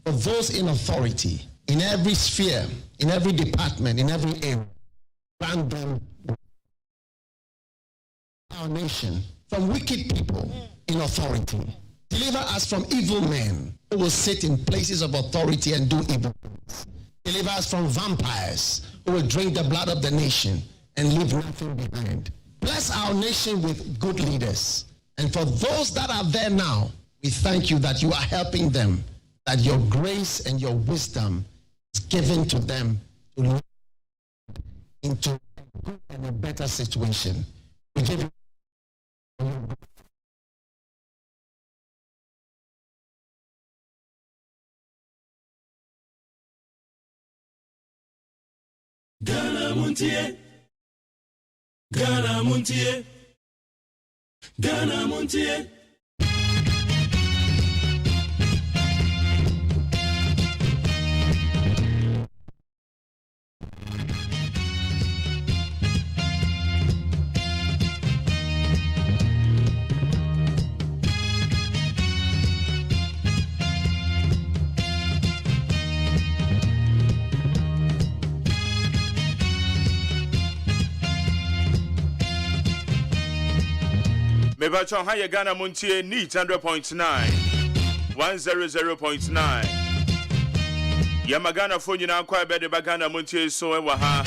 for those in authority, in every sphere, in every department, in every area. Grant them our nation from wicked people in authority. Deliver us from evil men who will sit in places of authority and do evil things. Deliver us from vampires who will drink the blood of the nation and leave nothing behind. Bless our nation with good leaders. And for those that are there now, we thank you that you are helping them, that your grace and your wisdom is given to them to lead into a good and a better situation. We give you Ghana Montie, Ghana Montie, Ghana Montie. Mebachon higher Ghana Montie neat 100.9 100.9 Yamagana phone na kwa be de Ghana Montie so e wa ha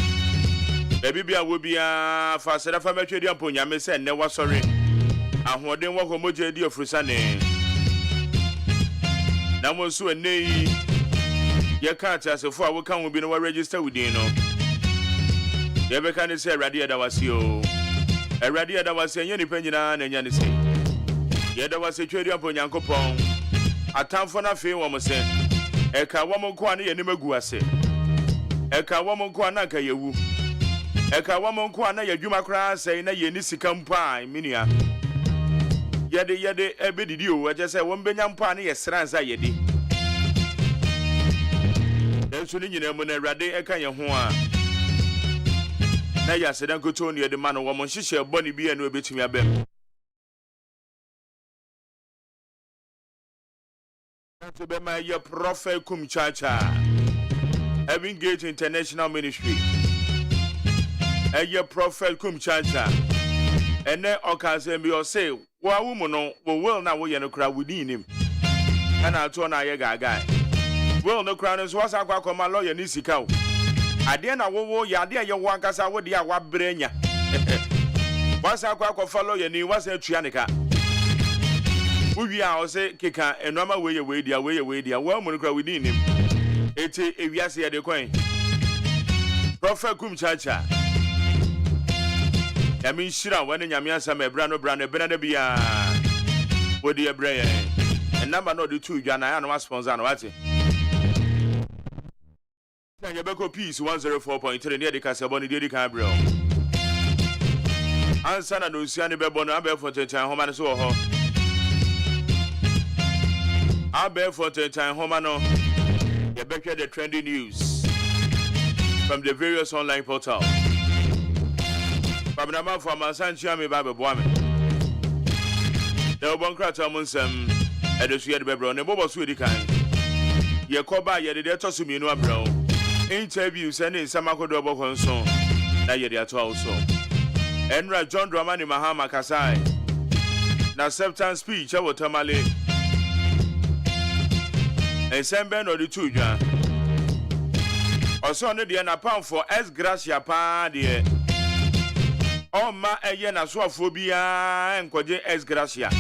baby bia wo bia fa sera fa metwedi amponya me se ne wa sorry ahoden wo homoje di ofrusane na mo so enei ye ka asefo a wo kan wo bi no wa register within no ye be kan say radio da wasi o Eradi da wase nye nipa nyina na nya ne se. Ye da wase twedi ampo Nyankopon. Atamfo na fe wo mo se. Eka wo mo ko na ye nimagu ase. Eka wo mo ko na ka yewu. Eka wo mo ko na ye dwuma kra ase na ye ni sika mpa minia. Yede ebedidi o eje se wo mbenya mpa na ye sranza yedi. Denso ni nyina mu na Erade eka ye ho a na ya sedan koto ne de ma no wo mo hihye boni bi enu obetumi abem to be my your prophet kum chacha having gate international ministry your prophet kum chacha ene okaze bi o say wo awumu no wo will na wo ye no kra within him ana to na ye gaga will no kra no so wasa kwa koma lawyer ni sika o ade na wo ya ade ye wo ankasa wo de a wa brenya wasa kwa follow ye ni wasa tua ne ka uwi a o se keka enoma we dia wo mu nkra we nim eti ewiase ye de kwan prophet kum chacha ya min shira wani nyame asam ebra no bra na bia wo de ebra ye enamba no de tu dwa na ya no sponsor na wate Yabeko Peace 104.3 near the Casaboni Didi Cabrio. Answer and Luciani Bebono, Abe for 10 time Homano so ho. Abe for 10 time Homano. Yabeka the trending news from the various online portals. Babnama for Masanchiami Babe Boame. The Oboncrata Munsem, Edisuad Bebro, Nebobo Swedi kind. Yakoba Yedi Tosumi no bro. Interviews and in Samakodobo Conson, na yedi ato also. Enra John Dramani Mahama Kasai. Na acceptance speech awo tamale. Ensemble no the two ja. Also no de na pound for S Gracia pa de. O ma eye na so afobia enkoje S Gracia.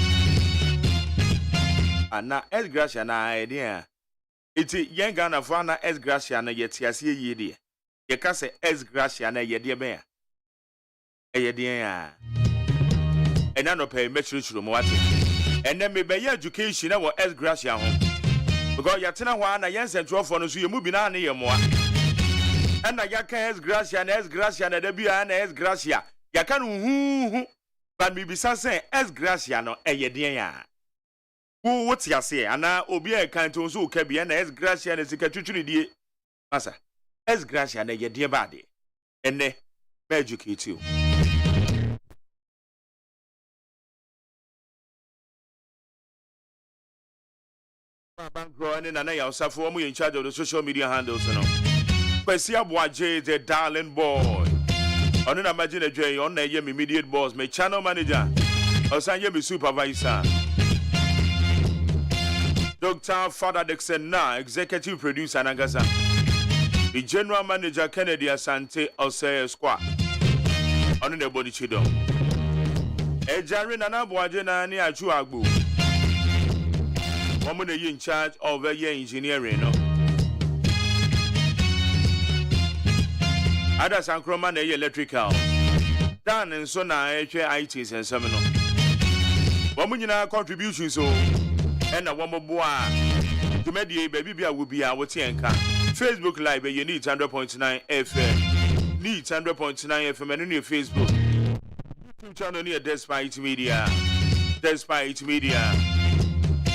Ana S Gracia na idea. Iti yen Ghana for na S Gracia na yeti ase yi de. Ye ka se S Gracia na ye de ben a. Ye de a. Ena no pay metrichuru mo wate. Ene me be education na wo S Gracia ho. Because yatena ho na yen central for no so ye mu bi na na ye mo a. Ena ya ka S Gracia na da bia na S Gracia. Ya ka no hu. But me bisa say S Gracia no ye de a. What's ya say? Ana obi e kan to so ka bia na S Gracia na sika twitwiri die. Masa. S Gracia na ye de bade. Ene me educate you. Bankro and Nana Yosafo in charge of the social media handles. Pesia Boaje, the darling boy. On an imagine a J on a yem immediate boss, my channel manager, or Sanya supervisor. Dr. Father Dixon Na, executive producer Nagasa. The general manager Kennedy Asante OSEI Squad. On the body chido. Ejari Nana Boajena ni Achuagbu. Woman in charge of engineering. No? Others and Croman electrical. Dan and Sona ITs and Seminole. Woman in our contributions so and a woman boy to mediate baby will be our Tienka. Facebook Live you need 100.9 FM. Need 100.9 FM and on your Facebook. YouTube channel near Despite Media. Despite Media.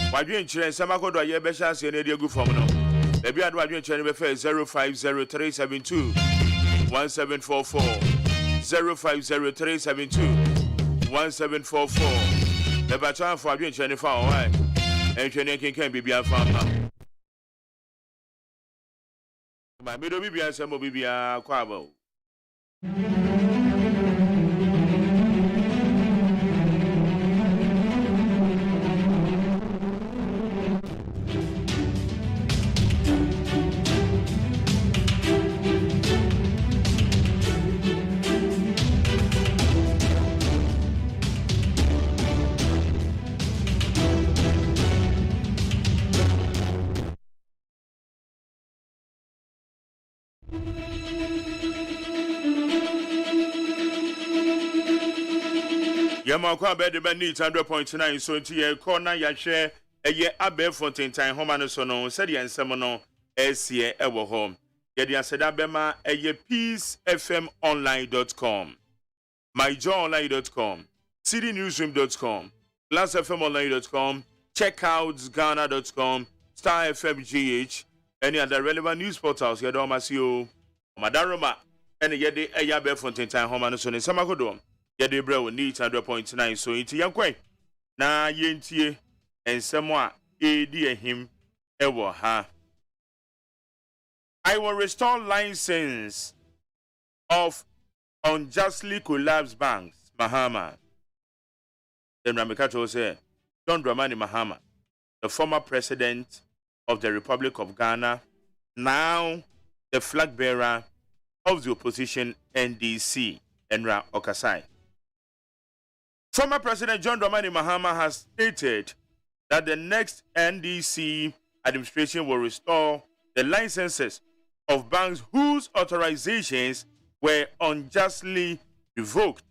Why do you change some of the Yabesha and Edia good from no? Maybe I'd want you to change 050372 1744 050372 1744. The battle for you change for why? And you can be a farmer. My middle be a some be a quabo. Yamakwa bed the need 100.9 so into your corner ya share a year abe fontaine time home so no said the semono SCA ever home. Yet the said abema a year peacefmonline.com, myjoyonline.com, citynewsroom.com, glassfmonline.com, checkoutsghana.com, Star FM GH, any other relevant news portals. Yadomasio, Madaroma, and a yedi a yabe fontaine time home so in Samakodom. Yede bro need 100.9 so into yankwe na yentie ensemo a edi ehim ewo ha. I will restore license of unjustly collapsed banks, Mahama. Then Ramikato said, John Dramani Mahama, the former president of the Republic of Ghana, now the flag bearer of the opposition NDC, Enra Okasai. Former President John Dramani Mahama has stated that the next NDC administration will restore the licenses of banks whose authorizations were unjustly revoked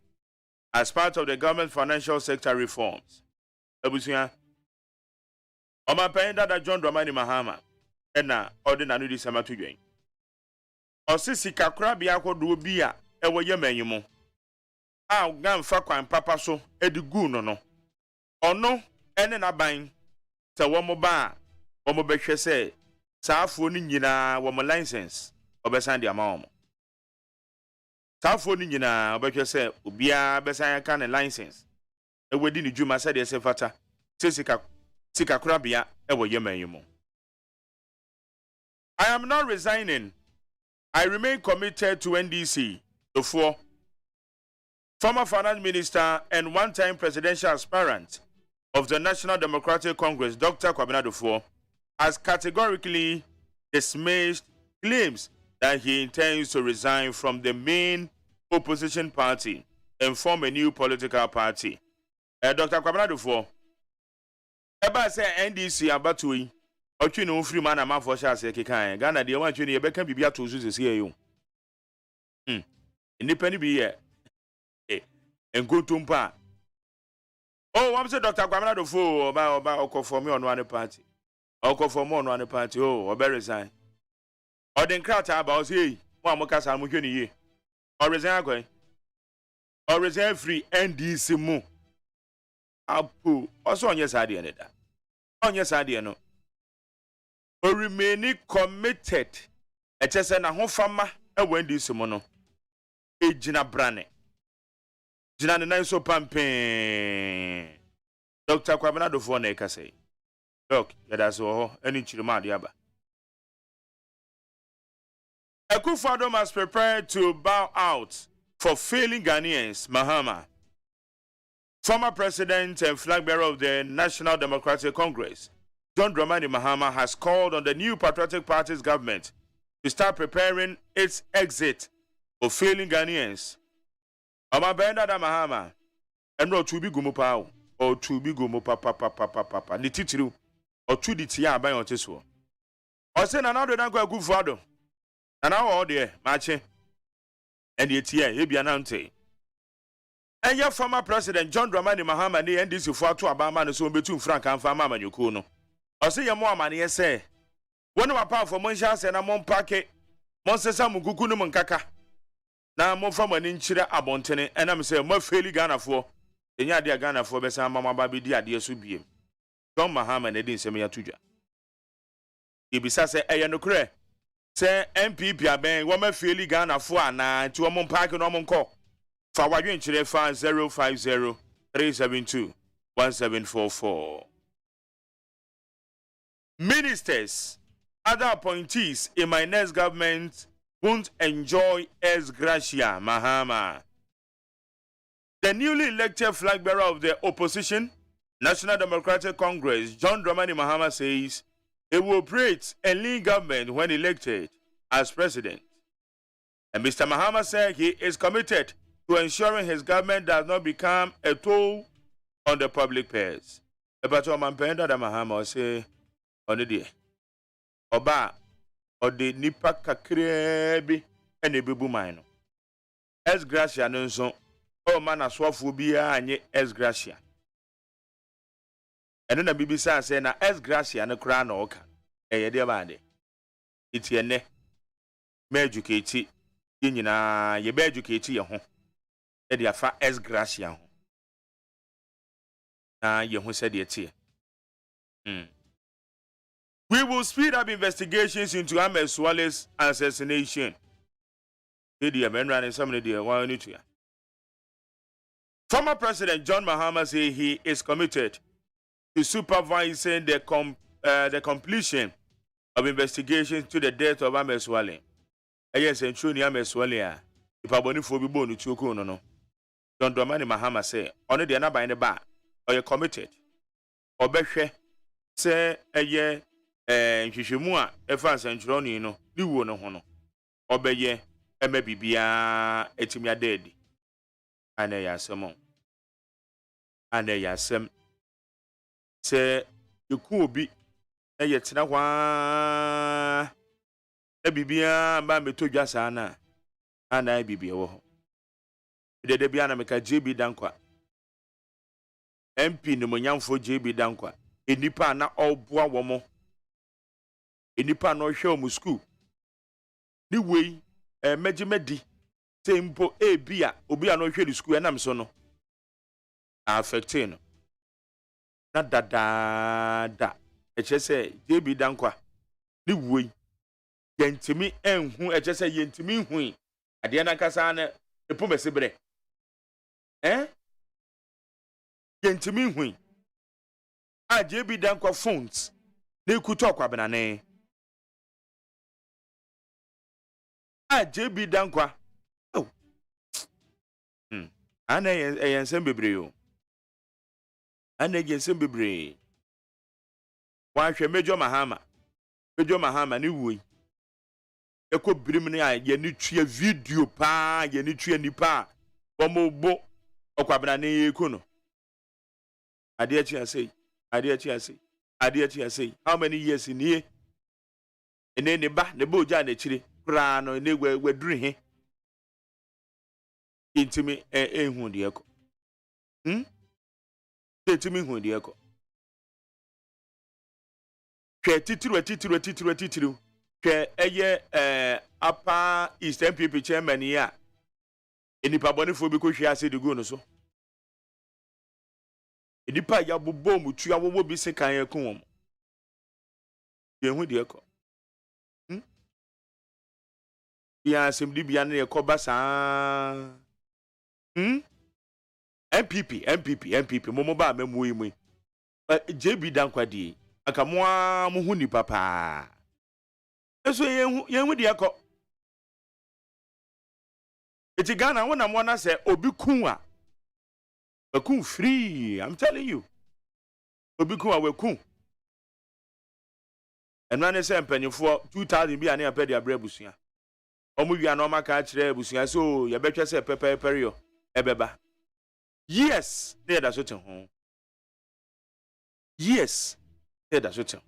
as part of the government financial sector reforms. Abusia, Omapenda that John Dramani Mahama ena ordinary December to join. Osisi kakra biako duobia ewo yemenyumo. A gamfa kwan papa so edigu no ono ene na ban se wo mo ba wo mo behwe se saafo ni nyina wo mo license obesan de ama wo saafo ni nyina obehwe se obia besan ka ne license e wedi ni djuma se de se fata se sika korabia e wo yemanyu. I am not resigning. I remain committed to NDC. Therefore, former finance minister and one-time presidential aspirant of the National Democratic Congress, Dr. Kwabena Dufo, has categorically dismissed claims that he intends to resign from the main opposition party and form a new political party. Dr. Kwabena Dufo, eba say NDC abatui, otwi no free man am for sha say kekan Ghana de wan twi ne be kan bibia to so se you. Independent be here. And go to Mpa. Oh, I'm saying Dr. Kwabena Dufo about Oko for me on one party. Oko for more on one party. Oh, or better resign. Or then crowd about say, one more cast I'm ye. Or resign going. Or resign free NDC mo. Apu. Also on your side, that. On your side, no. Or remaining committed. A chess and a home farmer, and when this mono. Ejina Brane. Jina ne so pampen. Dr. Kwabena Dufo na ekase. Look, yeah, that's all. Any chirima diaba. Akufo-Addo must prepare to bow out for failing Ghanaians. Mahama. Former president and flag bearer of the National Democratic Congress, John Dramani Mahama, has called on the new Patriotic Party's government to start preparing its exit for failing Ghanaians. Amabenda da Mahama, and no to be gumupao, or to be gumupapa, the titiru, or to the tia by Otiswo. Or send another than Akufo-Addo. And now all there, Mache, and the tia, he be announced. And your former president John Dramani Mahama ni NDC for to Obama no so between Frank and Fama Manyuku no. O say your mama na say. One of apart from Monsha say na mon packet. Monsesa mugugu no monkaka. Na mon from an inchira abontene and am say mo fairly Ghana for. Enya dia Ghana for be say mama ba bi dia de so biem. John Mahama na din sem ya tudwa. Ibisa say eye no kre. Say MPP aben wo ma fairly Ghana for ana ti wo mon packet no mon ko. For what you in 050-372-1744. Ministers, other appointees in my next government won't enjoy ex gratia. Mahama. The newly elected flag bearer of the opposition, National Democratic Congress, John Dramani Mahama, says he will operate a lean government when elected as president. And Mr. Mahama said he is committed to ensuring his government does not become a toll on the public purse. But Mampenda da Mahama say on the day. Oba or the nipa kakrebi and the bibu mino. Es gracia no so o man aswafobia anye es gracia. And then the BBC say na es gracia no kra na oka. E de ba de. Iti ene me educate yina ye be educate ye ho. E de afa es gracia ho. Na ye ho said ye. We will speed up investigations into Ahmed Swale's assassination. Former President John Mahama said he is committed to supervising the completion of investigations to the death of Ahmed Swale. Yes, and truly Ahmed Swale. If I want to be born to no. John Dramani Mahama say, only the another in the bar, or you're committed. Or better, say a year. Shishimua, a fast and Troni, no, you won't know. Obey, and maybe be a etimia dead. And they are some. And they are some. Say, you could be a yet na one. A bibia, Bambi to Jasana, and I be oh. The Debiana make a JB Dankwa. MP no Munyan for JB Dankwa. In Nipa na all boa woman. Enipa no hwe mu school ni wei megimedi tempo bia obi a no hwe di school enam so no affecting no na da echese JB Dankwa ni wei yentimi enhu echese yentimi hu ade na kasa na epomesibre yentimi hu a JB Dankwa phones ne kuto kwa benane JB Dankwa. Oh. Ana yensem bebre yo. Ana yensem bebre. Wa hwe Major Mahama. Major Mahama ni wui. Eko birim ne ye ni tue video pa, ye ni tue nipa. Omobo okwabena ne yeku no. Ade achi asei. How many years in here? And then the ba ne boja na chire. Prano ne we dru he intimi ehun de eko intimi hu de eko hwe titiru hwe eye apa East MPP chairman ya enipa bonifo bi ko hwe ase de go no so enipa ya bobo mutu awowo bi se kan ekun won ye hu de eko ya assembly bia na yekoba saa MPP momo ba memu yi mu JB Dankwa di akamwa mo hu ni papa eso yen hu de akọ eti Ghana wona mo na se obi kun a wakun free, I'm telling you. Obi kun a wakun. Enwa ne se mpanyefo 2000 bi ane apɛ de abra busua. Omo wia na oma ka kire busua so ye betwe se pepe yo ebeba. Yes, they da so ten ho. Yes, they da so ten.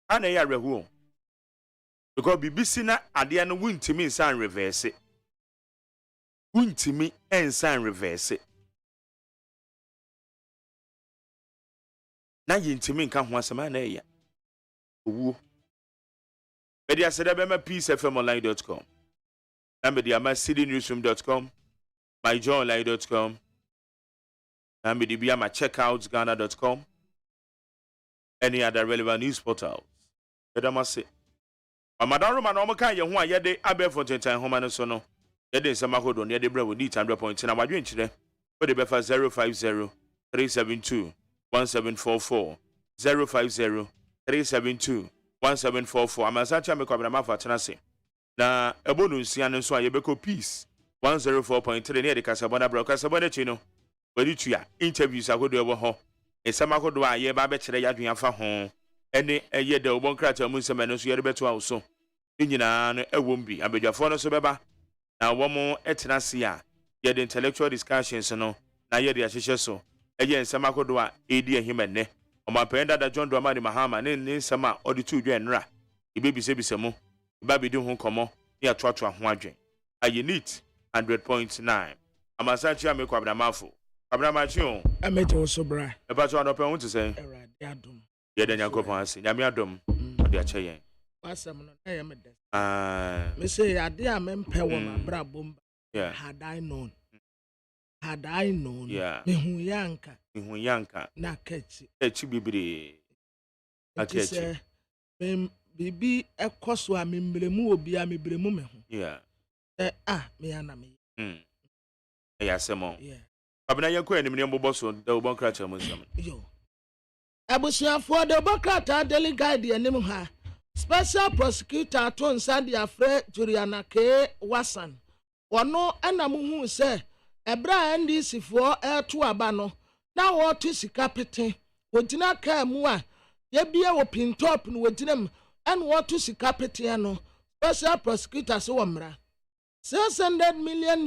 Ana ya rehu. Because BBC na ade no wuntimi nsan reverse. Wuntimi ensan reverse. Na yintimi nka ho asema na eya. Owo. Media sedebe peacefmonline.com. Na media citynewsroom.com. myjoyonline.com. Na media checkoutsghana.com. Any other relevant news portals. Bedamase. Amadaro man omoka ye ho ayede abefo tentan homa no so no. Yede nsema hodo ne yede bra wo need 100 point na wadwen kire. We de befa 050 372 1744 050 372 1744 amasacha me kwabra mafa tena se na ebonu nsia no so ayebeko peace 104.3 ne de kasabona bra kasabona chi no wadi tua interviews akodo ebo ho nsema hodo aye ba be kire yadwen afa ho ene eye de obon krata mu nsema no so yede beto awso nyina no ewom bi abedwafo no so beba na womo etena se a yede intellectual discussions no na yede ahyehyɛ so eye nsema hodo a edi ahimenne Omapenda da John Dramani Mahama ne nsema odi tu dwen nra ibebise mu ibabidi ho komo ya toato ho adwen aye neat 100.9 amasachi amekwa abramafo abramachi o amete oso bra e ba to anope ho tse erade adom ye da nyankopon ase nyame adom odi a cheyen wasam no na ye mede me say ade a mempe wo ma bra bomba yeah had I known yeah mehu yanka na kachi bibiri akachi bibi ekoso a membremu obi a mebremu me ho yeah me yana me ya semo yeah abena yanko enim ne mboboso da obon kracha mo nsam yo abusuafo de bokrata daily guide enim ha special prosecutor to nsade afre Juliana K Wasan ono anam hu se ebra NDC fo eto aba no na wo to sika pete wogina ka mu a ye bie wo pintop no woginam and wo to sika pete no special prosecutor so womra $600 million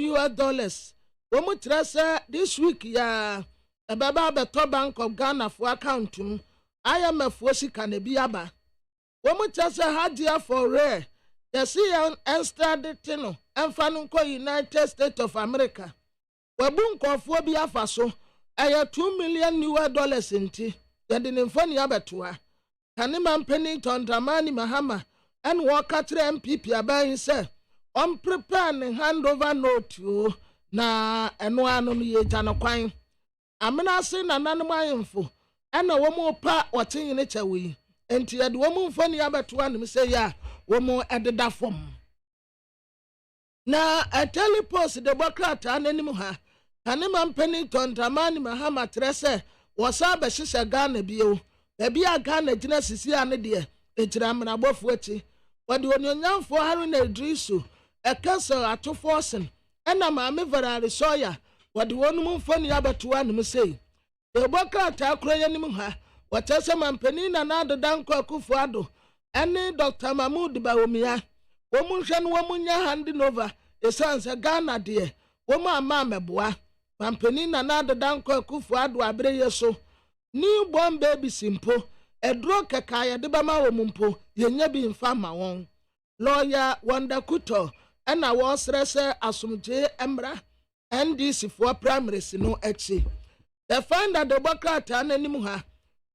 wo mu trese this week ya ebaba beto Bank of Ghana for account mu IMF wo sika na bi aba wo mu trese hadia for rare the see extradited no emfa no ko United States of America wabun kofo bi afa so aya $2 million nti yade ne mfani abetoa kanema mpeni Tondramani Mahama and wakatre MPP aban se on prepare ne handover note na eno anu ye jana kwan amena se na nanom ayemfo ana wo mu pa wotin ne chawi enti yade wo mu mfani abetoa ne se ya wo mu ededa fom na a telepost de bokrata ananim ha kanema mpeni Tondramani Mahama trese wasa be hyehyɛ Ghana bio baabi a Ghana gina sisi ane de egira mnabofo achi wode onyonyamfo Haruna Idrisu ekasa atofo sen ena maame Varare Soya wode wonum mfoni abeto anem sei ebokata akura yanim ha watase mampeni na adeda nkwa Akufo Addo ene Dr. Mahmoud Bawumia womunhwe no womunya handing over esanse Ghana de womu ama meboa mampeni na adeda nkwa Akufo Addo abre yeso new born baby simple edro kekaya de bama wo mumpo yenya bi mfa ma won lawyer Wanda Kuto ena wo srese asomje emra NDC for primaries no echi the find that the bokrata nanim ha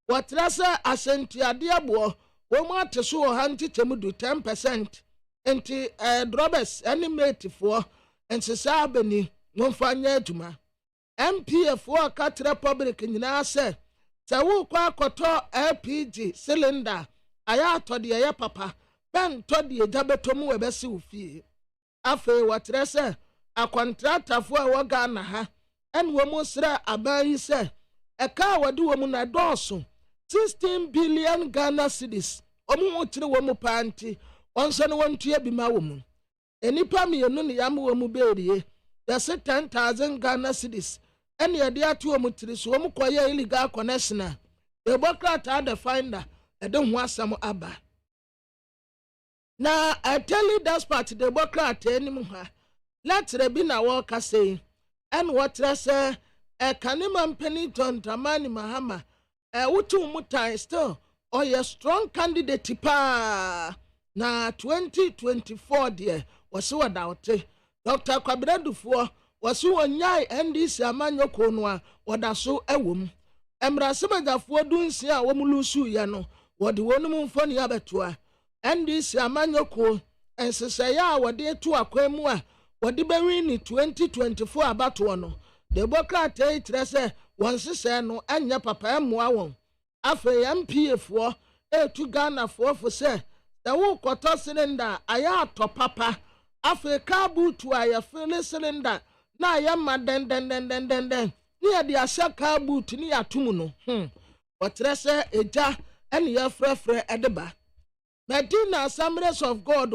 watrasa asentiade abo wo mu ateso wo hanti temudu 10% enti drobes animate for ensesa abeni no fanya aduma MPF for Katra public nyina se Sawu kwa koto LPG cylinder aya to de ye papa ben to de jabeto mu webesi ufie afe watrese a contractor fo a Ghana ha en wo mu sra aban se eka wade wo mu na doso 16 billion Ghana cedis. Omu wotire wo mu panti. Onso no wontua bi ma wo mu. Enipa mienu ne yam wo mu berie. Yase 10,000 Ghana cedis. Ene yade atu wo mu tiri so wo mu koye illegal connection. Democrat the finder. Ede ho asam aba. Na I tell you that part the Democrat enim ha. Let's be na walk say. And what say Kaniman Pennington Tamani Mahama Utu Mutai still or your strong candidate pa na 2024 dear was so doubt Dr. Kwabredufor was so nyai and this amanyo konwa or so a womb. Emra Semagafo doing sia womulusu yano what the one funny abetua and this amanyo ko and Sesaya what dear to a quemua what the berini 2024 about one. The Democrat say once say no anya papa moa won afa MP for to Ghana for say the wo quarter cylinder aya to papa afa kabu to aya fill cylinder na aya maden den near the asha kabu to ni atum no what say eja and ya frefre edeba Medina Assemblies of God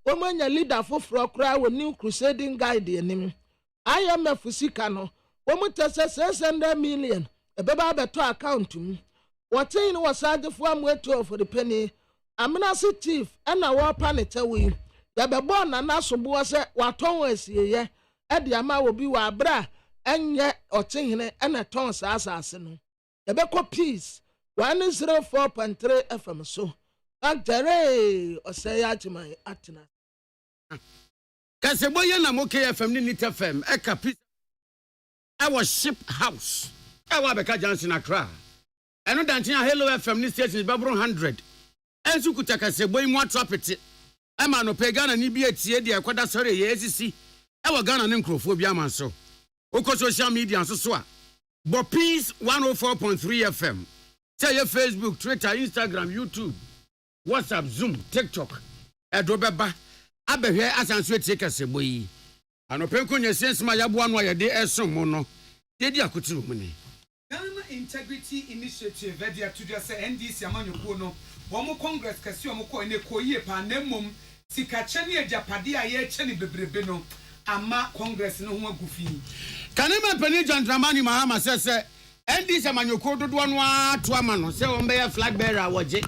woman leader for Frokra with new crusading guide enim I am a Fusikano. Woman tesa 600 million. A beba beto account to me. What in was sad for way to for the penny. I'm an asset chief and a war panita we. The bebon and naso boase what always ye. Eddie ama will be wa bra and yet or ting and a tons assassin. The beko peace 104.3 FM so. Back there or say AGYEMAN atina. Kaseboye na moke FM ni nit FM eka our ship house ewa beka Johnson Accra eno dantin a Hello FM ni station babro 100 ensu kuta Kaseboye mu atropete ema no pagana ni bi etie de akoda sore ye esisi ewa Ghana ne nkrofo bi amanso oko social media so a bo peace 104.3 FM say your Facebook, Twitter, Instagram, YouTube, WhatsApp, Zoom, TikTok edobeba abehwe asanso tie Kaseboye anopenko nya sense ma yabo anu ayede esom mo no dedi akotiri mu ne Ghana Integrity Initiative vedia to just say NDC amanyoko no wo mo congress kasi wo ko ne koyie pa na mom sikache ne ajapade aye che ne bebrebe no ama congress no ho agufi Kanema pani John Dramani Mahama se NDC amanyoko dodo no ato ama no se wo be flag bearer woje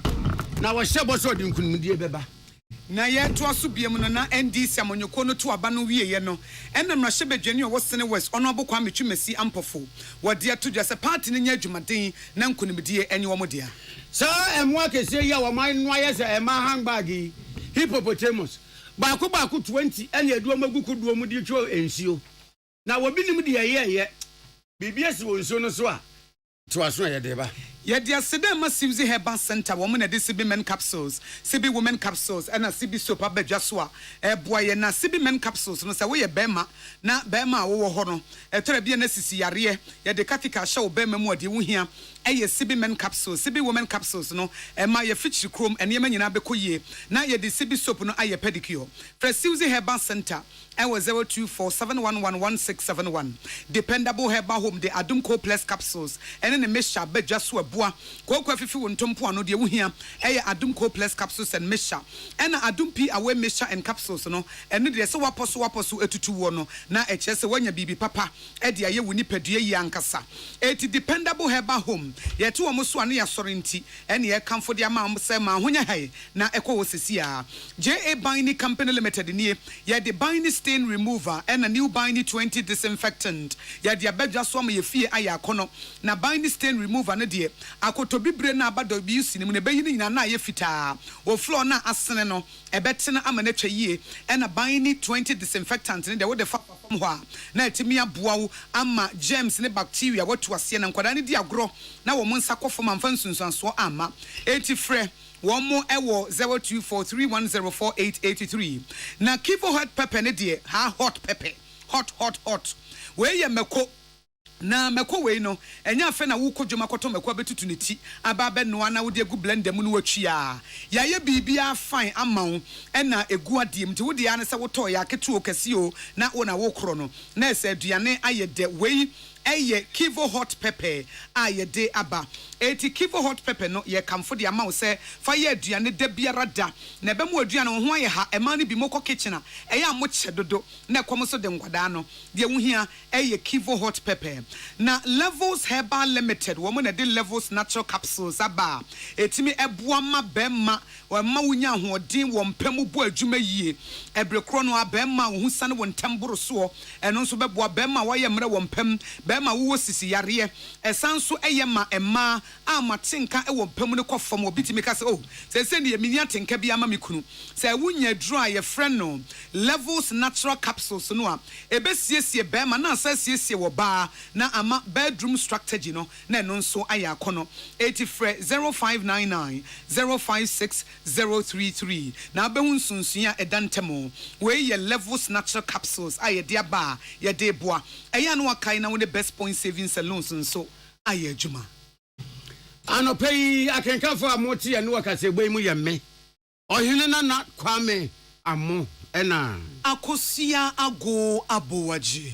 na wo hyebo so di nkunimdie beba na ye to aso biem no na NDC amonyoko no to aba no wieye no enna no hye bedwani wo sene west ono abokwa metwumasi ampofo wode to just party no nya adwumaden na nkunimdie eni wo modea so emwa kese ya wo man no aye se ema handbag hippopotamus ba ko 20 ene aduo maguku duo mu di twa ensio na wo binim de ye BBS wo nso no so a to aso ye de ba Yedi asede massive herbal center woman na CB men capsules, CB women capsules, and a CB soap abedjaswa. Boy na CB men capsules no say we bema na bema wo ho no. Tore bia na sisi yare ye de katika sha wo bema mu ade wo hia. Eye CB men capsules, CB women capsules no. Ma ye fitch chrome ene ma nyina bekoyie. Na ye de CB soap no aye pedicure. Presiuze herbal center. I was 02471111671. Dependable herbal home, the Adumco Plus capsules, and then the mesha bedjaswa boa. Koko fifi wontompo ano de wo hia. Eye Adumco Plus capsules and mesha. And Adumpi away mesha and capsules no. And the so waposo etutu wono. Na echese wanya bibi papa. Edi aye woni pedue yi ankasa. Eti dependable herbal home. Ye tu omo so ane ya sorinti. Ene ye kamfo de ama se ma honya hai na ekwo wosisi a. JA Binding Company Limited ni ye de binding stain remover and a new binding 20 disinfectant. Ya de abedja so ma ye fie aya kono. Na binding stain remover ne de akotobi bre na abado bi usini mu ne beyi ni na ye fita. O floor na asene no ebetena ama na twa yie and a binding 20 disinfectant ne de wo de fa ho a na etimi aboa wo ama germs ne bacteria watu ase na nkwada ne di agro na wo monsa kofo manfa nsunsuanso ama eti frɛ one more ewo 0243104883 na kivo hot pepper ne de ha hot pepper hot we ye meko na meko we no enya afa na wo kodwoma koto meko abetutu ne ti aba be no na wo de gu blender mu no watwia ya ye bibia fine ama wo na egu ade mti wo de ya ne se wo to ya ketu okasi o na wo na wo kro no na ese aduane aye de we eye kivo hot pepper aye de aba eti kivo hot pepper no ye kamfo de ama wo se fa ye aduane da biara da na be mu aduane ho aye ha ema no bi mokọ kitchen a eye amoche dodo na kwom so de ngwada no de wo hia eye kivo hot pepper na Levels Herbal Limited wo mo na de Levels natural capsules aba etimi eboa ma bema wo ma wunya hoodin wo mpam bu adwuma yie ebrekro no abema wo husane wo ntamboro so eno nso beboa bema wo ye mre wo mpam bema wo sisi yare esanso eye ma ema amatenka e wo mpam ne kofam obitimi ka se oh se ne yemini atenka bia ma mekunu se wunya dru ye friend no Levels natural capsules no a ebesiesie bema na asasiesie wo ba na ama bedroom strategy no na eno nso aya akono 0599056 033 na abehu nsunsuya edantemo we ye Levels natural capsules aye de aba ye de boa eya no akai na wo the best point saving salons nso aye adwuma anopei akenkafo amoti ene wakase gbe mu ye me ohene na kwame amo ena akosia ago abowaji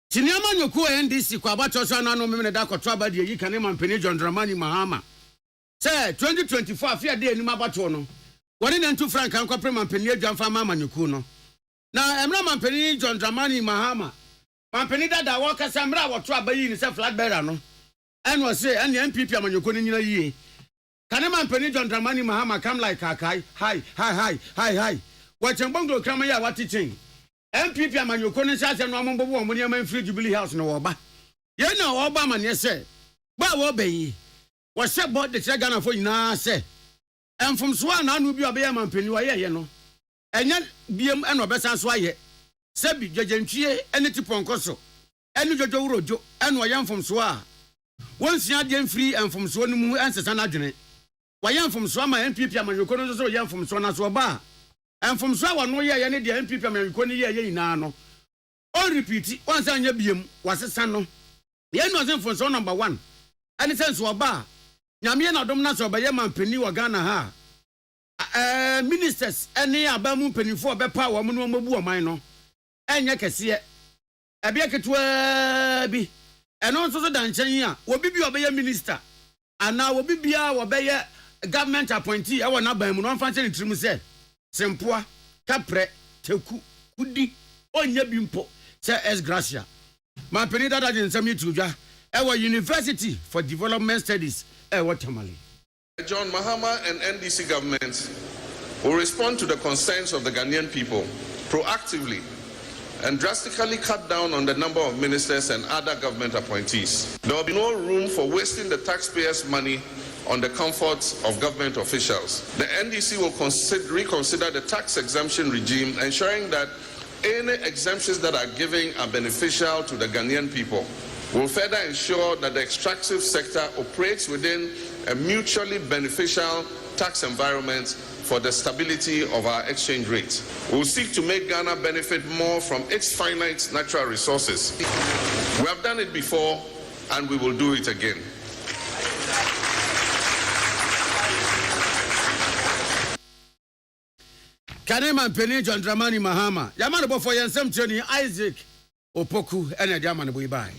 Tiniama nyoku NDC kwa bato so na no memene da kotro abade yi kane mampeni John Dramani Mahama say 2024 afia de enima bato no woni na ntu frank an kwapre mampeni adwamfa mama nyoku no na emra mampeni John Dramani Mahama mampeni dada wo kasa mra wotro abayi ni se flag bearer no eno say ene MPP amanyoko ni nyina yie kane mampeni John Dramani Mahama come like akai hi wachembongo krama ya watichen MPP amanyoko ne sase no amombo wo mo ne free Jubilee House no wo ba ye na wo ba ma ne se ba wo bayi wo se board de Ghana fo nyina se emfomso a na anu bi obeya mampeni wo ye no enya biem eno obesa so aye se bi dwedwentwie ene tiponko so ene dwodwo wurojo ene wo ye mfomso a wonsia de mfiri emfomso no mu ensesa na dwene wo ye mfomso ma MPP amanyoko no so wo ye mfomso na so ba enfomso wa no ye ne de MPP amanyoko ni ye nyina no on repeat once anya biem wasesa no ye no enfomso number 1 ani sense wo ba nyame na dom na so ba ye mampeni wa Ghana ha ministers ene abamu mpenifo obepa wo mo no mabu oman no enye kese ebe ketwa bi eno nso so dan kyen a obi bi obeye minister ana obi bia obeye government appointee e wona ban mu no mfa kyen trimu se sempoa kapre teku kudi onya bimpo se es gracia mampeni dada jensam yitudwa e wa University for Development Studies e watamale John Mahama and NDC governments will respond to the concerns of the Ghanaian people proactively and drastically cut down on the number of ministers and other government appointees. There will be no room for wasting the taxpayers' money on the comforts of government officials. The NDC will reconsider the tax exemption regime, ensuring that any exemptions that are given are beneficial to the Ghanaian people. We'll further ensure that the extractive sector operates within a mutually beneficial tax environment for the stability of our exchange rate. We'll seek to make Ghana benefit more from its finite natural resources. We have done it before and we will do it again. Kanema Penny John Dramani Mahama yamano bofo yensem training Isaac Opoku ene de amane boyibai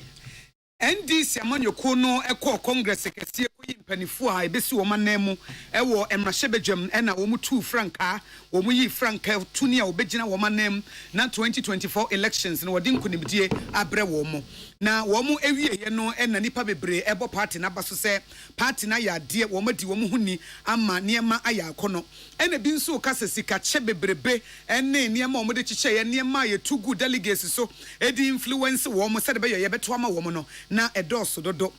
NDC amanyoko no ekọ congress kese koyi mpanifo a ebesi wo manemu ewo emrahebedwam ena wo mu tu franka wo mu yi franka tuni a obegina wo manem na 2024 elections no wodi nkonimdie abre wo mu na wo mu ewie ye no ena nipa bebre ebo party na baso se party na ya de wo madi wo mu huni ama niema aya akono ena bi nso ka sesika che bebrebe ene niema wo mu de chiche ye niema ye too good delegates so edi influence wo mu se de be ye beto ama wo mu no na edoso dodo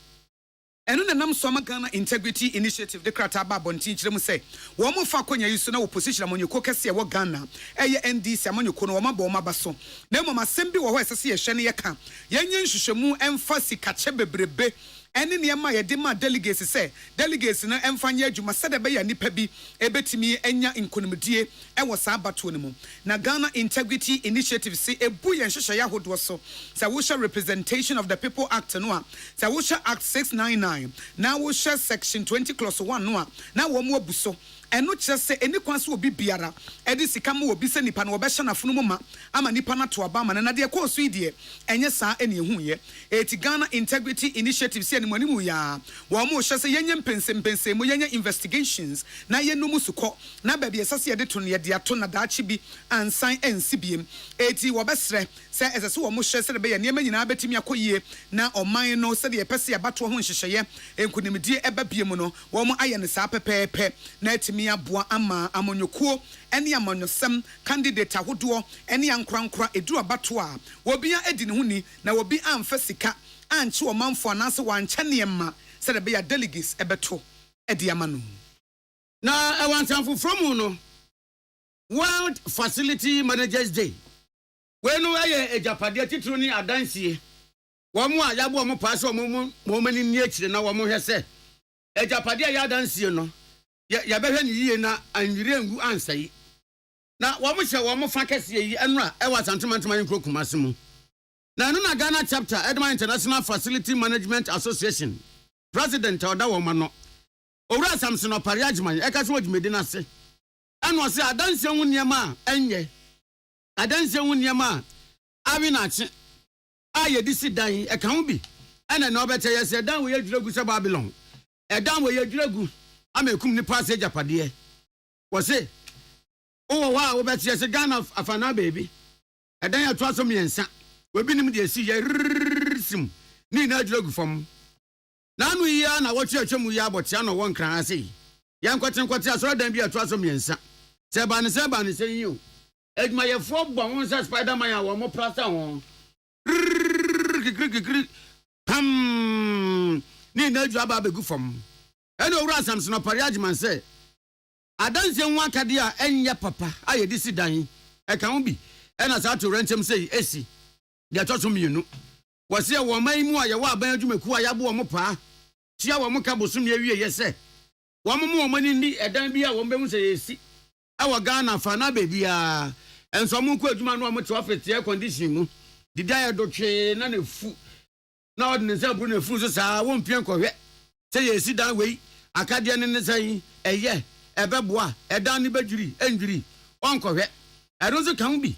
eno na nam so Ghana Integrity Initiative de krata ba bontin kire mu se wo mo fa konya yiso na opposition amanyoko kese wo Ghana eye NDC amanyoko no wo mabɔ ma baso na mo masem bi wo ho esese ye hwe ne ye ka yenye nhwehwemu emfa sikache bebrebe ene niema ye de ma delegates se delegates na emfanye adwuma se de be ya nipa bi ebetimi enya nkonimdie ewo saa bato ne mu na Ghana Integrity Initiative se ebu ye nhwehwe ya hodo so sa wo Representation of the People Act no a sa wo Act 699 na wo Section 20 clause 1 no a na wo mo abuso ɛno kyerɛ sɛ ɛni kwan so obi biara ɛde sika ma obi sɛ nipa no wɔbɛhyɛ n'afono mu ma ama nipa no ato aba ama na deɛ kɔɔ so yi deɛ ɛnyɛ saa ɛne ehu yɛ eti Ghana Integrity Initiative si ɛnimu animu ya wɔn mo hyɛ sɛ yɛnyɛ mpɛnsɛmpɛnsɛ mu yɛnyɛ investigations na yɛnum sukɔ na baabi ɛsɛ sɛ yɛde to no yɛde ato na daakye bi ansan ɛnsi biem eti wɔbɛsrɛ sɛ ɛsɛ sɛ wɔn mo hyɛ sɛ de bɛyɛ nneɛma nyinaa bɛtumi akɔ yie na ɔman no sɛ deɛ ɛpɛ sɛ yɛbatoɔ ho nhyehyɛeɛ nkonimdie ɛbɛ biem no wɔn mo ayɛ ne saa pɛpɛɛpɛ na ɛtumi aboa ama amonyɔkuo ɛne amanyɔsɛm candidate ahodoɔ ɛne ankorankora eduru abato a wɔbia edi ne ho ni na wɔbi amfa sika anche ɔmanfo anaasɛ wankyɛ nneɛma sɛ de bɛyɛ delegates ɛbɛto ɛde ama no na ɛwansanfo from no World Facility Managers Day when we are a Japadia tituni adansie wɔn a yabo wɔn paase wɔn ni nie kyire na wɔn hwɛ sɛ a Japadia ya adansie no ya bɛhwɛ ni yie na anwire ngu ansai na wɔn hyɛ wɔn fa kɛse yi ɛnura ɛwɔ asantemantema nkuro kumase mu na no na Ghana chapter Edman International Facility Management Association president oda wɔn no owura Samson opare agyeman ɛka so wɔdwumedi na se ɛno ɔse adansie ho nneɛma a ɛnyɛ adansie ho nneɛma a awinaakye a yɛdi si dan ɛka ho bi ɛna na ɔbɛtɛ yɛ sɛ dan wɔ yɛ dwuragu sɛ Babylon ɛdan wɔ yɛ dwuragu ama ekum nipa sɛ Japadeɛ wɔse wɔ hɔ a wɔbɛtɛ yɛ sɛ Ghana afana baabi ɛdan yɛ toa so mmiɛnsa obi nim de esi yɛ sim ni na dwuragu fam na anu yi na wɔtwe atwa mu yi abɔtia no wɔn kran ase yɛn nkɔte asɔre dan bi atoa so mmiɛnsa sɛ ba ne sɛ yi o adwumayɛfoɔ bɔ wɔn sɛ Spiderman a wɔn prasa wɔn kikiri pam ni na adwa ba begu fam ɛna owura Samson opare agyeman sɛ adanse ho akade a ɛnyɛ papa a yɛde si dan ɛka ho bi ɛna saa to rentɛm sɛ esi deɛ ɛtɔ so mmienu wɔse wɔn man mu a yɛwɔ aban adwumaku a yɛabo wɔn paa tia wɔn ka bosom yɛ wie yɛ sɛ wɔn mu wɔn ani ni ɛdan bi a wɔn bɛhu sɛ yɛsi ɛwɔ Ghana fa na baabi a ɛnso wɔn kɔ adwuma no wɔn te office air condition mu didi ayɛ dɔtwee na na fu na ɔde ne nsa buru na fu so saa wɔn mpia nkɔhwɛ sɛ yɛsi dan wei akadeɛ ne sɛ ɛyɛ ɛbɛboa ɛdan ne bɛdwiri ɛndwiri ɔnkɔhwɛ ɛno nso ka ho bi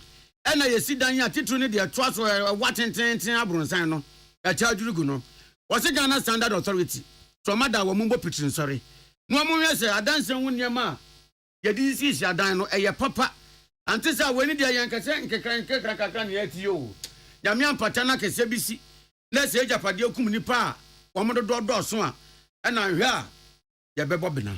ɛna yɛsi dan a titiri ne deɛ toa so ɛwa tententen aburonsan no ɛkyɛ adwirigu no wɔse Ghana Standard Authority tɔmada wɔn mbɔ pitiri nsɔre na wɔn hwɛ sɛ adanse ho nneɛma a yɛde sisi adan no ɛyɛ papa ante sɛ wɔn ni deɛ yɛn kɛse nkekra kakra ne yɛti yo nyame ampata na kɛse bi si na sɛ Japadeɛ kum nipa a wɔn dɔdɔɔso a ɛna hwɛ a yɛbɛbɔ bena.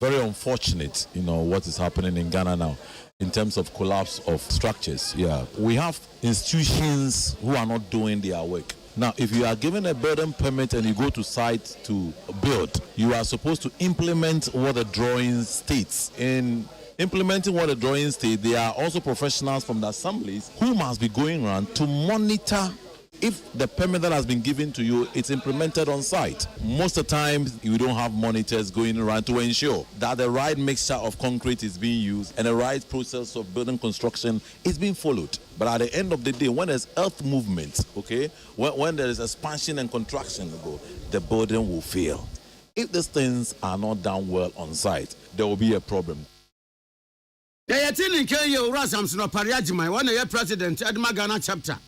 Very unfortunate, what is happening in Ghana now in terms of collapse of structures. Yeah, we have institutions who are not doing their work. Now, if you are given a building permit and you go to site to build, you are supposed to implement what the drawing states. In implementing what the drawing states, there are also professionals from the assemblies who must be going around to monitor if the permit that has been given to you is implemented on site. Most of the time, you don't have monitors going around to ensure that the right mixture of concrete is being used and the right process of building construction is being followed. But at the end of the day, when there's earth movement, okay, when there is expansion and contraction, the building will fail. If these things are not done well on site, there will be a problem. Samson opare agyeman one year president Edma Ghana chapter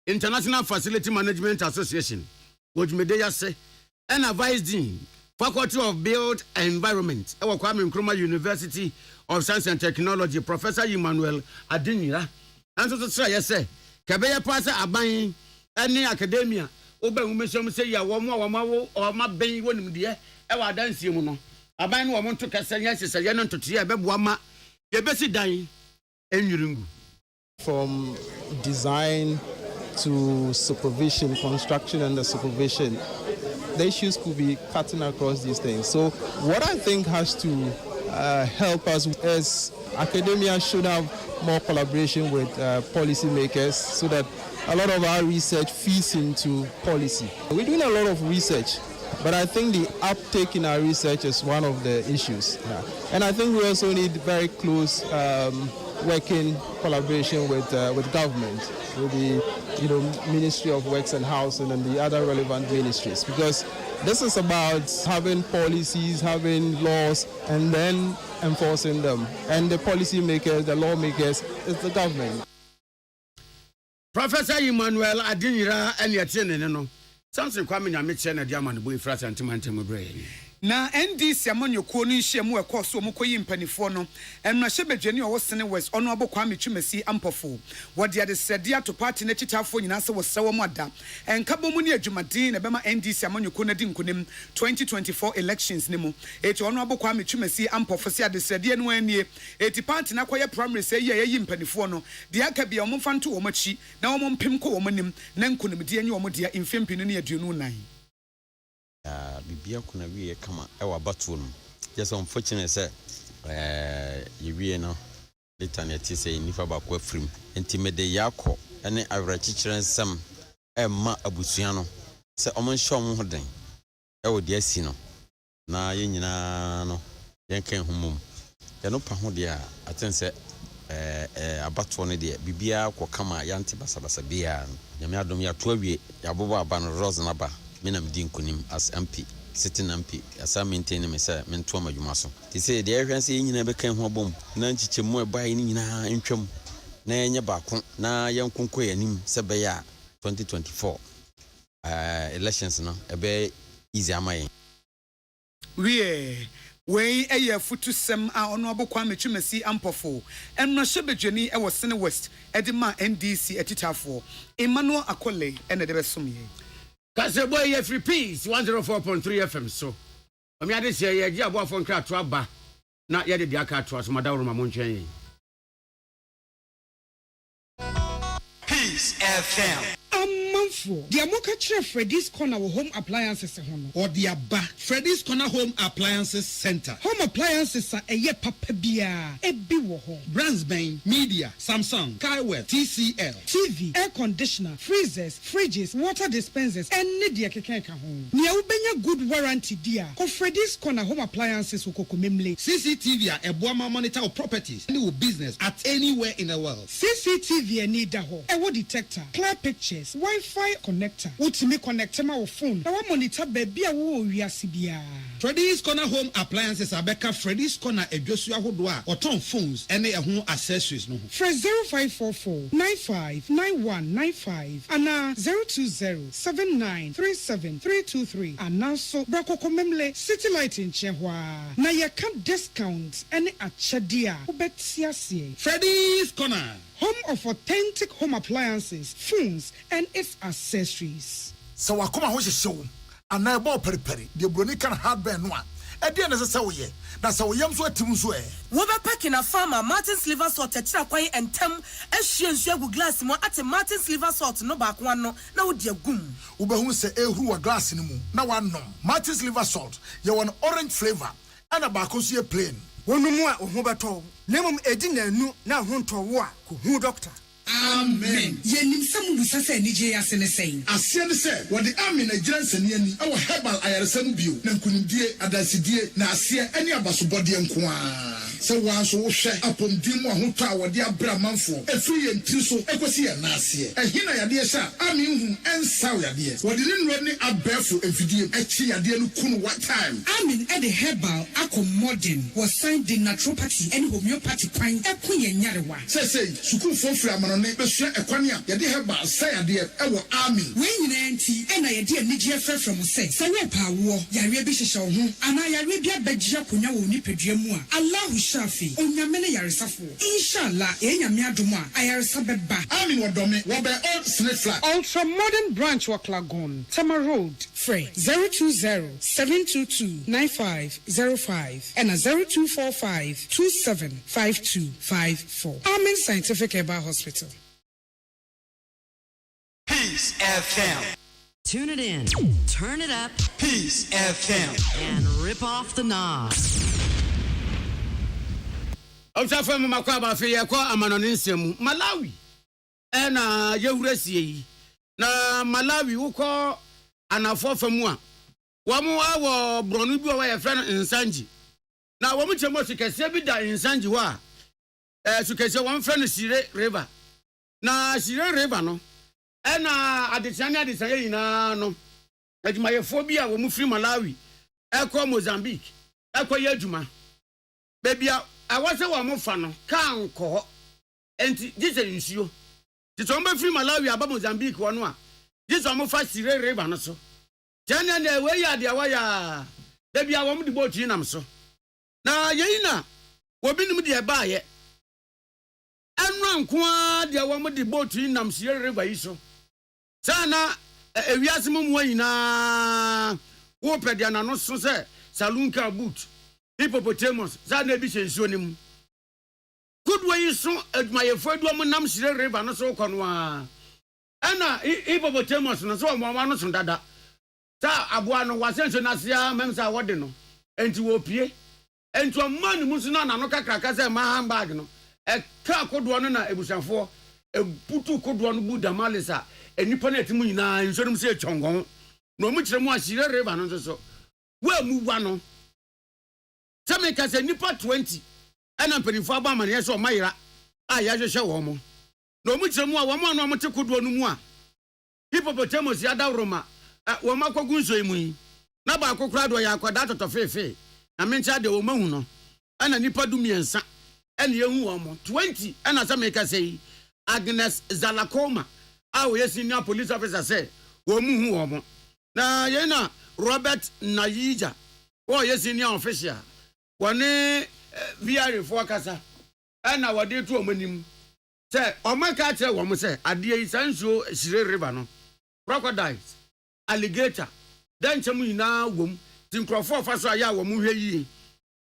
International Facility Management Association wodwumede yase and advised dean Faculty of Built Environment ewo Kwame Nkrumah University of Science and Technology Professor Emmanuel Adinira and so say yese kebeye pasa aban any academia oba nwumesom say ya wo ma ben wonim de ewo adansie mu no aban no wo nto kase nya sese ye no ntoto ye beboa ma ye besi dan enwuringu. From design to supervision, construction and the supervision, the issues could be cutting across these things. So what I think has to help us is academia should have more collaboration with policymakers so that a lot of our research feeds into policy. We're doing a lot of research, but I think the uptake in our research is one of the issues. Yeah. And I think we also need very close working collaboration with government, with the Ministry of Works and Housing and the other relevant ministries, because This is about having policies, having laws, and then enforcing them. And the policy makers, the lawmakers, is the government. Professor Emmanuel Adinira and Yatine, something coming a mixture and Yaman boy frat and Timantum brain. Na NDC amanyɔkuo no nhyiamu mu ɛkɔ so mu kɔyi mpanifoɔ no ɛno ahyɛbadwani a wɔsene West Honorable Kwame Twumasi ampɔfo wɔde adesrɛde ato party no akyitafoɔ nyinaa sɛ wɔsrɛ wɔn ada ɛnkabɔ mu ne adwumaden na bɛma NDC amanyɔkuo no di nkonim 2024 elections ne mu eti Honorable Kwame Twumasi ampɔfo sɛ adesrɛde no anie eti party na kɔyɛ primary sɛ yi a yɛyi mpanifoɔ no de aka bia wɔn mfa nto wɔn akyi na wɔn mpem kɔ wɔn anim na nkonimdie nye wɔn de mfempinu ne aduonu nan bibia kuna wie kama ewa batu no just unfortunate say ye wie no later na ti say nifa ba ko afrim enti me de yakọ ene awrachichire nsam emma abusua no say omon hwe ho den ewo de asi no na ye nyina no yen kan humum ye no pa ho de a aten say abato no de bibia ko kama yanti basabasa bia nyame adom ya to awie ya bobo aba no rose na ba menam din kunim as MP sitting MP asa maintain me say mento amadwuma so ti say de ehwan say nyina be kan ho bom na nchichemu e bai ni nyina ntwam na enye baako na yankonko yanim se be ya 2024 elections no e be easy amaye we eye futu sem a ono abokwa Twumasi ampofo enno hyebedwani e wo Sene West edima NDC atitafo Emmanuel Akole ene de besomye Kase boy ye free peace 104.3 FM so. Omi ade se ye gi aboafo nkra to aba na ye de dia ka to so madawro ma montwen. Peace FM. Amanfo, the Amoka Chef Freddy's Corner Home Appliances Hono. Or the Abba Freddy's Corner Home Appliances Center. Home appliances are a ye papabia, a biwo home. Brandsbane, Media, Samsung, Kaiwell, TCL, TV, air conditioner, freezers, fridges, water dispensers, and Nidia Kekeka home. Nia ubenya good warranty dear. Ko Freddy's Corner Home Appliances ukokomemle. CCTV a Boama monitor of properties and business at anywhere in the world. CCTV and need daho. Ewo detector, clear pictures, Wi-Fi connector. Utimi connector ma phone. Na wa monitor baby a wo wiase bia. Freddy's Corner Home Appliances abeka Freddy's Corner edwosu ahodo a oton phones ene ehun accessories no. Fresh 0544 959195 ana 0207937323 ana so brakoko memle city light in Chehwa. Na ye can discount ene achadia ubetiasie. Freddy's Corner, home of authentic home appliances, phones, and its accessories. So wakoma ho hyehyɛ and na ebo periperi de broni kan hardware no a ɛde na sɛ wo ye na sɛ wo yam so atim so wo be packing a farmer Martin's liver salt tira kwai entem ahwie nsu agu glass mo ate Martin's liver salt no ba ko no na wo de agum wo be hu sɛ ehuru wa glass ni mu na wa nom Martin's liver salt ye won orange flavor and a ba ko so ye plain wonu mu a ho beto na mum edi na anu na ho nto wo a ko hu doctor. Amen. Yenim samu busasa nije asene sei. Asiane se wodi amen agiranse ne ani awo herbal ayaresam bio na nkunimdie adansidie na asie ani abasobode nko a. Se wanso wo hwe apomdim ahoto a wodi abra manfo efiri ye ntiri so ekosi ye na asie. Ehina yade sha amen hu ensaw yade. Wodi ne nro ne abefo efidie echi yade no kunu one time. Amen e the herbal modern was signed the naturopathy and homeopathy kwan ekunye nyarewa. Say sukuu fofiri amano ne besua ekwane a yade herbal say yade ewo army we nyina nti e na yade anigye frefrem say say we pa wo yare bi hyehye wo ho ana yare bi abagye akonya wo nipadua mu a Allah shafi onyame ne yaresafo inshallah enyame adom a ayaresa beba army wodome wo be old snake flag ultra modern branch Waklagon Tama Road free 020-722-9505 and 0245-275254 Amen Scientific Herbal Hospital. Peace FM. Tune it in, turn it up, Peace FM, and rip off the knobs. Omsafo makwa ba fe ye kwa amanone nsemu Malawi na yewurasie yi na Malawi wukọ anafo famu a wamu awo bronu bi wa ye friend Nsanji na wamu chemo sikese bi da Nsanji wa sukese one friend Sire River na Sire River no na adesanya yina no adwumayɛfoɔ bi a wɔn firi Malawi ɛkɔ Mozambique ɛkɔ yɛ adwuma baabi a awɔsɛ wɔn fa no kaa nkɔ hɔ enti gye sɛ nsuo te sɛ wɔn bɛfiri Malawi aba Mozambique wɔ no a gye sɛ wɔn fa Sire River no so kyɛnɛ na ɛwɔ yɛ adeɛ wɔyɛ a baabi a wɔn de boatu nam so na yɛyi na obi nim deɛ baayɛ ɛnura nko a deɛ wɔn de boatu nam Sire River yi so saa na ewiase mu nyinaa wo pɛ deɛ na no so sɛ salunka boot hippopotamus saa na ebi hyɛ nsuo ne mu kuduwa yi so adwumayɛfoɔ aduɔ mu nam Sire River no so kɔ no a ɛna hippopotamus no so wɔn no so dada saa aboa no wasɛnso n'aseɛ mɛm sɛ wɔde no enti wɔpie enti ɔma ne mu so na no kakraka sɛ ma handbag no ɛka kodoɔ no na ebusafoɔ ebutu kodoɔ no bu damalisa enipa na etimu nyinaa nsuo no mu sɛ etwɔngɔn na ɔmo kyerɛ mu a Sire River no nso so wa mu wa no sɛ me ka sɛ nipa 20 ɛna mpanimfoɔ aba amaneɛ sɛ ɔma yera a yɛahwehwɛ wɔn mo na ɔmo kyerɛ mu a wɔn a na ɔmo te kodoɔ no mu a hippopotamus yadaworoma wɔn akɔgu nsuo yi mu yi na baako koraa deɛ ɔyɛ akwadaa tɔtɔ feefee na menkyɛ deɛ wɔn ahu no ɛna nipa du mmiɛnsa ɛna yɛhu wɔn mo 20 ɛna sɛ me ka sɛ yi Agnes Zalakoma a wɔyɛ senior police officer sɛ wɔn mu hu wɔn mo na yɛn na Robert Nayija wɔyɛ senior official wɔne VR foɔ kasa ɛna wɔde to wɔn anim sɛ ɔmo ka kyerɛ wɔn sɛ adeɛ yi saa nsuo Sire River no crocodiles alligator dankyɛ mu nyinaa wom ti nkurɔfoɔ fa so a yɛ a wɔn hwɛ yie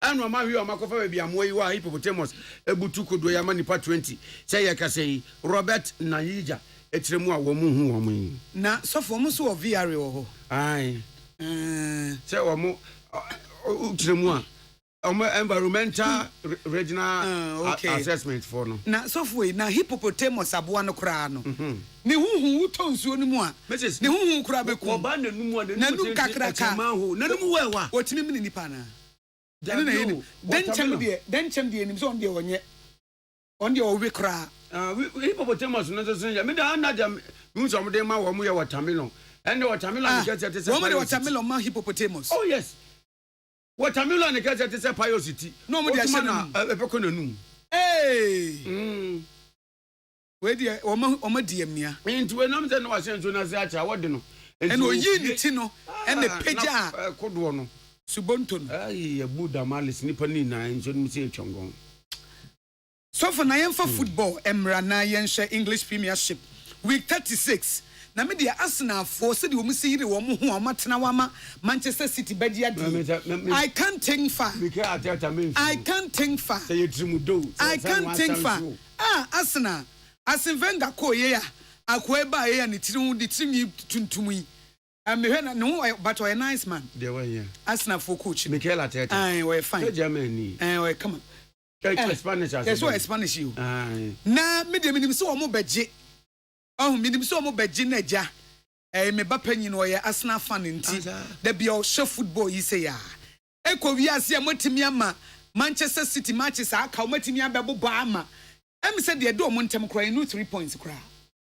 ɛna ɔmo ahwɛ ɔmo akɔfa baabi amoa yi wɔ a hippopotamus ebutu kodo yɛ ama nipa 20 sɛ yɛ kasa yi Robert Nayija etire mu a wɔn hu wɔn yi na sɔfo ɔmo so wɔ VR wɔ hɔ ai sɛ wɔn utire mu a ɔmo environmental regional assessment for no na sɔfo yi na hippopotamus aboa no koraa no ne huhu wutɔ nsuo no mu a ne huhu koraa bɛkum ɔba nanum a nanum kakraka nanum wɛwa wɔtumi mini nipa na ɛne na yɛnim dɛnkyɛm deɛ nim sɛ ɔn deɛ ɔnyɛ ɔn deɛ ɔwe koraa hippopotamus no nso so yɛ meda anagya mehu sɛ ɔmode ma wɔ mo yɛ watermelon ɛne watermelon ne kɛsɛ te sɛ wɔmde watermelon ma hippopotamus oh yes watermelon ne kɛsɛ te sɛ payosity na ɔmode ahyɛ na ɛbɛkɔ n'anum wei deɛ ɔma di amnia nti wɔnam sɛ na wahyɛ nsuo no ase akyɛ a wɔde no ɛna ɔyii ne ti no ɛna pagya a kodoɔ no subonto no yɛbu damalis nipa no nyinaa nsuo no mu sɛ ɛtwɔngɔn sɔfo na yɛmfa football mmra na yɛnhyɛ English Premiership week 36 na me deɛ Arsenalfoɔ sɛ deɛ wɔn si yire wɔn ho a matena wama Manchester City bɛdi adi I can't think far I can't think far I can't think far Arsenal Asenvenga ko ye ya akoe ba ye ya ne tiri de tiri tuntum yi mehwe na no but ɔyɛ nice man deɛ wɔyɛ Arsenal for coach Mikel Arteta ai wɔyɛ fine Germany wɔyɛ come on Spanish as yes wɔyɛ Spanish you na me deɛ minim sɛ wɔn bɛgye minim sɛ wɔn bɛgye na gya me ba panyin ɔyɛ Arsenal fan nti da bia ɔhwɛ football yi sɛ ya ekɔ wiase a motimi ama Manchester City matches aka motimi abɛbɔ ba ama said the do montem cry no 3 points cry.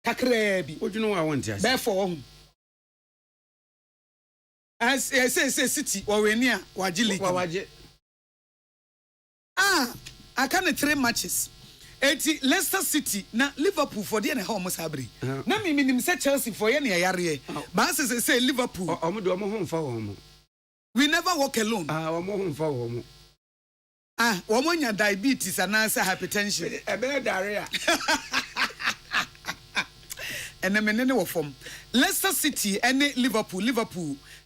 Kakra bi. What do you know I want to say? Therefore, as say City or near Wajili. I can't 3 matches. 80 Leicester City na Liverpool for the home sabri. Na me minim say Chelsea for any yare. But say Liverpool. We never walk alone. Woman diabetes and answer hypertension. A bad diarrhea. And then many were from Leicester City and Liverpool.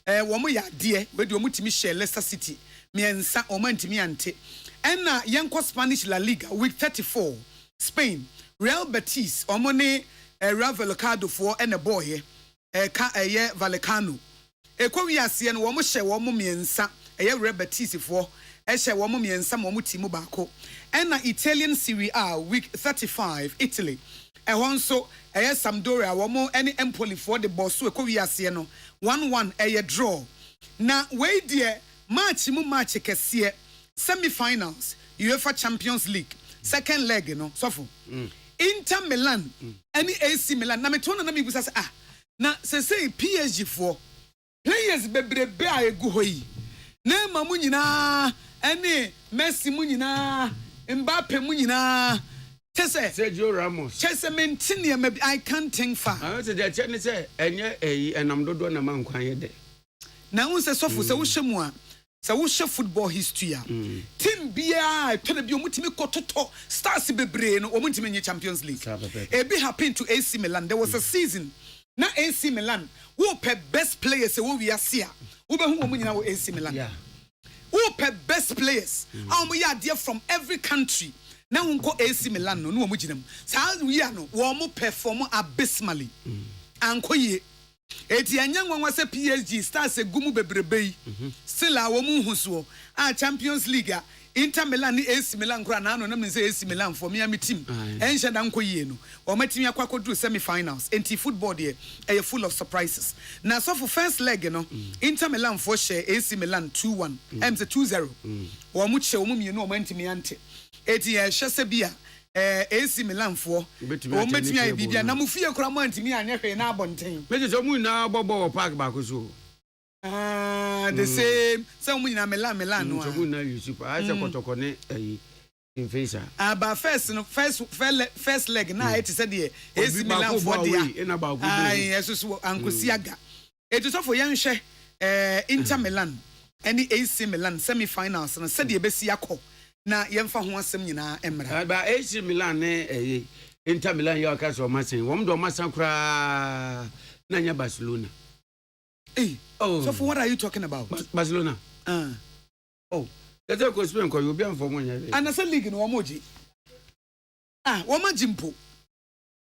Woman ya dear, but you must share Leicester City. Me and Sa Oman me ante. And Yanko Spanish La Liga week 34. Spain, Real Betis, Omone Real Vallecano for and a boy, Vallecano. Equaviasi and Womushe Womu and Sa, Real Betis for. Eshe womo miensa mo timu bako. Ena Italian Serie A week 35 Italy. Ehonso Sampdoria womo any Empoli for the boss so wiase no 1-1 draw. Na we die match kese semi-finals UEFA Champions League second leg no sofo. Inter Milan any AC Milan na me to na me busa na say PSG for players bebrebe a egu hɔ yi na ma mu nyinaa ɛne Messi mu nyinaa Mbappe mu nyinaa Chese Sergio Ramos Chese maintain maybe I can't think far I say the chene say enye enam dodo na mankwan ye de na won say sofo say wo hwemu a say wo hwe football history a team bia to na bi omutimi kototo stars bebre no omutimi nye Champions League e be happen to AC Milan there was a season na AC Milan wo pe best players wo wi ase a wo be hu wo nyina wo AC Milan wo pe best players am ya there from every country na wonko AC Milan no wo ginam saa wi a no wo mo perform abysmally ankoye eti anyanwa se PSG stars egumu bebrebe yi still a wo mu huso a Champions League a Inter Milan ni AC Milan kura na no me say AC Milan for me am team enhye da nkoye no o matimi akwakodu semi-finals enti football there e full of surprises na so for first leg no Inter Milan for share AC Milan 2-1 say 2-0 wo mu che wo mu mienu o mantimi ante eti e hwese bia AC Milan for o metimi ai bibia na mu fie kura mo antimi anye hwe na abonten meje so mu na bobo park ba ko so the same so mu na Milan no so mu na Yusuf I say kotoko ne in face aba first leg na it said the AC Milan for dia na ba ko ai yesusu ankosi aga eti so for yen hwe Inter Milan any AC Milan semi-finals na said the besi akọ na yemfa ho asem nyina emra ba AC Milan ne Inter Milan ya ka so masen wom do masan kura na nya Barcelona so for what are you talking about Barcelona let's go Spain ko you be am for monya and the league no womoji wo ma jimpo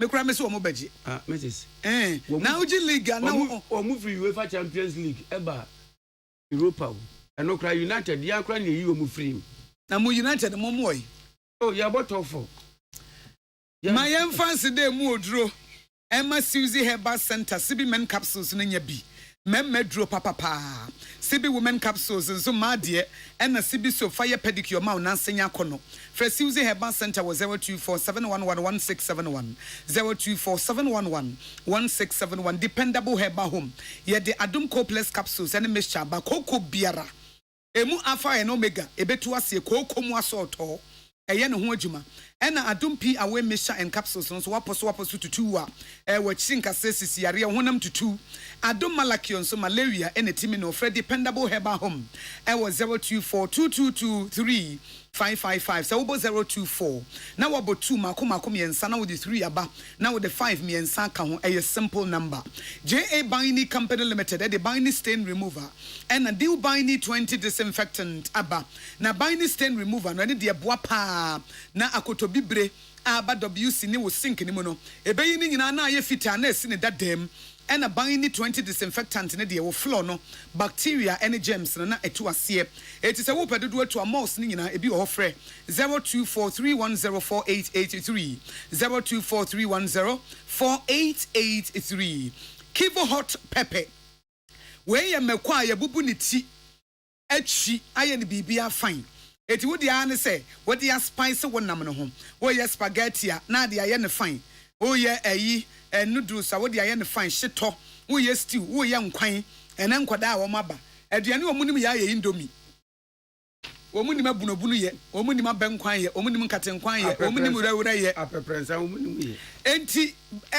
me kura me so wo baji mrs na uji league na wo move free UEFA Champions League eba Europa and no kura United ya kura ne yi wo move free na mo United mo moy ya bottle for my fans dey mu oduro Emma Suzy Herbal Center Sibi Men Capsules no nya bi Medro papa Sibi Women Capsules nso ma de and Sibi so fire pedicure ma unansenya kono for Suzy Herbal Center was 0247111671 0247111671 dependable herbal home ye the Adum Complex capsules and mixture ba koko biara emu alpha and omega ebetu ase koko mu asoto eye ne ho adwuma ena Adum P away mixture and capsules so waposo tutu a we chinka sesisi yare honam tutu Adum Malakion so malaria ene timi no Fred dependable herbal home was 0242223555 so wo 024 na wo 2 makomako miensa na wo 3 aba na wo 5 miensa ka ho a simple number JA Binding Company Limited the binding stain remover and a deal binding 20 disinfectant aba na binding stain remover no ne de boa pa na akoto bibre aba WC ni wo sink ni mu no ebeyi ni nyina na ye fita na esi ne dadam and a binding 20 disinfectant ne de wo floor no bacteria and germs na etu ase it is a wo pedodo to a mouse ni nyina ebi wo frɛ 0243104883 0243104883 Kivo hot pepper we ye mekwa ye bubu ni ti achi aye ni bibia fine eti wo dia ne say wo dia spice wo nam no ho wo ye spaghetti na dia ye ne fine wo ye ayi noodles wo dia ye ne fine shito wo ye stew wo ye nkwan ene nkoda a wo maba aduane wo munim ya ye indomie wo munim abunobunu ye wo munim abenkwan ye wo munim nkatenkwan ye wo munim wurawura ye apeprensa wo munim ye enti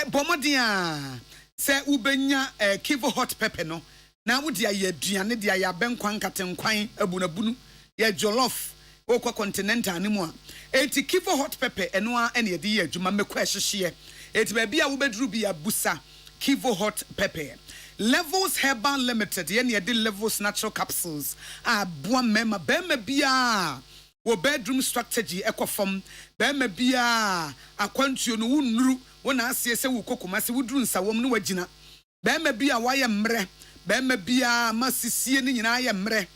bomodin a se ubenya Kivo hot pepper no na wo dia ye aduane dia ya benkwan nkatenkwan abunabunu ye jollof wo kwa continental ni mu a enti Kivo hot pepper eno a ene ye di ye adwuma mekwa hyehye enti ba bia wo bedru bia busa Kivo hot pepper Levels Herbal Limited ye ne de Levels natural capsules boa mema bema bia wo bedroom strategy ekofom bema bia akwantuo no wunuru wona ase se wo kokoma se wuduru nsawom no wagina bema bia waye mre bema bia masisie ni nyina aye mre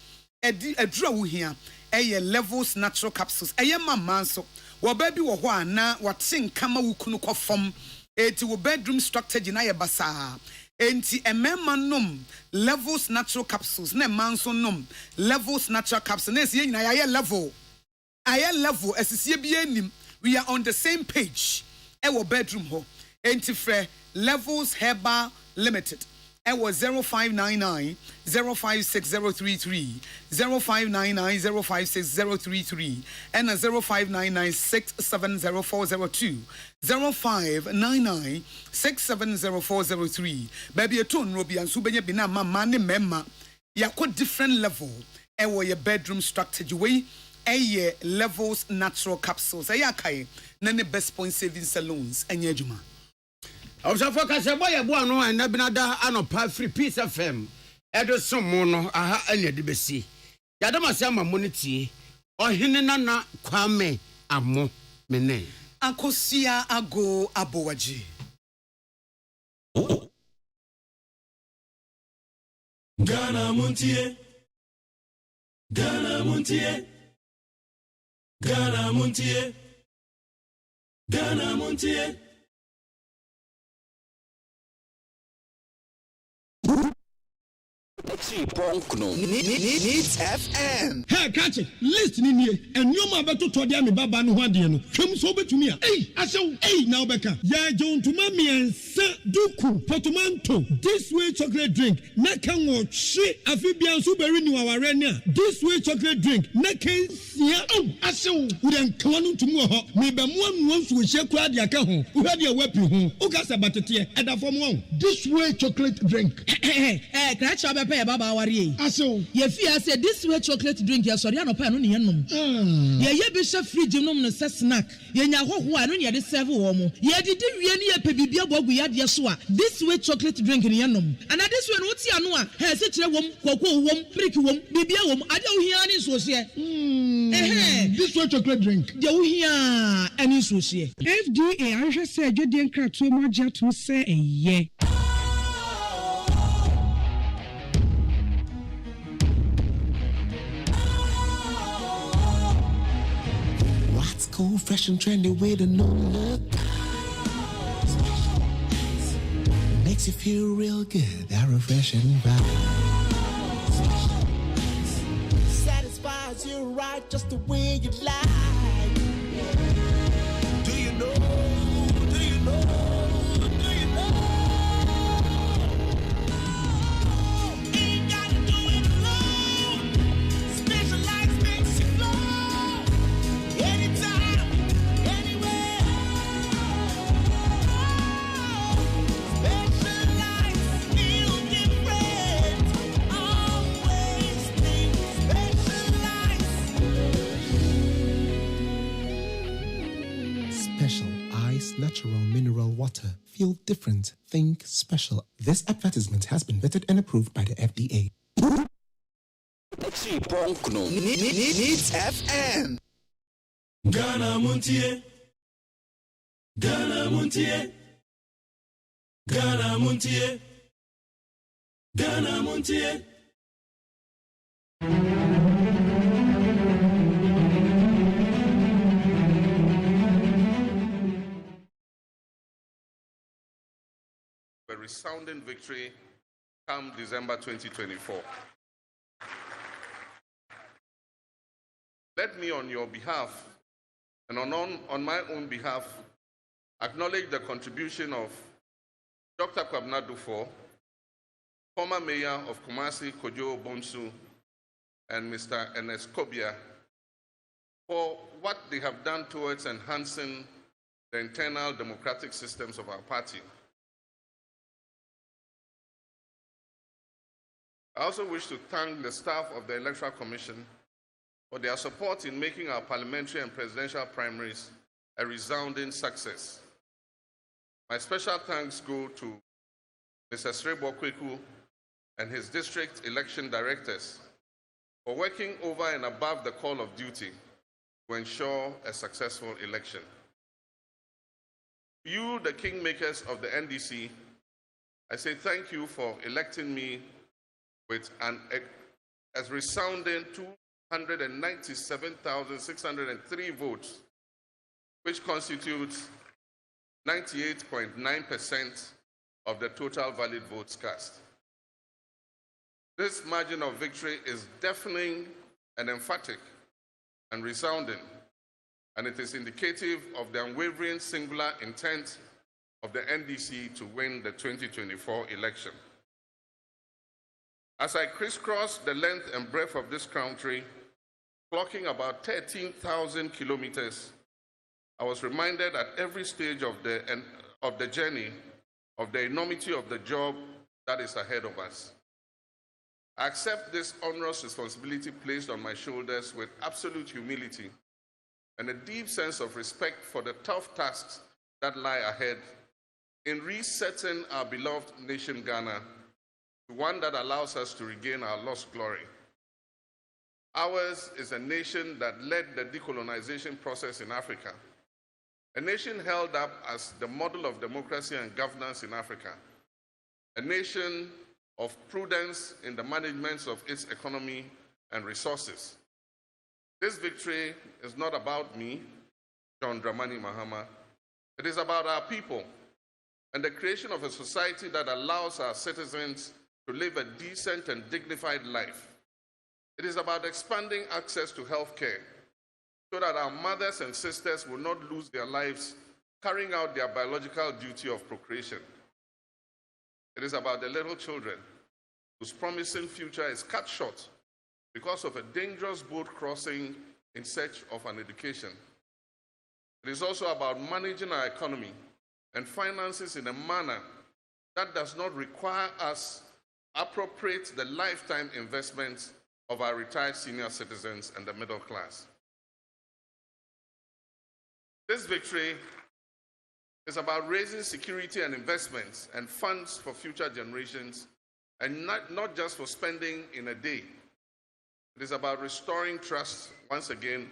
adura wo hia eye Levels natural capsules eye mama nso wo ba bi wo ho ana waten kama wukunu kofom eti wo bedroom strategy na ye basa enti emema nom Levels natural capsules na manso nom Levels natural capsules na sie nyina ya level aye level esisie bi anim we are on the same page e wo bedroom ho enti frɛ Levels Herbal Limited ɛwɔ 0599 056033 0599 056033 ɛna 0599 670402 0599 670403 baabi eto nro bia nso benya bi na mama ne mema yakɔ different level ɛwɔ your bedroom strategy way ɛyɛ levels natural capsules ɛyɛ akai na ne best point saving salons ɛnyɛ adwuma. Obsafo ka se boy ebo anu an na binada anopa free peace FM edo somo no aha anya de besi yadama se ama monity ohene nana kwame amo mene akosia ago abowaji Ghana Montie Ghana Montie Ghana Montie Ghana Montie Needs FM. Hey, catch it. List ni nie. And you ma beto to dia me baba no ho ade no. Twem so betumi a. Hey, asew. Hey, now beka. Ya jontuma mi ensa duku potomanto. This way chocolate drink. Na kan wo hwe afi bia nso beri ni waware ni a. This way chocolate drink. Na kan sia. Oh, asew. Wo den kan no ntumi wo ho. Me be mo anu nso wo hye kura de aka ho. Wo hwe de wapi ho. O ka sa batete. Eda fom wo. This way chocolate drink. Kratch obepe baba wari. Asew. Ye fi say this way chocolate drink ya sorry anopa no ne yenom. Ye be hwe fridge nom no se snack. Ye nya hoho a no ne de serve wo mo. Ye didi wie ne ye pe bibia bogu ya de so a. This way chocolate drink ne yenom. Ana this way no ti ano a, he se kire wom, koko wom, prick wom, bibia wom, ade wo hia ne so se. This way chocolate drink. De wo hia ani so se. FDA ahwe se adwodie nkratoe mo agye ato se eye. Cool, fresh and trendy way to know look. Makes you feel real good, that refreshing vibe. Satisfies you right just the way you like. Do you know? Do you know? Do you know? Ain't gotta do it alone. Specialized makes you flow. Anytime. Natural mineral water. Feel different. Think special. This advertisement has been vetted and approved by the FDA. Needs FM. Ghana Montie Ghana Montie Ghana Montie Ghana Montie. A resounding victory come December 2024. Let me, on your behalf and on my own behalf, acknowledge the contribution of Dr. Kwabena Dufo, former mayor of Kumasi, Kojo Bonsu, and Mr. Ernest Kobia, for what they have done towards enhancing the internal democratic systems of our party. I also wish to thank the staff of the Electoral Commission for their support in making our parliamentary and presidential primaries a resounding success. My special thanks go to Mr. Srebo Kweku and his district election directors for working over and above the call of duty to ensure a successful election. You, the kingmakers of the NDC, I say thank you for electing me with a resounding 297,603 votes, which constitutes 98.9% of the total valid votes cast. This margin of victory is deafening and emphatic and resounding, and it is indicative of the unwavering singular intent of the NDC to win the 2024 election. As I crisscrossed the length and breadth of this country, clocking about 13,000 kilometers, I was reminded at every stage of the journey of the enormity of the job that is ahead of us. I accept this onerous responsibility placed on my shoulders with absolute humility and a deep sense of respect for the tough tasks that lie ahead in resetting our beloved nation Ghana to one that allows us to regain our lost glory. Ours is a nation that led the decolonization process in Africa, a nation held up as the model of democracy and governance in Africa, a nation of prudence in the management of its economy and resources. This victory is not about me, John Dramani Mahama. It is about our people and the creation of a society that allows our citizens to live a decent and dignified life. It is about expanding access to health care so that our mothers and sisters will not lose their lives carrying out their biological duty of procreation. It is about the little children whose promising future is cut short because of a dangerous boat crossing in search of an education. It is also about managing our economy and finances in a manner that does not require us to appropriate the lifetime investments of our retired senior citizens and the middle class. This victory is about raising security and investments and funds for future generations, and not just for spending in a day. It is about restoring trust once again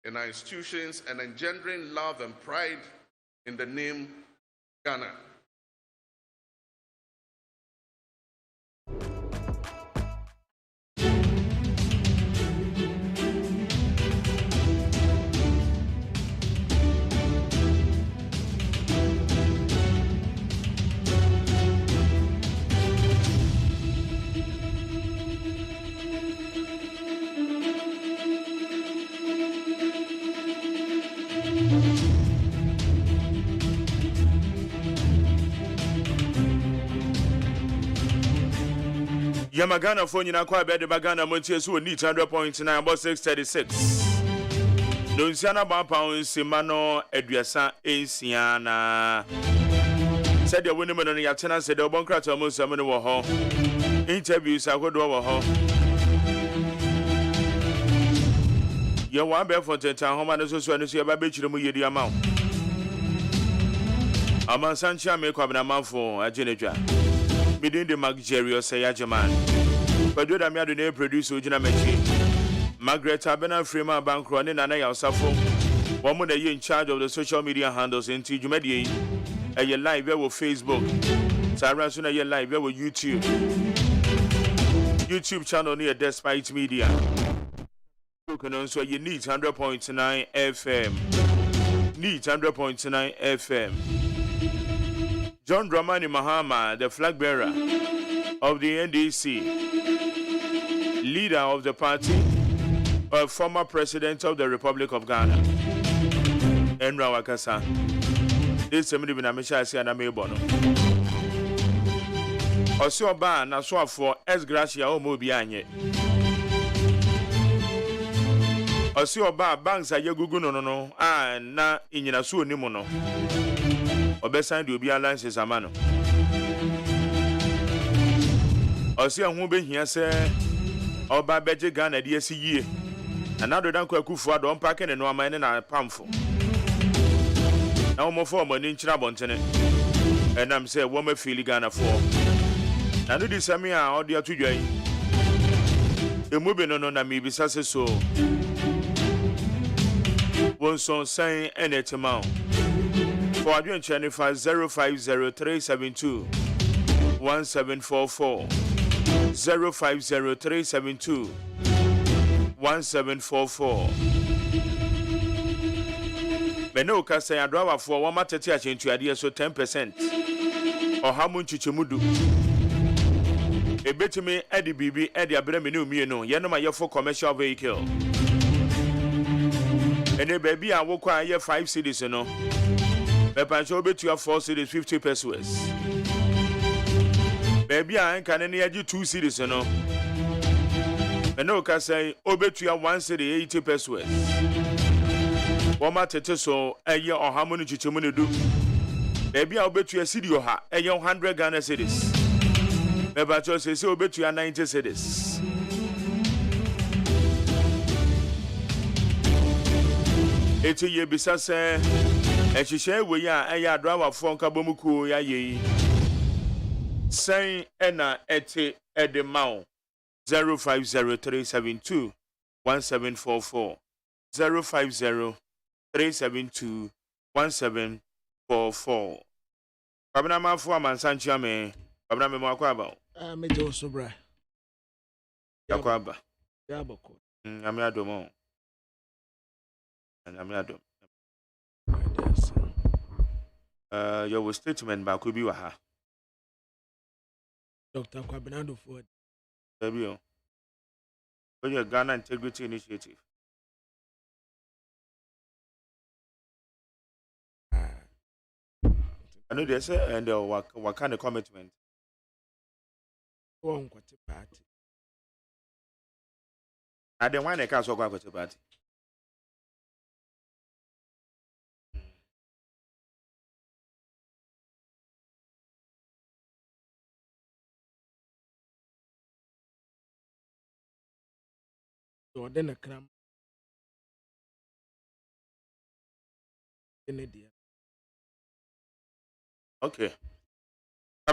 in our institutions and engendering love and pride in the name Ghana. Yamagana phone na kwa bed bagana montie so need 100.9 about 636. Donsiana ba pound simano eduasa ensiana. Said the women on your tenant said the bonkrat almost a minute wo ho. Interviews agodo wo ho. Ye wan be for tentan homa no so anu so ba be chire mu yedi ama. Amansancha me kwabna manfo agenedwa. Within the Magjerio say AGYEMAN. But do that me do produce Ujina Mechi. Margaret Abena Freeman Bankro and Nana Yasafo. One more in charge of the social media handles in Tijumedi. A year live with Facebook. Sarah soon a year live with YouTube. YouTube channel near Despite Media. You can also you need 100.9 FM. Need 100.9 FM. John Dramani Mahama, the flag bearer of the NDC, leader of the party, former president of the Republic of Ghana, Enra Wakasa. This is somebody been a Meshasi and a Mebono. Osioba na so for S Gracia o Mobianye. Osioba banks a yegugu no na inyina so nimu no. Obesan de obi alliances amano. Osi ahun be hia se oba beje Ghana de asi yie. Anado dan kwa kufu ado mpake ne no aman na pamfo. Na wo mofo mo ni nchira bontene. Enam se wo ma fili Ghana fo. Na no di sami a odi atudwai. Emu be no na mi bisa se so. Won son san enetima. For Adrian Channel 050372 1744 050372 1744. Beno kasa ya drawa for one matete a chentu ade so 10%. Ohamu nchichemudu. Ebetumi edi bibi edi abreme ne omienu ye no ma ye for commercial vehicle. Ene baby a wo kwa ye 5 cities no. Bepancho betu 4 cities 50 pesos. Maybe I can any 2 cities, you know. And no can say, Obetua 1 city 80 pesos. Woma tete so, a year or how many chichimuni do. Maybe I'll bet you a city or a young 100 Ghana cities. Maybe I just say, bet you 90 cities. It's a year beside say, and she share we are a driver from Kabomuku ya ye. Saying Enna ete at the mount 050372 1744 050 372-1744. Pabna Mafua Mansancha me, Pabna Makwaba. Me do so bra. Yakwaba. Yaboko. Amiadomo. And Amiadom. Your statement by Kubi Waha. Dr. Kwabinado Ford. Tabio. For your Ghana Integrity Initiative. I know they say and what kind of commitment? One quarter party. I don't want a castle quarter party. So then a cram. Okay.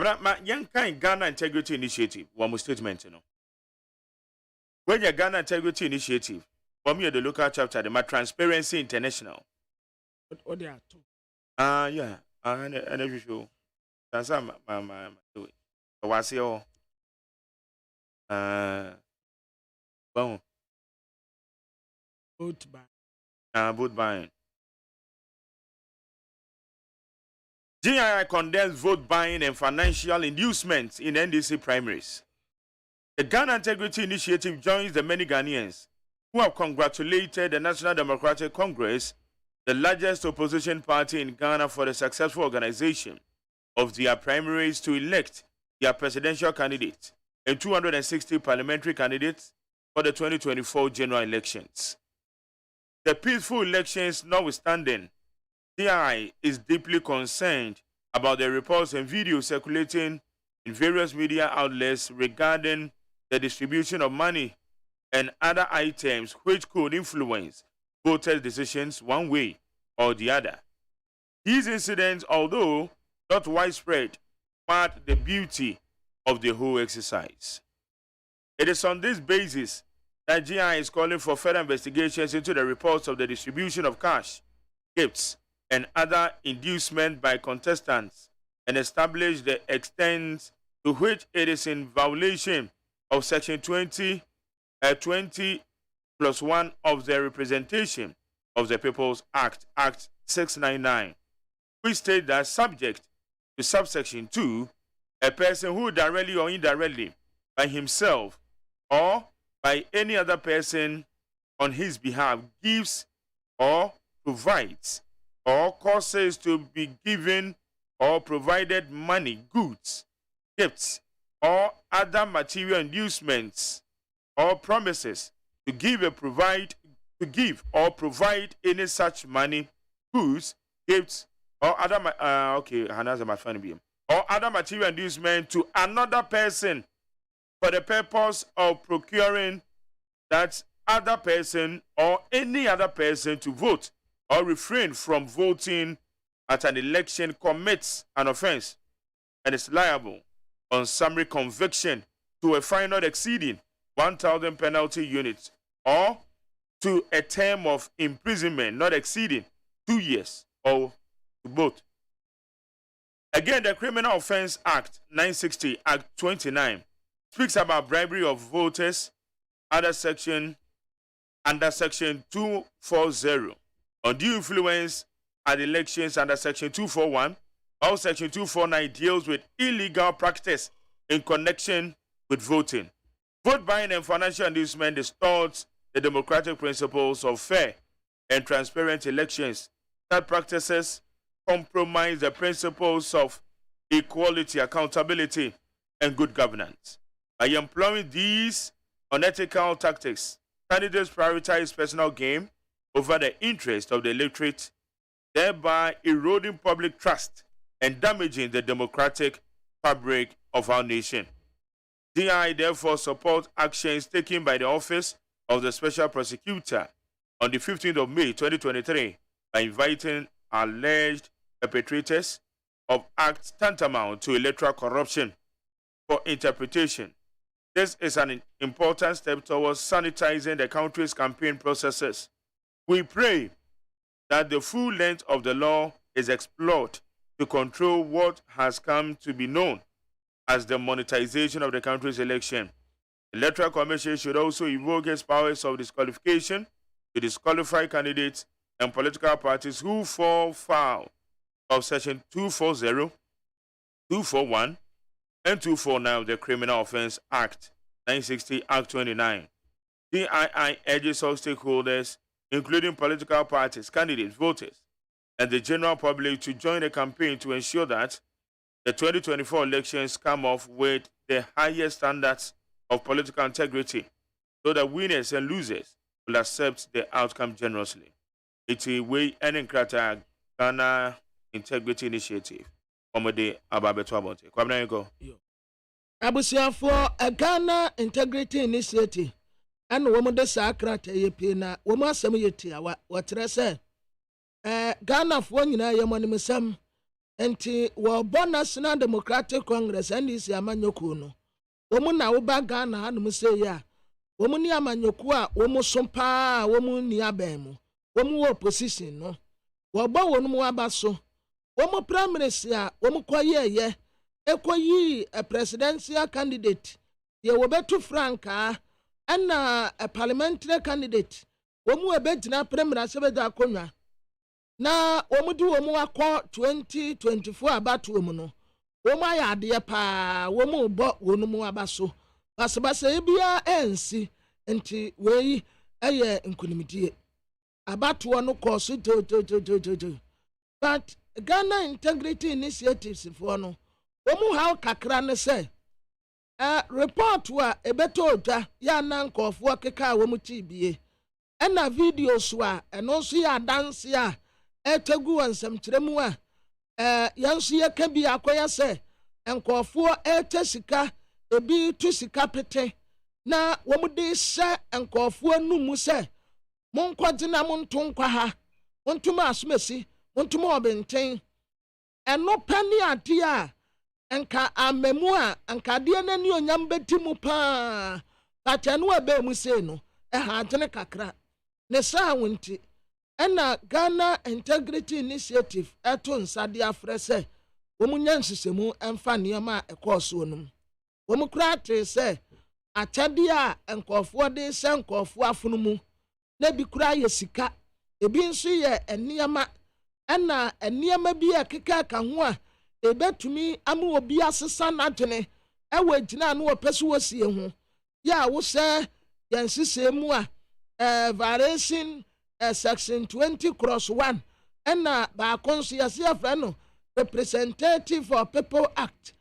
My young kind Ghana Integrity Initiative, one statement, you know. When your Ghana Integrity Initiative, from here the local chapter, the Transparency International. What they are two? Yeah. And every show. That's my do it. So I see all. Boom. Both by. Vote buying. GII condemns vote buying and financial inducements in NDC primaries. The Ghana Integrity Initiative joins the many Ghanaians who have congratulated the National Democratic Congress, the largest opposition party in Ghana, for the successful organization of their primaries to elect their presidential candidate and 260 parliamentary candidates for the 2024 general elections. The peaceful elections notwithstanding, CI is deeply concerned about the reports and videos circulating in various media outlets regarding the distribution of money and other items which could influence voters' decisions one way or the other. These incidents, although not widespread, mark the beauty of the whole exercise. It is on this basis that GI is calling for further investigations into the reports of the distribution of cash, gifts, and other inducement by contestants and establish the extent to which it is in violation of Section 20 plus 1 of the Representation of the People's Act, Act 699, which states that subject to subsection 2, a person who directly or indirectly by himself or by any other person on his behalf gives or provides or causes to be given or provided money, goods, gifts, or other material inducements or promises to give or provide any such money, goods, gifts, or other or other material inducement to another person for the purpose of procuring that other person or any other person to vote or refrain from voting at an election commits an offense and is liable on summary conviction to a fine not exceeding 1,000 penalty units or to a term of imprisonment not exceeding 2 years or to both. Again, the Criminal Offence Act 960, Act 29, speaks about bribery of voters under Section 240. Undue influence at elections under Section 241 or Section 249 deals with illegal practice in connection with voting. Vote buying and financial inducement distorts the democratic principles of fair and transparent elections. That practices compromise the principles of equality, accountability, and good governance. By employing these unethical tactics, candidates prioritize personal gain over the interest of the electorate, thereby eroding public trust and damaging the democratic fabric of our nation. DI therefore supports actions taken by the Office of the Special Prosecutor on the 15th of May 2023 by inviting alleged perpetrators of acts tantamount to electoral corruption for interpretation. This is an important step towards sanitizing the country's campaign processes. We pray that the full length of the law is explored to control what has come to be known as the monetization of the country's election. The Electoral Commission should also invoke its powers of disqualification to disqualify candidates and political parties who fall foul of Section 240, 241, and 249 of the Criminal Offence Act 1960 Act 29. DII urges all stakeholders, including political parties, candidates, voters, and the general public, to join the campaign to ensure that the 2024 elections come off with the highest standards of political integrity, so that winners and losers will accept the outcome generously. It's a way and Krata Ghana Integrity Initiative. Omode Ababeto Abonte. Kwabena you go. Abusia for a Ghana Integrity Initiative. And woman de Sacrata Yepina, woman Samuyetia, what I say. Ghana for you know, Yamonism, and born National Democratic Congress and is Yamanyokuno. Woman now back Ghana and Museya. Woman Yamanyokua, woman Sompa, woman Niabemo, woman opposition, no. Waba one more abaso. Woman Prime Minister, woman Kwaye, Ekoyi, a presidential candidate. Ye Wobetu Franca. And a parliamentary candidate, Womu Betina Premier Seveda Kona. Na Womudu Womuako 2024 about Womuno. Womaya dear pa, Womu bought Wonumu Abaso. Basabasa Ebia NC, enti we aye inkunimiti. About one course to. But Ghana Integrity Initiatives for no. Womu how Kakrane say. Report wa ebetoja ya nankofo keka wo mutibie ena videos wa eno so ya dance ya etegu ansam kiremu a yanso ye ka bi akoya se enkofo etesika ebi tu sika pete na wo mude hye enkofo numu se monkwaje na montonkwa ha montuma asomesi montuma obenten eno pani ade a enka amemu a enka de nani onyam beti mu pa patanu abe mu se no ha dene kakra ne sa wonti ena Ghana Integrity Initiative eto nsade afrese womunya nsisemu emfa niam a ekoso num womukra tre se atade a enkofo de se enkofo afunumu na bi kura ye sika ebi nso ye eniama ena eniama bi a keka ka ho a ebetumi amu obi asesa nadwene ewe gina no opesu wosie ho ya wo se yansisemu a variation section 20/1 ena ba konsiase afra no representative for people act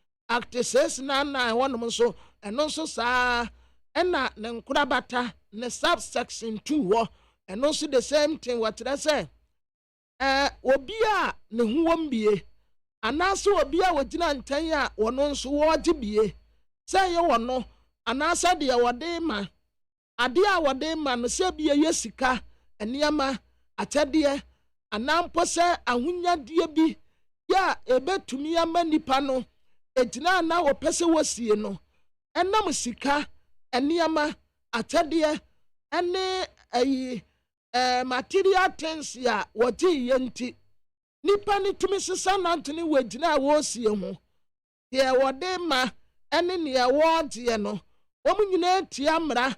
says na wonom so eno so sa ena ne nkurabata ne subsection 2 wo eno so the same thing what I say obi a ne huwombie anase obi a wogina ntan a wono nso woje bie say ye wono anase de wode ma ade a wode ma no se bie yesika eniama atade anampo se ahunyade bi ya ebetumi ama nipa no ejina na wopese wosie no enam sika eniama atade ene ayi material things ya wote yenti nipa ni tumi sesa nantini wegina wosie ho ye wode ma ene ne wode no womunyina tia mra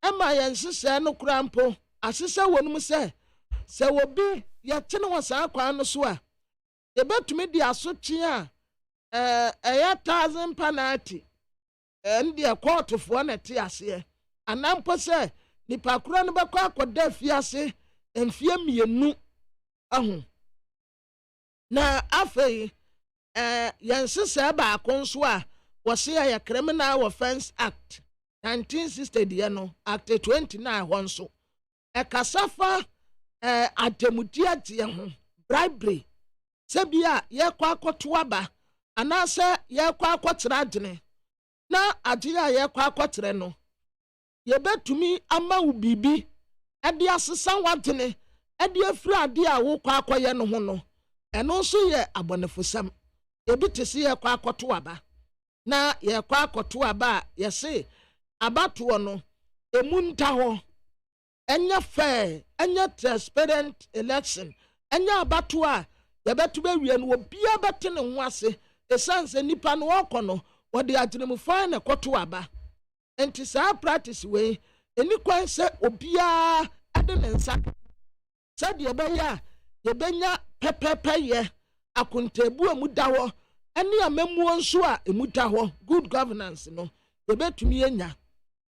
ema yensese no krampo asese wonum se wobi yetene wasa kwa no so a ebetumi di asotwe a 1000 penalty ndi courtfo na ti ase anampo se nipa kura no bekọ akoda fiase emfie mienu ahu na afei yensese ba akonso a wɔse ɛyɛ Criminal Offence Act 1960 deɛ no Act 29 hɔ nso ɛkasa fa atemudi agyeɛ ho bribery sɛ bi a yɛkɔ akɔto aba anaasɛ yɛkɔ akɔtena agyene na agye a yɛkɔ akɔtena no yɛbɛtumi ama wo biribi ɛde asesa w'agyene ɛde afiri ade a wokɔ akɔyɛ no ho no ɛno nso yɛ abɔnefosɛm ebi te sɛ yɛkɔ akɔto aba na yɛkɔ akɔto aba a yɛse abatoɔ no emu nta hɔ ɛnyɛ fair ɛnyɛ transparent election ɛnyɛ abatoɔ a yɛbɛto bɛwie no obia bɛte ne ho ase ɛsiane sɛ nipa no wɔkɔ no wɔde agyenemufan na kɔto aba enti saa practice wei ɛni kwan sɛ obiara ɛde ne nsa sɛdeɛ ɛbɛyɛ a yɛbɛnya pɛpɛpɛyɛ akontabu a mu da hɔ ɛne amamuo nso a emu da hɔ good governance no yɛbɛtumi anya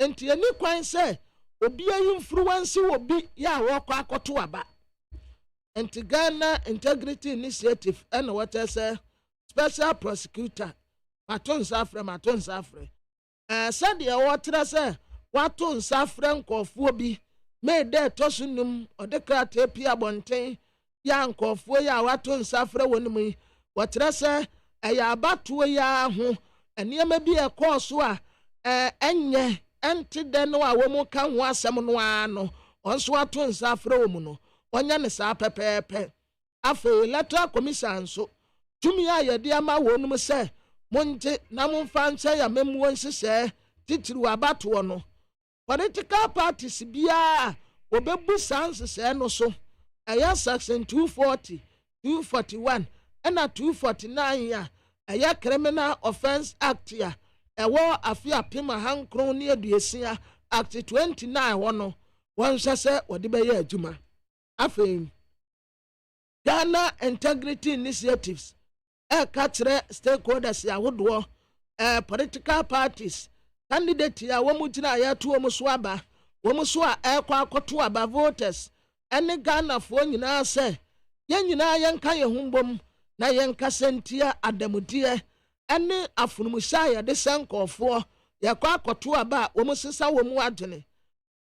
enti ɛni kwan sɛ obiara yi influence wɔ bi yɛ a wɔkɔ akɔto aba enti Ghana Integrity Initiative ɛna wɔtɛ sɛ special prosecutor mato nsa afrɛ sɛdeɛ wɔtrɛ sɛ wato nsa afrɛ nkɔɔfoɔ bi mee dɛ ɛtɔ so num ɔde krataa pii abɔnten yɛ nkɔɔfoɔ yɛ a wato nsa afrɛ wɔ no mu yi wɔtrɛ sɛ ɛyɛ abatoɔ yi ara ho nneɛma bi ɛkɔɔ so a ɛnyɛ ɛnte dɛ no a wɔn ka ho asɛm no ara no ɔnso wato nsa afrɛ wɔ mu no ɔnyɛ ne saa pɛpɛɛpɛ afei electoral commission nso tumi a yɛde ama wɔn mu sɛ monte na momfa nkyɛ yɛ amamuo nhyehyɛe titiri wɔ abatoɔ no political parties biara wɔbɛbu saa nhyehyɛe no so ɛyɛ section 240 241 ɛna 249 a ɛyɛ Criminal Offence Act a ɛwɔ afe apem ahankron ne aduosia Act 29 hɔ no wɔnhyɛ sɛ wɔde bɛyɛ adwuma afei Ghana Integrity Initiatives ɛka kyerɛ stakeholders ahodoɔ political parties candidate a wɔn gyina yɛto wɔn so aba wɔn so a ɛkɔ akɔto aba voters ɛne Ghanafoɔ nyinaa sɛ yɛn nyinaa yɛnka yɛn ho mbom na yɛnka sɛntia adamudeɛ ɛne afunumuhyɛ a yɛde sɛ nkɔɔfoɔ yɛkɔ akɔto aba a wɔn sesa wɔn mu adwene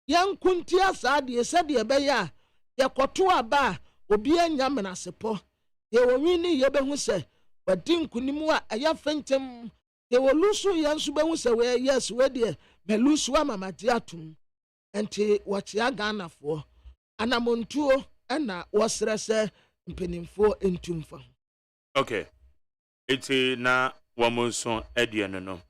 yɛnko ntia saa deɛ sɛdeɛ ɛbɛyɛ a yɛkɔto aba a obi anya menasepɔ yɛwɔ wi ne yɛbɛhu sɛ wadi nkunim a ɛyɛ fɛntɛm yɛwɔ lusu yɛn nso bɛhu sɛ wɔyɛ yes wɔdeɛ mɛlusu ama magye atom nti wɔkyea Ghanafoɔ anamontuo ɛna wɔsrɛ sɛ mpanimfoɔ ntumfa okay eti na wɔn nso ɛdeɛ no no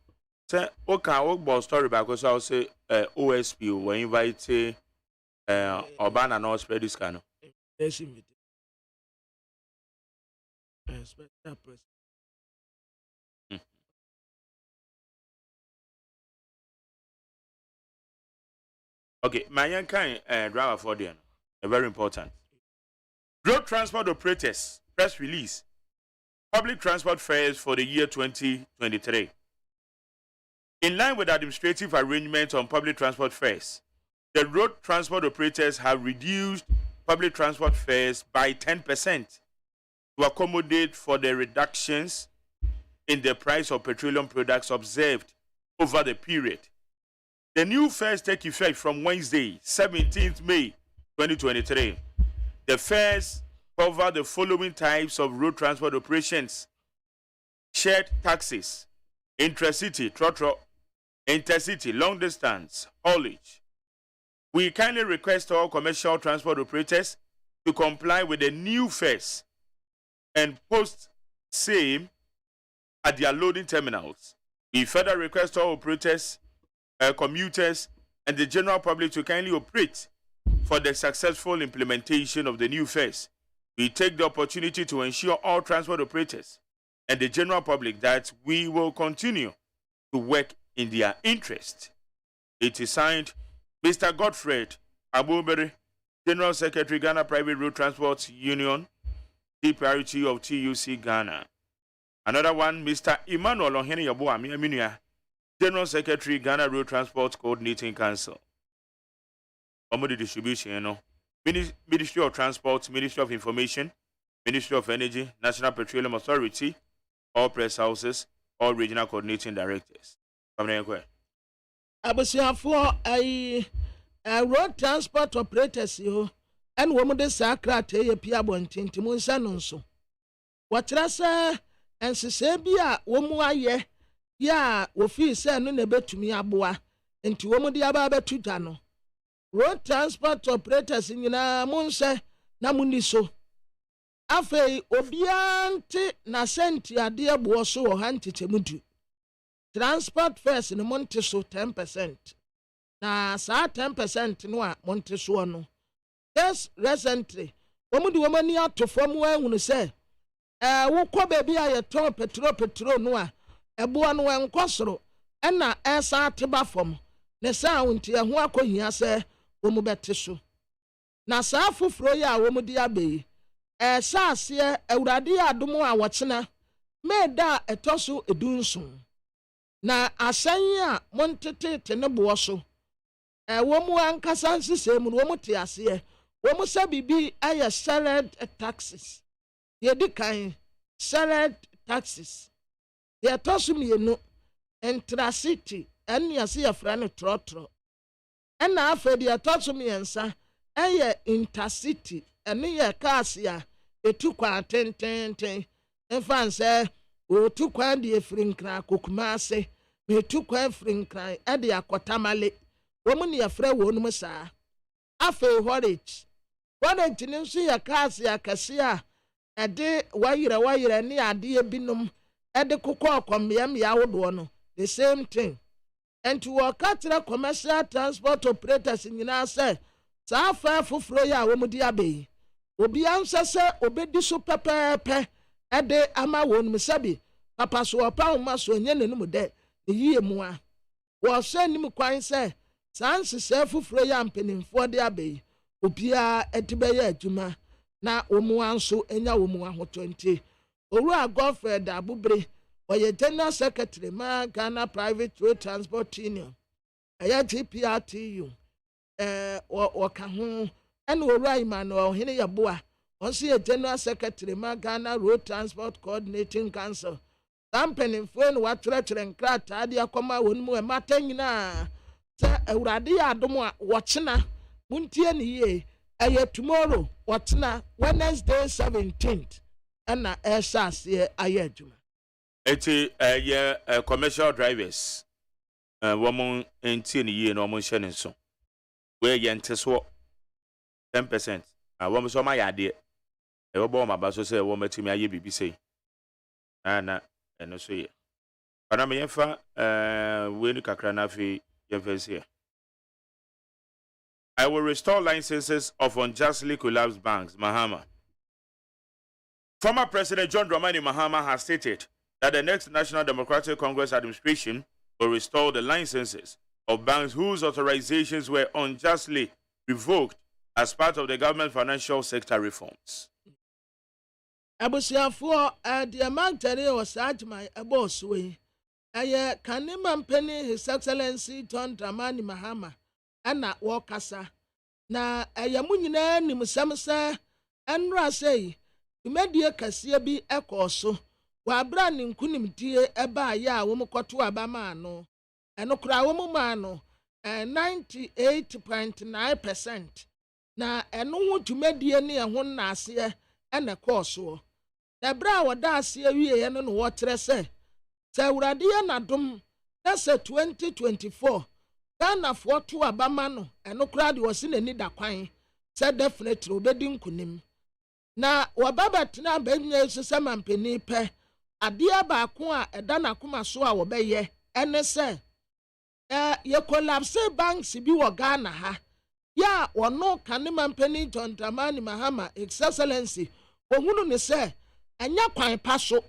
sɛ woka wobɔ story baako so a wɔsɛ OSP wɔ invite ɔbana na ɔspread this kind of special press. Okay, my young kind driver for them, very important. Road transport operators press release. Public transport fares for the year 2023. In line with administrative arrangements on public transport fares, the road transport operators have reduced public transport fares by 10% to accommodate for the reductions in the price of petroleum products observed over the period. The new fares take effect from Wednesday, 17th May 2023. The fares cover the following types of road transport operations: shared taxis, intracity, trotro, intercity, long distance, haulage. We kindly request all commercial transport operators to comply with the new fares and post same at their loading terminals. We further request all operators, commuters, and the general public to kindly operate for the successful implementation of the new fares. We take the opportunity to ensure all transport operators and the general public that we will continue to work in their interest. It is signed Mr. Godfred Abubere, General Secretary, Ghana Private Road Transport Union, DPRT of TUC Ghana. Another one, Mr. Emmanuel Ohene Yabo, General Secretary, Ghana Road Transport Coordinating Council. Commodity distribution, Ministry of Transport, Ministry of Information, Ministry of Energy, National Petroleum Authority, all press houses, all regional coordinating directors. Abusiafo road transport operators yo and woman de sakrate ye pia bontin timun sanonso. Watrasa and sesebia womu aye ya wofi se no ne betumi aboa enti womu de aba betuta no. Road transport operators nyina munse na muniso. Afei obiante na senti ade abo so wo hantete mudu. Transport fares no monte so 10%. Na sa 10% no a monte so no. Yes, recently, woman womani ato from where you say, wo kwa baby a yeto petrol no a, eboa no enkosoro, na esa ateba fom. Ne sa wonti ho akohia se wo mu bete so. Na sa afoforo ya wo mu di abeyi. Sa ase awurade adomo a wochena, meda etoso edunsun. Na asan a montete te ne bo so. Wo mu ankasa nsese mu wo mu te ase womu sa bibi aya shared taxes. Ye di kan shared taxes. Ye tosu mienu intracity eni ase ye fra ne trotro. Ena afa de tosu miensa eye intercity eni ye cars ya etu kwa ten enfa nse o tu kwa de efrinkra kokuma ase me tu kwa efrinkra e de akotamale womu ne ye fra wonum saa afa horage Warranty nso ya cars ya kase a ede wayire ne ade ebinom ede kokọ akwamyam ya wodo no the same thing. And to work at commercial transport operators nyina say sa fa foforo ya wo mudi abeyi obi ansa se obedi so pepepe ede ama wonum sabi papa so opa uma so nye nenum de yiye mu a wo se nim kwan se sanse se foforo ya mpenimfo de abeyi obia etibeye adwuma na omu anso enya omu ahoto nti owura Godfred Abubre oye general secretary ma Ghana Private Road Transport Union aya GPRTU waka ho ena owura Emmanuel hene yaboa onse ye general secretary ma Ghana Road Transport Coordinating Council company fo no watrechre nkrata ade akoma wonmu e mata nyina se awurade ya adomo a wochena muntie ni ye aye tomorrow whatna Wednesday 17th na esase aye adwuma eti commercial drivers woman entie ni ye na woman hye ne so we ye nteso 10% woman so ma yade e wo bo ma ba so se wo matimi aye bibi sei na eno so ye ana me yemfa we ni kakra na fi yemfa. I will restore licenses of unjustly collapsed banks, Mahama. Former President John Dramani Mahama has stated that the next National Democratic Congress administration will restore the licenses of banks whose authorizations were unjustly revoked as part of the government financial sector reforms. Abusiafo the amountary was AGYEMAN boss way. Aye Kanima Penny His Excellency John Dramani Mahama. Ana wakasa na ayamu nyina nimsamsa enra sei imedie kase bi ekoso wa bra ne nkunimdie eba ya wo mkoto abama no eno kra wo mu ma no 98.9% na eno ho tumedie ne ho na ase ene koso na bra woda ase wie ye no wo tre se urade ya na dom na se 2024 Ghana for to abama no eno kra de wose nani da kwan se definitely obedi nkunim na wababa tena benya sese mampeni pe ade abaako a eda na koma so a wobeye ene se ye collapse banks bi wo Ghana ha ya wono kane mampeni John Dramani Mahama excellency ohunu ne se enya kwan paso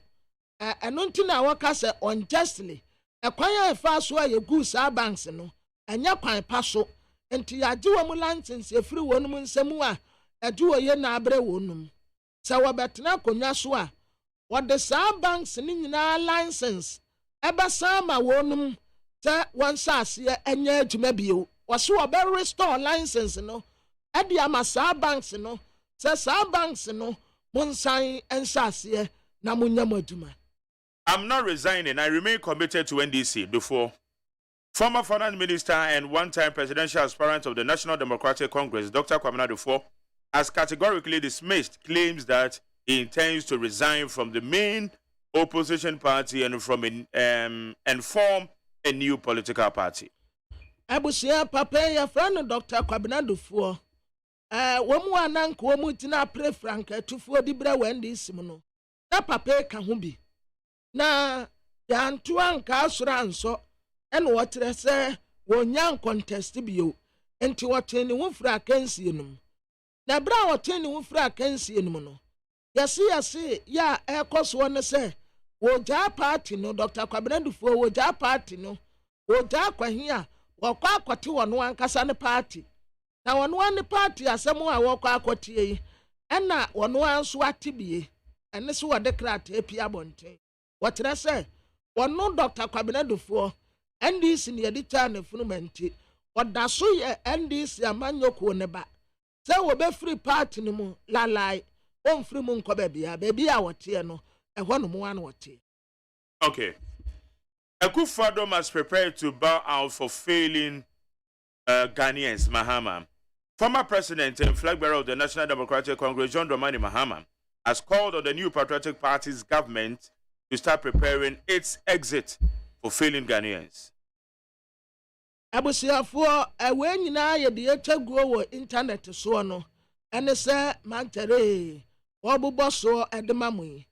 eno ntina waka se unjustly ekwan ya fa so a ye gu sa banks no anya kwan paso enti yaje wo mu license efiri wonum nsemu a adu oye na abre wonum sa wabetena konwa so a wode sa banks ni nyina license eba sa ma wonum te wonsa ase anya adwuma bio waso obe restore license no ade ama sa banks no sa banks no monsan ensa ase na munya madwuma I'm not resigning. I remain committed to NDC. Before, former finance minister and one-time presidential aspirant of the National Democratic Congress, Dr. Kwabena Dufo, has categorically dismissed claims that he intends to resign from the main opposition party and form a new political party. Abusia papa ya friend Dr. Kwabena Dufo. Womu ananko womu tina pre franka tufuo di bra wendi simuno. Na papa ka ho bi. Na ya nto anka asura nso ene wotre se wonyan contest bio. Enti wote ni wo fra kansie num. Na bra wote ni wo fra kansie num no. Yasi ya ekoso ne se woja party no Dr. Kwabena Dufo woja party no. Woja kwahia wakwa akwati wono ankasa ne party. Na wono an party asemu a wakwa akwati yi. Ena wono anso atibie. Ene so wode krat epia bonten. Wotre se wono Dr. Kwabena Dufo NDC ne yedi cha ne funumenti. Oda so ye NDC amanyoko ne ba. Se wo be free party ne mu lalai. On free mu nko baby a wote no. Ehwo no mu an wote. Okay. Akufo-Addo must prepare to bow out for failing Ghanaians, Mahama. Former president and flag bearer of the National Democratic Congress, John Dramani Mahama, has called on the new Patriotic Party's government to start preparing its exit for failing Ghanaians. Abusiafo ewe nyina ye de etagwo wo internet so no ene se mantere obubo so edemamu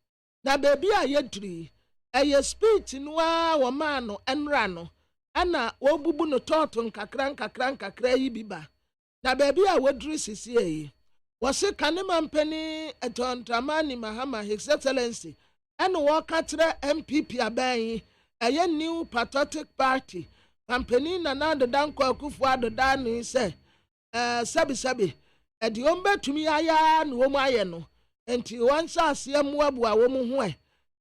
na baby a yedri eye speech nwa wo ma no enra no ana obubu no toton kakran yi biba na baby a wodri sisi yi wose kanema mpani etontamani Mahama His Excellency ene wo katre MPP aban eye new Patriotic Party company na the danko Akufo-Addo dani se sabi edi ombe tumi aya no wo aye no enti wansa asiamu abu a wo mu ho e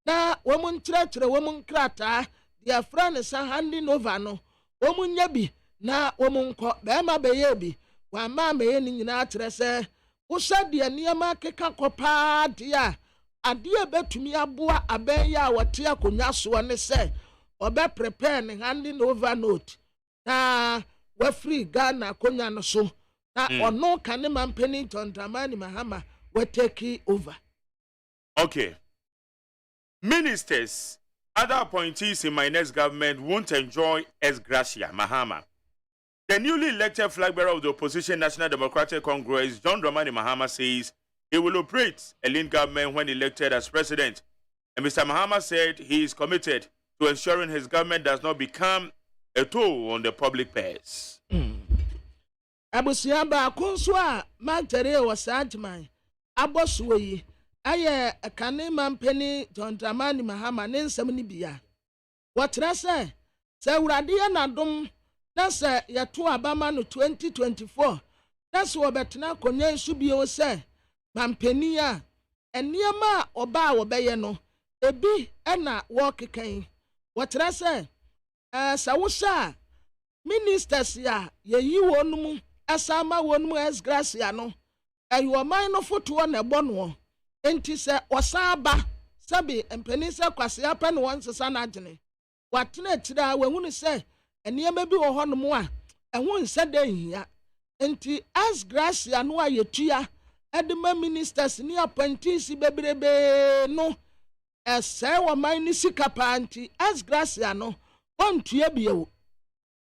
na wo mu ntrechre wo mu nkrata dia friend sa handing over no wo mu nya bi na wo mu nko be ma be ye bi wa ma me ye ni nyina atre se wo sade niam keka kopa dia ade betumi aboa aben ya wote akonya so ne se obe prepare ne handing over note na we free Ghana konya no so na ono kanema mpeni tontamani Mahama we take over. Okay. Ministers, other appointees in my next government won't enjoy ex gratia, Mahama. The newly elected flag bearer of the opposition National Democratic Congress, John Dramani Mahama, says he will operate a lean government when elected as president. And Mr. Mahama said he is committed to ensuring his government does not become a toll on the public purse. Abusiamba kunso mantere was AGYEMAN abosuo yi aye kanema mpeni John Dramani Mahama ne nsem ni bia wotra se urade ya nadom na se yeto abama no 2024 na se obetena konya nsu bio se mampeni a eniema oba wo beye no ebi na wo kekan wotra se sawusha ministers ya yeyi wonum asama wonum ex gracia no ayo man no foto na ebono enti se osaba sabi empeni se kwase apa no wonsesa na agene watena tira wahunu se eniema bi wo honom a eho nsa da hia enti ex gracia no ayetua edema ministers ni appointees bebrebe no ese wo man ni sikapa anti ex gracia no ontua biewo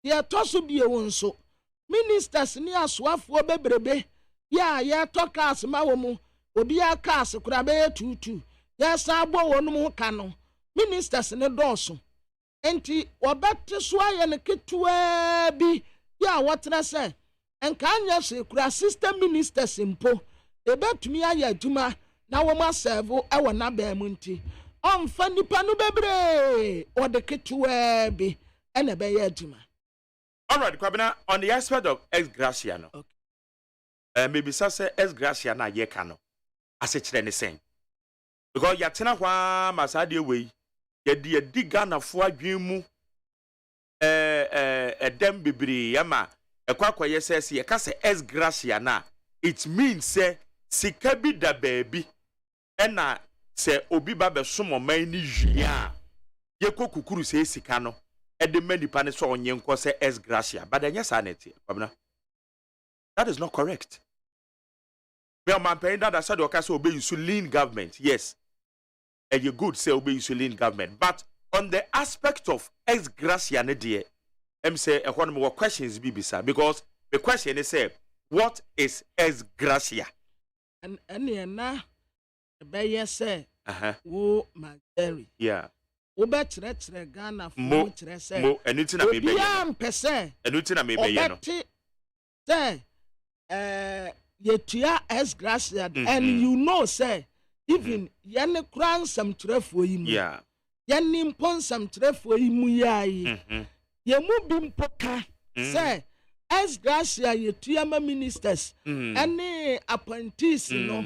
ye toso biewo nso ministers ni asoafo bebrebe ya toka asma wo mu obi aka asekura be tutu ya sabo wonum ka no ministers ne doso enti obette so aye ne ketua bi ya wotra se enka anya se kura system ministers mpo ebetumi aye aduma na wo ma serve e na ba mu nti onfa nipa no bebre ode ketua bi ene be ye aduma. All right, Kwabena, on the aspect of ex gratia no. Okay. Maybe say ex gratia na ye kano. Ase kire ne sen. Because ya tena kwa masade we ye de diga na fo adwen mu edem bibiri yama ekwa ye say ye ka say ex gratia na it means say sika bi da baabi ena say obi ba be somo man ni hwia ye ko kukuru se sika no e de manipa ne so onye nko se es gracia but anya sanity kwabna that is not correct. Me am paying that said okay so obey you lean government yes and you good say obey you lean government but on the aspect of ex gracia ne de say e one more questions be bisa because the question is say what is ex gracia and na be yes say wo Jerry yeah wo be tre Ghana mo tre say mo enuti na me be enuti na me be no say yetua ex gracia and you know say even yene kran sam trefo yi mu yeah yene mpon sam trefo yi mu yayi ye mu bi mpoka say ex gracia yetua ma ministers any appointees no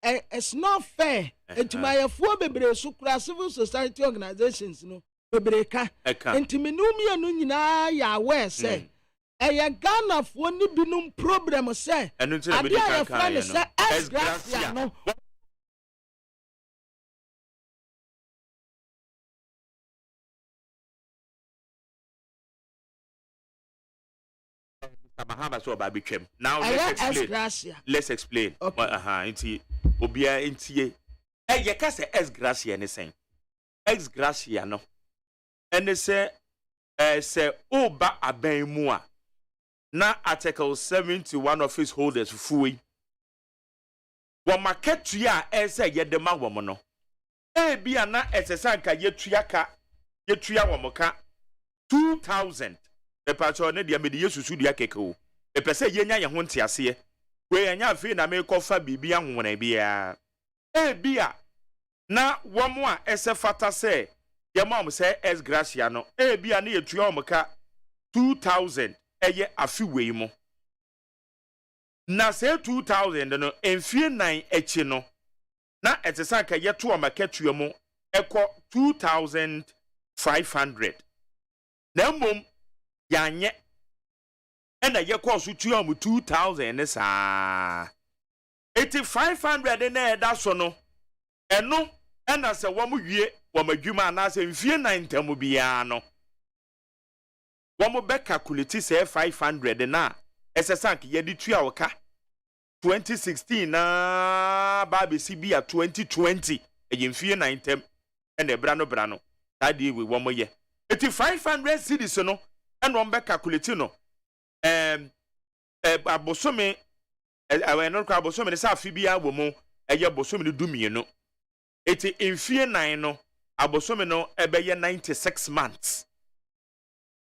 it's not fair etumayefo bebre so kura civil society organizations no bebre ka intiminumi anu nyina ya aware say Ghana for ni binum problem say ade ya friend say ex gracia no now let's explain okay. Inti obia intie ye ka say ex gracia ne sen ex gracia no ene say oba aban mu a na article 71 of his holders fuwe wo maketua say yedema wo no bia na esesanka yetua wo moka 2000 epacho ne dia mede yesusu dia keke o epese yenya ye ho ntiase we anya afi na me kofa bibia nwona bia bia na wo mo a esefata say ye mom say ex gracia no bia na yetua wo moka 2000 eye afi wei mo na say 2000 no enfie 9 echi no na etesanka yeto o maketua mu ekọ 2500 na mom yanye ena ye course tuya mu 2000 ne saa 8500 na eda so no eno ena se wo mu wie wo madwuma na se mfie 9 tamu bia no wo mu be calculate say 500 na esesank ye di tuya wo ka 2016 na ba be si bia 2020 e mfie 9 tam ena ebra no tadi we wo mu ye 8500 cedis no and one back calculate no abosome no kwa abosome ne sa afibia wo mu eye abosome ne dumienu eti infie 9 no abosome no ebeye 96 months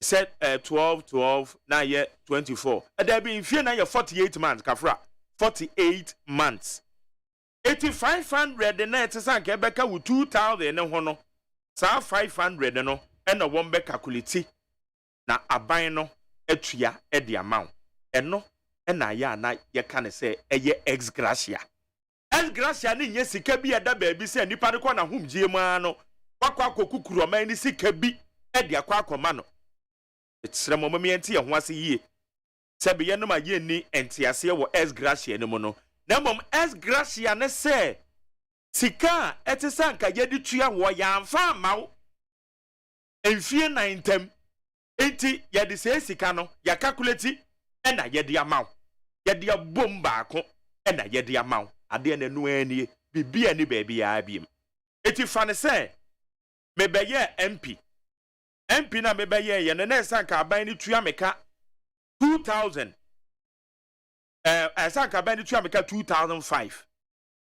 set 12 na ye 24 there be infie na ye 48 months kafra 48 months 8500 na etsanka ebeka wo 2000 ne ho no sa 500 no and one back calculate na aban no atua de amount eno na ya na ye kan say eye ex gracia ne nye sika bi eda baabi say nipa ne ko na humgie mu ano kwakwa akokukuru oman ni sika bi de akwa no etsere momame enti ye ho ase yie sebe ye no ma ye ni entiase wo ex gracia ne mu no na mom ex gracia ne say sika etisanka ye di tua wo ya amfa mawo enfie 9 tem enti ya de say sika no ya calculate na ye de amaw ye de bomba ko na ye de amaw ade na nu ani bibia ni baabi ya biem enti fa ne say mebeye mp na mebeye ye na sanka aban ni tua meka 2000 sanka aban ni tua meka 2005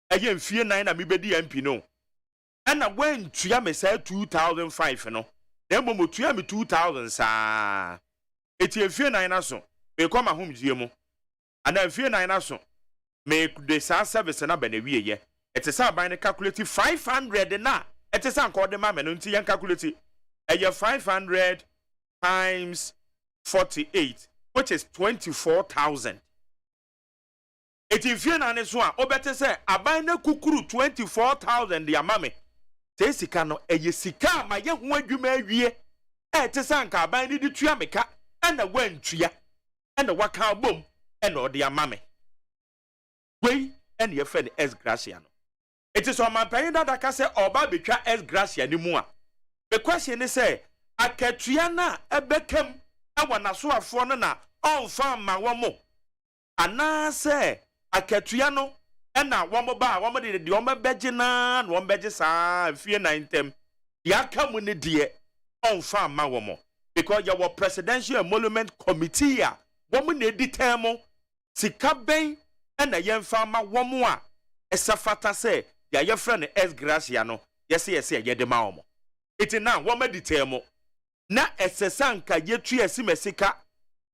eye mfie 9 na mebedi mp no na when tua me say 2005 no na momo tua me 2000 sa eti mfie 9 na so me koma homgie mu ana mfie 9 na so me de sa service na ba na wieye etesa aban ne calculate 500 na etesa nko de ma me no nti yen calculate eye 500 times 48 which is 24000 eti mfie 9 so a obete se aban na kukuru 24000 de amame te sika no eye sika ma ye ho adwuma awie etesa nka aban ni di tua meka na wantua na waka bom na ode amame wei ene ye fe ex gracia no it is on my pain that I can say oba betwa ex gracia ni mu a the question is say akatua na ebekam awa nasoafo no na onfa ma womo ana say akatua no ena womo ba womo de womo beje na womo beje saa fie 9 ya kamu ne de onfa ma womo because your presidential emolument committee a womo na edi termo sika ben ena yemfa ma womo a esafata say ya ye friend S Gracia no yes ye de ma womo iti na womo di termo na esesanka yetu esimesika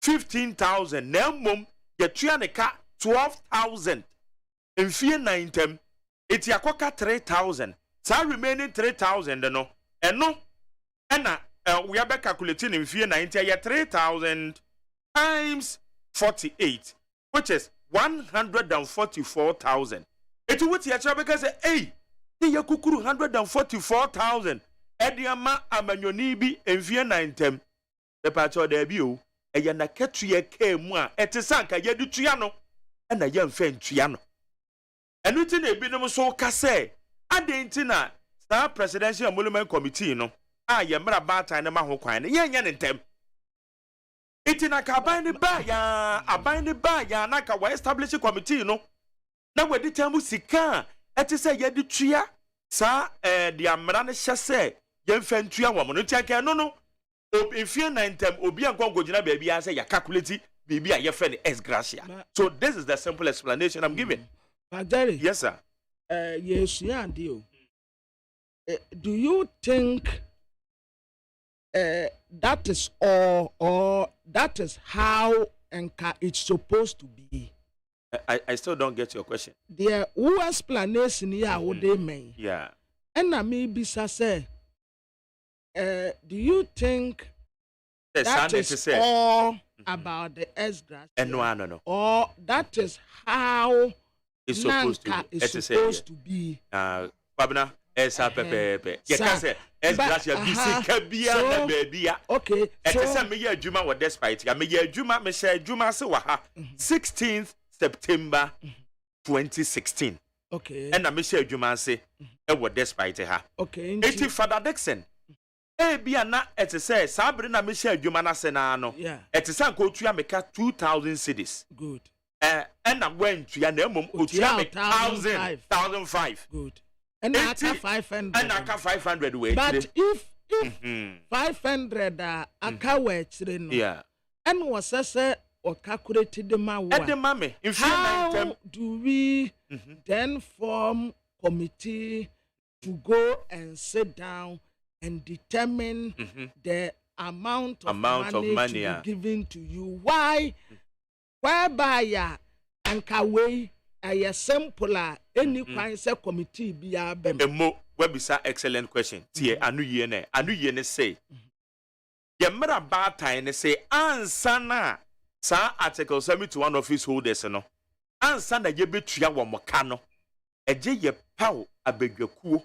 15,000 na mom yetu aneka 12,000 in fie 9 iti akoka 3,000 sa remaining 3,000 no eno ena we are calculating in fie 90 ya 3,000 times 48 which is 144,000 iti wuti ya chabe say hey ni yakukuru 144,000 Ediama amanyoni bi envie 9 the pacho da bi o eye na ketuye kemu a etisanka ye dutua no na ye mfa ntua no enu ti na ebinom so ka say adenti na sa presidential emolument committee no a ye mra batan na maho kwan ne ye nya ne ntem itina ka aban ne ba ya na ka wa establish committee no na wadi tamu sika etisa ye dutua sa di amra ne hyese yemfentua wo no tiake no obefie 9 obi ankon gojina ba bia say ya calculate bibi a ye friend S Gracia. So this is the simple explanation I'm giving. Jerry, yes sir. Yes yeah deal. Do you think that is all or that is how it's supposed to be? I still don't get your question. The who explanation here would they mean? Yeah. And I maybe say do you think that is all about the S Gracia? No. Or that is how it's supposed to be? Pabna, esa pepe. You can say S Gracia BC kabia na babia. Okay. So say me ye adwuma wo despite. Me ye adwuma me share adwuma se wa ha 16th September 2016. Okay. And I me share adwuma se e wo despite ha. Okay. Eti Father Dixon bia na etese sabre na me share adwuma na se na no. Yeah. Etese anko otua meka 2,000 cedis. Good. And I went to ya na mum otua me 1,005. Good. And I got 500. And I got 500 way. But if 500 aka we chire no. Yeah. And was say or calculated the ma wa. How do we then form committee to go and sit down and determine the amount of money to be given to you? Why? Whereby ya ankawe a simple any kind of committee be a mo webisa excellent question. Tie anu ye ne say. Ye mera ba time ne say ansa na sa article 71 office holders no. Ansa na ye betua wo moka no. Eje ye paw abedwakuo.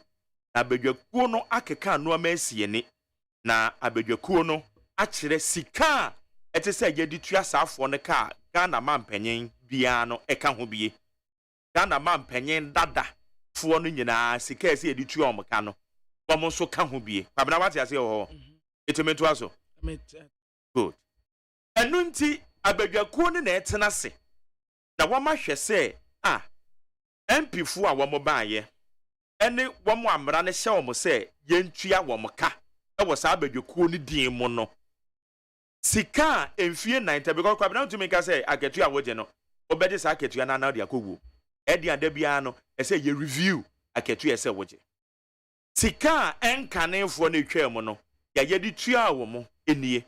Abedwakuo no akeka no amasie ni. Na abedwakuo no akire sika etese ye ditua saafo ne ka Ghana mampanyin bia no eka ho bie. Ghana mampanyin dada fo no nyina sika ese ye ditua omka no. Bomo so ka ho bie. Pabna wate ase ho. Etemeto aso. Good. Enunti abedwakuo ne na etena se. Na wama hwe se MP fu a womo baaye. Ene womo amra ne hye womo se yentua womo ka. E wo sa abedwakuo ne din mu no. Sika enfie 90 because kwabena to make say aketua woje no obedi sa aketua na de akowu e dia da bia no e say ye review aketua e say woje sika enkanefo na twam no ya ye di tua wo mo enie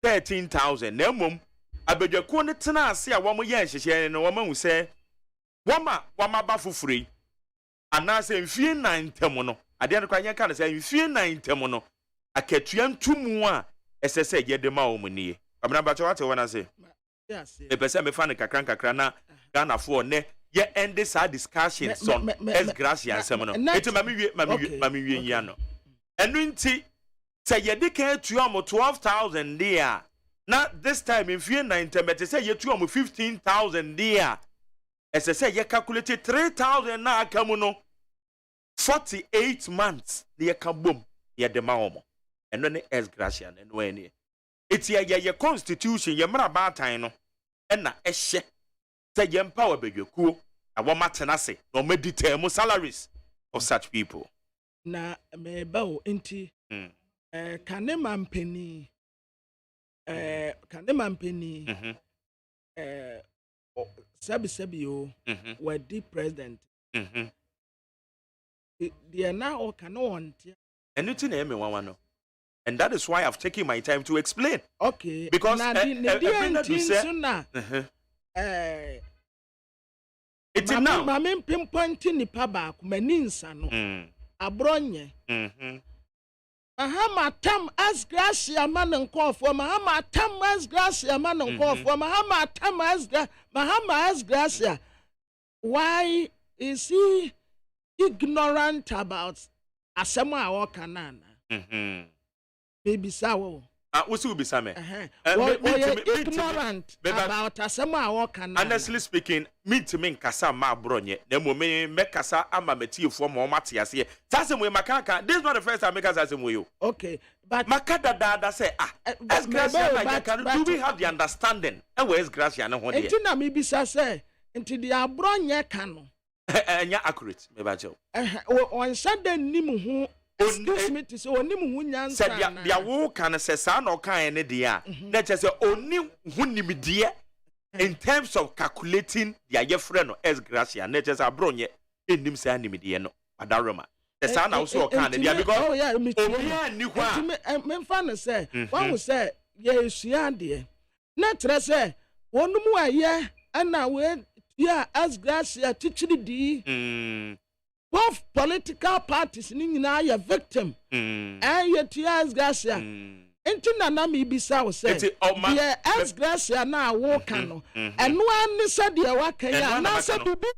13,000 na mom abedwakuo ne tena ase a wo mo ye nhyehyɛ no wo ma hu say wama ba fufuri ana say enfie 90 no ade no kwa nya ka no say enfie 90 no aketua ntumu a SSA ye de ma omunie. Abna bacho wate wona say. Yes. E pese me fa ne kakra na Ghana for ne ye end this discussions on S Gracia nsem no. Eti mami wie ya no. Enu nti say ye de kan tuo mo 12,000 there. Na this time in fear 90 but say ye tuo mo 15,000 there. SSA ye calculate 3,000 na akamu no 48 months ye ka bom ye de ma omo. eno ne ex gratia no ene eti ye constitution ye mra baatan no na ehye say ye empower bedwekuo awo matenase no medite mo salaries of such people na me bawo enti kanema mpeni sabi o wadi president the na o kana wonte anything na me wan no. And that is why I've taken my time to explain. Okay. Because it's now. Mama pinpointing ni paba kumeninsa no. Abronye. Mahama tam as gracia man nkofo. Mahama tam as gracia man nkofo. Mahama tam as Mahama as gracia. Why is he ignorant about asema awokanana? Baby sawo. What's you be same? Ignorant about asema awokanana. Honestly speaking, me to me kasa ma bronye. Nemo me kasa ama meti for mo mate ase. Sase mo makaka. This is not the first time me kasa sase mo yo. Okay, but makada da say as gracia like do we have the understanding? And where is gracia na ho dey? Enti na me bisa say enti the abronye ka no. Enya accurate me ba jo. On Sunday nimu hu. Excuse me to say oni mu nyansa said dia wo kan say sa na okan ne dia na che say oni hu nimdie in terms of calculating dia ye frɛ no as gracia na che say abronye enim say nimdie no adaroma the sa na so okan ne dia because obi an ni kwa me fa no say wan wo say ye esua de na tre say wonu mu aye ana we ya as gracia tichiri di both political parties ni nyina ya victim and yet gracia enti na me bisa wo say the as gracia na wo kan no eno an se de wa kan ya na se bibi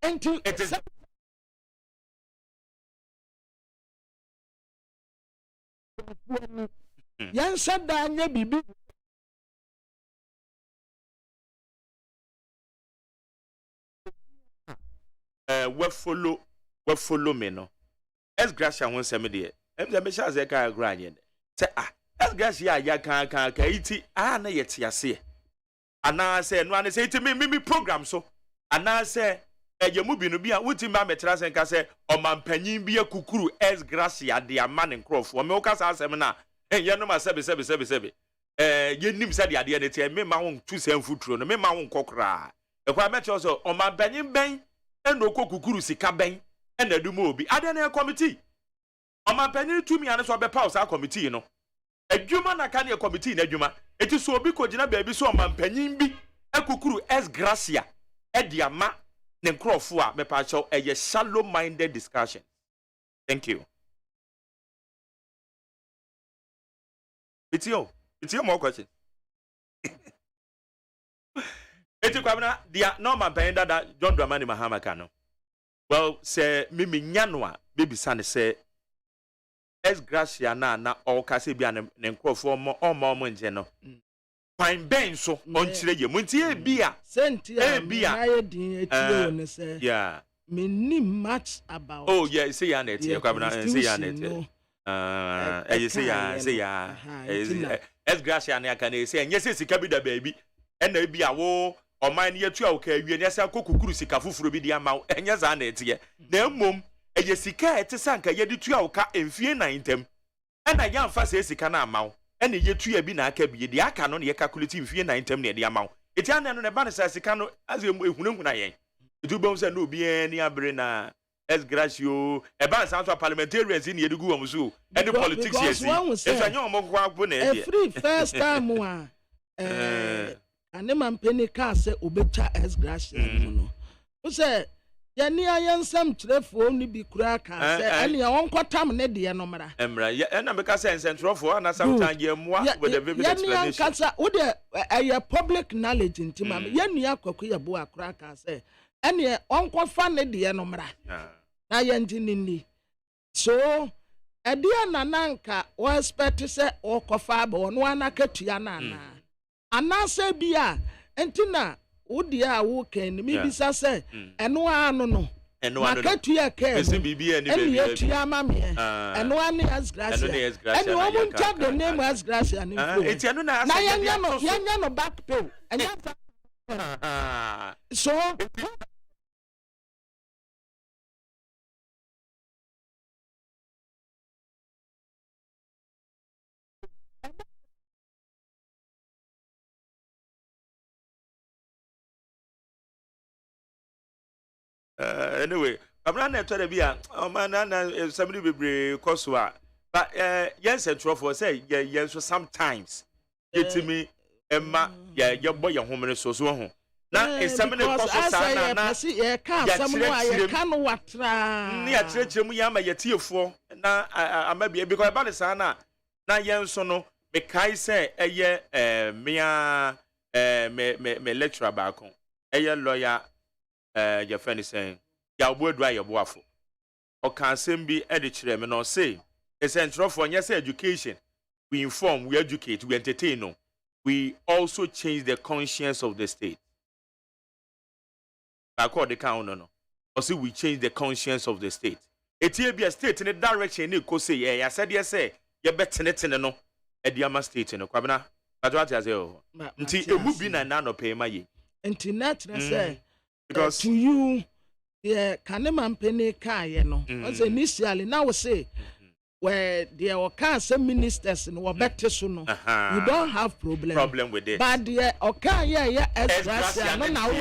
enti yan sada anya bibi we follow me no as gracia won say me de em me sha say ka granye say as gracia ya kan iti na yete ase ana say no ana say iti me program so ana say yemu bi no bi a wuti ma metra sen ka say omampanyin bi akukuru as gracia de ama ne nkrofo me woka sa asem na ye no ma sebe ye nim say de ade ne tie me ma won tu sem futuro no me ma won kokra e kwa metra so omampanyin ben eno kokukuru sika ben ena dumo obi ade na committee omampanyin tumi ane so be pause a committee no adwuma na ka ne committee na adwuma eti so obi kogina baabi so omampanyin bi akukuru es gracia ediama ne nkrofo a me pa chaw eye shallow minded discussion. Thank you. It's your more question. Eti kwabna dia normal ben that John Dramani Mahama kano. Well, say mimi nyanwa baby san say es gracia na o kase bia ne nkrofo mo nje no. Fine ben so on chire ye munti e bia senti e bia na ye din etio ne say yeah me ni much about oh yeah say ya net ye kwabna say ya net you say ya es gracia na ka na say enye say sika bi da baby ena bia wo oman ye tu a wo ka wie ne say kokukuru sika fufuro bi di ama enye za na etie na mmom eye sika etisanka ye di tu a wo ka emfie 9 tem ena ya mfa say sika na ama ene yetu ya bi na aka bi de aka no ne ye calculate mfie 9 tem ne de ama eti an no ne ba ne sa sika no azu ehunehuna yen etu bom se no bi ani abre na es gracio e ba san so parliamentarians ni yedugu won so any politics yes if anyo mo kwa bu na e free first time wa ane man peni ka se obecha es gracio no o se ya ni ayansam trefo ni bi kura ka se ene ya won kwatam ne de no mra emra ya na be ka se centrofo na sometimes ye moa with the vivid explanation ya ni kasa wo de a public knowledge ntima ya ni akwaku ya bo akura ka se ene won kwafa ne de no mra na ya njinini so edia nananka wo expect se wo kwafa ba wono anakatua na ana se bia entina Udia woken mi bisa se eno ano no And one Makatuya care. BB and Yamami. And one has grass. And you won't tell the name as grass and it's Yanano back pill. And so. Anyway, I'm not trying to be a man, somebody will be Kosua. But yes, and for say, yes, sometimes it's me, Emma, your boy, your home, so so. Now, it's somebody near church, Yama, your tear for. Now, I may be because about the sana. Now, young sono, me kai say, a year, me lecturer back on. A year lawyer. Your friend is saying, "Ya word dry your waffle." Or can same be edited, and or say, essential for yes education. We inform, we educate, we entertain. No, we also change the conscience of the state. I call the count no. Also, we change the conscience of the state. It will be a state in a direction. You could say, yeah, I said yes, say, you better net in no. Ediama state in a Quabana. But what has you? Until it would be an no pay my. Until not say. Because to you, yeah, Kaneman Penny car, you know, as initially now say where there were some ministers and were better soon. You don't have problem with it. But yeah, okay, yeah, as now,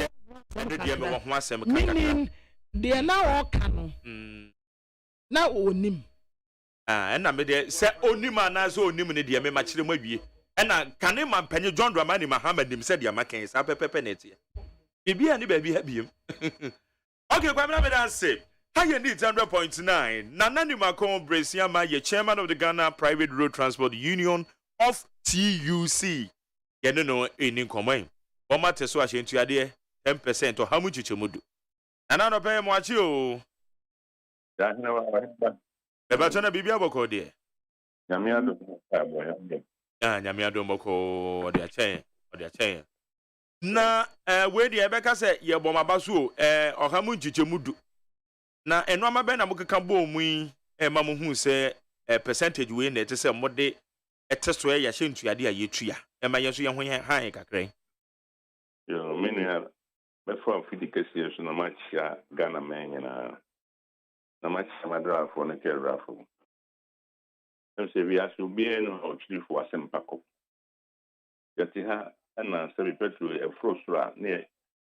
meaning they are now all canon. Now on him. And I made say only man as only money, dear, me match them with you. And I Kaneman Penny John Dramani Muhammad himself, dear Mackay, is up a penalty. Baby, happy. Okay, Kwame Dance say, higher needs 100.9. Nanani Macon Bresiama, ye chairman of the Ghana Private Road Transport Union of TUC. You know, in common. Oma Teswa into your dear 10% or how much you mudu. And I don't pay much you. The Batana Bibia Boko, dear. Yamiado Boko, or their chain. Na we the Ebeka say ye boma baso ohamu chichemudu na eno amabe na mukeka bo mu mamu hu say percentage we na say mode eteso ya hyentu ade a yetua ma yeso ye ho han kakran yo menia me from fidikesi so na machia Ghana men na machia madra for na kerra for say we asu be no chief for asempako yati ha na se petrol e frostra ne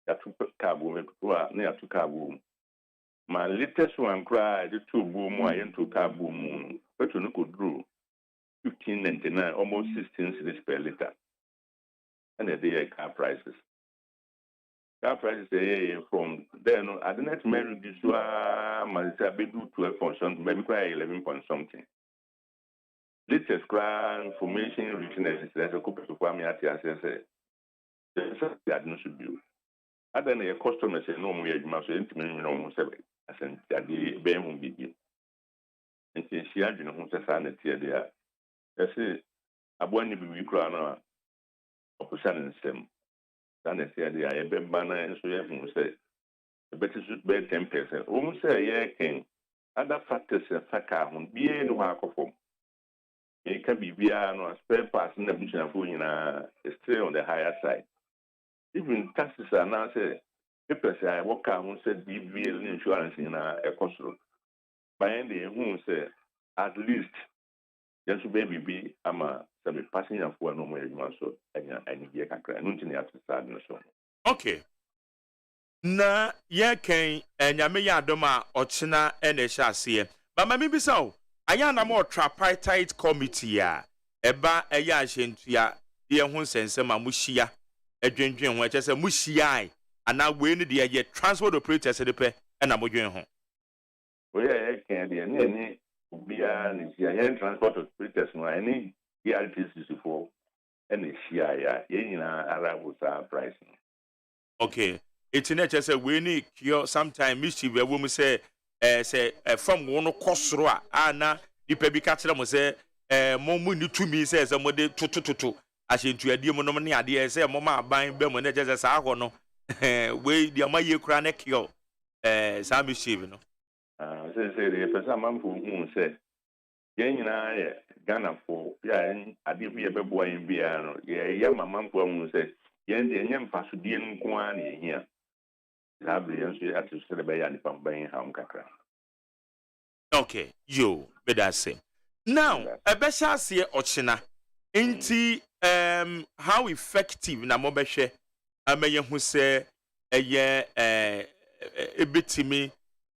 ya tu cabo me to ne ya tu cabo ma latest one cry the two boom I into cabo mu petrol no could draw 15.99 almost 16 cedis per liter and the car prices from then I didn't marry this one be do 12 point something maybe cry 11 point something latest cry information richness is a couple of kwame ati the admin should be. And then a customer say no more must intimate no more seven as in the bear won't be. And since she had no sanity there, I say I want to be crown or person them. Then I say they are a bed banner and so you have say the better should bear 10%. Almost say yeah king. Other factors and factor won't be no work of them. It can be via no spare parts in the mission of still on the higher side. Even taxes are now say people say I work out said BVL insurance in a cost. By the who say at least just baby I'm a passing of one no more so and you can cry. Nothing else to start so. Okay. Na ye ken nyame ya adoma ochina ene sha se. Ba mami bi so aya na mo tripartite committee a eba eya ahyentua ye ho nsensem amuhia adwendwen ho eche se muhia ana we ne de ye transport operators de pe na modwen ho. We ye ken de ne obia ne ye transport operators no any ERTC4 and shia ya ye nyina arabu sa price. Okay. It's in eche se we ni cure sometime mischief we mu say from one kosoro a na nipa bi ka kire mo say mo mu ni tumi say mo de tutututu ahyentu adie mo no ne ade say mo ma ban be mo na je say sa ho no we dia maye kura ne cure Sammy Shiv, no. Say the person who said, Yen Ghana for I did be a boy in Biano, young mamma who said, Yen the young Pasudian Kwani here. Labby had to celebrate and from buying home cacra. Okay, you, but that's same. Now, a besha see Ochina, inti how effective na mobeshe, a mayor who say a year a bit to me,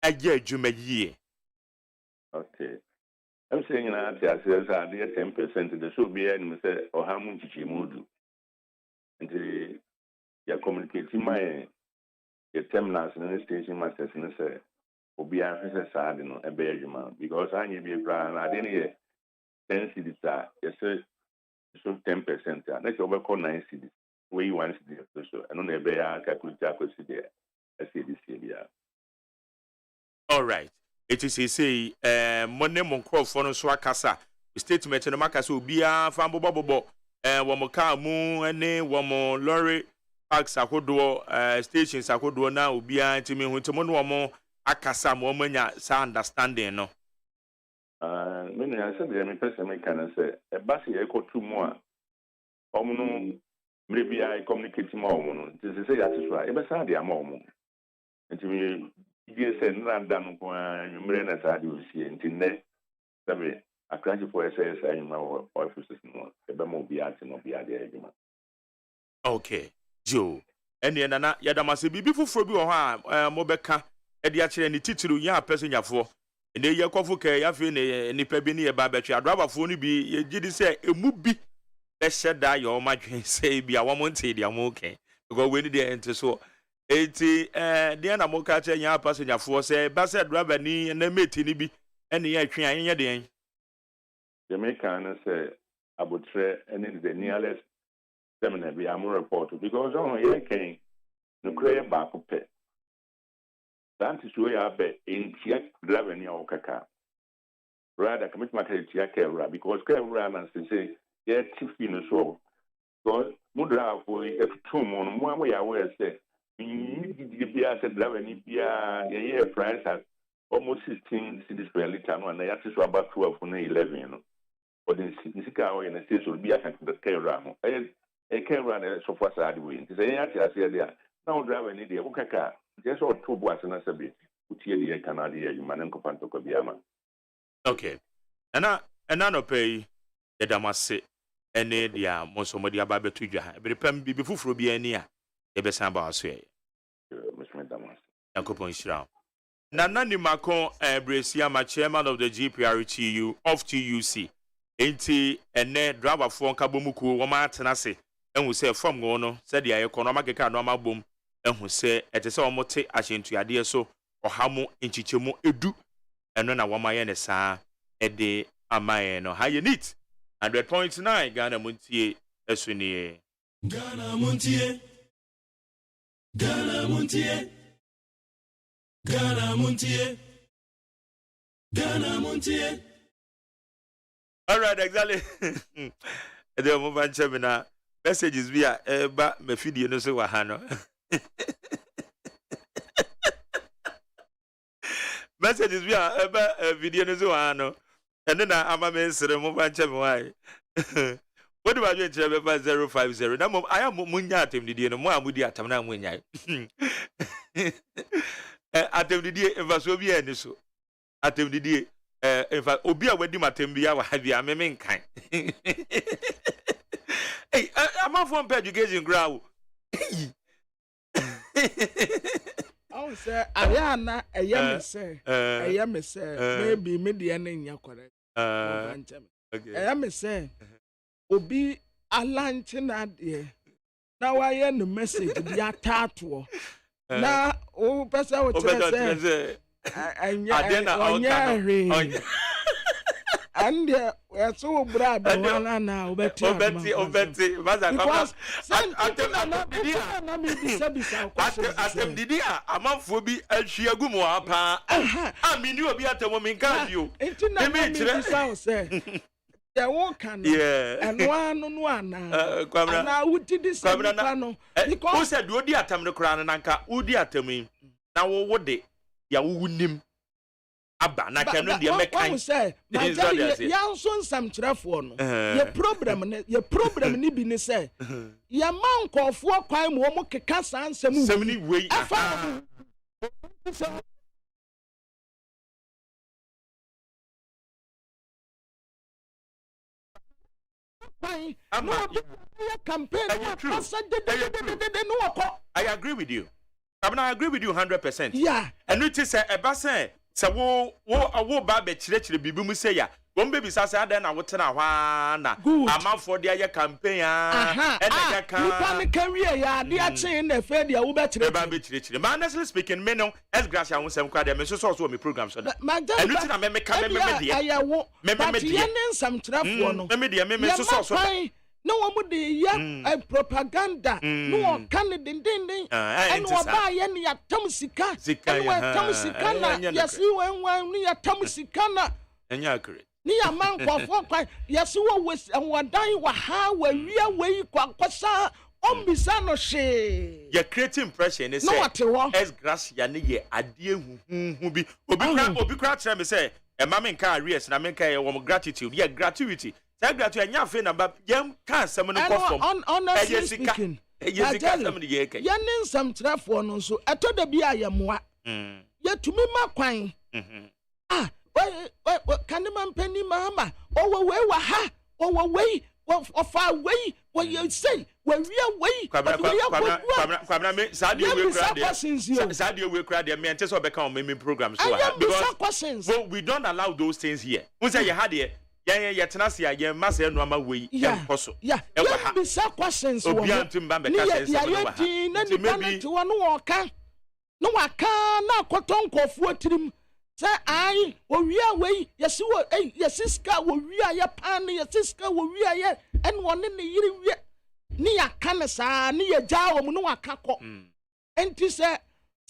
a year Jume year. Okay. I'm saying that I says I did 10% of the should be and say, or how much you mood. And you communicating my terminals in the station masters and say, Obi a sad no a AGYEMAN because I need be a brand. I didn't hear 10 cities. Yes, so 10%. Let's overcome 9 cities. Where you want to do so. And on the bay, I could see there. I see this here. All right. It is a say, Monday Moncro for no swakasa. Statement in the Macas will be a fambo bobo, one more car moon, and then one more lorry, parks, a hodo, stations, a hodo now will be a to me when tomorrow more. Akasa mo manya sa understanding no many I said the person can say a bus echo 2 more omuno maybe I communicate more omuno this is say that is right e be sa dia mo omuno nti me die say na dan ko anwumre na sa dia osie nti ne sabe akraji for SSI ma offices no e be mo bi ati no bi ade AGYEMAN. Okay Joe ene na yadamase bibi foforo bi wo ha mo beka edi akire ni titiru ya person yafo ene ye kofo ke ya fe ne nipa bi ne ye ba betwe adwabafo ni bi ye gidi se emu bi be sheda yo madwen se bi a wo monte dia mo ke because we ni dey ente so eti dia na mo ka che ya person yafo se ba se driver ni na meti ni bi ene ye atwe an ye den Jamaica na say abotre ene the nearest seminar bi am report because on ye ken no kray ba ko pe that is where I bet in Tiak driving your kaka. Rather, commit my Tiak because Kevra and say, yeah, Tiffin so. Because Mudra for a 2 months, 1 way I will say, you be as a driving yeah, price at almost 16 cities per liter, and I have to about 12 from 11. But in Sika in the states will be a Kevra. A Kevra so far side way. To say, I say, there now driving the Okaka. Just all 2 boys and a bit. Utie Canada, AGYEMAN and Copanto Cobiama. Okay. And no pay the Damase and the Mosomodi Ababe Tuja. But the before be near the Besamba say. Miss Damas. And Copon Shroud. Nanani Macon, Bresiama, chairman of the GPRTU of TUC. Ain't and ne driver for Kabomuku, Wama Tanase, and we say from Gono, said the economic normal boom. And who say it is almost take action to idea so or how more in Chichimo edu and then a woman and a sa a day a man or how you need 100.9 Ghana Montie Eswini Ghana Montie Ghana Montie Ghana Montie Ghana Montie. All right, exactly. The moment Chamina messages via Eba Mefidi no so wahano. Messages we are video no so no and then I'm a message mobile channel why what do I do 050 na I am munya atem didie no mo amudi atam na munya atem didie enfaso bi ani so atem didie enfa obi a wadi matem bi a wa bia me menkan hey I'm from education ground. I say, Ayana, a young say, maybe median in your correct. I am a say, Obi a lunch in that year. Now I am the message, the tattoo. Now, oh, Pastor, what I say, and we're so brave now, Betty, because Atem Didia, a month will be a Shiagumo. I mean, you will be at the woman, can't you? There won't and one on one now. Would this because said, Woody Atam the crown and Anka, Woody Atami. Now, what day? ya wunim aba na kanu de mekan say ya so nsam kyerefo no ye problem ni bi ni say ya man kofo kwan mo mo keka san nsam ni wei afa campaign I agree with you. I agree with you 100%. Yeah. And it is a basin. So wo ba be chire bibi mu say ya. Wo baby say adan na wo tena hwa na. Amafo de ya campaign ah. E na ka. Nipa ne career ya de a chen na fe de wo be chire. Ba be chire. Man honestly speaking me no as gracia won sem kwa de me so me program so da. And it na me ka me de. Ayawo. Me de. Ye nsam kyerefo no. Me de me so. No one would ya propaganda. No can it din. And what buy any at Tomusika. And where Tomusikana, yes, you went near Tomusikana. And you're correct. Near man for yes, you always and what die were how when we are way quasa on Bisano she. Your creative impression is no as gracia ye adie who be obi crash me say a mamma car yes and I make a gratitude. Yeah, gratuity. That gratuity and your na ba yam can some no perform. Honestly speaking. Yanin some trafo no so eto da bia yamwa. Ya tumi makwan. Can the man penny mama? Oh, we were ha. Oh, way. Of our way. What you say? When we are way. Sadio will cry their men just become meme programs. Because we don't allow those things here. We say you had it. Yeah, tenasia, yeah, master no ma way. Yeah, be some questions. Maybe to one walker. No, I can't now quote for trim. Say, I, we are way, yes, you were, yes, sister, we are your pan, your sister, we are yet, and one in the year. Near Canasa, near Jaw, no, I can't call. And to say,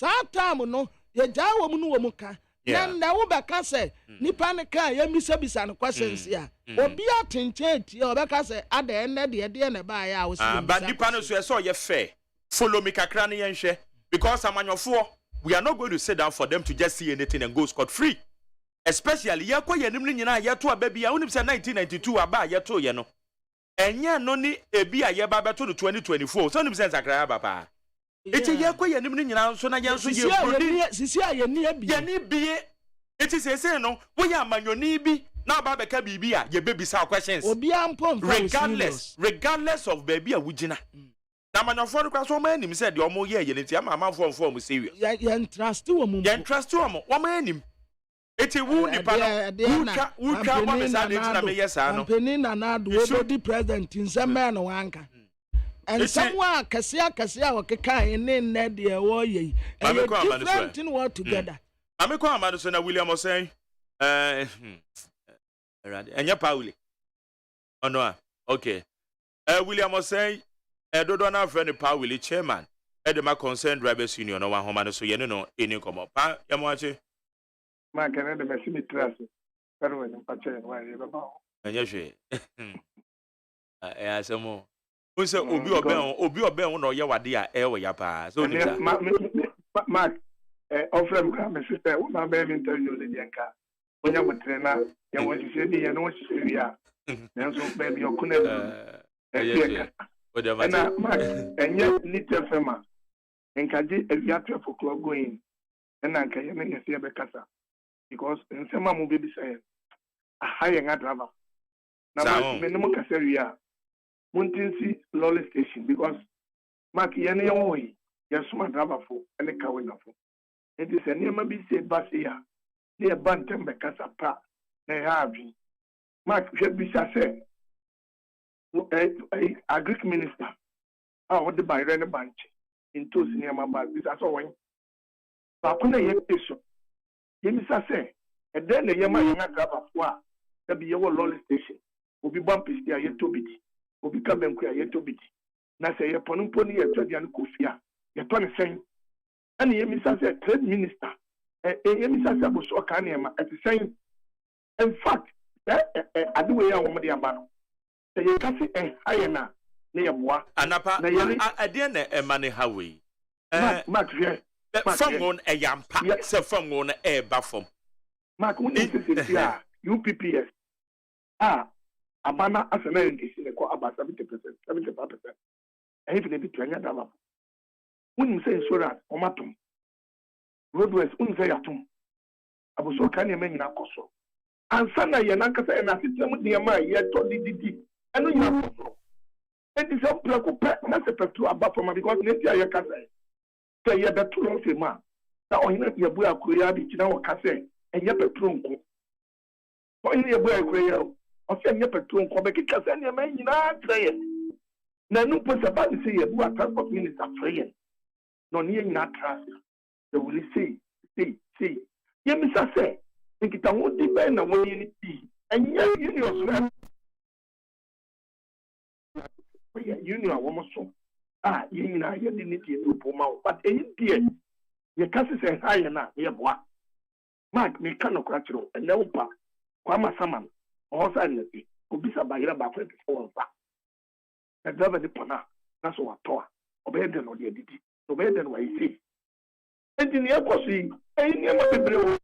Satam, no, your Jaw, Munuamuka. Then now back I say, Nipanica, you miss a questions here. Or be out in church, your back I say, at the end of the dinner by hours. But Nipanos, saw your fair. Follow me, Kakrani and share. Because I'm on your floor. We are not going to sit down for them to just see anything and go scot-free. Especially, yakwa yenimni yeto a baby, I only say 1992 aba yeto yeno. Enya no ni ebi a yeba beto to 2024. So ni sense akra papa. Eti yakwa yenimni nyina so na yenso ye brodi. Sisi aye ni ebi. Ye ni bie. Eti say no, wo ya manyoni bi na ba beka bibi a ye baby sa questions. Obi ampom regardless of baby a wugina. Na manafo kwa so ma anim said the omo ye nti ama manfo form serious ya trust wo mu ya trust wo mo ma anim eti wu nipa no wu twa ma me sa de na me yesa no penina na do we be president in zaman no wanka and someone kasia wo keka ne de wo ye different in work together amekọ amado so na William Osei enya Pauli ono a okay William Osei Dodo na friend Pauli chairman Edema Concerned Drivers Union no one home so yene no eni komo pa yamwache ma kana de mesimi trust pero when pache wa ye baba anya hwe asemo unse obi oben no ye wade a e wo ya pa so ni ta ma ofrem ka me sister wo na be interview le yenka onya motre na ye wo sise ni ye no sise ya nenso baby okuna and yet, little fema, and Kaji, a yacht for club going, and I can see a becassa because in some will be saying a high and driver. Now, minimum Casseria, Montiensi Lolly Station because Mark Yanni away, yes, my driver for and a cow enough. It is a near maybe say bus here, near Bantam Becassa Pa, they have you. Mark should be said. A Greek minister, what the by Rene Bunch in two senior members, this is all one. But when I have issue, Yemisa say, and then the Yama grab a four, there be your lolly station, will be bumpy there yet to be, will become them queer yet to be. Now say upon pony a Todian Kufia, your 20 saying, and Yemisa say, trade minister, Yemisa was so canny at the same. In fact, I do a woman the amount. You can see a hyena near moi. Anapa, I didn't a money highway. Much here. From one a yampa, so from one a buffum. Mark, when you say UPPS, Abana as a man is in the core about 70%, 75%. And if they be 20 dollars, when you say insurance, Omatum, roadways, Unzayatum, Abuso Kanyaman in Akoso. And Sana Yanaka and I sit with the Amai, yet told the and you have and it's a preoccupation, not a pet to above from because Natia Yakasa. Say you have a too long man. Now, in your boy, Korea, China, Case, and your patron. When your boy, Korea, or send your patron, Quebec, and your man, you know, say now, no person about to say a boy transport minister free. No, near not trust. They will say, yeah, Mr. Say, think it won't depend on what you need. And yes, you know, you know, almost so. You know, you didn't do Puma, but in dear, your cousin says, I am not here. Mark, me cannot crack you, and no pa, Kwama Saman, or silently, who be a buyer about 24 back. And never the Pana, that's what I thought. Obey them on the edity, obey them what you see. And in the Apostle, and never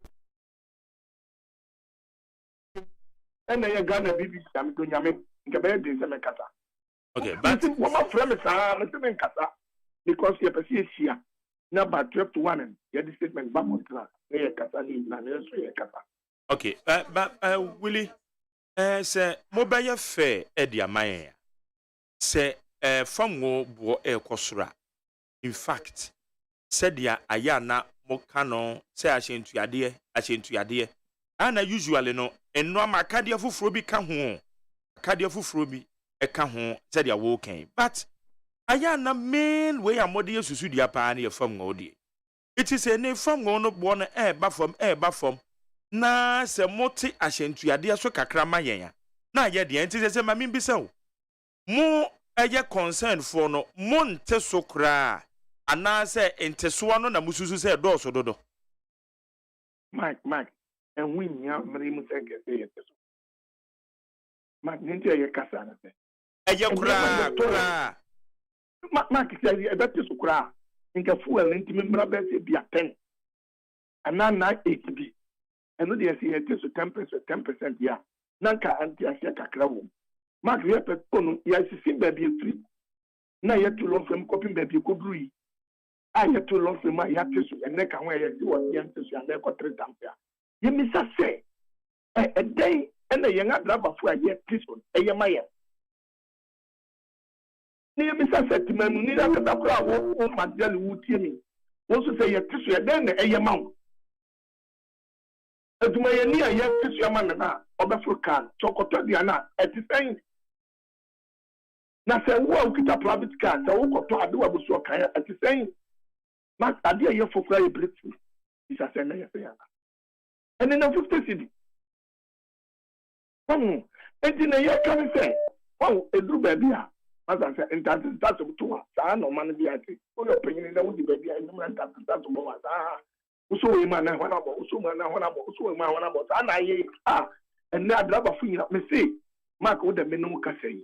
and I got a baby, I'm going to make the bed in the Kata. Okay, but what my friend is in Kata because you perceive here. Now, but 12 to 1 and you had the statement back on class. Okay, but Willie, say, mobile fair, Eddie Maya. Say, from wo Kosura. In fact, said ya ayana mokano, say I shan't to your dear. And I usually know, and no Macadia for Frobi come home. Cadia for Frobi, a come home, said ya walking. But ayana main way a modius to the pioneer from Odi. It is a name from one of one air buffum. Na se moti ashentu ya dia so kakra mayenya. Na ye de enti se mami bi se wo. Mo eye concern for no monte so kra. Ana se enteso no na mususu se do so dodo. Mike, and we nya mri mu se ke se yeteso. Mike, nti eye kasa na se. Eye kra. Mike se eye beteso kra. Inka fuel nti membra be se bia 10. Ana na 8 bi. And no, they say it is 10%, yeah. Nanka anti Asia Kakrawo. Mark, you have a phone, yes, see baby free. Now you have to love from copying baby could breathe. I have to love from my yachts and neck and where you want the answers and never 3 times. You miss us say a day and a young driver for a year, this one, a Yamaya. Near Mr. Said to me, neither the crowd, oh, my dear, would hear me. Also say a tissue, then a Yamau. Eduma ye ni aye tisuama na obefrukan chokoto dia na etifen na se wo ukita private car se wo koto ade wa busu kan etifen ma ade ye fofura ye breakthrough isa se na ye se ya ene na 50 cedi enti na ye kan se edru ba bia ma se enta taso butu sa no man bia ati o yo penyin na wo di ba bia enu na taso bo wa sa uso we man na wana bo uso man na wana bo uso man wana bo sa na ye and na draba fu nyina me say mark wo da me no ka sei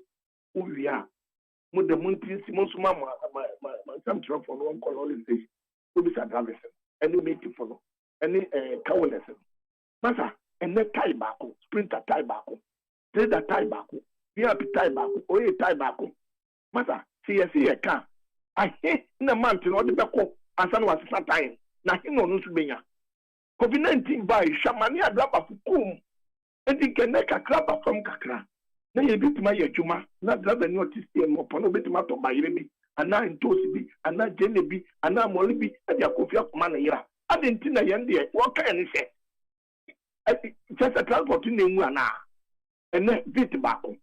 wo wia mo da monti si mo so ma sam drop for no call all this wo bi sa draba se any make for no any cowless masa and na tie back sprinter tie back trader tie back vip tie back oye tie back masa see ye ka ahe na man ti no de be ko ansa no asisa time na hino no subenya COVID-19 by shamani adraba fukum enti kene kakra ba from kakra na ye bitima ye adwuma na driver ni otisie mo pono bitima to bayire bi ana ntosi bi ana jene bi ana moli bi ade akofia koma na yira ade nti na ye ndie wo kan ni se just a transport ni nwu ana ene bit ba ko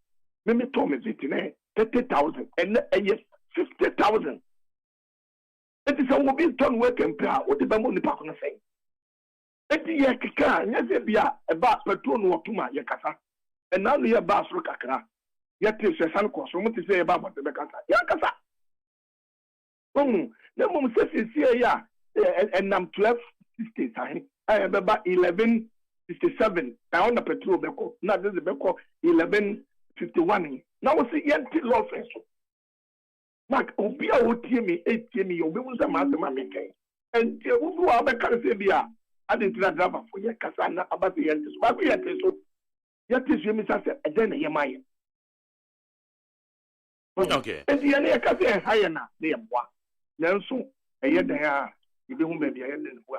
me to me bit na 30,000 ene 50,000. It is a mobile ton work and prayer, what the Bamon Park on the same. It is a kaka, Yazebia, a bass patron or Tuma, Yakasa, and now you have bass Rokakra. Yet is a son course, what to say about the Becasa. Yakasa. No one says it's here, and I'm 1260. I am about 1167. I own a petrol Beco, not the Beco 1151. Now what's the empty law friends? Mark, Obia would hear me, 8 years, you will some master making. and who are the Caribbean? I didn't drive for your Casana about the end. But we had to. Yet is you, Mr. And then you might. Okay. And the other Cassia higher now, they are one. Then soon, a year they are. You don't maybe I didn't know.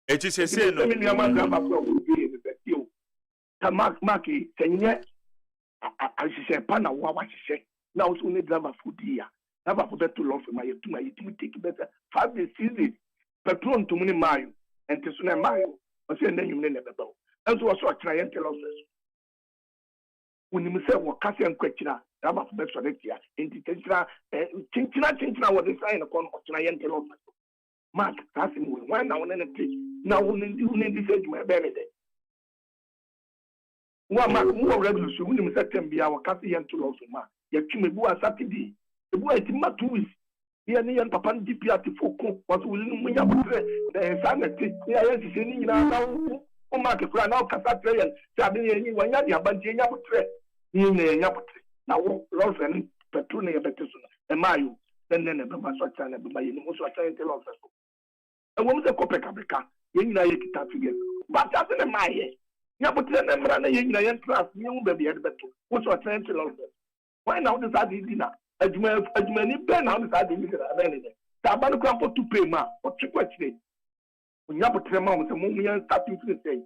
It is a sin. Marky, saying yet, I say, Pana, what she say. Now, soon they drive food here. Never forget to love my to my take better. 5 days season, patron to many mile, and to soon mile, or send them you never know. And so I try and tell us. When you say what Cassian question, Rabba for better here, in the Tintina, what they sign upon or try and tell us. Mark, passing with 1 hour and a tree. Now, only you need to say to my benefit. One mark more regular, so when you set them be our Cassian to love ma. Yet you may go a Saturday. The boy is not too easy. Here, near Papa DP was willing when you have the sanity. Here, I am saying now, Mark, if I now Cassatray and Sabine, when you have Banjina would trade. In a yapotry. Now, Lord and Petronia Betus, and Mayu, then a Bama Satan, and by the most trying to love us. A woman's a Copacabrica, in the Yakita together. But that's in a Maya. Yapotan and Rana in the entrance, young baby at Betu, what's what trying to love us. Why now this I did dinner? As many pen out this I did dinner. Tabano Campo to pay ma, or Chiquetty. When Yapotrema was a moment starting to say,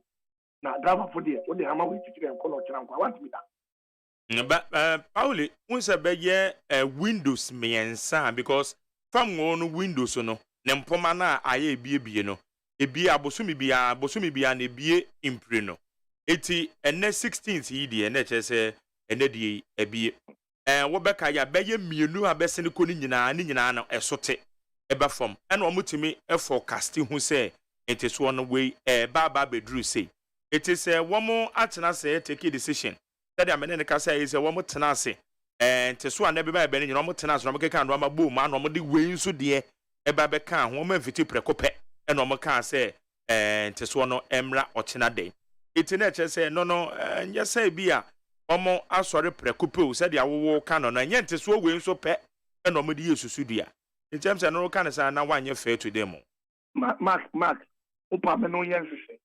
now, driver for the what the hammer with chicken and color champ. I want to be that. But Pauli, once a bear Windows me and son because from one Windows no, Nempomana aye be no, a be a bosumi be and a be impreno. 80 and next 16th ED and HS and a be. Wobeka ya beye mienu abese ne koni nyina na esote eba fom ena omutimi e forecasting hu say it is one way baba bedru say it is womo atena say take a decision that amene ne ka say is womo tena say te so anabe ba be ne nyina womo tena so womo keka ndo amagbo ma na womo de we nso de eba be ka ho ma mfiti prekope ena womo ka say te so no emra ochena de it na che say no nya say bia omo asori prekupe said ya wo kan no nyente so we nso pe e no mede yesusu dia in terms of no kan say na wanye fair to them mark opa me no yensese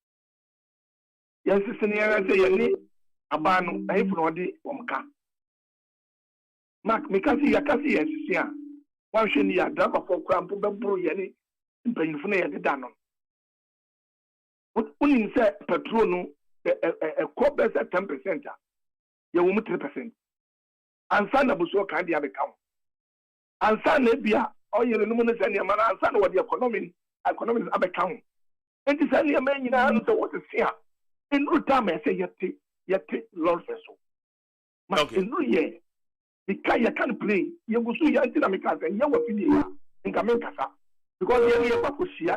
ne ya say yani abanu ayifu no de omka mark me kasi ya kasi yensese a wan hwe ni ya driver for krampo be bro yani mpanyinfo na ya de da no unin say petrol no ko be 10% you will 3%. And son of Busso can be become. And son Nebia, or your luminous and your man, and son what the economics are become. And this only a man in answer what is here. In no time, I say, yet, Lord Vessel. But in no year, because you can't play, you will see your dynamics and you will be in Kamekasa. Because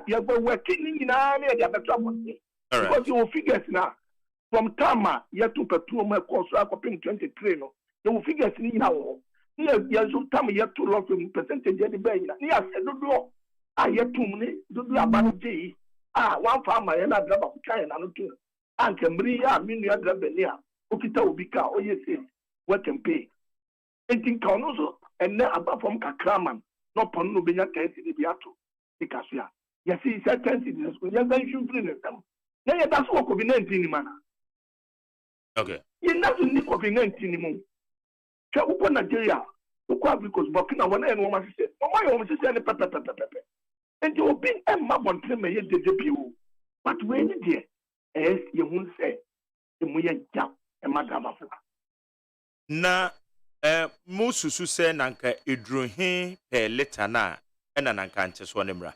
you are working in an area that trouble. Because you will figure now. From Tama, you have to patrol my course, I copying 23. No, you will figure it now. Near some time, you have to love him percentage at the bay. Yes, no, I have 2 minutes, do about J. One farmer and I drop of China, and two. And Cambria, Minia Drabenia, Okita Ubika, or yes, what can pay. Anything can also, and then above from Kakraman, no Ponubina Tensi Biato, because yes, he said Tensi, yes, I should bring them. Now that's what COVID-19 man. Okay. You never need COVID-19 anymore. So, upon Nigeria, because Burkina one and woman said, "Oh, my home is saying pepe. And you will be a map on three may debut. But when you dear, as you won't say, the Muyan Jam and Madame Africa. Na, most who say Nanka, it drew him per letter na, and an unconscious one emra.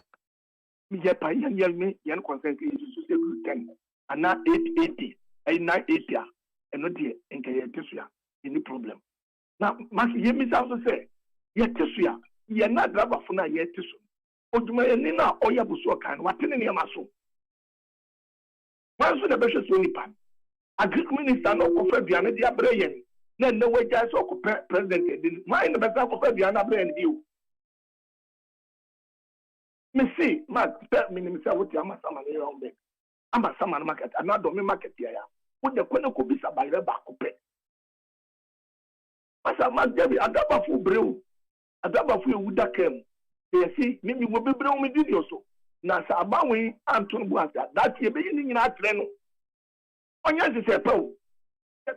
Yet, I young young consent is to say good 10, and not 880, a 980. And not dear, and any problem. Now, Master Yemis also say, yet, you're not driver for now yet. Odumayena Oya Busoka, what in your muscle? Once the bishop Sunipan, a Greek minister no offer Diana Dia Brayan, then the way guys or president didn't mind the better of Diana Brayan view. Me see, Mark, tell me himself what you are around there. I'm a summer market, and not domain market here. What the Queno could be by the back of pay. Masa Magdebi, a double full brew, a double full would that came. They see, maybe will be brown with you so. na sa abawe Anton Buasa that ye be ni nyina atrɛ no onya se se pawo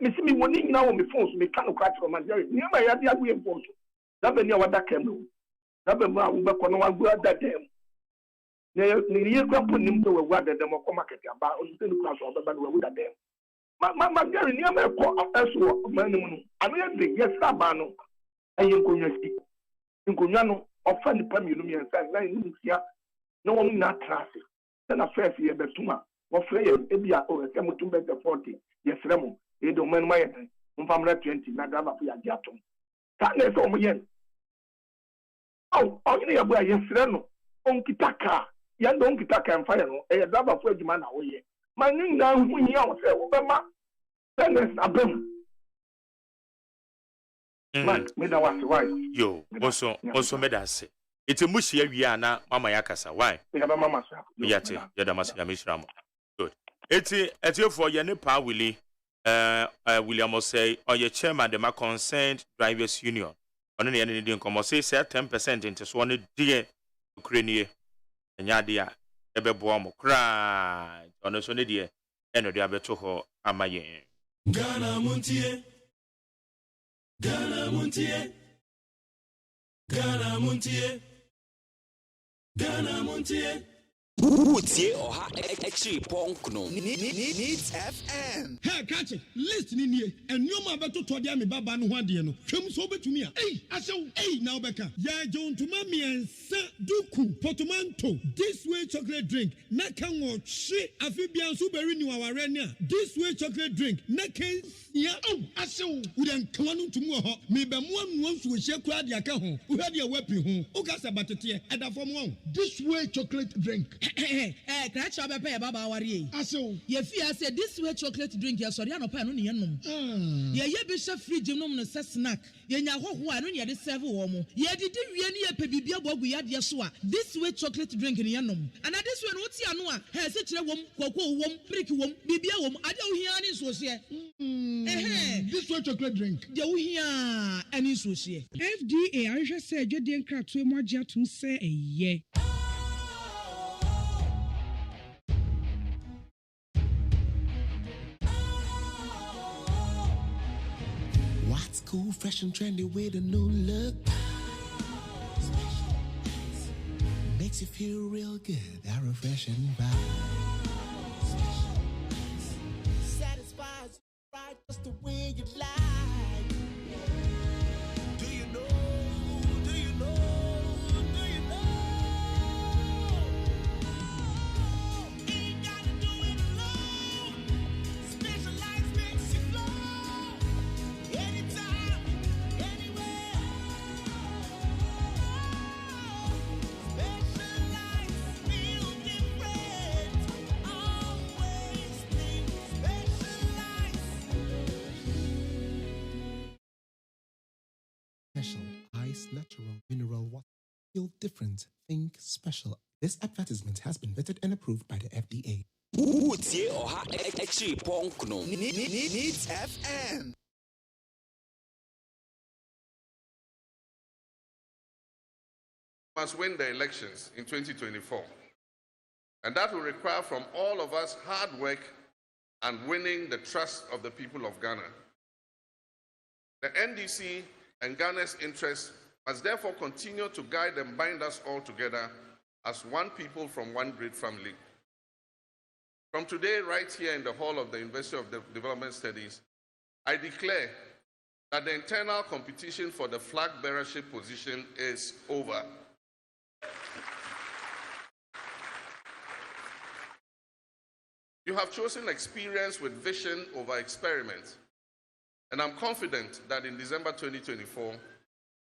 me si me woni nyina wo me phone so me ka no kwatro man jerry ni ma ya dia agu phone so da be ni wada kam da be ma wo be kono wa gu ada dem ni ye kwa po nim to wa wada dem ko market aba o se ni kwa so be ba no wa wada dem ma jerry ni ma ko aso ma ni mu no anu ye de yes aba no ayi nkonwa no ofa ni pa mi no mi ensa na ni sia na wo na trase na first ye betuma wo frɛ ye ebia o se mutum be 40 ye frɛ mo e do man ma ye mo famra 20 na driver for ya dia tom ka na so mo ye o ni ye bo ye frɛ no on kitaka ya ndo on kitaka mfa ye no e driver for adwuma na wo ye man ni na hu yi a wo sɛ wo be ma business abem man me da was why yo also me da se iti mushi ya wiya na mama ya kasa why ya ba mama so yate ya da masu ya mishramo good eti for ye ne pa Willie William OSEI or your chairman the concerned drivers union on any Indian come say 10% into so one dear Ukraine enya dia ebe boa mo kra ono so ne die eno dia beto ho amaye Ghana Montie Ghana Montie Ghana Montie Ghana Montie Utie oha actually ponkno needs FM. Hey, catch it. List ni nie. And you ma beto to dia me baba no ho ade no. Hwem so betumi a. Hey, now beka. Ya jon to ma me ensa duku portmanteau. This way chocolate drink. Na kan wo hwe afibia so beri ni waware ni a. This way chocolate drink. Na kan ya. Asew. We dan kan no tumu ho. Me be mo anu so hye kura de aka ho. Wo hade e wapi ho. O ka se batete e da fom ho. This way chocolate drink. Catch up a pair, Baba Warrior. Aso, ye fear said this way chocolate drink, yes, or Yano Pan, ye bishop free genome snack, ye know who I don't yet serve woman. Ye did any a pebibia we had yasua. This way chocolate drink in Yanum. And at this one, what's Yanua? Has such a woman, cocoa woman, pricky woman, bibia woman, I don't hear any so this way chocolate drink. You hear any so FDA, I just said you didn't crack too much to say a ye. What's cool, fresh and trendy with a new look? Makes you feel real good, that refreshing vibe. Satisfies you right just the way you like. Do you know? Do you know? Do you know? Ain't gotta do it alone. Specialized makes you flow. Anytime, anywhere. Specialized feel different. Always think specialized. Special ice, natural mineral water. Feel different. Think special. This advertisement has been vetted and approved by the FDA. Utie oha actually ponkno needs FM. Must win the elections in 2024. And that will require from all of us hard work and winning the trust of the people of Ghana. The NDC and Ghana's interests must therefore continue to guide and bind us all together as one people from one great family. From today, right here in the hall of the University of Development Studies, I declare that the internal competition for the flag bearership position is over. You have chosen experience with vision over experiment, and I'm confident that in December 2024,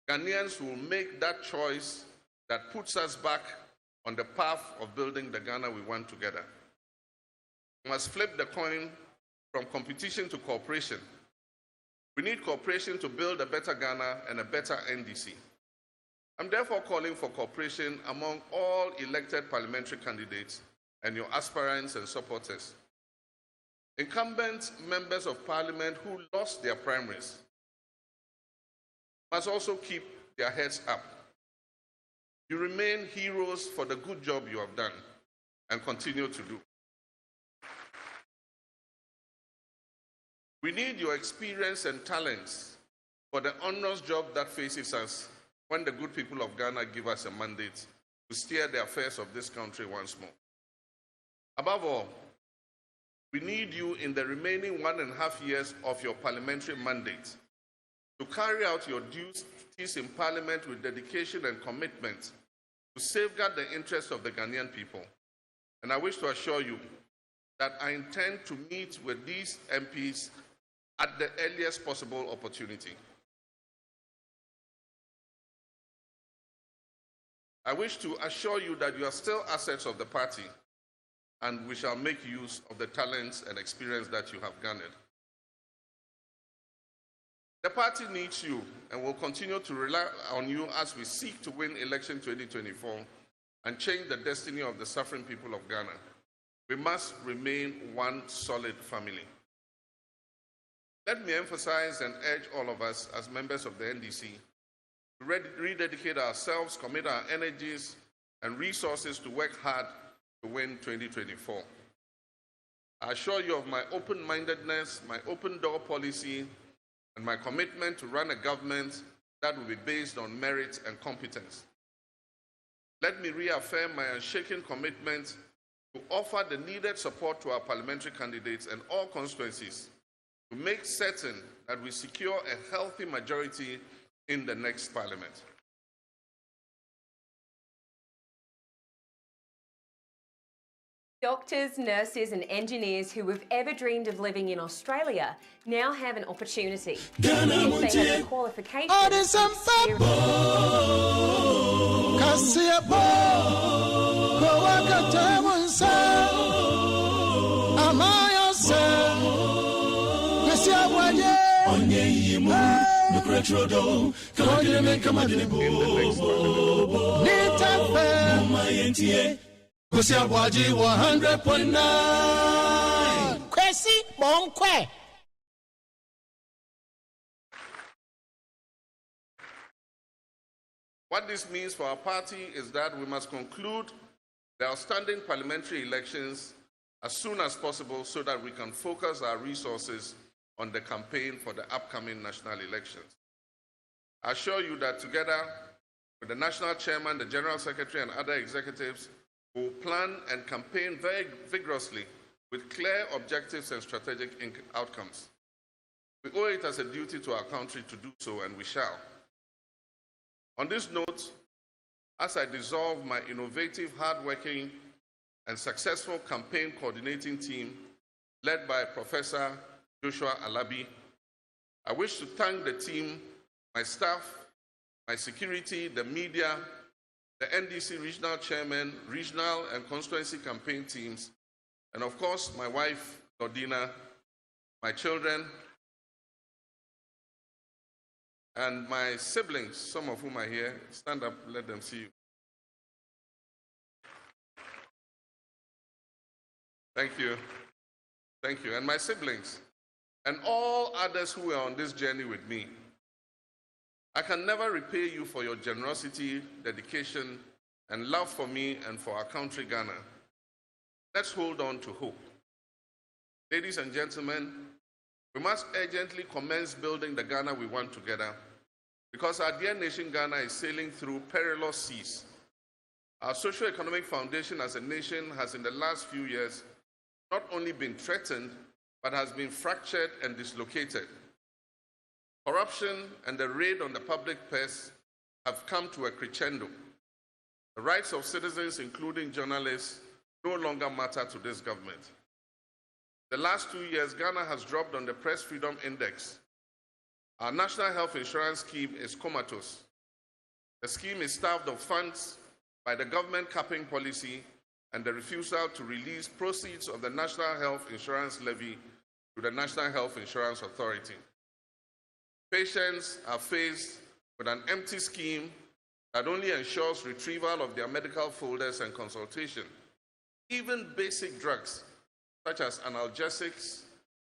Ghanaians will make that choice that puts us back on the path of building the Ghana we want together. We must flip the coin from competition to cooperation. We need cooperation to build a better Ghana and a better NDC. I'm therefore calling for cooperation among all elected parliamentary candidates and your aspirants and supporters. Incumbent members of parliament who lost their primaries must also keep their heads up. You remain heroes for the good job you have done and continue to do. We need your experience and talents for the honors job that faces us when the good people of Ghana give us a mandate to steer the affairs of this country once more. Above all, we need you in the remaining 1.5 years of your parliamentary mandate to carry out your duties in Parliament with dedication and commitment to safeguard the interests of the Ghanaian people. And I wish to assure you that I intend to meet with these MPs at the earliest possible opportunity. I wish to assure you that you are still assets of the party, and we shall make use of the talents and experience that you have garnered. The party needs you and will continue to rely on you as we seek to win election 2024 and change the destiny of the suffering people of Ghana. We must remain one solid family. Let me emphasize and urge all of us as members of the NDC to rededicate ourselves, commit our energies and resources to work hard to win 2024. I assure you of my open-mindedness, my open-door policy, and my commitment to run a government that will be based on merit and competence. Let me reaffirm my unshaken commitment to offer the needed support to our parliamentary candidates and all constituencies to make certain that we secure a healthy majority in the next parliament. Doctors, nurses and engineers who have ever dreamed of living in Australia now have an opportunity. If they have the qualifications, Kusi Abwaji 100.9. Kwesi Bonkwe. What this means for our party is that we must conclude the outstanding parliamentary elections as soon as possible so that we can focus our resources on the campaign for the upcoming national elections. I assure you that together with the national chairman, the general secretary, and other executives, we will plan and campaign very vigorously with clear objectives and strategic outcomes. We owe it as a duty to our country to do so, and we shall. On this note, as I dissolve my innovative, hardworking, and successful campaign coordinating team led by Professor Joshua Alabi, I wish to thank the team, my staff, my security, the media, the NDC regional chairman, regional and constituency campaign teams, and of course, my wife, Nordina, my children, and my siblings, some of whom are here. Stand up, let them see you. Thank you. Thank you. And my siblings, and all others who are on this journey with me. I can never repay you for your generosity, dedication, and love for me and for our country, Ghana. Let's hold on to hope. Ladies and gentlemen, we must urgently commence building the Ghana we want together, because our dear nation Ghana is sailing through perilous seas. Our socio-economic foundation as a nation has in the last few years not only been threatened, but has been fractured and dislocated. Corruption and the raid on the public purse have come to a crescendo. The rights of citizens, including journalists, no longer matter to this government. The last 2 years, Ghana has dropped on the Press Freedom Index. Our national health insurance scheme is comatose. The scheme is starved of funds by the government capping policy and the refusal to release proceeds of the National Health Insurance Levy to the National Health Insurance Authority. Patients are faced with an empty scheme that only ensures retrieval of their medical folders and consultation. Even basic drugs, such as analgesics,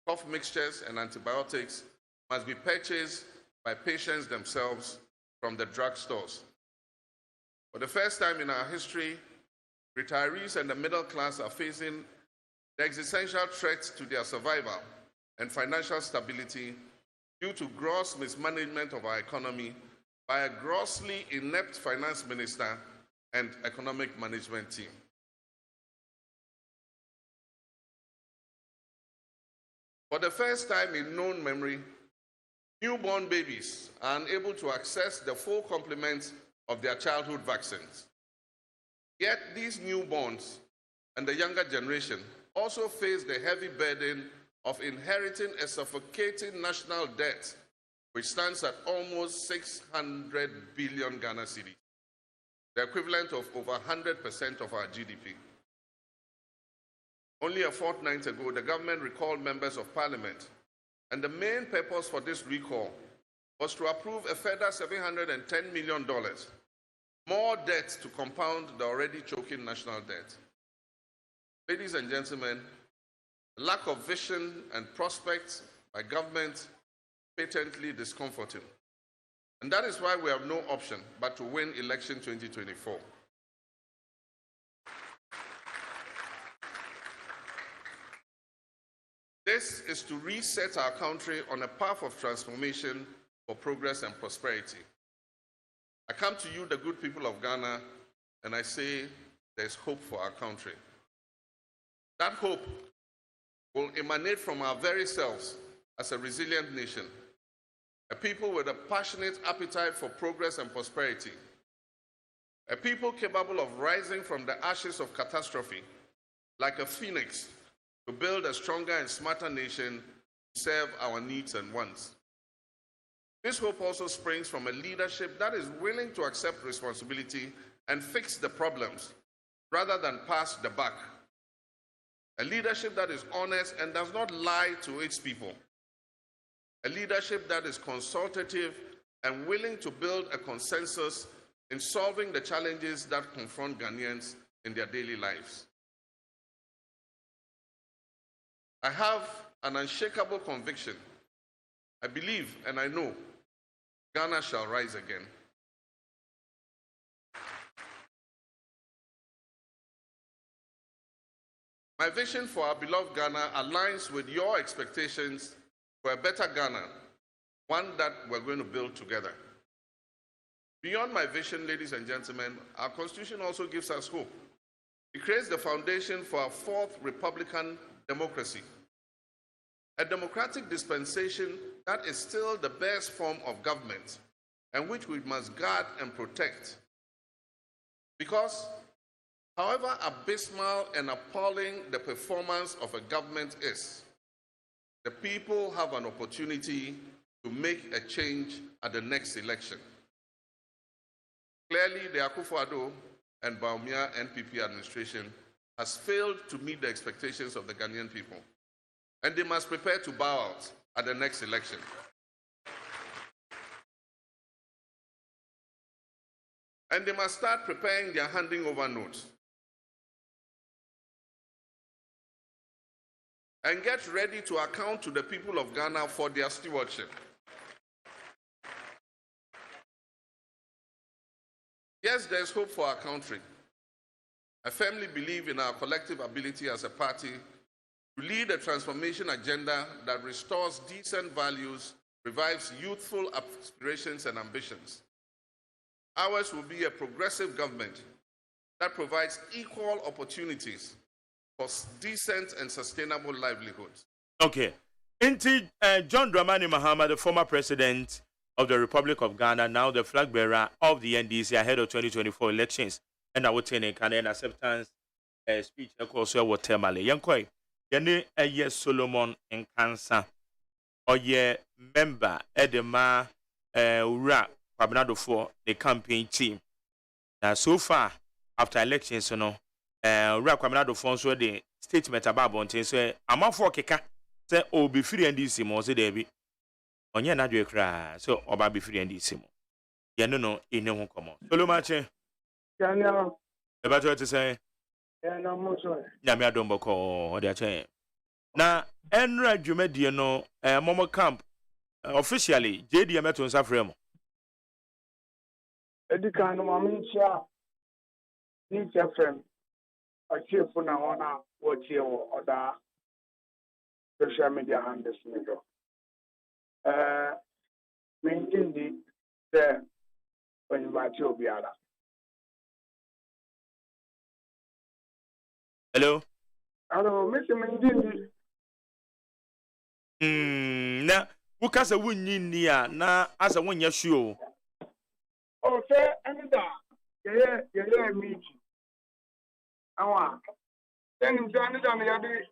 cough mixtures, and antibiotics, must be purchased by patients themselves from the drug stores. For the first time in our history, retirees and the middle class are facing the existential threats to their survival and financial stability due to gross mismanagement of our economy by a grossly inept finance minister and economic management team. For the first time in known memory, newborn babies are unable to access the full complement of their childhood vaccines. Yet these newborns and the younger generation also face the heavy burden of inheriting a suffocating national debt, which stands at almost 600 billion Ghana cedis, the equivalent of over 100% of our GDP. Only a fortnight ago, the government recalled members of parliament, and the main purpose for this recall was to approve a further $710 million, more debt to compound the already choking national debt. Ladies and gentlemen, lack of vision and prospects by government patently discomforting. And that is why we have no option but to win election 2024. This is to reset our country on a path of transformation for progress and prosperity. I come to you, the good people of Ghana, and I say there's hope for our country. That hope will emanate from our very selves as a resilient nation, a people with a passionate appetite for progress and prosperity, a people capable of rising from the ashes of catastrophe like a phoenix to build a stronger and smarter nation to serve our needs and wants. This hope also springs from a leadership that is willing to accept responsibility and fix the problems rather than pass the buck. A leadership that is honest and does not lie to its people. A leadership that is consultative and willing to build a consensus in solving the challenges that confront Ghanaians in their daily lives. I have an unshakable conviction. I believe and I know Ghana shall rise again. My vision for our beloved Ghana aligns with your expectations for a better Ghana, one that we're going to build together. Beyond my vision, ladies and gentlemen, our Constitution also gives us hope. It creates the foundation for our fourth Republican democracy, a democratic dispensation that is still the best form of government and which we must guard and protect. Because however abysmal and appalling the performance of a government is, the people have an opportunity to make a change at the next election. Clearly, the Akufo-Addo and Bawumia NPP administration has failed to meet the expectations of the Ghanaian people, and they must prepare to bow out at the next election. And they must start preparing their handing over notes. And get ready to account to the people of Ghana for their stewardship. Yes, there's hope for our country. I firmly believe in our collective ability as a party to lead a transformation agenda that restores decent values, revives youthful aspirations and ambitions. Ours will be a progressive government that provides equal opportunities for decent and sustainable livelihoods. Okay. John Dramani Mahama, the former president of the Republic of Ghana, now the flag bearer of the NDC ahead of 2024 elections, and I would say an acceptance speech. Also, what Temale Yankoi, Yane Eye Solomon and Cancer, or ye member Edema Ura Pabnado for the campaign team. Now, so far after elections, you know. Ura Kwamenado Fonso the statement about Bonte say I'm out for Keka say oh be free and this mo say Debbie on your radio cry so oba be free and this mo ya no in no come on solo match Daniel about what to say no mo so ya me adom boko o de ache na enra dwumadi no momo camp officially JD Meton Safremo Edika no maminchia This FM, a chief for now, what you other social media handles. Maintain the when you might be other. Hello? Hello, Mr. Maintain. Na wukasa wunyi ni a na asa wonya shuo. Oh, say anida. Yeah, me. Awa. Then in anida me yadi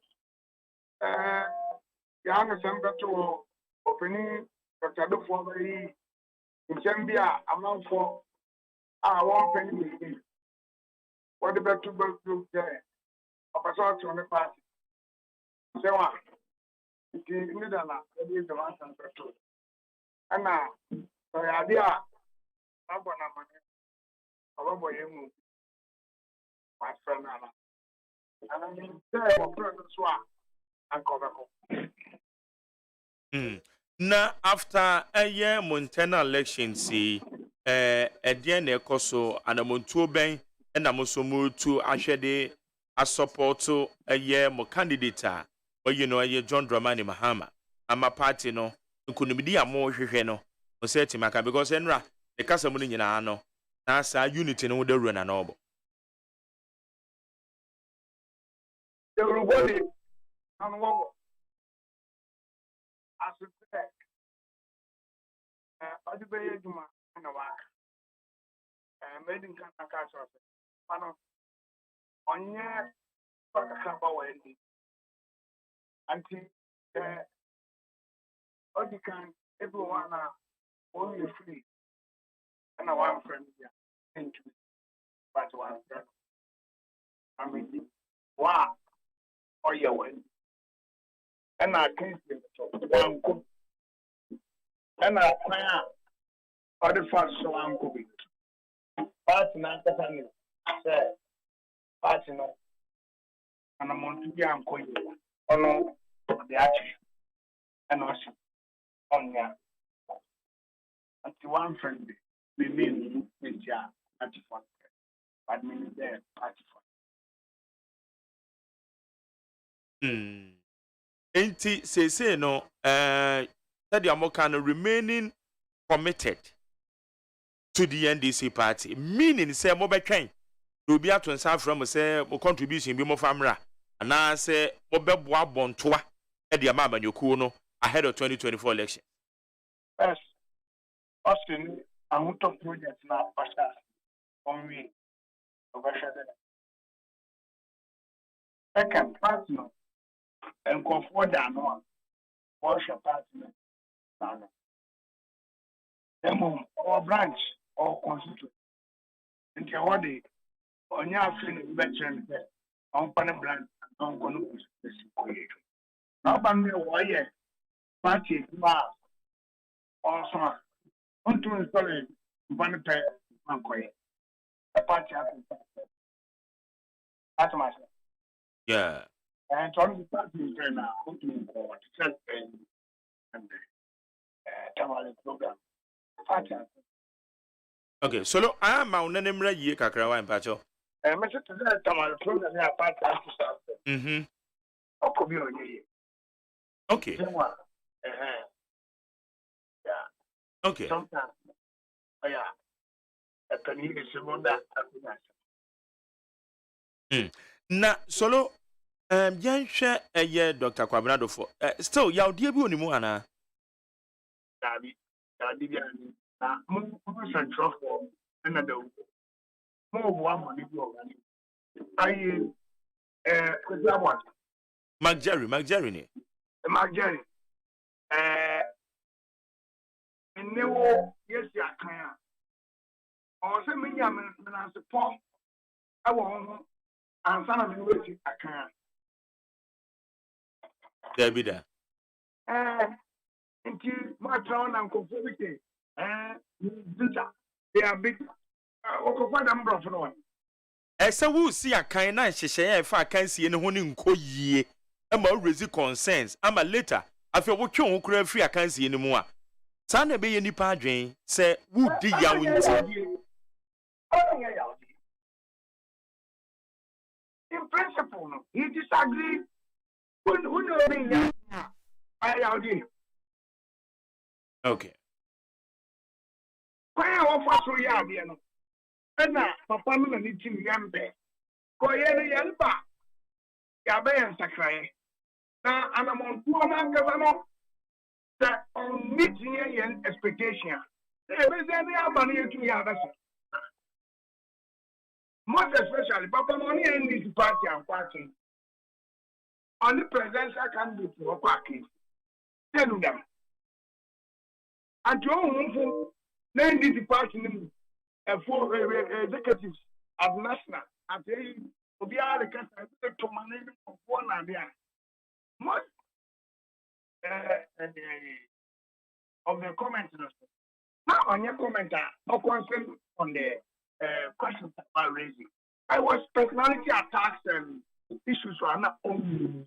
ya na samba to opening Dr. Dufo bari Nchambia amanfo a one penny me. What the better group there? Opasa to the party. Say what? It is Nidana, it is the one and petrol. And now, the idea, I'm going to move my friend Anna. And I mean, there are friends and cover. Na after a year Montana election, see, a DNA coso and a Montuo Ben and a Musumu to Ashede a support to a year more candidate. But you know, a year John Dramani Mahama. I'm a party no, you couldn't be a more Heno, or say to Maka because Enra, the Casamuni in Ano, that's a unity no the run and all. Everybody, and what as a tech, I do pay you and a work. Made in Canada, Pano on your Wendy. Until all you can, everyone only free. And I want friend here. Thank you. But one friend. I mean, wow. Or your way. And I can't see one cook. And I plan all the first so I'm cooking. Party not the family. Say, party no. And I'm on to be I'm going. Oh no, the action. And also on ya. Until one friend we mean with ya at the fun. But me there at the fun. Enti say no that the kind remaining committed to the NDC party, meaning say mo betwen do be ato nsa from say mo contribution bi mo famra and say mo beboa bontoa e de ama amanyoku no ahead of 2024 election. Yes. Austin, I want to project now pastor on me. Second partner and comfort that no wash your partner. Or branch or constituent. And your body on your feeling veteran on Panama branch on Conus. Now, Bambi, why, party, bar, or some on to install it, one pair, one coin. A party at myself. Yeah. And on the party is right now, looking for self and Tamale program. Okay, so I am my name ye kakrawa in Pacho. Mr. Tamale program, I part to Okay. Okay. Sometimes, yeah, a penny is that. Na solo yan hwe eye Dr. Kwabnado for still ya odi bi onimu ana Dabi na mo central for na da mo bo amoni bi organic ayi kwabwa Mark Jerry ni enewo yesi akan o se menya na support awo ho ansana me wesi akan Debida nti ma trawo na nkofobike dinta they are big okofa da mbro for one ese wu si akan na hyehye ya fa akan sie ne ho ne nkoyie ama raise concerns ama later afia wo twe ho kura free akan sie ne mu a sa na be ye nipa adwen se wu di ya wunti in principle, no, he disagreed. Who knows me? I agree. Okay. Why I offer so ya dear no? And now, Papa, no need to be yambe. Go yen yelba. Yabe and Sakray. Now, I'm on poor man Gavano. That on meeting yen expectation. There is any money to Yabas. Most especially, Papa money in this party and party. On the presidential candidate for parking. Tell them. And you name this party for executives at national. At the Obiara to manage of one idea. Most of the comments. Now, on your comment, no concern on the questions about raising. I was personality attacks and issues are not only.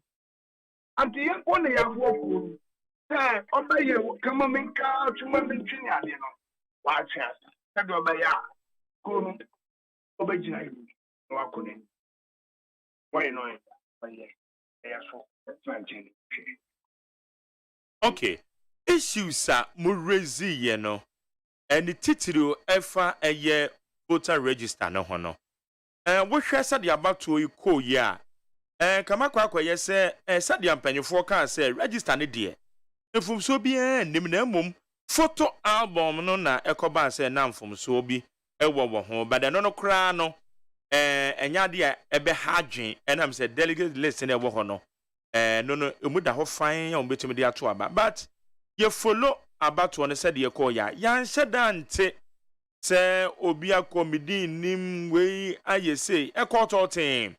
And the young one they have worked. Ọba yẹ kama mi nka tuma mi ntwi ade no w'akye ase sɛde ọba yɛ a kuro no ọba gyina yi na wakɔ n'anim wɔyɛ no ɔyɛ ɛyɛ so ɛtena nkyɛn hwɛ. Okay, issues a mo raise yɛ no ɛne titiri ɛfa ɛyɛ voter register no ho no wohwɛ sɛde abatoɔ yi kɔɔ yi a kama akɔyɛ sɛ sɛde mpanyinfoɔ kaa sɛ register ne deɛ mfumso bi nim na mum photo album no na ekoba se na mfumso bi ewo wo ho bada no kra no enya de ebe hadwen enam se delegate list na ewo ho no no emu da ho fan ya ombetumi de ato aba but ye follow abato no se de ekọ ya hye dante se obi akomidi nim we ayese ekọ totin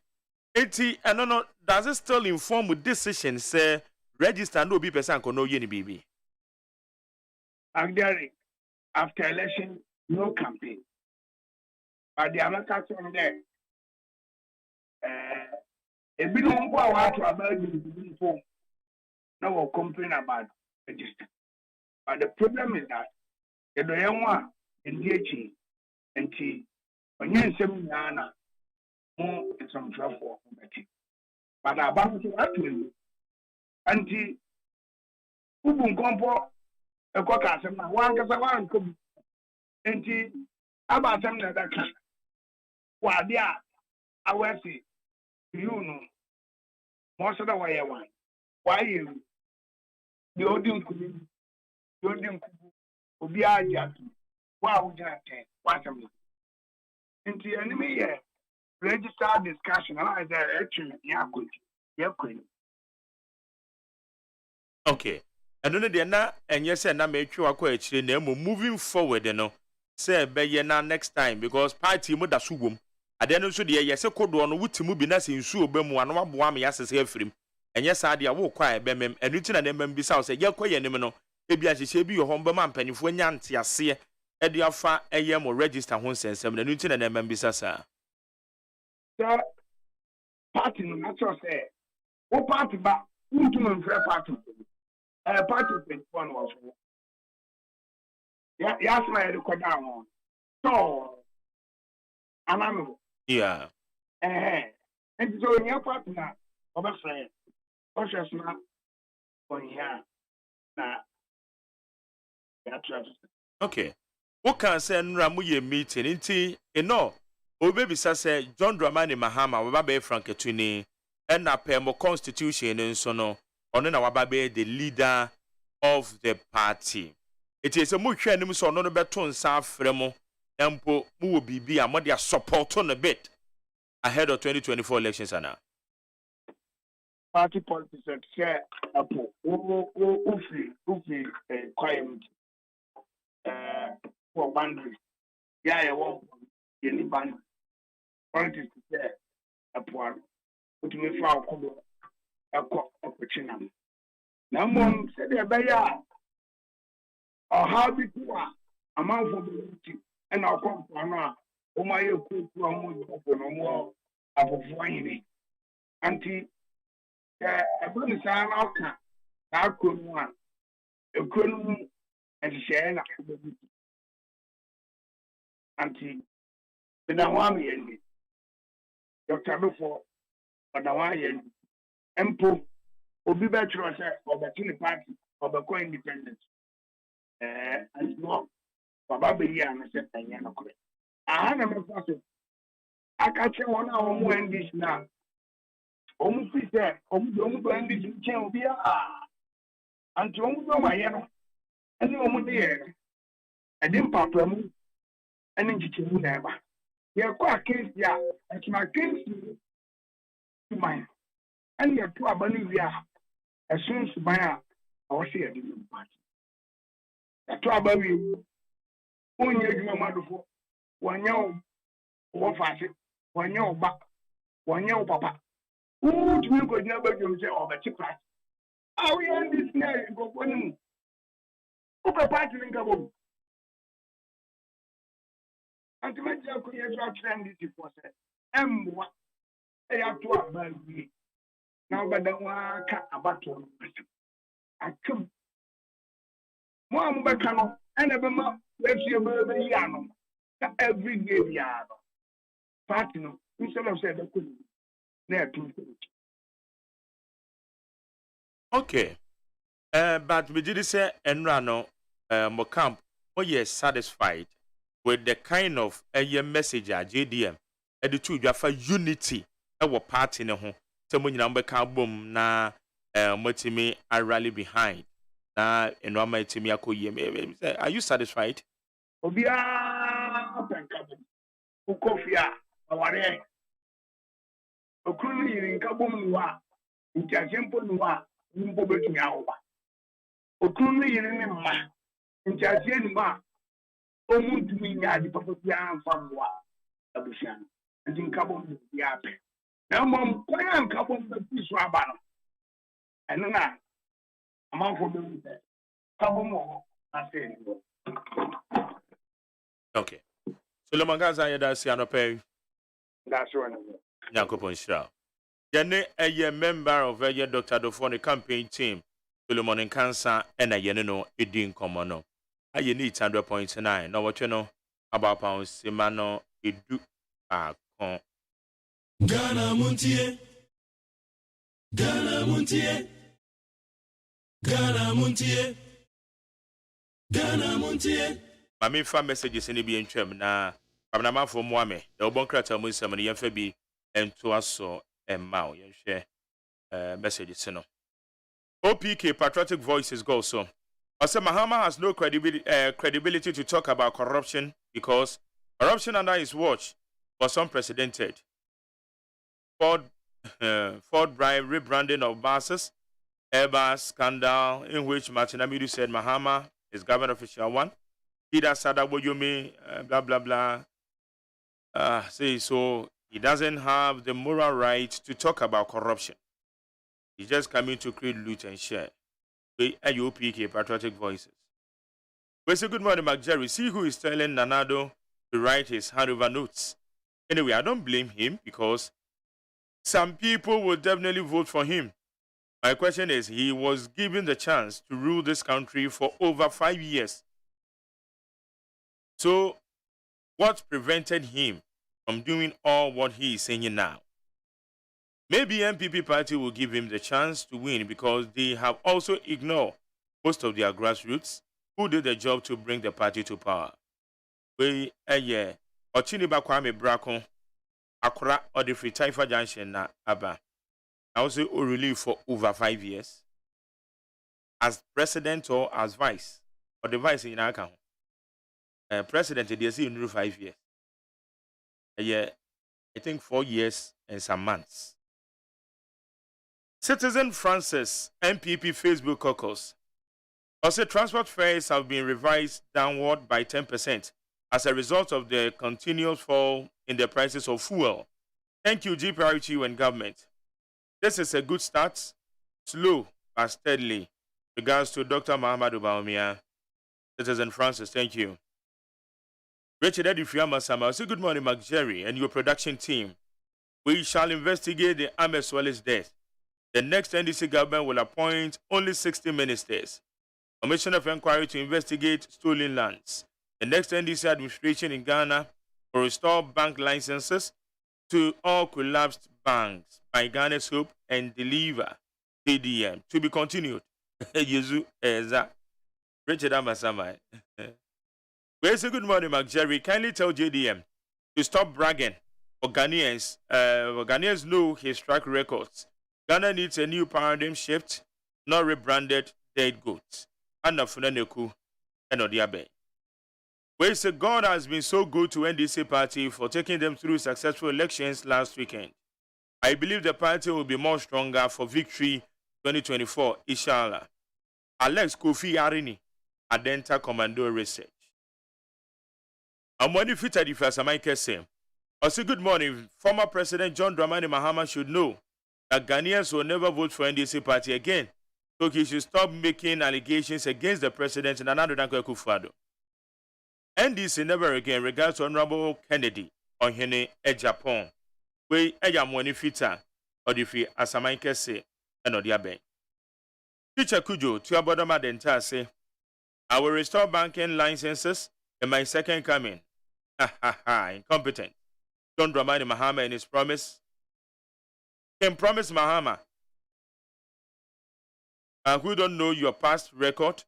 eti no does it still inform with decision say register no be person ko no ye ni bibi. After election, no campaign. But the American saying that if we don't go out to about the form, no will complain about register. But the problem is that the young one in DH and T when you send Nana more some trouble. But about to actually anti ubun kompo ekoka asem na wan kasa wan kom anti aba asem na daka wa dia awasi you know most of the way one why you the odin obi aja wa uja ten wa asem anti enemy here register discussion and I said actually yeah okay. And no de na enye se na metwe wakọ akire na emo moving forward no say be ye na next time because party mu da so wom. Ade no so de ye se kodo no wutimu bi na se nsu obemu ano aboa me yasese afirim. Enye sa de wo kwa ebe mem enu ti na na mem bi sa say ye kọ ye nim no ebi ahyehye bi yo ho mba ma mpanifo nya nte ase e de afa eye mo register ho sensem na enu ti na mem bi sa sa. So party no na so say wo party ba untumo mfre party party 21 was yeah my record down so amamo yeah and so your partner over friend conscious na on here na okay what can say nra mu ye meeting nti obebisa say John Dramani Mahama we ba be Franketuni and na pemo constitution nso no ono na wababe the leader of the party. It is a much anim so no beton sa fremo empo mu wo bibi a mo dia support on a bit ahead of 2024 elections ana. Party politics say apo ufi quiet for boundaries. Yeah wo any band politics say apo utumi fa akodo opportunity. Now, mom said, "Beya, or how big you are, a man for the and I'll come for now. Oh, my, you could no more of wine. Auntie, a bonus outcome. I could one. A couldn't and share Auntie, but I want me. Dr. Before ɔda wayɛ mpo obi bɛtwerɛ sɛ ɔbɛto ne party ɔbɛkɔ independent and no baba bɛyi a no sɛ ɛnyɛ nokorɛ aha na mɛfa so aka kyerɛ wɔn a wɔn ndc na wɔn fi sɛ wɔn bɛ ndc nkyɛn obiara anti wɔn bɛ wɔn ayɛ no ɛne wɔn de yɛ no ɛde mpapamu ɛne nkyekyɛmu na ɛba yɛkɔ akansi a ɛtuma akansi suman ɛne yɛto aba no wie a ɛso suman a ɔwɔ sɛ yɛde no mpaati yɛto aba wie wonyɛ adwuma mu adofo wɔnyɛ wo wɔ faase wɔnyɛ wo ba wɔnyɛ wo papa wotumi nkɔgyina badwom sɛ ɔbɛkye paati a woyɛ ndc na nkurɔfoɔ no mu wopɛ paati no nka bɔ mu anti mɛgyina kɔyɛ so akyerɛ ndcfoɔ sɛ ɛmmoa ɛyɛ ato aba wie na wobɛda ho aka abatoɔ no asɛm atwam mo a mobɛka no ɛna ɛbɛma wɔafie bɛyi ano na every day biara no party no instead of say ɛbɛkɔ ne na ɛto okay but me did say enra no mo camp you satisfied with the kind of a message a JDM e de to dwafa unity e wo party ne ho se mo nyina mbeka bom na motimi I rally behind na eno ama etimi akoyie are you satisfied obia penka bom ukofia aware okunu yiri nka bom no a ntiasempo no a mbo betumi awoba okunu yiri ne mma ntiasie ni ma omuntumi nya adi papa bia amfa mboa abusia ndi nka bom bia pe na mom kwanya nka bom ba piso aba no eno na amanfo be nte ka bom wo ase ni wo. Okay. Solomon Gaza ya da si anope. That's one. Yakopon Shra. Yene a member of a Dr. Dofone campaign team. Solomon and Cancer and a yenno edin common. I need 100.9. No what you know about pounds Simano edu con. Ghana Montie. Ghana Montie. Ghana Montie. Ghana Montie. Mami fa messages ni bi ntwam na abnama fo mo ame the obon krata mu nsam ne yemfa bi ento aso emma o yenhwe messages no. OPK Patriotic Voices go so. Ose Mahama has no credibility to talk about corruption because corruption under his watch was unprecedented. Ford bribe rebranding of buses, Airbus scandal in which Martin Amidu said Mahama is government official one. Ida Sada Boyomi, blah blah blah. Say so he doesn't have the moral right to talk about corruption. He's just coming to create loot and share. We AUPK Patriotic Voices. We say good morning, Mark Jerry. See who is telling Nanado to write his handover notes. Anyway, I don't blame him because some people will definitely vote for him. My question is, he was given the chance to rule this country for over 5 years. So, what prevented him from doing all what he is saying now? Maybe MPP party will give him the chance to win because they have also ignored most of their grassroots who did the job to bring the party to power. We Ochiniba Kwame Brako, Akra or the Free Taifa Junction na Aba. I also relief for over 5 years as president or as vice or the vice in our account. President, they see in 5 years. I think 4 years and some months. Citizen Francis, MPP Facebook caucus. Also, transport fares have been revised downward by 10% as a result of the continuous fall in the prices of fuel. Thank you, GPRTU and government. This is a good start, slow but steadily. Regards to Dr. Muhammadu Baumia. Citizen Francis, thank you. Richard Edifriama Sama, say good morning, Mark Jerry, and your production team. We shall investigate the Ameswale's death. The next NDC government will appoint only 60 ministers. Commission of Inquiry to investigate stolen lands. The next NDC administration in Ghana will restore bank licenses to all collapsed banks by Ghana's Hope and Deliver ADM to be continued. Yezu Eza. Richard Amasamai. Well, say good morning, Mark Jerry. Kindly tell JDM to stop bragging for Ghanaians. Ghanaians know his track records. Ghana needs a new paradigm shift, not rebranded dead goods. Anna Funaneku and Odiabe. Well, say God has been so good to NDC party for taking them through successful elections last weekend. I believe the party will be more stronger for victory 2024, inshallah. Alex Kofi Arini, Adenta Commando Research. I'm one fitted if Asamai say. Also, good morning. Former President John Dramani Mahama should know that Ghanaians will never vote for NDC party again. So he should stop making allegations against the president and another Danko Akufo-Addo. NDC never again regards Honorable Kennedy on Hene Japan. We Ejamwani Fita or the Fi Asamai Kese and Odiabe. Teacher Kujo to Abodoma Denta say, I will restore banking licenses in my second coming. Incompetent. John Dramani Mahama and his promise. Can promise Mahama. And who don't know your past record?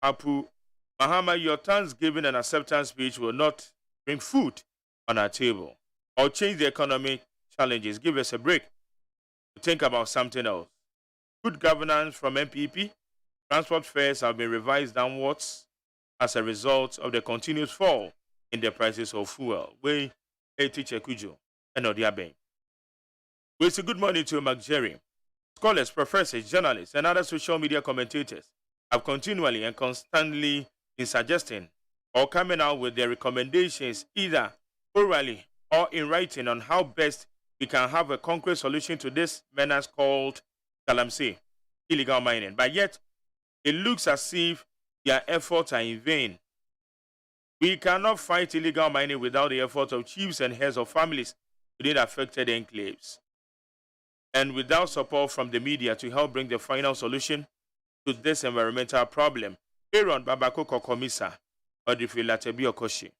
Apu Mahama, your Thanksgiving and acceptance speech will not bring food on our table or change the economic challenges. Give us a break to think about something else. Good governance from MPP. Transport fares have been revised downwards as a result of the continuous fall in the prices of fuel. We teacher Kujo and Odiabe. We say good morning to Mark Jerry. Scholars, professors, journalists, and other social media commentators have continually and constantly been suggesting or coming out with their recommendations either orally or in writing on how best we can have a concrete solution to this menace called Galamsey, illegal mining. But yet, it looks as if their efforts are in vain. We cannot fight illegal mining without the effort of chiefs and heads of families within affected enclaves, and without support from the media to help bring the final solution to this environmental problem. Aaron Babako Kokomisa or the Filatebi Okoshi.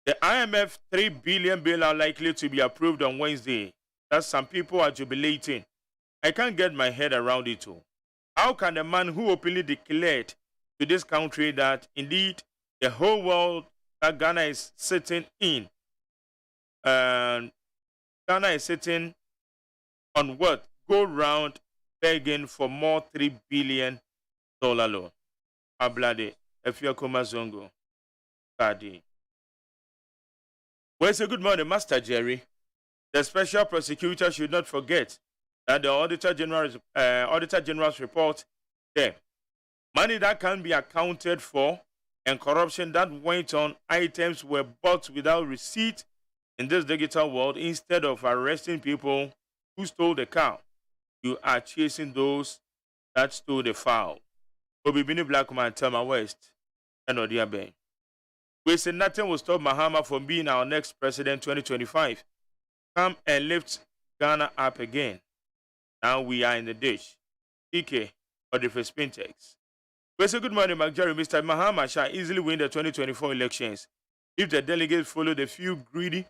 The IMF 3 billion bailout likely to be approved on Wednesday. That some people are jubilating. I can't get my head around it too. How can a man who openly declared to this country that indeed the whole world that Ghana is sitting in, Ghana is sitting on what? Go round begging for more $3 billion loan. Ablade, Efiakoma Zongo, Kadi. Well, say good morning, Master Jerry. The special prosecutor should not forget that the Auditor General's report there. Money that can be accounted for and corruption that went on items were bought without receipt in this digital world. Instead of arresting people who stole the cow, you are chasing those that stole the fowl. Obibini Blackman, Tama West, and Odiabe. We say nothing will stop Mahama from being our next president 2025. Come and lift Ghana up again. Now we are in the ditch. EK or the first Spintex. We say good morning, Mark Jerry. Mr. Mahama shall easily win the 2024 elections if the delegates follow the few greedy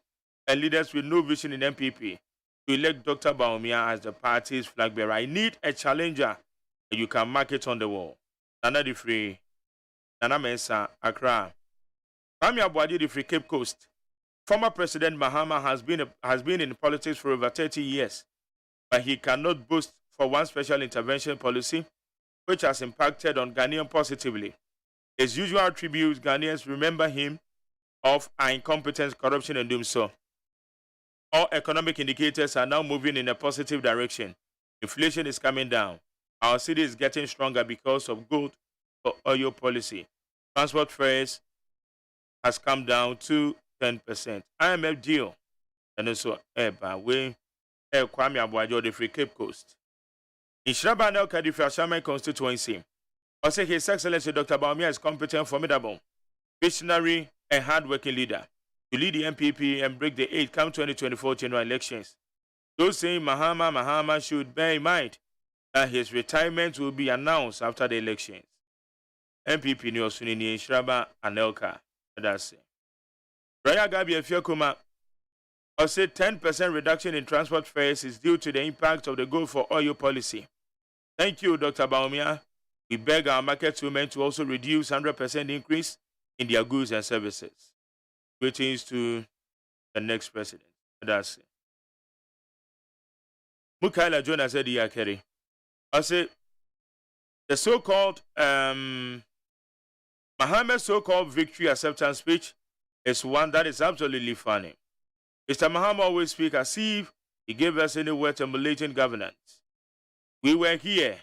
and leaders with no vision in MPP to elect Dr. Baumia as the party's flag bearer. I need a challenger that you can mark it on the wall. Nana the Free, Nana Mensa, Accra. Kwame Abuadi the Free, Cape Coast. Former President Mahama has been in politics for over 30 years, but he cannot boast for one special intervention policy which has impacted on Ghanaians positively. His usual attributes Ghanaians remember him of are incompetence, corruption, and doom so. All economic indicators are now moving in a positive direction. Inflation is coming down. Our city is getting stronger because of good oil policy. Transport fares has come down to 10%. IMF deal. And also, Kwame Abuajo, the Free Cape Coast. In Shrabanel Kadifi Ashaman constituency, also His Excellency Dr. Baumia is competent, formidable, visionary, and hard-working leader to lead the MPP and break the 8 come 2024 general elections. Those saying Mahama should bear in mind that his retirement will be announced after the elections. MPP ni Osunini Shraba Anelka. That's it. Raya Gabi Efiakuma I said 10% reduction in transport fares is due to the impact of the Go for Oil policy. Thank you, Dr. Baumia. We beg our market women to also reduce 100% increase in their goods and services. Greetings to the next president. That's it. Mukaila Jonah said, yeah, Kerry. I said, the so-called Mohammed's so-called victory acceptance speech is one that is absolutely funny. Mr. Muhammad always speaks as if he gave us any word emulating governance. We were here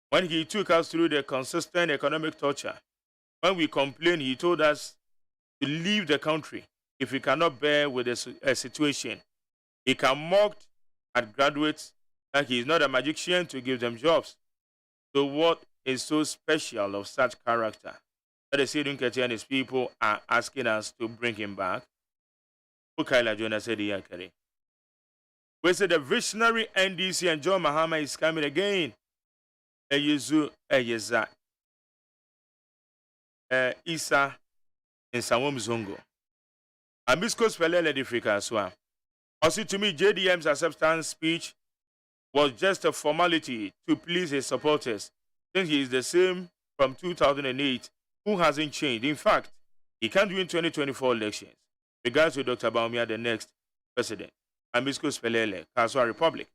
when he took us through the consistent economic torture. When we complained, he told us to leave the country if we cannot bear with a situation. He can mock at graduates that he is not a magician to give them jobs. So what is so special of such character that the Sidun Keti and his people are asking us to bring him back? Ukaila Jonah said, Yakari. We said the visionary NDC and John Mahama is coming again. Eyezu Eyeza Isa in Samom Zongo. Amisco Spelele Difrika Aswa. Also to me, JDM's acceptance speech was just a formality to please his supporters, since he is the same from 2008, who hasn't changed. In fact, he can't win 2024 elections. Regards to Dr. Baumia, the next president. Amisco Spelele, Kaswa Republic.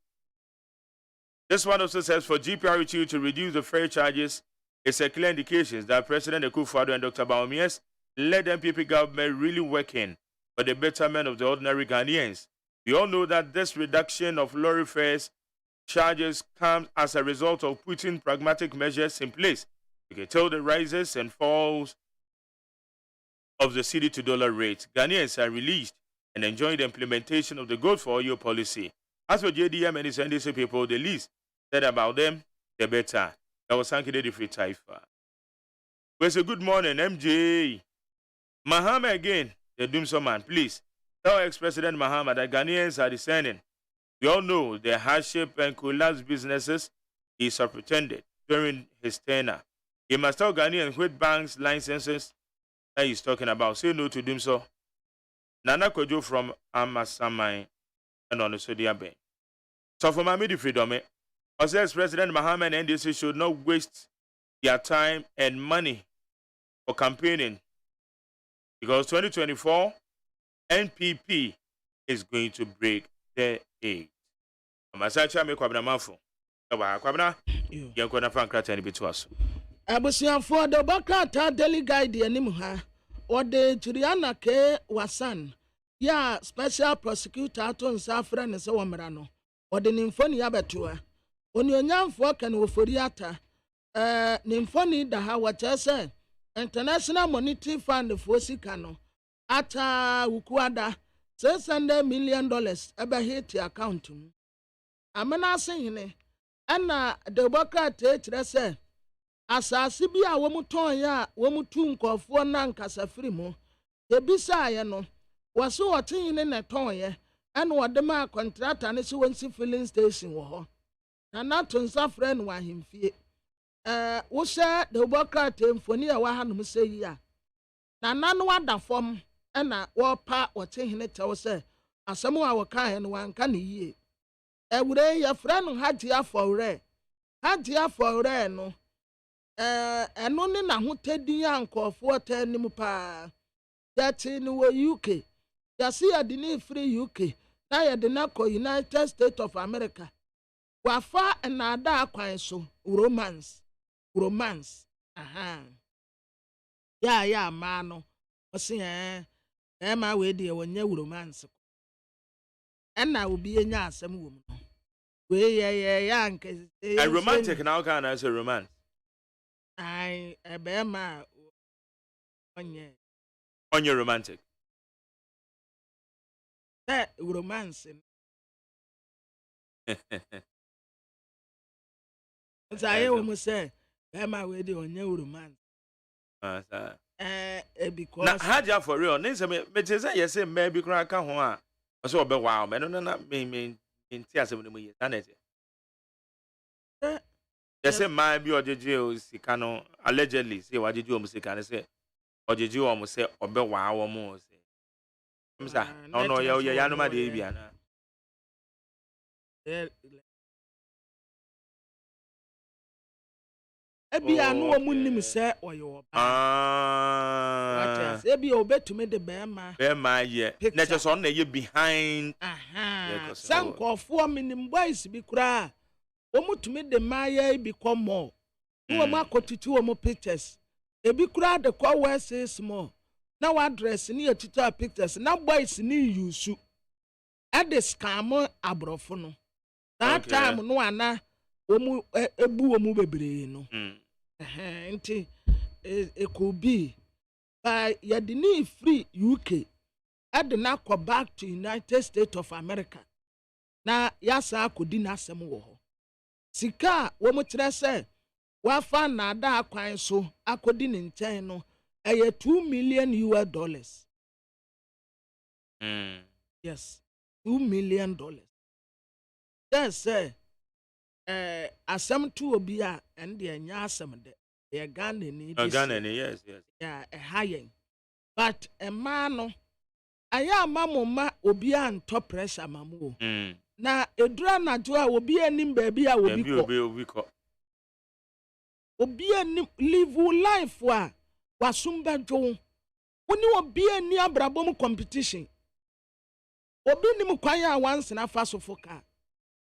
This one also says for GPRU to reduce the fare charges, it's a clear indication that President Akufo-Addo and Dr. Baumia's led MPP government really working for the betterment of the ordinary Ghanaians. We all know that this reduction of lorry fares charges comes as a result of putting pragmatic measures in place. You can tell the rises and falls of the cedi to dollar rate. Ghanaians are released and enjoying the implementation of the Gold for Oil policy. As for JDM and his NDC people, the least said about them, the better. That was Sankey the Free Taifa. We say good morning, MJ. Mahama again, the Doomso man, please tell ex-President Mahama that Ghanaians are discerning. We all know the hardship and collapsed businesses he superintended during his tenure. He must tell Ghanaians with banks licenses that he's talking about. Say no to Doomso. Nana Kojo from Amasamai and on the Sodia Bay. So for my midi freedom, as President Mahama and NDC should not waste their time and money for campaigning, because 2024 NPP is going to break their age. Masacha me kwabna mafo. Aba kwabna yenko na frankrata ni bitu aso. Abusianfo de bakata daily guide anim ha. Ode Juliana K Wasan. Ya special prosecutor ato nsafra ne se womra no. Ode nimfoni abetua. Oni onyamfo kan wofori ata. Nimfoni da ha wacha International Monetary Fund for sika no. Ata ukuada $600 million ebe hit account mu. Amana saying ana Democrat kyerɛ sɛ asase bi a wɔn tɔn ya wɔn tu nkɔfoɔ na nkasa firi mu ebisa yɛ no wɔso wɔte ne tɔn yɛ ɛna wɔde ma contractor ne so wɔnsi filling station wɔ hɔ na nato nsa frɛ no ahemfie wohyɛ Democrat mfoni a wɔhanom sɛ yi a na nano wada fam ɛna wɔpa wɔte ne tɛw sɛ asɛm a wɔka no wanka ne yie ewure ya frano hajia for no eno ne na ho tedin ankofo tanim pa yati ni wo UK yasi ya de ni free UK na ya de na ko United States of America wafa na ada akwan so romance ya ma no osi ma we de wonye romance enna obi enya asem wo mu no we ya nke a romantic now can as a romance ai ebe ma onye romantic that romance I almost say be ma we de onye romance because na haja for real nse me te say yes me bi kra ka ho a so obe wow me no na me nti asem no mu ye sanet yes man bi ojeje o sika no allegedly say wajeje o mu sika ne say ojeje o mu say obe wow o mu say Msa, no ya no ma de bia na. Ebia no omunnim se oyo ba. Ebia obetumi de bema Ye. Na just on na behind. Sankofo minim boys bi kura. Omutumi de maye bi komo. Wo ma kotutu omo pictures. Ebi kura de kwa we say small. Na wa address ni etita pictures na boys ni use. Ade scam abrofo no. That time no ana omu ebu omu bebre no. Nti it could be by yadini free UK ade na go back to United States of America. Na yasa akodi na asem wo ho. Sika wo mo kire se wa fa na ada akwan so akodi ne nchen no eye $2 million. Yes, $2 million. That's say asem to obi a and the nya asem de e Ghana ni yes. Yeah, a high. But a man no aya mamoma obi an top pressure mamu. Na edura na jo a obi anim baby a obi ko. Obi anim live life wa wasumba jo. Woni obi ani abrabom competition. Obi nim kwan ya once na fa so foka.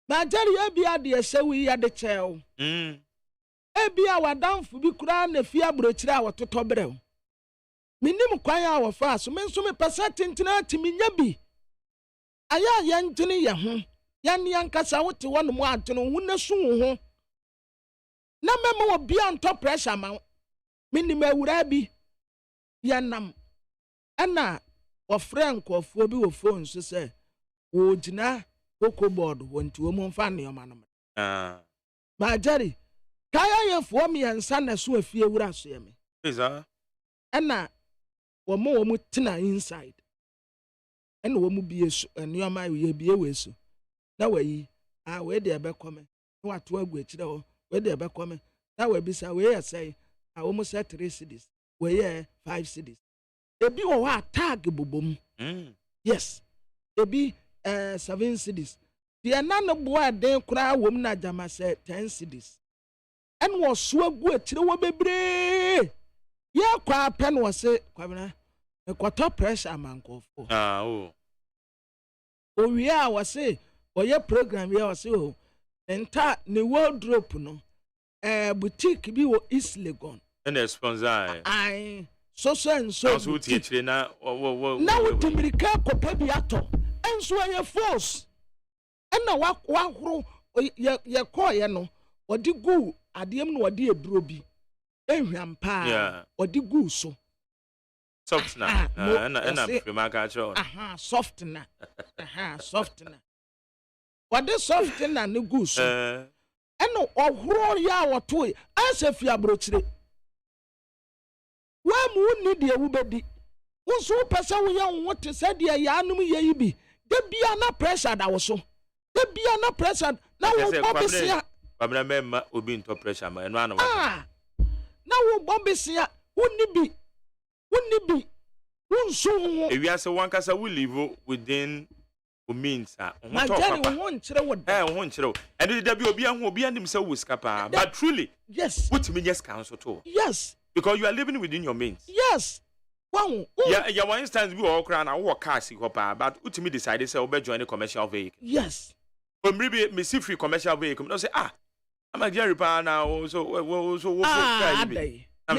Na jari ebi ade ehyewi ya de cheo. Ebi a wadamfo bi kura na fi abrochire a wototo brew. Minim kwan ya wo fa so menso me pesa tintina timinya bi. Aya ya ntini ye ho. Ya ne yankasa wote wono mu antino hu na su ho. Na memo obi an top pressure ma. Minim awura bi. Ya nam. Ana wo friend kofo bi wo phone so say wo gina Coco board wonti wo mo fa ne o manam. Ma jari kaya ye fo mi ansa na so afie wura so ye me. Isa. Ana wo mo tina inside. Ena wo mu bie so enioma ye bie we so. Na wayi we de be come. Na wato agu akire ho. We de be come. Na we bisa we ye say wo mo set 3 cities. We ye 5 cities. Ebi wo wa tag bobom. Yes. Ebi 7 cities. The nano boy den kura wom na jama say 10 cities. And was so agu akire wo bebre. Ye kwa pen was say kwabena e kwato pressure mankofo. We are was say oye program here was say oh enta ne wardrobe no boutique bi wo East Legon. And sponsor. Ai so and so. So teacher na na wo tumirika kopa bi ato. Enso ye force. Ena wa horo ye call ye no. Odi gu adiem no odi eduro bi. Ehwampa. Odi gu so. Soft na. Na prima ka cho. Soft na. Soft na. Odi soft na ne gu so. Ena ohoro ya woto e. Asa fi abrochire. Wa mu ni de ewubedi. Wonso pesa wo ya wote said ya anum ye yibi. De bia na pressure da wo so. De bia na pressure na wo bobesia. Kwabena memma obi into pressure ma eno anu. Na wo bobesia wonni bi. Wonso wo. Ewia se wankasa we live within means ma jari won kire wo da. Won kire wo. And de bia obi ahu obi anim se wo skapa but truly yes. What me just counsel to. Yes. Because you are living within your means. Yes. Wow. Yeah, one instance we all cry and walk car but ultimately decided say obe join a commercial vehicle. Yes. Maybe me see free commercial vehicle. No say I'm a Jerry pa now so me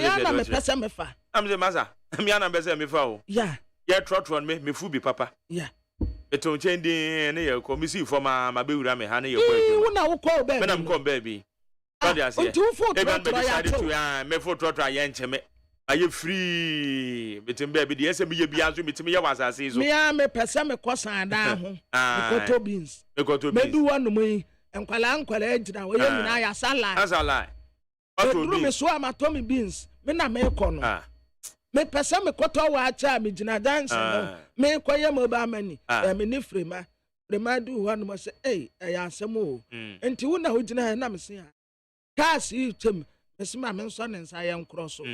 ana me pesa me fa. I'm the master. Me ana pesa me fa o. Yeah. Yeah, trot run me fu be papa. Yeah. Eto chendi na ye ko me see for ma be wura me ha na ye ko. Wo na wo call baby. Me na come baby. God ya say. Me for trot ya ncheme. Are free? Bitim baby, the SM ye biazu, bitim ya was as is. Me pesa me kosan da ho. Me beans. Me do one me and kwala ejina we yemi na ya salad. That's a lie. What do me so am Tommy beans. Me na me kono. Me pesa me koto wa cha me jina dance no. Me koye mo ba mani. Me ni frema. Frema do one mo say ya asem o. Enti wo na ho jina na me se. Cars yi me se ma me nso ne nsa ye nkro so.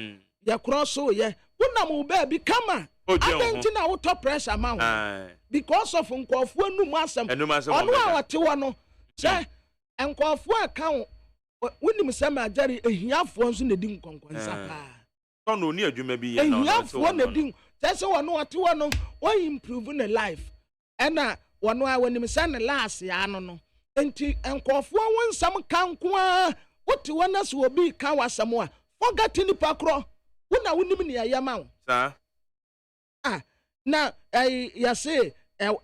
Ya cross so ye wona mo baby kama Adentina auto pressure man. Because of nkofo num asem. Ono a wote wo no. Say nkofo account wonim sem agari ehiafo nso na di nkonkonsa pa. No ni adwuma bi ye na. Ehiafo na di. Say wono wote wo no, o improve na life. Ena wono a wonim say na last ya no no. Enti nkofo won nsam kanko a wote wona so obi kan wasam a forget ni pakro. Wona wonim ni ayama wo. Sa na ya say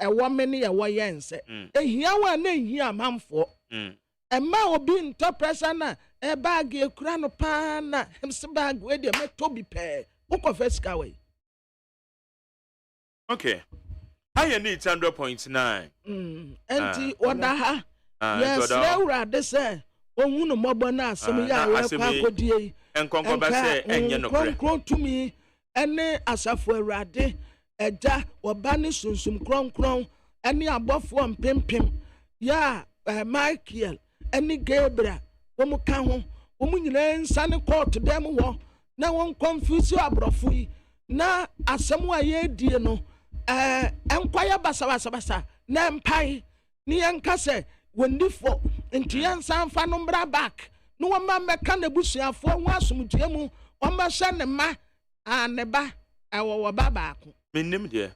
woman ni ya yense ehia wa na ehia manfo emma obi nto pressure na bag ekura no pa na hemse bag we de meto bi pe ukofeska we. Okay, I need 100.9 enti oda ha yes leura de say ohunu mobo na asem ya we kwa kodie enkonko ba say enye no kro tumi ene asafo awurade eja obani sunsum kronkron ene abofo mpempem ya Michael ene Gabriel wo ka ho wo nyina nsane court dem wo na won confuse abrofo yi na asem a ye die no enkwaya basa na mpai ni enka se wondifo ntiyan sanfa no mbra back no wo ma meka na busuafo ho asomdue mu wo ma hye ne ma aneba awo baba ko menim de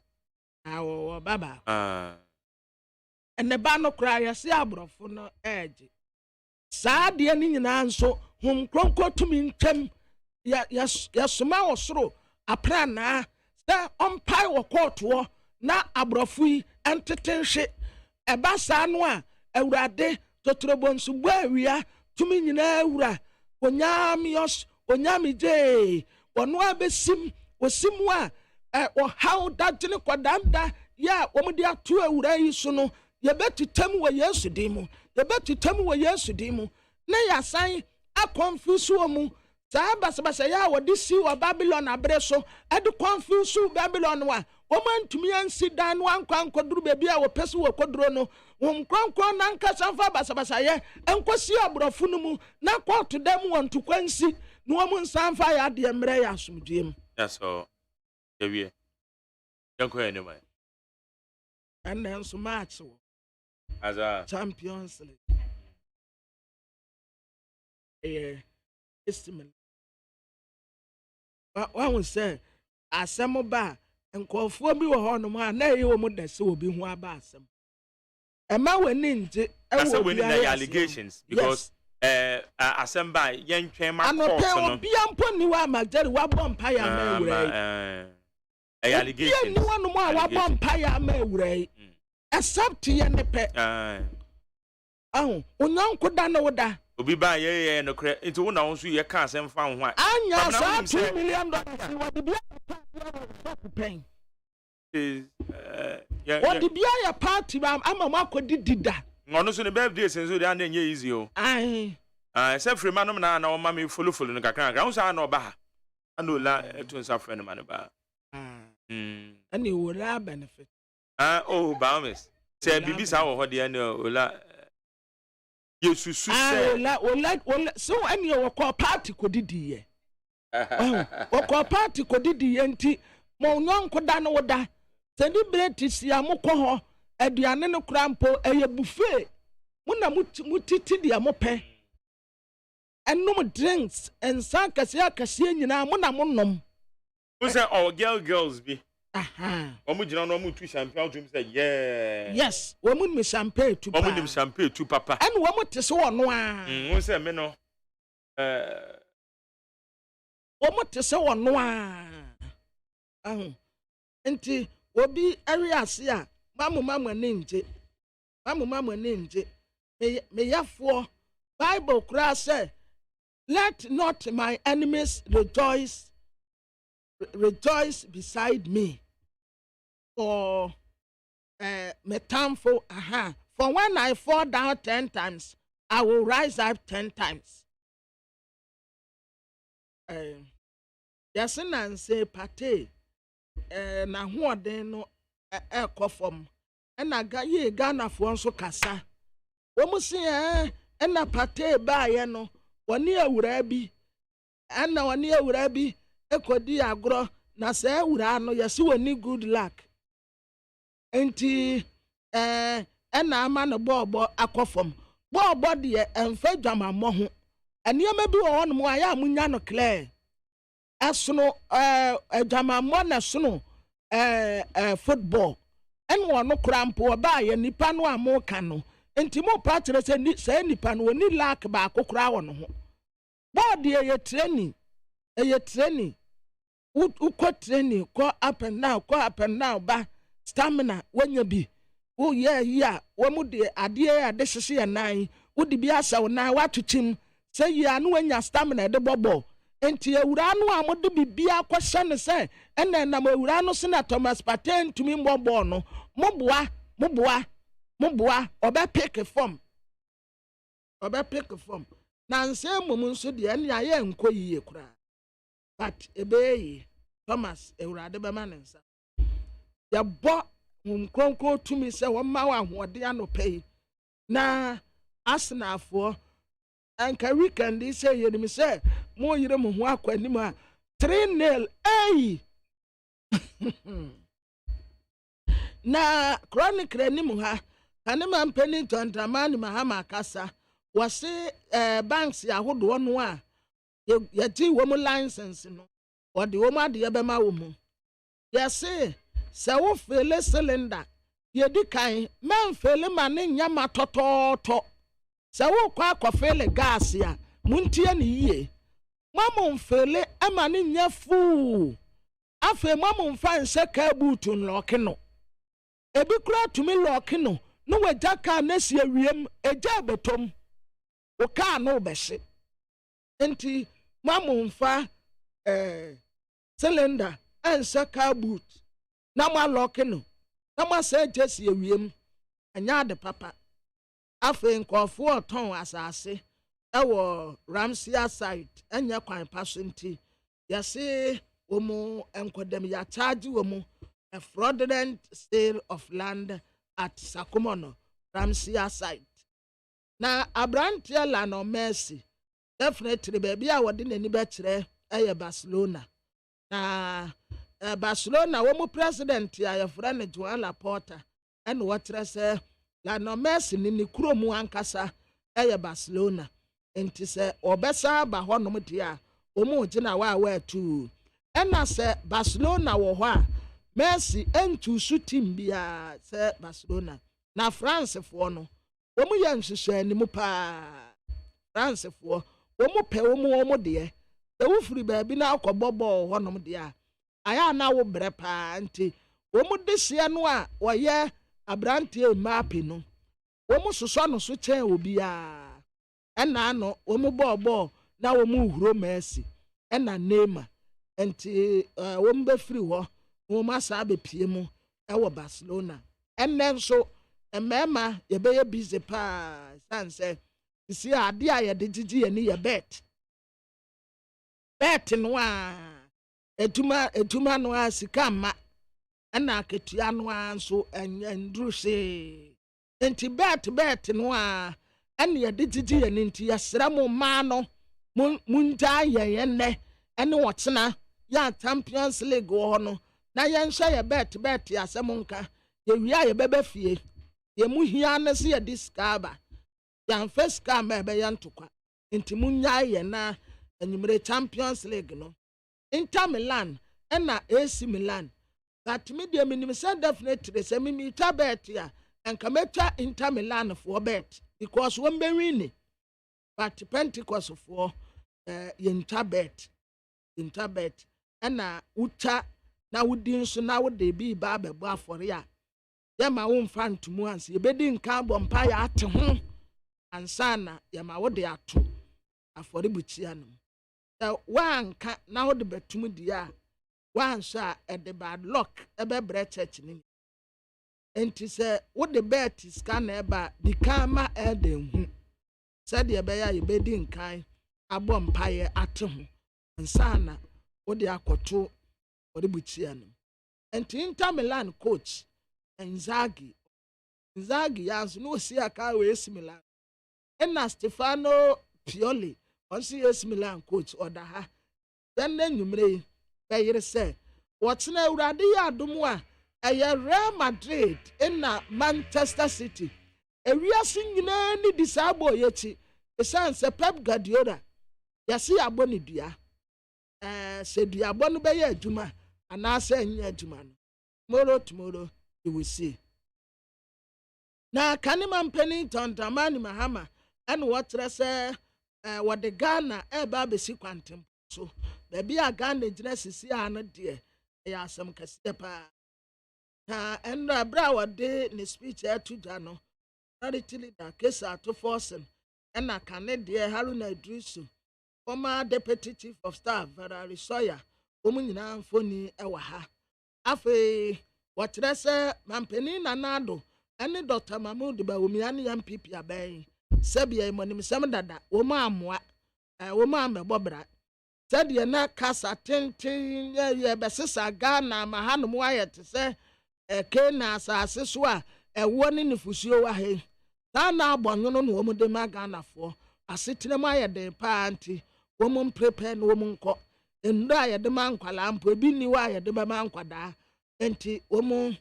awo baba eneba no kra ya se abrofo no eje saa de ni nyina nso hum kronko tumi ntwam ya soma osoro apra na da ompai wo court na abrofo yi entetenhwe eba saa no a awurade totrobonsu bo awia tumi nyina awura onyami je wono abesim osimu a o how dagene kwadanda ya womde ato awura yi so no ye betitam wo Yesu dimu na ya san a confuse wo mu saa basabasa ya wodi si wo Babylon abre so e de confuse Babylon wa wo mantumi ansi dan no ankoduru bebi a wo pese wo koduro no wo kronkron na nka sanfa basabasa ye enkosi abrofo no mu na court dem won to kwansi no wo nsanfa ya de mre ya asomdiem. That's all. Yeah. Yanko anyway. And then so much as a Champions League. Estimate. One will say, Asamoba and call for me or Honoma, nay, you would that so be who are bassam. And my winning, I said winning the allegations because Asamba young came out. No, be upon you, my dead vampire. Allegation. No one more vampire may except ye and the pet. Oh, uncle Danoda. Obi ba ye no cre into one ounce you can't send found one. Anya $2 million what the pain. What the beer party, I'm a mark did that. No, so the birthday since you done easy. Aye. Except for man, na mammy full in the cacao. Grounds are no bah. I know that to suffer any man about. And you will have benefit. Oh, Baumes. Say, Bibis, how what the end of yes, you so any of our party could did ye. Or party could did ye, and Mon could done order. Celebrate see a moko at the anano crampo a buffet. Muna mutiti the amope. And no more drinks and sankasia cassin in our monam. Who's that all girls be? Omujina no mu tu champagne to say yeah. Yes, woman me champagne to papa. Woman champagne to papa. And woman te so no a. Who say me no? Woman te so no a. Enti obi area se a mama ninje. Mama ninje. Me yafo Bible kra say let not my enemies rejoice beside me. For metamfo for when I fall down 10 times, I will rise up 10 times. Yes, and say pate na ho den no ekofom na ga ye Ghana fo nso kasa. Wo mu se na pate ba ye no woni awura bi na woni awura bi ekodi agro na sɛ wura no yɛsi wɔ ni good luck nti ɛna ama no bɔɔbɔ akɔ fam bɔɔbɔ deɛ ɛmfa dwamammɔ ho nneɛma bi wɔ hɔnom a yɛ a munya no clear ɛsono dwamammɔ na sono football ɛna wɔn kora mpo ɔbaa yɛ nipa no a mo ka no nti mo pa kyerɛ sɛ saa nipa no wɔni lack baako kora wɔ no ho bɔɔl deɛ yɛ training wokɔ training kɔ up and down ba stamina wanya bi woyɛ yi a wɔn de adeɛ ade hyehye yɛ nan wode bi ahyɛ wo nan watokyim sɛ yi a no wanya stamina de bɔbɔ nti ewura no a mode bibia akɔhyɛ ne sɛ ɛna nam ewura no se na Thomas Partey ntumi mbɔ bɔɔl no moboa ɔbɛpick form na nsɛ mmom nso deɛ ɛne ayɛ nkɔ yie koraa but ɛbɛyɛ Thomas ewura de bɛma ne nsa yɛbɔ nkronkron tumi sɛ wɔma wɔ ahoɔden anɔpɛ yi na Arsenalfoɔ anka weekend yi sɛ yɛnim sɛ mo yere mo ho akɔ anim a 3-0 ɛyi na chronicle anim ha kanema mpani tontamani mahama kasa wɔse banks ahodoɔ no a yɛti wɔ mu license no wɔde wɔ mu adeɛ bɛma wɔ mu yɛse sɛ wo fele cylinder yɛdi kan mɛmfele ma ne nyama tɔtɔɔtɔ sɛ wo kɔ akɔfele gas a muntie ne yie mamomfele ama ne nya fuu afei mamomfa nhyɛ kaa buutu nlɔke no ebi kura tumi lɔke no no wagya kaa na si awiem egya betom wo kaa no bɛhye nti mamomfa cylinder nhyɛ kaa boot na mo lɔke no na mo sɛ gya si awiem anya de papa afei nkɔfoɔ ɔtɔn asase ɛwɔ Ramsia site ɛnyɛ kwan pa so nti yɛse wɔn nkɔdam ya charge wɔn a fraudulent sale of land at Sakumono Ramsia site na abranteɛ Lionel Messi definitely baby a wɔde n'ani bɛkyerɛ ɛyɛ Barcelona na Barcelona wɔn president a yɛfrɛ no Joan Laporta ɛna wɔkyerɛ sɛ Lionel Messi ne kurom ankasa ɛyɛ Barcelona enti sɛ ɔbɛsa aba hɔnom deɛ a wɔn gyina wa tu ɛna sɛ Barcelona wɔ hɔ a Messi entu su team bia sɛ Barcelona na Francefoɔ no wɔn yɛ nhyehyɛ anim paa Francefoɔ wɔn pɛ wɔn deɛ sɛ wofiri baabi na akɔbɔ bɔɔl hɔnom deɛ a ayɛ na wo brɛ paa nti wɔn de hyɛ no a wɔyɛ abranteɛ Mbappe no wɔn sosɔ no so kyɛn obiara ɛna ano wɔn bɔɔl na wɔn huro Messi ɛna Neymar nti wɔn bɛfiri hɔ wɔn asa abɛpie mu ɛwɔ Barcelona ɛnɛ nso mmarima yɛbɛyɛ busy paa sanse sisi ade a yɛde gyegye yɛ ni yɛ bet no a etuma no a sika ma ɛna aketua no a nso nduru hwee nti bet no a ɛne yɛde gyegye yɛ ni nti yɛsrɛ mo maa no munta yɛn nnɛ ɛne wɔtena yɛ Champions League wɔ hɔ no na yɛnhyɛ yɛ bet asɛm nka yɛwia yɛbɛbɛ fie yɛmu hia ne se yɛde sika aba yɛmfa sika ma ɛbɛyɛ ntokwa nti munya yɛ na anwumere Champions League no Inter Milan ɛna AC Milan but me deɛ menim sɛ definitely sɛ memetwa bet a ɛnka mɛtwa Inter Milan for bet because wɔn bɛwini but Pentecost for yɛntwa bet ɛna wotwa na wodi nso na wode bi ba bɛbɔ afɔre a yɛma wo mfa ntomu anse yɛbɛdi nka bɔ mpa yɛ ate ho ansa na yɛma wode ato afɔre bukyia no sɛ wanka na wode bɛtum di a wanhyɛ a ɛde bad luck ɛbɛbrɛ church no enti sɛ wode bet sika na ɛba di kan ma ɛde hu sɛdeɛ ɛbɛyɛ a yɛbɛdi nkan abɔ mpa yɛ ate ho ansa na wode akɔto bukyia no enti Inter Milan coach Inzaghi yanso no si aka we AC Milan ɛna Stefano Pioli ɔnso AC Milan coach ɔda ha then nwumre bɛyere sɛ what's na urade ya adom a Real Madrid in Manchester City ewiase nyina ni disabo yechi esan se Pep Guardiola yasi aboni dua se dua abonu be ya adwuma ana se anya adwuma no tomorrow you will see na Kaniman Pennington Dramani Mahama and what say what the Ghana eba be si kwantem so baby a Ghana gyina sisi ana de ya asem kase pa na enra bra wode ne speech to Jano charity leader Kesa to Forsen and a Canadian Haruna Idrisu former deputy chief of staff Vera Risoya nyina mfoni ewa ha afi watrese mampeni nanado ene Dr. Mahmoud Bawumia ne MPP aban sebia imonim sem dada wo ma amoa wo ma amebobra sede na kasa tenten ye besesa Ghana ma hanom ayete se Kena asase so a ewo ne nifusuo wa he na abonwono no wo de ma Ghana fo asetene ma ayede pa anti wo mo prepare no wo mo nko ndo ayede ma nkwala mpo bi ni wa ayede ba ma nkwada enti wo mo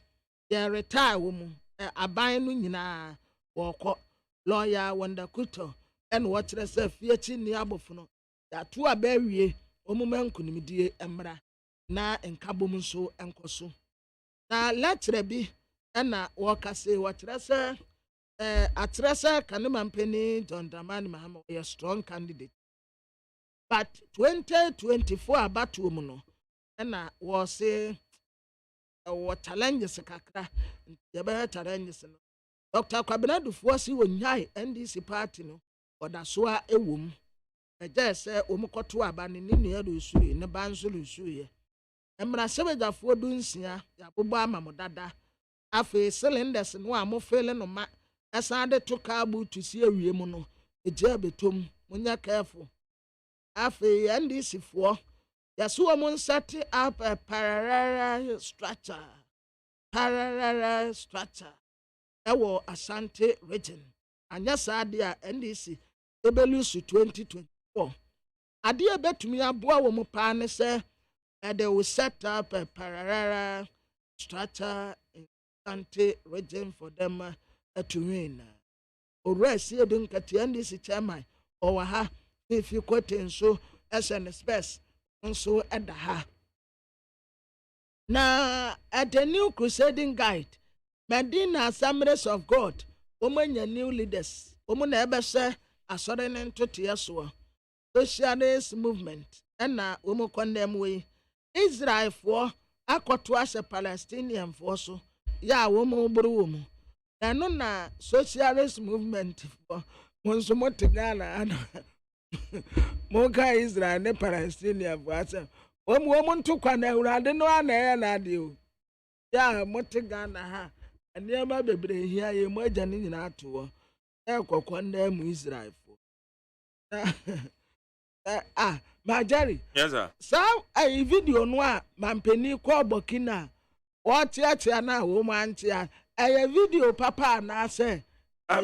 ye retire wo mo aban no nyina wo ko lawyer Wanda Kuto en wo kire se fiechi ni abofuno ya to abawie wo mo mankunimdie emra na enkabom nso enkoso na lecture bi na wakase watrese atrese Kaniman Penny John Dramani Mahama a strong candidate but 2024 abatu mu no na was say what challenges kakra ya be challenges no Dr. Kwabena Dufuasi wonyai NDC party no oda so a ewom eje se omukoto aba ne nua do suye ne banzo lo suye emra sebejafo dunsia ya bobo amamodada afi cylinders no amofele no ma esan de to car boot to see awie mu no eje betom munya careful afi NDC fo yaso mo set up a parallel structure ewo Asante region anya saade a NDC ebelusu 2024 ade ebetumi aboa wo mo pa ne se they will set up a parallel structure in Asante region for them to win. Ora see edun kati NDC chairman or ha if you quote so SNS so at the ha. Now at the new crusading guide, Medina Assemblies of God, woman your new leaders, woman ever say a sudden into Tiasua, socialist movement, and now woman condemn way. Israel for akɔto asɛ Palestinian for so ya wo mo buru mo na no na socialist movement for mo nso mo Ghana ana mo ka Israel ne Palestinian for asɛ wo mo nto kwa na Awurade no ana ya na ade o ya mo Ghana ha aniama bebre hia ye mo agya ne nyina ato wo ekɔkɔ na mu Israel for Majari. Yes, sir. So, a video no mampeni ko Burkina. What ya na woman tia. A video papa na say. I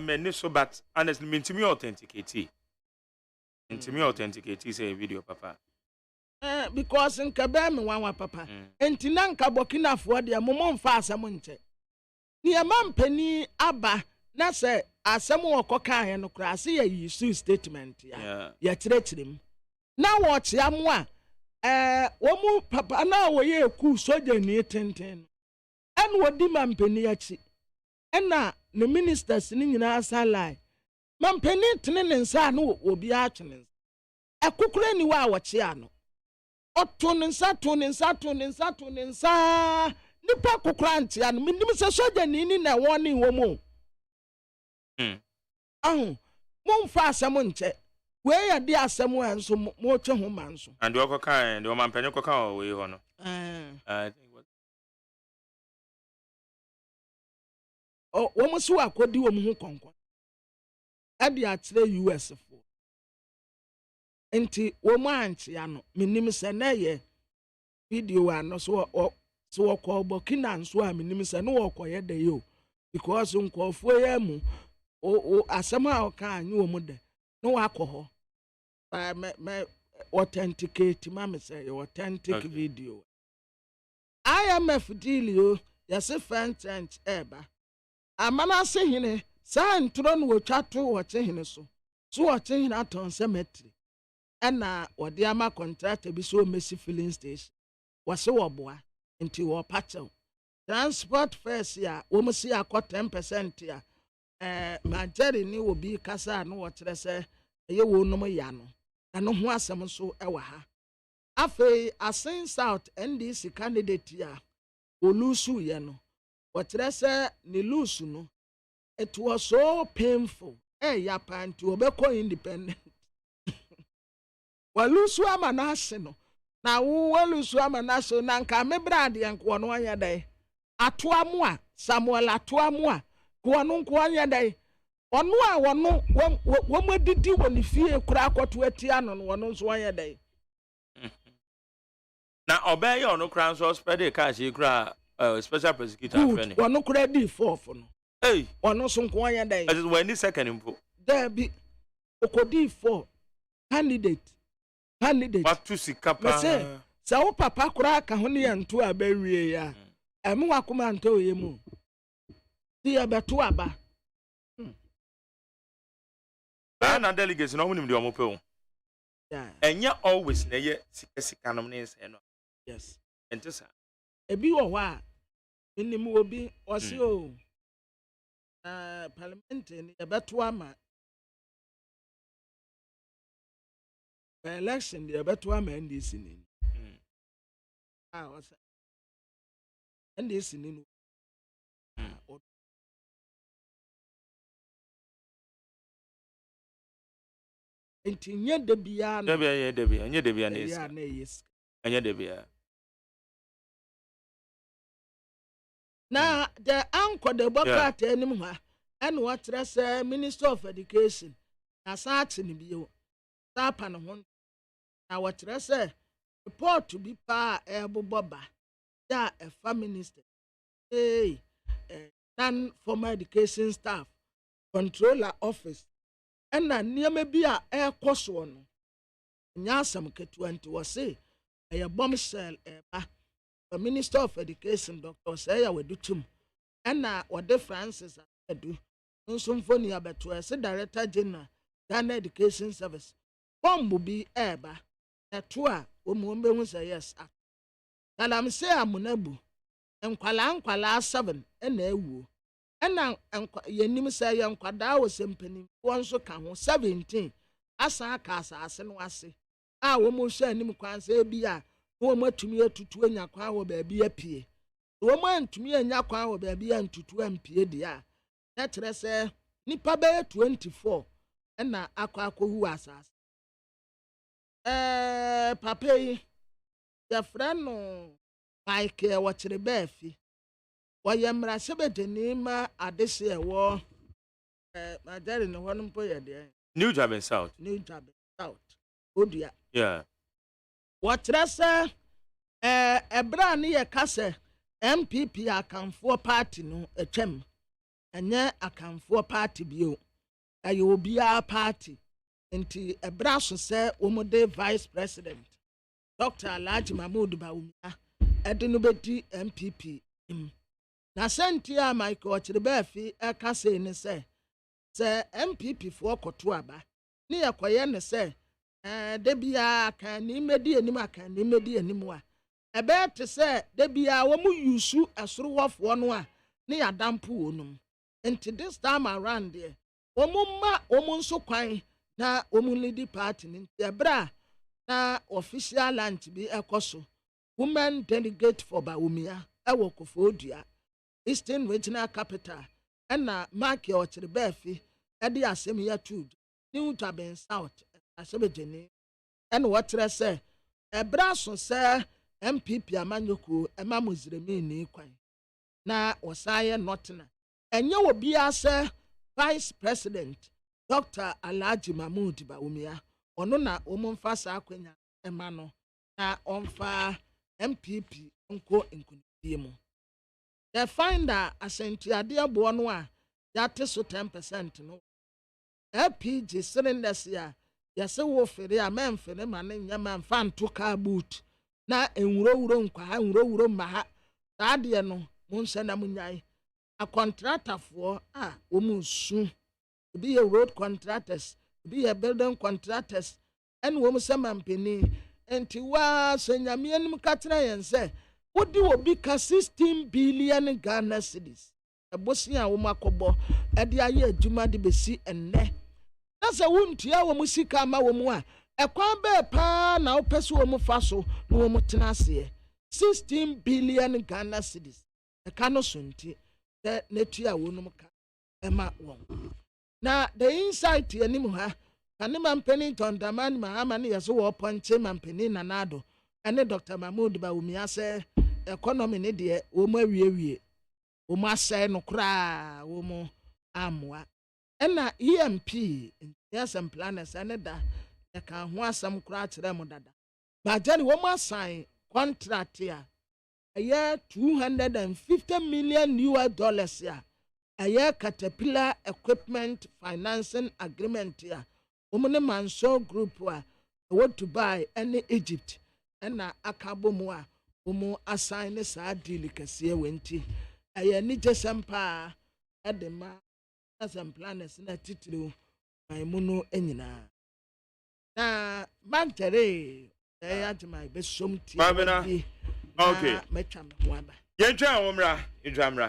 me so but honestly mean to me authenticate. Into me authenticate say video papa. Because in Kabem one papa. Enti nka Burkina for dia momon fa asem nche. Ni mampeni aba na say asem wokoka he no kra se ya yisu statement ya kirechirem na wo chiam a wo mu papa na wo ye ku soja ni tenten en wodi mampeni achi ena ne ministers ni nyina asalai mampeni tene ne nsa no obi a twene ekukure ni wa wo chia no oto ne nsa nipa kukura ntia no minim se soja ni na woni wo mu Mumfa asem nche we ya di asem enso mo twe ho manso and we kokan the man penyo kokan we ho no I think wo mo so akodi wo mo ho konkon e bi atere US fo enti wo mo anche ya no minim se na ye video ano so ko Burkina nso a minim se no wo koye de yo because nkofo ya mu o asema o kan nyi wo mu de no akọ ho me authenticate mama say authentic video IMF deal you yes French eba amana se hine sa ntro no twato wo che hine so wo che hine aton cemetery na wode ama contract bi so mesi filling station wase wo boa nti wo pacho transport fares ya wo musi akọ 10% ya majari ni obi kasa no wo kire se eye wo nom ya no ano ho asem so ewa ha afei asen south NDC candidate ya olusu ye no wo kire se ni lusu no it was so painful ya panti obekọ independent walusu amanase no na wo walusu amanase na nka mebrade yanko no anya dai atoamu a Samuel atoamu a ko no nko anya dai ono a wono wo madidi woni fie kura akoto atia no wono nso anya dai na obey ono kran so spede cash kura special prosecutor friend wono kura di fourth no hey wono so nko anya dai as when the second impo there be okodi 4 candidate what to see kapa say wo papa kura ka ho ne yanto abawie ya emu akoma nto yemu ti abeto aba na delegates no hunim de omope wo enya always na ye sika no ne nse no yes entesa ebi wo ho a enim obi osi o parliament ni abeto ama election the beto am NDC ni wasa NDC ni enti nye de bia na nye de bia na yes nye de bia na the anchor the bucket enim ha and what say Minister of Education na saati ni bio sapa no ho na wotre say report to be pa eboboba ya a minister dan former education staff controller office and na niam bi a ekoso no nya asam ketu anti wo say a bombshell eba the Minister of Education Dr. Say Wedutum and na wode Francis Adu nso mfoni abeto as Director General Ghana Education Service bombu bi eba eto a omombe hu say yes na am say amunabu enkwala 7 na ewu na yenim say yankwada wo sempani wonso ka ho 17 asa aka asase no ase a wo mo hwa anim kwan say bi a wo matumi atutu anya kwan wo ba bi apie wo mo antumi anya kwan wo ba bi antutu ampie dia na kire say nipa ba 24 na akwakohu asase papa yi ya frano Mike wachire befi wayemra sebedeni ma adese ewo majari no hono mpo ye de New Jaben South odia yeah wachire se ebra ne ye kase MPP akanfo party no etwem enye akanfo party bio ayo obia party nti ebra so se omode vice president Dr. Alhaji Mahmoud Bawumia edinu beti MPP na sentia Michael Chiribefi ekase ne se MPP fo koto aba ne yakoye ne se de bia kan ni medi anim akan ni medi anim a ebe te se de bia wo mu yusu asorowofo no a ne yadampo wonum nti this time around there wo mu ma wo mu nso kwan na wo mu lead party ni ebra na official lunch bi ekoso women delegate for Bawumia ewo Kofodua Eastern Regional Capital na Mark Ochiribefi edi asem ya tud New Jaben South asebejeni and what say ebra so say MPP amanyoko ema muziremi ni kwan na osaye notina enye obi ase Vice President Dr. Alhaji Mahmoud Bawumia ono na omumfa sa akwanya ema no na onfa MPP nko nkunidie mu the finder asentiade abo no a yate so 10% no LPG cylinders ya yɛse wo fere a memfere ma ne nyɛ ma mfa nto car boot na enwuro nkwa ha enwuro ma ha saa de no mo nhyɛ na mo nyae a contractorfoɔ a wo mu su bi yɛ road contractors bi yɛ building contractors ɛne wo mu sɛ mampeni enti wa so nyame anim ka tena yɛn sɛ wodi obi ka 16 billion Ghana cedis ebosi a wo makɔbɔ ɛde ayɛ adwuma de besi ɛnnɛ na sɛ wontua wo mu sika ma wo mu a ɛkwan bɛɛ paa na wopɛ so wo mu fa so na wo mu tena aseɛ 16 billion Ghana cedis ɛka no so nti sɛ netua wo nom ka ɛma wɔn na the insight anim ha kane mampeni tondamani mahama ne yɛso wɔ pɔnkye mampeni nanado ɛne Dr. Mahmoud Bawumia sɛ economy ne deɛ wo mu awiewie wo mu asɛe no koraa wo mu amoa ɛna EMP yes and planners ɛne da yɛka ho asɛm koraa kyerɛ mo dada baagye ne wo mu asan contract a ɛyɛ $250 million a ɛyɛ Caterpillar equipment financing agreement a ne Manso group a ɛwɔ Dubai ɛne Egypt ɛna akabo mu a mu assign ne saa deal kɛseɛ wenti ɛyɛ ni gyesɛm paa ɛde ma asɛm planners na titiri mu no nyinaa na bantere ɛyɛ adwuma bɛsom tie okay mɛtwa me ho aba yɛntwa wo mmra ndwamra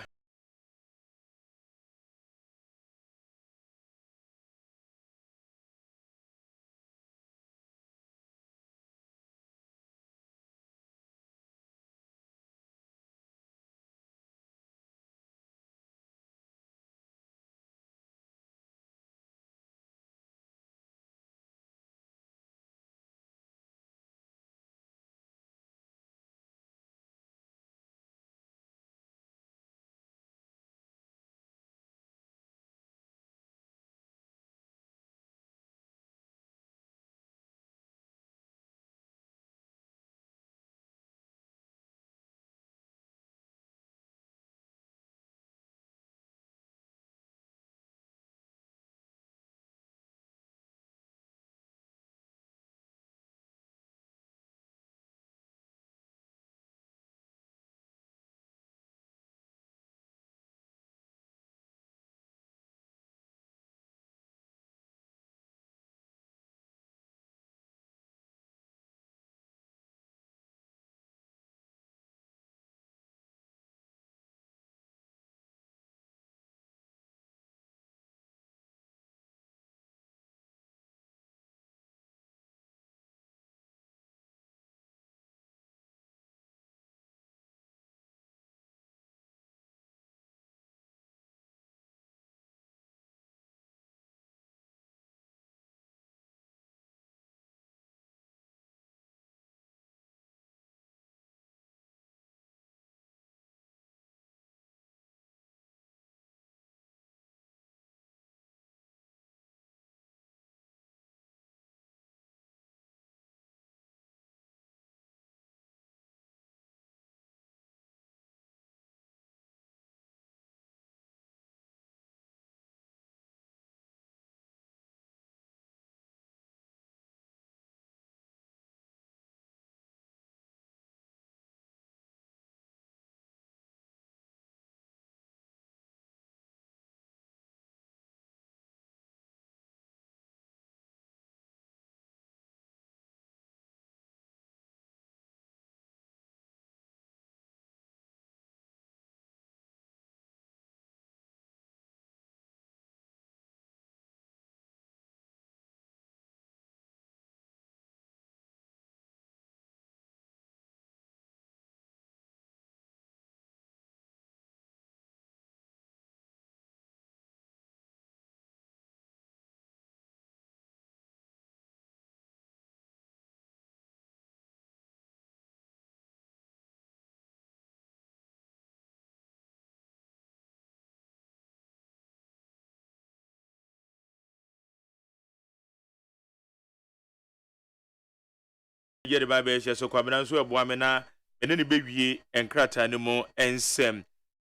yɛde ba bɛhyɛ so kwabena nso ɛboa me na ɛne ne bɛwie nkrata no mu ensɛm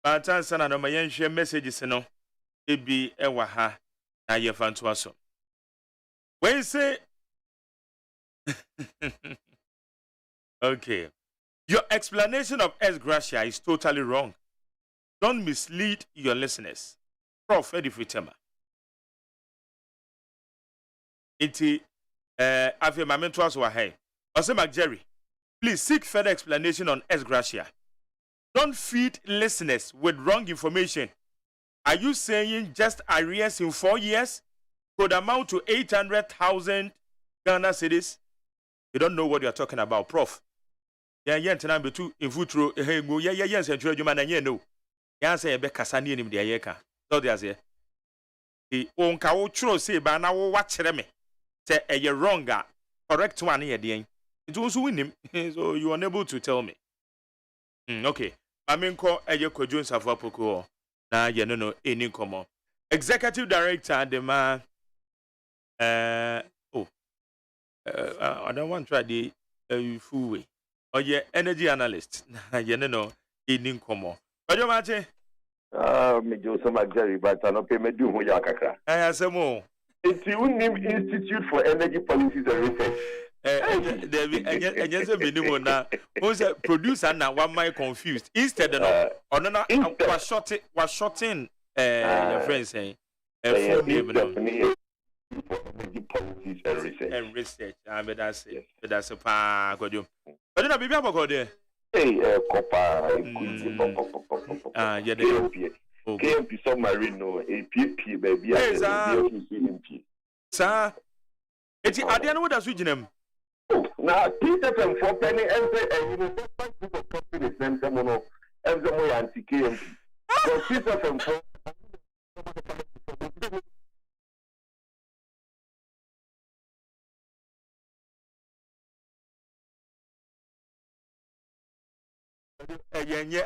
baatan sana no ma yɛnhwɛ messages no ebi ɛwɔ ha na yɛfa ntoa so when say Okay. Your explanation of S. Gracia is totally wrong. Don't mislead your listeners. Prof. Eddie Fritema. Iti, after my mentors were here. Osema Jerry, please seek further explanation on S. Gracia. Don't feed listeners with wrong information. Are you saying just arrears in 4 years could amount to 800,000 Ghana cedis? You don't know what you're talking about, Prof. Yeah, tonight be too in futuro. Hey, go, yeah, central human and no. Yeah, say, be Cassani and the Ayeka. So there's here. The Onka Chro say, but now watch me. Say, you're wrong, correct one here, the it was win him, so you are unable to tell me. Okay. I mean, call a Yoko Jones of Apoko. Now, you know, any common. Executive Director, the man. I don't want to try the full way. Oh, yeah, energy analyst. You know, any common. What do you want? Me Joseph McJerry, but I don't pay me do who you are. I have some more. It's the Institute for Energy Policies and Research. And yes, a minimum now. Who's a producer now? One might confused. Instead of no, was shot in. Your friend saying, policies and research. But that's it. That's a pa. Got you. But then I be able to go there. Hey, Copa. Yeah, KMP submarine, no, a PP, baby. Sir, it's the idea what does we them. Now, Peter and 4 penny and you know, companies and someone and the more anti KMP. So, Peter from 4.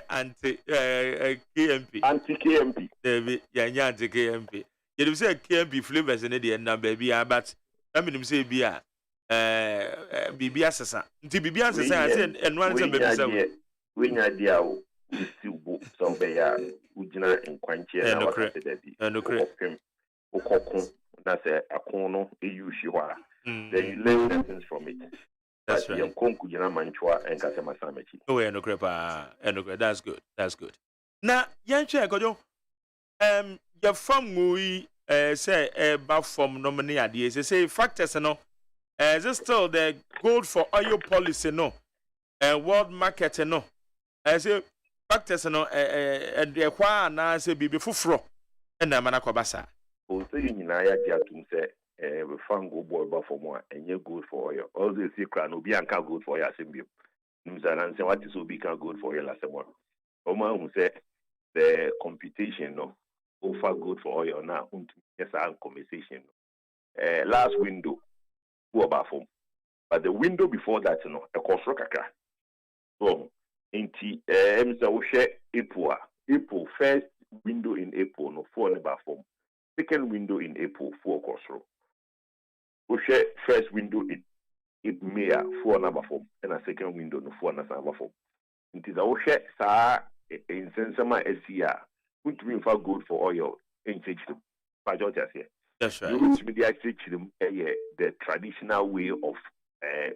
Anti KMP. Anti KMP. David, anti KMP. You say KMP flavors in the end, baby, but I mean, say beer. Bibia Sasa. Nti Bibia Sasa I said and one time baby say we nya dia o still some be ya ugina nkwanche na wakati dabi. No correct. Okokun na say akon no eyu shi hwa. Then you learn lessons from it. That's right. Konku gina manchwa enka se masamechi. Oh yeah, no crepa. No crepa. That's good. That's good. Na yanche kojo your family say ba from nominee ade say factors no is it still the gold for oil policy no world market no say factors no the kwa na say bibi fufuro na mana kwabasa o say nyina ya dia tum say we fango boy ba for more enye gold for oil all the secret no bi anka gold for oil asembio nimzana say what is obi can gold for oil asemwa o ma hu say the computation no offer gold for oil now unto yes and conversation last window but the window before that, you know, a cost kakra. So, inti April first window in April no 4 number form. Second window in April 4 cost row. Oshe first window in May 4 number form and a second window no 4 number form. Inti the Oshe sa in sensama SCR. Put me for good for oil in Chechim. Pajojas here. That's right. The traditional way of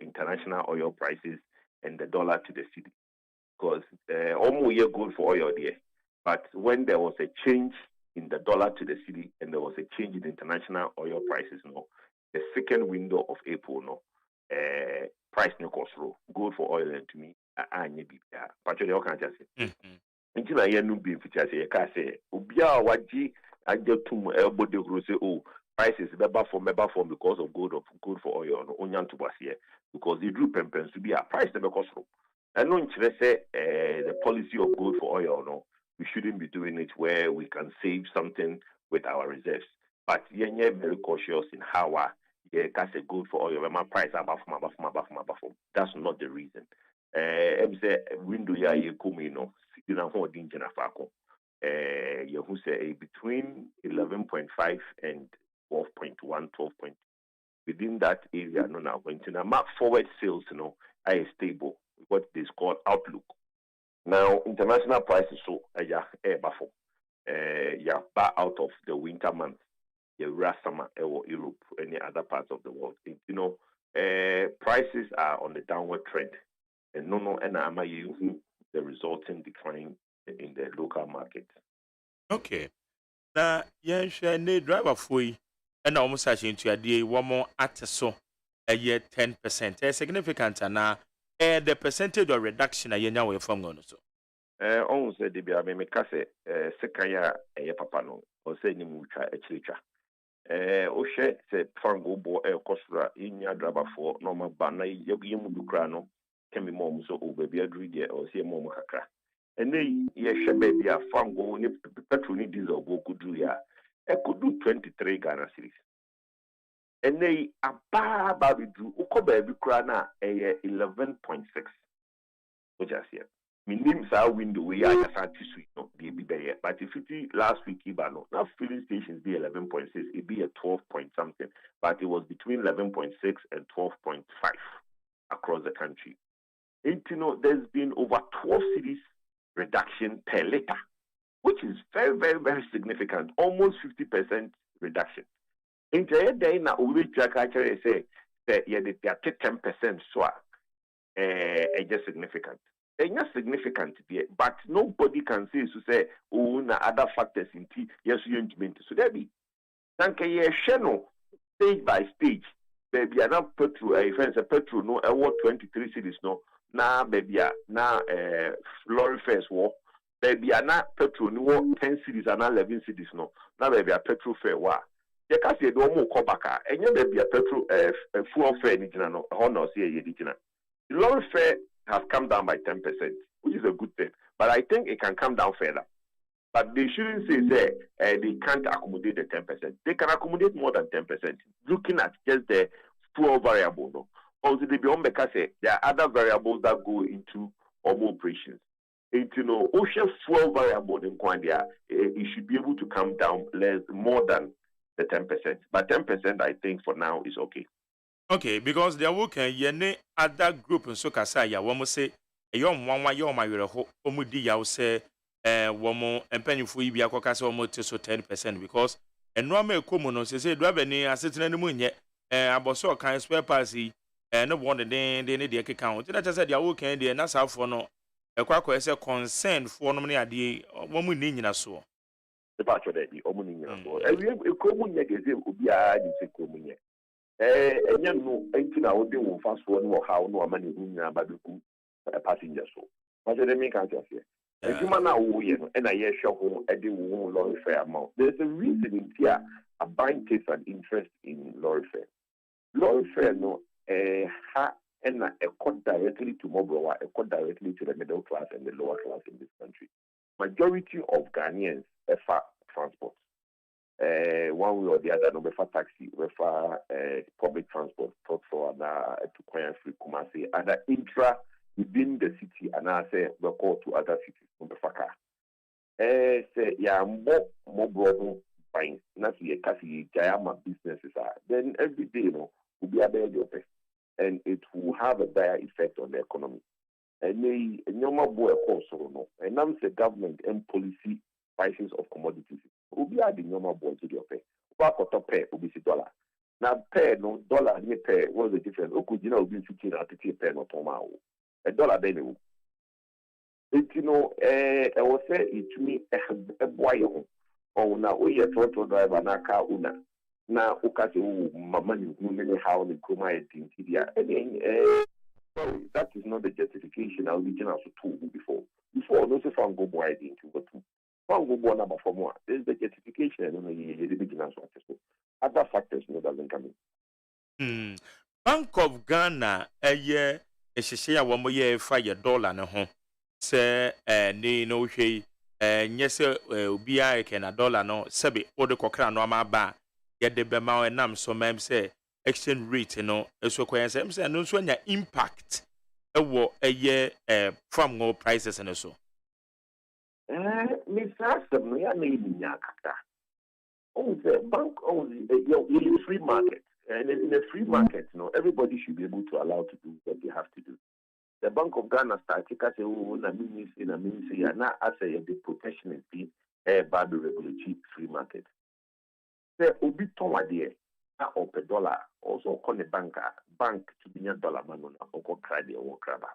international oil prices and the dollar to the city. Because almost year gold for oil there. But when there was a change in the dollar to the city and there was a change in international oil prices, no, the second window of April, no, price no cost row. Gold for oil and to me, Patrick, you can't just say. Until I hear no being featured, I can't say, Ubia, Waji. I get to elbow the group say, oh, prices better for because of gold for oil no onyan to was here because the drew pempens to be a price never cost room. And no say the policy of gold for oil no, we shouldn't be doing it where we can save something with our reserves. But you're very cautious in how can say gold for oil when my price above. That's not the reason. Say window ya ye come no, sitting on holding jena fako. You who say between 11.5 and 12.1, 12. Within that area, no now going to map forward sales, you know, are stable. What is called outlook. Now international prices so buffalo. Bar out of the winter months, summer or Europe, any other parts of the world. You know, prices are on the downward trend. And no, and am I using the resulting decline in the local market. Okay. Now, yes, ne driver fui, and almost as into a day, one more at so a year 10%. Significant, and the percentage of reduction a year now from on so. Almost said the Bia Mekase, Sekaya, a papa no, or say ni mucha a chilicha. Oshe said Fango bo a costra in your driver for normal bana, Yogimudukrano, can be mom so over be a dream or see a mom hakra. And they ye baby a Fango, petrol need diesel go could do ya. I could do 23 Ghana cities. And they a baby drew Ukobe Bukrana a 11.6. Which I see. My name's our window we are just at this week, no, be there. But if you see last week, now filling stations be 11.6, it be a 12 point something, but it was between 11.6 and 12.5 across the country. And you know, there's been over 12 cities reduction per liter, which is very, very, very significant, almost 50% reduction. In the day now, we actually say that yeah, they are 10% so just significant. It's not significant yet, but nobody can say to say, oh, na other factors in T, yes, you implement. So there be. Thank you, channel stage by stage. Baby, I not petrol, if it's a petrol, no, I want 23 cities, no. Now, baby, now, lorry fares walk. Baby, I not petrol, no, 10 cities, and 11 cities, no. Now, baby, a petrol fare, wa. You can't say, no more copper, and you baby, a petrol, fuel fare, no, honor, say, you did. The lorry fare has come down by 10%, which is a good thing. But I think it can come down further. But they shouldn't say they can't accommodate the 10%. They can accommodate more than 10%. Looking at just the fuel variable, no. Also, they beyond because there are other variables that go into normal operations. And you know, ocean fuel variable in Kwandia, it should be able to come down more than the 10%. But 10%, I think, for now is okay. Okay, because they are working, ye other group in Sokasa, ya woman say, a young one, my omudi yaw say, woman, and penny for you be a cocas almost so 10%, because and no me common say, do have any assistant in the moon yet, about so kind spare party, and no one they need the account. That I said, you are working there, and that's how for no a quack is a concern for no many idea, woman in a so. The batch of the omuni, and we common yet is a common. And you know, 18 hours they will fast forward no how no money but a passenger so. But they make answer here. If you man now and I hear show home a day won't lorry fare amount. There's a reason in here a buying takes an interest in lorry fare. Lorry fare no ha and a cut directly to mobile, a cut directly to the middle class and the lower class in this country. Majority of Ghanaians prefer transport. One way or the other, no refer taxi, refer public transport, for to Kwaya Free Kumasi, other intra within the city, and I say record to other cities, no refer car. Say, yeah, more broad buying, not the Kasi Jayama businesses are. Then every day, you know, will be a better job, and it will have a dire effect on the economy. And no more boy also, no, and now the government and policy prices of commodities. Ubi are the normal bonds to your pay. What pay ubi $. Now pay no dollar ni pay. What's the difference? Oku jina ubi 15 at the pay no toma. $1 then. It you know I will say it to me a boy oh now we are total driver na car una. Na ukasi mama ni many how the kuma in India. That is not the justification I original to two before. Before no se fan go boy into what number for more. There's the justification and the beginners. Other factors no doesn't come in. Bank of Ghana a year a share 1 year $5 no home. Say ni no she yes obi can $1 no sebe ode kokra no ama ba ye de be ma enam so mem say exchange rate no eso kwen say no so nya impact e wo a year from no prices and so. Mr. Asam, the bank owns a free market, and in a free market, you know, everybody should be able to allow to do what they have to do. The Bank of Ghana started to say, "Oh, na ministry, and now I say the protectionist be a bad regulatory free market." The obi towa there, na ope dollar also on the bank to be dollar man on a credit or crabba.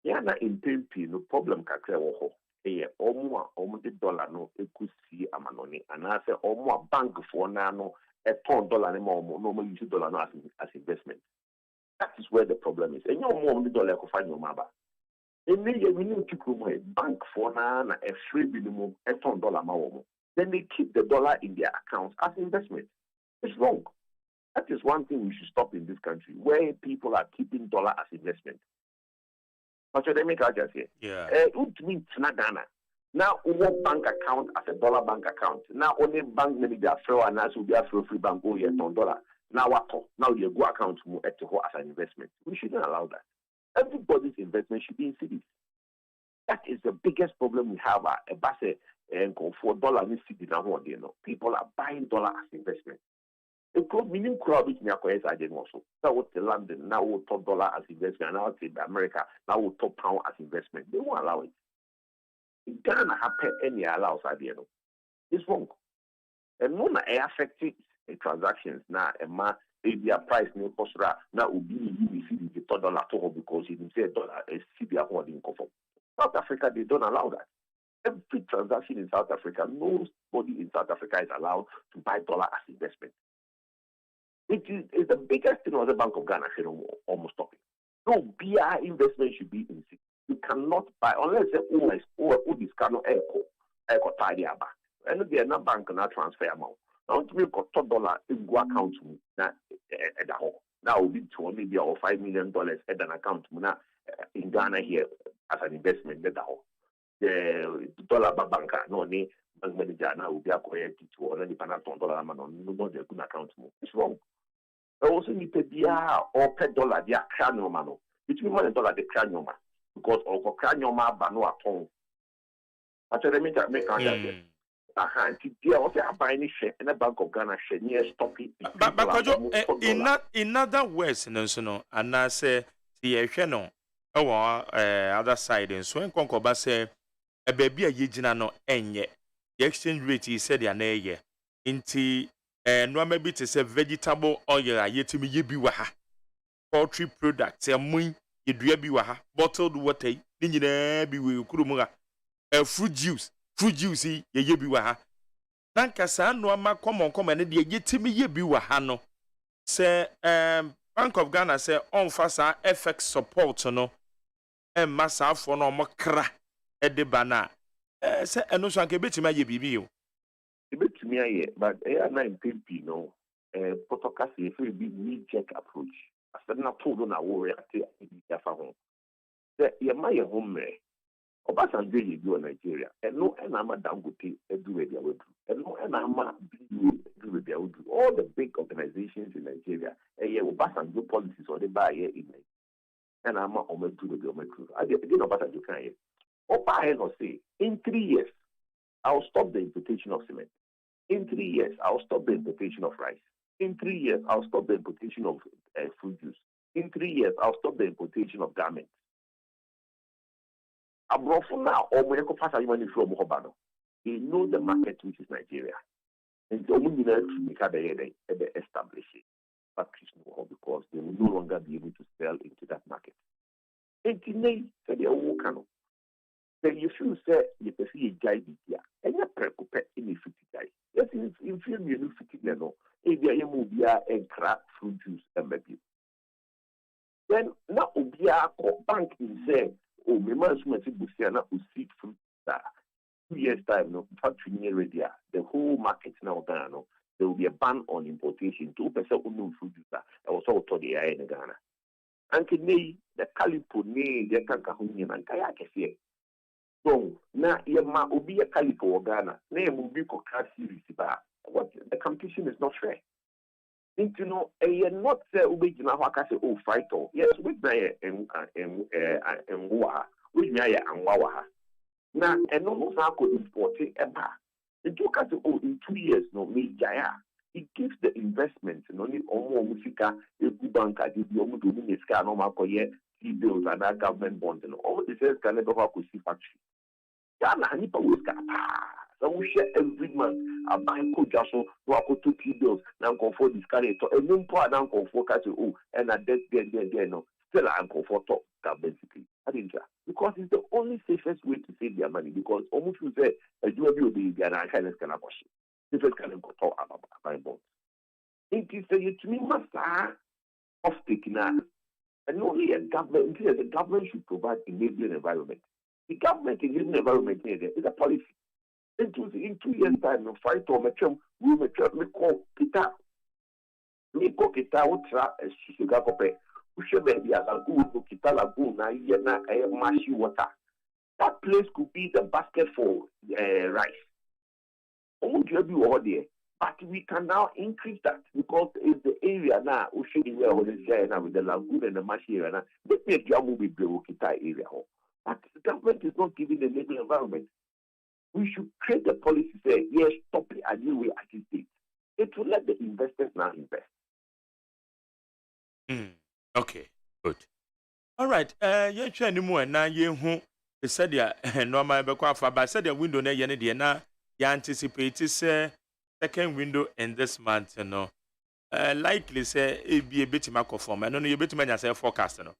Yana in tempi no problem kakra wo ho. Omo the dollar no ekusi amanoni and I say omo bank for na no $1 no more use dollar no as investment. That is where the problem is. And you more the dollar ko find your maba. And then you need to bank for na a free minimum $1 ma. Then they keep the dollar in their accounts as investment. It's wrong. That is one thing we should stop in this country, where people are keeping dollar as investment. But they make out just here. Yeah. Ghana. Now, what bank account as a dollar bank account? Now, only bank maybe they are free and now will be a free bank go here $1. Now what? Now you go account to as an investment. We shouldn't allow that. Everybody's investment should be in cities. That is the biggest problem we have. A base and for dollar in city now. People are buying dollar as investment. It could mean crowd which me acquires again also. Now what the London now will top dollar as investment. Now take America now will top pound as investment. They won't allow it. It can't happen any allows idea. It's wrong. And no affected transactions now maybe a price no cost now will be the $1 because you say dollar is CBA holding comfort. South Africa they don't allow that. Every transaction in South Africa, nobody in South Africa is allowed to buy dollar as investment. It's the biggest thing on the Bank of Ghana almost stopping. No BR investment should be in city. You cannot buy unless this cannot echo tie their back. And they are not bank not transfer amount. Now to me got $1 in go account na at the home. Now will be to maybe or $5 million at an account in Ghana here as an investment at the home. The dollar banker no bank manager now will be acquired to already $1 man on nobody good account. It's wrong. Also need to be or $1 they are cranial man. Between $1 the cranial man because or cranial man no at home. Actually make also buying share in the Bank of Ghana share near stopping. But in other words, no, and I say the no other side and so in Concoba say a baby a yijina no enye. The exchange rate is said ya ye. Inti no maybe to say vegetable oil a yet me yebi waha. Poultry products a moon ye drebi waha. Bottled water, ninja be we kurumuga. Fruit juice ye yebi waha. Nanka sa no ama come and de yetimi yebi waha no. Say Bank of Ghana say on fasa FX support no. Massa for no mokra e de bana. Say eno so anke betima ye bibi o. Betimi aye but na impimpi no. Protocol say free be knee-jerk approach. After na todo na wo react e ya fa ho. Say ye ma ye home Obasanjo ye bi o Nigeria. Eno na ma Dangote edu we dia wedu. Eno na ma BU edu we dia wedu. All the big organizations in Nigeria Obasanjo policies or the buy here in Nigeria. And I'm not on to the metro. I didn't know about you can. Opa no say in 3 years I'll stop the importation of cement. In 3 years I'll stop the importation of rice. In 3 years I'll stop the importation of fruit juice. In 3 years I'll stop the importation of garments. Abrofo now or when you pass a money from Hobano. They know the market which is Nigeria. And so we need to make a establish it. Because they will no longer be able to sell into that market. And today, say they are then you feel say you can see a guy here, and you preoccupied in a 50 guy. Yes, in film you 50 no. If you move here and crack fruit juice and maybe. Then now Obia bank in say, oh, my management is now to seek fruit that 2 years time no factory near radio. The whole market now Ghana no. There will be a ban on importation. 2% unknown fruit juice. I was all told the in Ghana. And today, the calipo ne the kankahuni and kayake. So now, Yama will be a calipo Ghana. Name will be coca series. What the competition is not fair. You know, a not say Ubijina Waka say, oh, fight all. Yes, with my and Wa, with me and Wawa. Now, and almost I could import it a bar. It took us in 2 years, no me jaya. It gives the investment, no need almost musica, a good bank, I did the almost doing a scan on my career, bills and that government bonds and all the sales can never see factory. Yana Hanipa was So we share every month. I buy code just so no I go to T-bills. Now go for this carry to and then part now go for catch oh and I dead there no. Still I go for top basically. I think because it's the only safest way to save their money because almost you say you will be the kind of cannot wash. Safest can go talk about bonds. It is to me master of taking now. And only a government, the government should provide enabling environment. The government enabling environment is a policy. In 2 years' time, no fight or matchum, we call Kita. We call Kita, Ultra, as Sugar Cope. We should be a lagoon, Kita Lagoon, Yana, Mashi water. That place could be the basket for rice. Almost every order. But we can now increase that because it's the area now, we should be where now with the lagoon and the mashi area now. They make your movie Kita area. But the government is not giving the enabling environment. We should create a policy say, yes, stop it a new way at this state. It will let the investors now invest. Okay, good. All right. You try any more now. You who said ya normal bekwafa, but said the window na yene de na you anticipate say second window in this month, you know. Likely say it be a bit macro form. I don't know you bit man say forecast, no.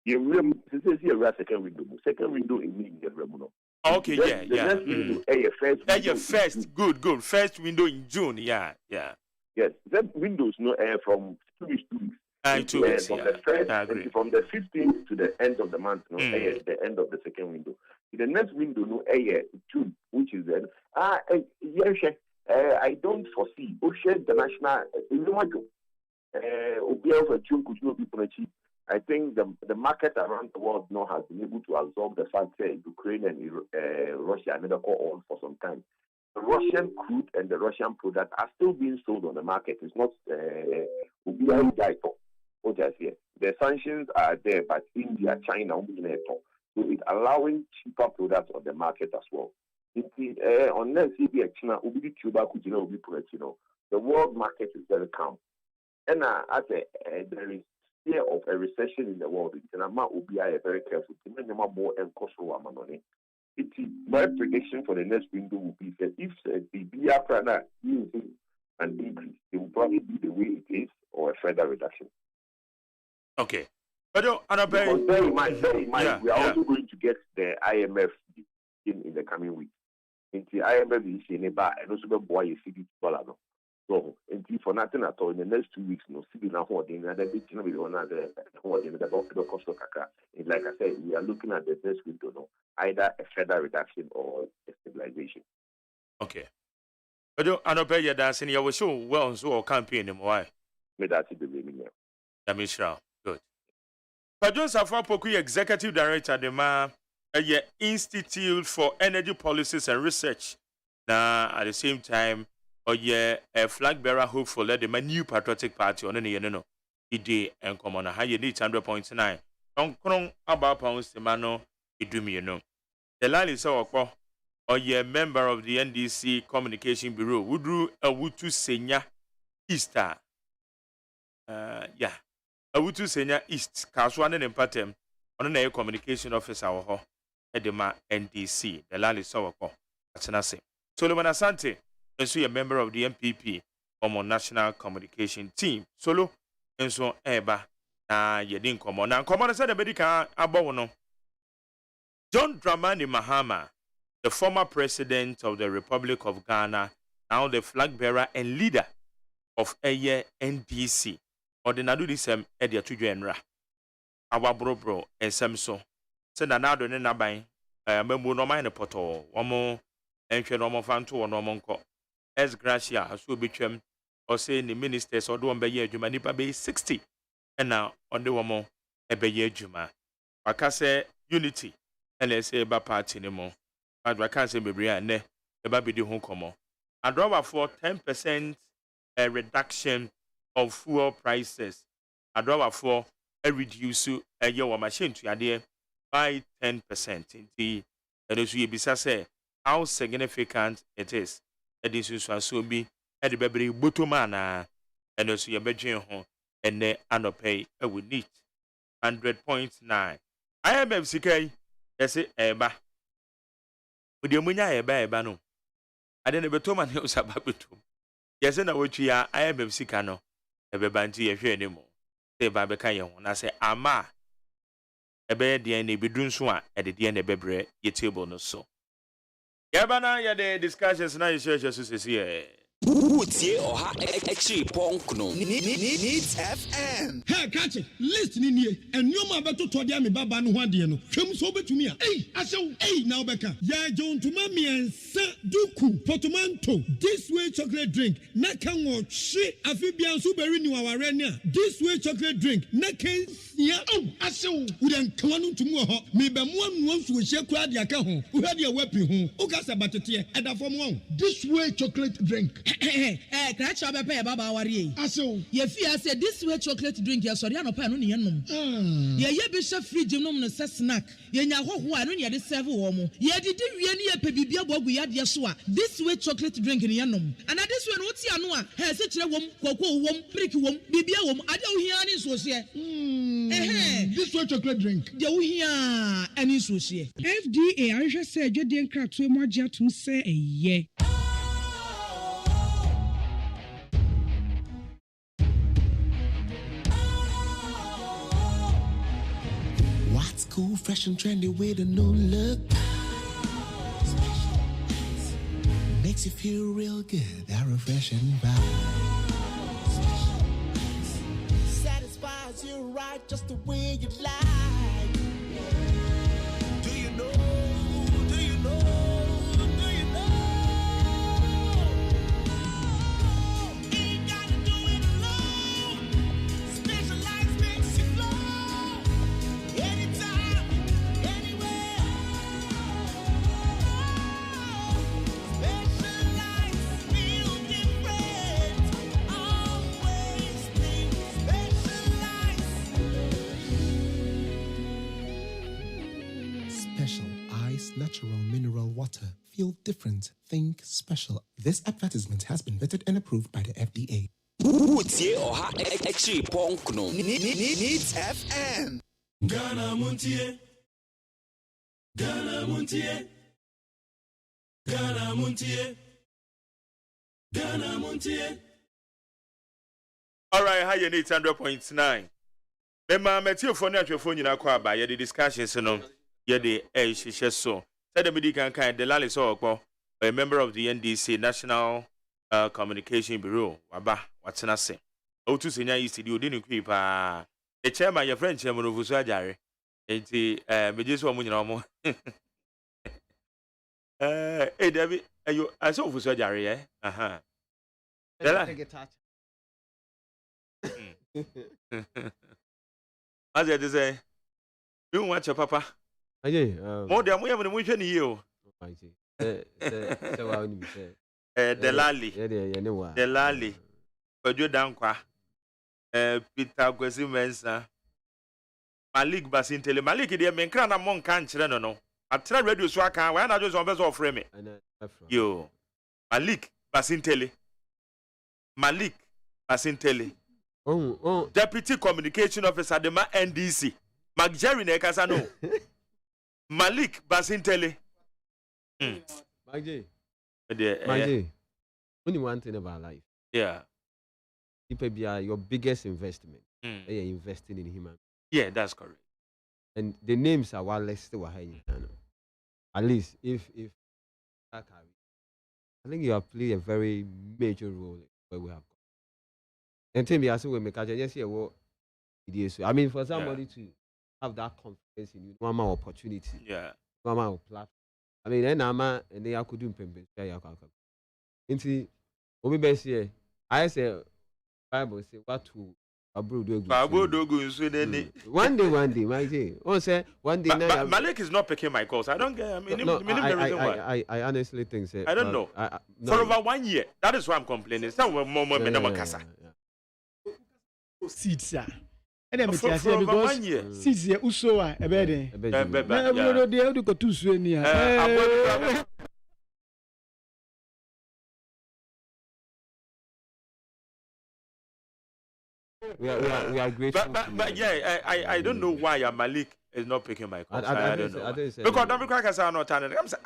You this is your second window. Second window in the remuno. Okay, yeah. First, good. First window in June, yeah. Yes, that windows no from 2 weeks. 2 weeks, from the first, from the 15th to the end of the month, no, the end of the second window. The next window, no, June, which is then. I don't foresee. The national, I think the market around the world now has been able to absorb the fact that Ukraine and Russia are never on for some time. The Russian crude and the Russian product are still being sold on the market. It's not the sanctions are there, but India, China, so it's allowing cheaper products on the market as well. Unless China, the world market is very calm. And there is fear of a recession in the world. Will be very careful. My prediction for the next window will be that if the Biafra using an increase, it will probably be the way it is or a further reduction. Okay. But bear in mind, we are also going to get the IMF in the coming week. In the IMF is in a bar and also the boy is $50. So, for nothing at all, in the next 2 weeks, no, now holding another bit, holding the cost of caca. Like I said, we are looking at the next window, no, either a further reduction or a stabilization. Okay. But I don't pay your dancing. You will show well, so campaign him. Why? That's the beginning. Good. But John Safapoku, Executive Director, the Institute for Energy Policies and Research. Now, at the same time, a flag bearer hopeful that the new patriotic party on any no ide and come on a higher 100.9 on Kron about pounds mano idumi. The line is so or ye member of the NDC Communication Bureau Woodru Awutu Senya Easter. A Awutu Senya East Kaswan and Patem on a communication officer or Edema NDC. The line is so that's an assay. Solomon Asante. And so a member of the MPP on national communication team. Solo and so eba ye didn't come on. Now come on, said the medical abono. John Dramani Mahama, the former president of the Republic of Ghana, now the flag bearer and leader of a NDC, or the Nadudisem Edia Tujuenra. Our bro and Samso said another nabai, Membo no mine poto, one more, and Chenomo Fanto or no monco. As Gracia has will be trim or saying the ministers or do on Bayer Juma Nipa Bay 60 and now on the woman a Bayer Juma. I can say unity and let's say about party anymore. But I can't say baby and ne the baby do home come on. I draw for 10% a reduction of fuel prices. I draw for a reduce a your machine to idea by 10% in the and as we be say how significant it is. This so be at the baby butumana and also your bedroom home and then anopay I would need 100.9. I am FCK, yes, Eba. Would you munya eba no? ade ne beto ma ne usaba beto yese na wotu ya ayebem sika no ebeba nti ye hwe animo se ba be kan ye ho na se ama ebe de na ebidu nso a ede de na bebre ye table no so yeba na ye the discussions na ye share so se Utie oha echi ponkno Needs FM. Hey, catch it. Listen in here. And you ma beto to dia me baba no ho ade no. Hwem so betumi a. Hey, now beka. Ya John to mami ensa duku potomanto. This way chocolate drink. Na kan wo hwe afi bia so beri ni waware ne a. This way chocolate drink. Na kan sia. Asew. Udan kwanu tumu ho. Me be mo anu nso hye kura de aka ho. Wo hwe de wapi ho. O ka sa batete eda fom ho. This way chocolate drink. Crash up a baba worry. Ye fear said this way chocolate drink, ya sorry, no pan on yenum. Ye bishop free genome no snack. Ye nya ho ho anu ye de serve womo. Ye did we a pebibia bogu ya de soa. This way chocolate drink in yenum. And this one what's ya no a he se kire wom koko wom prick wom bibia wom ade wo hia ni so se. This way chocolate drink. De wo hia ani so se. FDA ahwe se adwede nkratoe mo agye atum se eye. What's cool, fresh and trendy with a new look? Makes you feel real good, that refreshing vibe. Satisfies you right just the way you like. Do you know? Do you know? Do you know? Ain't gotta do it alone. Specialized makes you flow. Anytime, anywhere. Specialized feel different. Always think specialized. Special Ice Natural Mineral Water. Feel different. Think special. This advertisement has been vetted and approved by the FDA. Utie oha echi ponkno Needs FM. Ghana Montie. Ghana Montie. Ghana Montie. Ghana Montie. all right, how you need 100.9. Mema metio phone atwe phone nyina kwa ba ye the discussions no ye the hihye so. Said the medical kind the lali so okpo a member of the NDC National Communication Bureau waba watena se. Otu senya ECD odini kwi pa. The chairman your friend chairman of Usu Ajare. Enti mejesu omo nyina omo. David ayo aso Usu Ajare eh. Aha. As I say, you watch your papa. More than we have in the you. The Lally. But you down qua. Peter Gwesi Mensa. Malik Basintele. Malik, dear men, crown among country. No. I tried radio swaka when I just on best of frame. You. Malik Basintele. Malik Basintele. Deputy Communication Officer the NDC. Magjerry Nekasano. Malik Basintele. Magje. Only one thing about life. Yeah. People be your biggest investment. You're investing in human. Yeah, that's correct. And the names are what less to at least if I think you have played a very major role where we have gone. And tell me, I say we make a yes, what it is. I mean, for somebody to have that confidence in you, one more opportunity. Yeah. One more platform. I mean, then and they could do pembe. Into we best here. I say Bible say what to one day, my day. Oh, say one day. But Malik is not picking my calls. I don't get. I mean, I honestly think so. I don't know. For over 1 year, that is why I'm complaining. It's not more seeds, and then because seeds, uso, a bed. We are grateful. But yeah, I don't know why Malik is not picking my calls. I don't know. Because don't be crackers are not turning. I'm saying,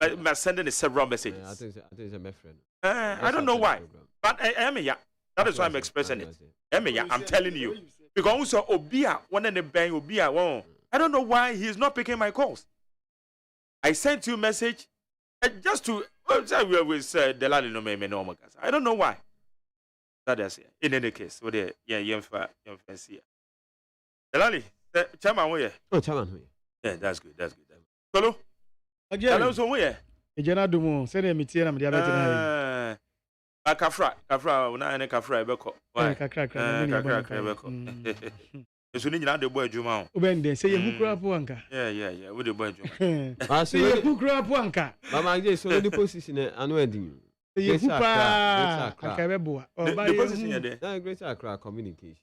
but sending several messages. I think it's a my friend. I don't know why, but yeah. That is why I'm expressing it. I'm telling you. Because also Obia, one in the bank, Obia, I don't know why he's not picking my calls. I sent you a message just to with Delali no me no. I don't know why. That is it. In any case, what the young fancy. Delali, chairman, where? Oh, chairman, yeah, that's good. Hello. Hello, so where? Ejana dumo, say the meeting am dia better na. Kafra, una ene kafra ebeko. Kakra ebeko. Esu ni nyina de bo adwuma o. Obende say ye hukura po anka. Yeah, we de bo adwuma. Say ye hukura po anka. Mama je so the position anu edin. Ye hupa anka bebo. The position ye there. Na Greater Accra communication.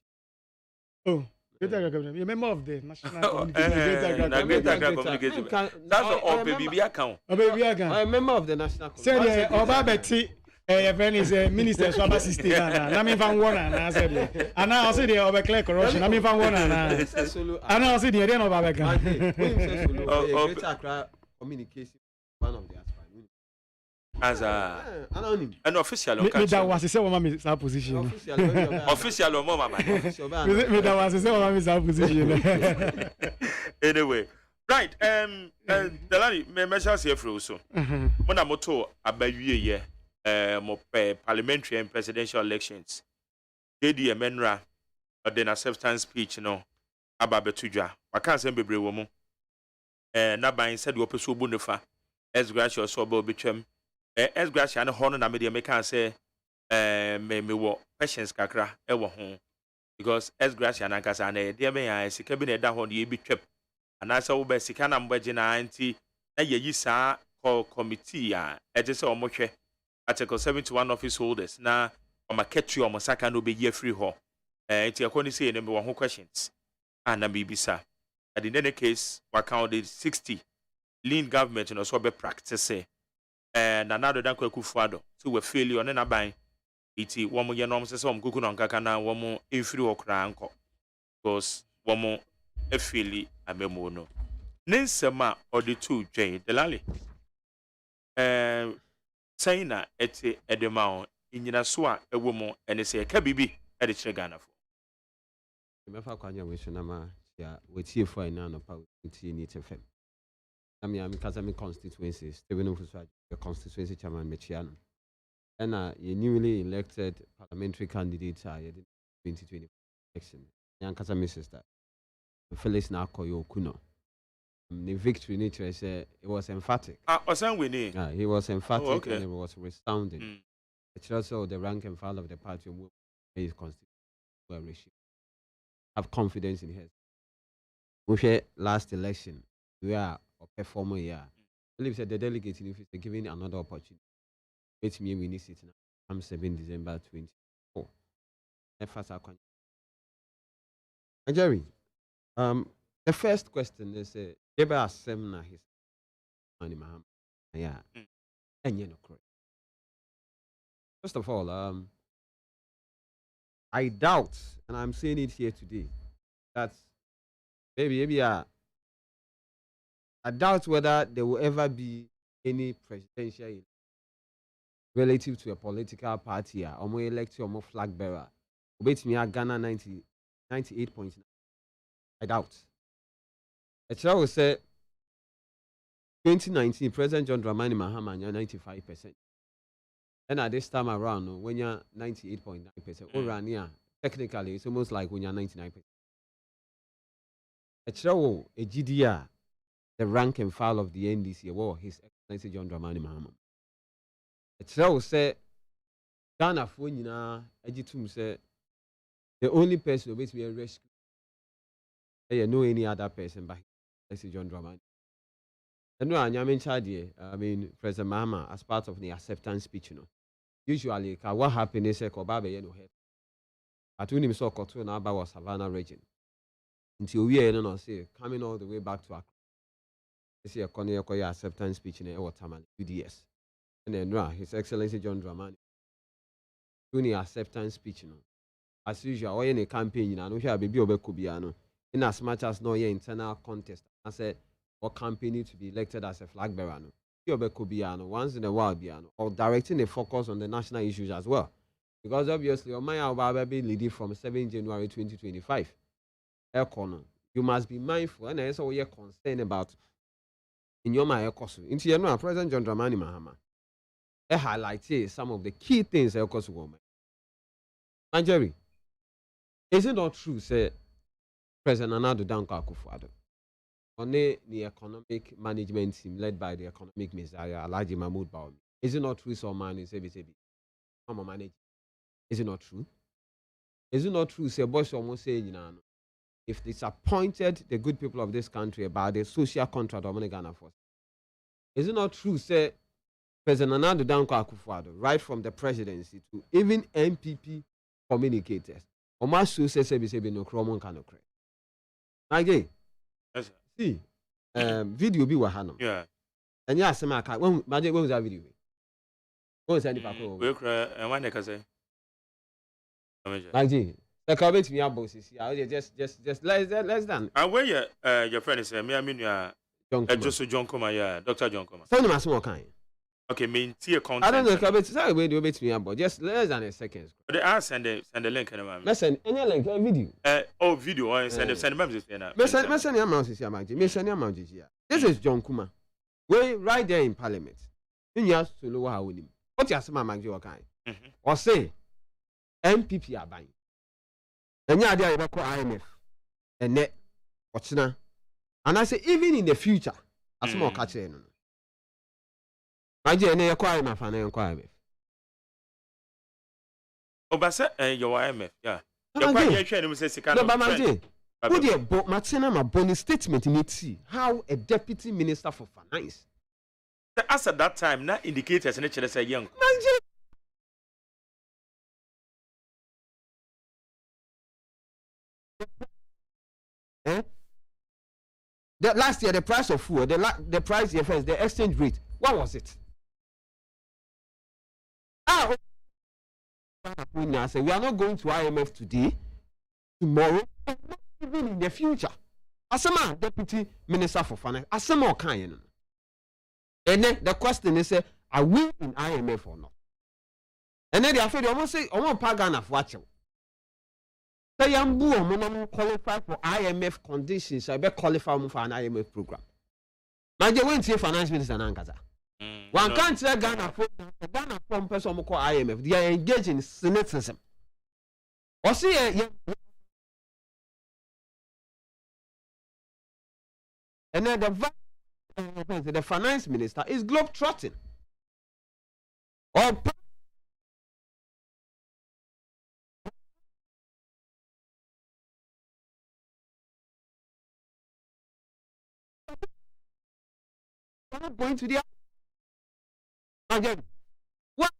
Oh. Greater Accra communication. You member of the national communication. Greater Accra communication. That's all baby account. I am member of the national communication. Say Oba Betty your friend is a minister so about 16 na me fan one na say there. And now say there over clear corruption. Na me fan one na. And now say there no Oba Beka. Greater Accra communication one of the aspirants. As an official me that was say woman me position. Official mama man. Me that was say woman me position. Anyway, right, Delani me measure say free so. Mo na moto abawie ye mo parliamentary and presidential elections. Dedi Emenra den acceptance speech no aba betudwa. Waka nsem bebre wo mu. Na ban said wo peso obu nefa. Gracious so obo betwam. Gracious na ho no na me de make can say me wo patience kakra e wo ho. Because Gracious na kasa na de me ya sika bi na da ho de betwam. Anasa wo be sika na mbagye na anti na yeyi saa committee a ejese omotwe Article 71 office holders na omaketu omosaka no be ye free ho enti akoni say ne me wo questions and na bibisa at in any case we counted 60 lean government no so be practice na nado dan kwakufuado so we failure on na ban iti wo mo ye no se so mkuku no nkaka na wo mo efiri okra anko because wo mo efili amemo no nensema oditu dwen delali China ete edemao inyina so a ewo mu ene se ka bibi e de kire Ghana fo me fa kwanya we so na ma ya we tie fo ina no pa we tie ni tefem na me am kaza me constituencies te we no so the constituency chairman me chia no and ye newly elected parliamentary candidate in 2020 election yan kaza me sister Felix na akoyo kuno the victory nature say it was emphatic. Yeah, he was emphatic and it was resounding. It's also the rank and file of the party is constitutional. Have confidence in his. We share last election. We are a performer here. I believe that the delegates if they're given another opportunity. Wait me we need it now. I'm 7 December 24. Jerry, the first question is Eba Semna his money, ma'am. Yeah. And you know, correct. First of all, I doubt, and I'm saying it here today, that maybe I doubt whether there will ever be any presidential relative to a political party or more elected or more flag bearer. Wait me, Ghana 98.9. I doubt. I will say 2019, President John Dramani Mahama, you're 95%. And at this time around, when you're 98.9%, technically, it's almost like when you're 99%. A GDR, the rank and file of the NDC, His Excellency John Dramani Mahama. A will say, Ghana, for you know, say, the only person who makes me a rescue, no any other person but John Dramani. And I mean, President Mahama, as part of the acceptance speech, usually, what happened is a Kobabe, head. I told him so, Kotu and Abba was Savannah region. Until we are say, coming all the way back to Accra. This year, Konya acceptance speech in the Tamale, UDS. And then, His Excellency John Dramani, doing the acceptance speech, as usual, or in a campaign, I know here, baby, Obekobiano. In as much as no internal contest, I said, or campaigning to be elected as a flag bearer. once in a while, or directing the focus on the national issues as well. Because obviously, on my will be leading from 7 January 2025. You must be mindful, and that's all you're concerned about in your my economy. Into your President John Dramani Mahama, highlighted some of the key things woman. And Jerry, is it not true, say President Nana Danko Akufo-Addo, on the economic management team led by the economic messiah Alhaji Mahmoud Bawumia? Is it not true, some man is manage? Is it not true? Is it not true, say boss almost say, if disappointed the good people of this country about the social contract of Ghana Force? Is it not true, say President Nana Danko Akufo-Addo, right from the presidency to even MPP communicators, almost say no cromon can occur. Again, see, video be wahano. Yeah. And yeah, some when was that video? What was that? We cry and one can say. Again, the comment me about just less than. And where your friend is me, I mean, Joseph John Coma, yeah, Dr. John Coma. Tell me some kind. Okay, maintain content. I don't know, comment. Sorry, where do you bet me about? Just less than a second. But they are send the link. Listen, any link, a video. Video, or send the messages. Listen, your mouse is here. This is John Kuma. We right there in Parliament. In your solo, how would him? What you say, my man, you kind? Or say, MPP are buying. And yeah, they are IMF. And net, what's now? And I say, even in the future, as more catching. I just acquire my financial IMF. Oh, but your IMF, yeah. You're quite training with a no, but my dear, who dear, but my bonus statement in it see how a deputy minister for finance. As at that time, not indicators and it's a young. The last year, the price of food, the price year first, the exchange rate, what was it? I say we are not going to IMF today, tomorrow, and not even in the future. Asema deputy minister for finance, asema kind. And then the question is, are we in IMF or not? And then they are afraid almost say, almost pagana for watching. Say yambu omo qualify for IMF conditions. I be qualify for an IMF program. Now they went to finance minister Nankaza. One can't say Ghana from person who call IMF. They are engaged in cynicism. Or see, and then the finance minister is globe-trotting. Or going to the again, what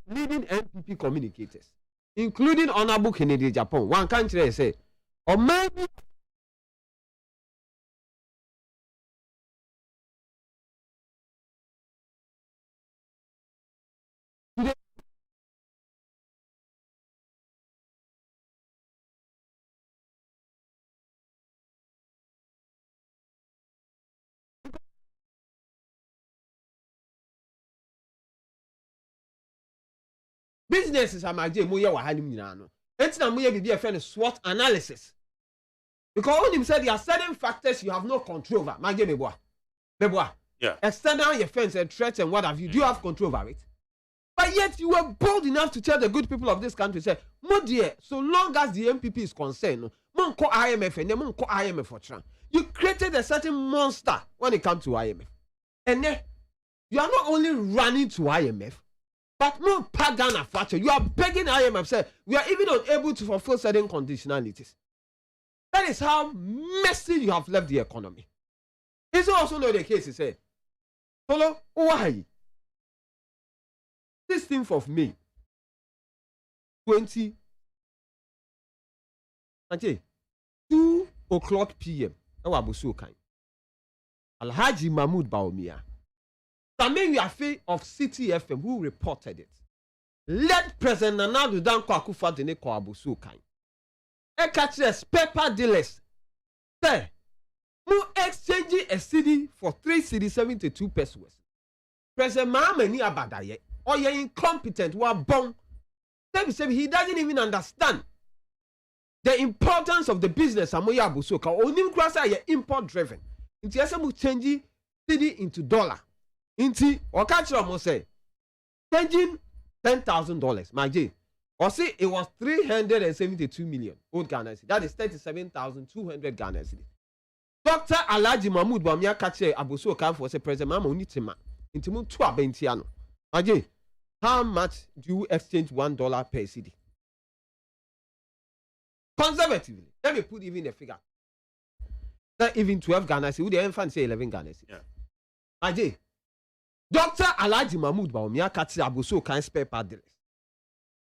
leading MPP communicators, including Honorable Kennedy Japan, one country say, or maybe businesses are my dear Muya Wahanimino. It's not Muya be a friend of SWOT analysis. Because on him said there are certain factors you have no control over. My dear Beboa. Yeah. Extend out your fence and threats and what have you. Do you have control over it? But yet you were bold enough to tell the good people of this country, say, my dear, so long as the MPP is concerned, mon call IMF and then mon call IMF for Trump. You created a certain monster when it comes to IMF. And then you are not only running to IMF, but no pagan factor. You are begging IMF, say, we are even unable to fulfill certain conditionalities. That is how messy you have left the economy. It's also not the case, he said. Follow, why? 16th of May, 20. 2 o'clock p.m. Alhaji Mahmoud Bawumia, Samuel Yafe of City FM, who reported it, led President Nana Danko Akufo-Addo ne ko abusu kan. E catch paper dealers. Say, mu exchange a cedi for 3 cedi 72 pesos. President Mahama ni abadaye. Or you're incompetent, wa bon. He doesn't even understand the importance of the business. Amoya Abusoka. Onim krasa ye import driven. Inti ese mu change cedi into dollar. Inti okachira mo say changing $10,000. My J. Or see it was 372 million old Ghana cedi. That is 37,200 Ghana cedi. Dr. Alhaji Mahmoud Bamia kache Abusoka for say President Mahama unitima. Inti mu tu abentiano. My J. How much do you exchange $1 per cedi? Conservatively, let me put even a figure. Not even 12 Ghana cedi. Would the infant say 11 Ghana cedi? Yeah. Ajay, Dr. Alhaji Mahmoud Bawumia Katsi Abuso can spare part dealers.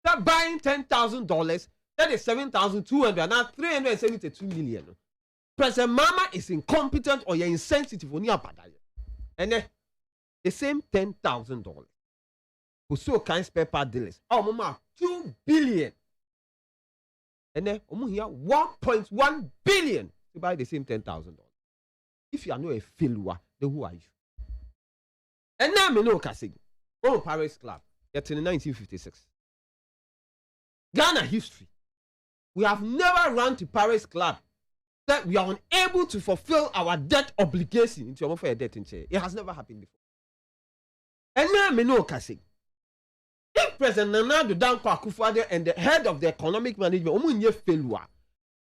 They're buying $10,000. That is 7,200. Now 372 million. President Mama is incompetent or you're insensitive on your badaya. And then the same $10,000. Abuso can spare part dealers. Oh, mama, 2 billion. And then here 1.1 billion to buy the same $10,000. If you are not a failure, then who are you? And now me know Kasig. Oh, Paris Club. Yet in 1956. Ghana history. We have never run to Paris Club that we are unable to fulfill our debt obligation into your for a debt in chair. It has never happened before. And now me know Kasig. If President Nana Danko Akufo-Addo and the head of the economic management omunye failure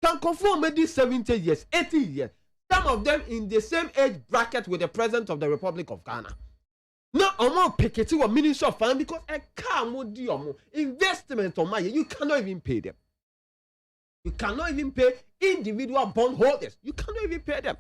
can conform with these 70 years, 80 years, some of them in the same age bracket with the President of the Republic of Ghana. Now, I'm Piketty or Minister of Finance because a car investment on money, you cannot even pay them. You cannot even pay individual bond holders. You cannot even pay them.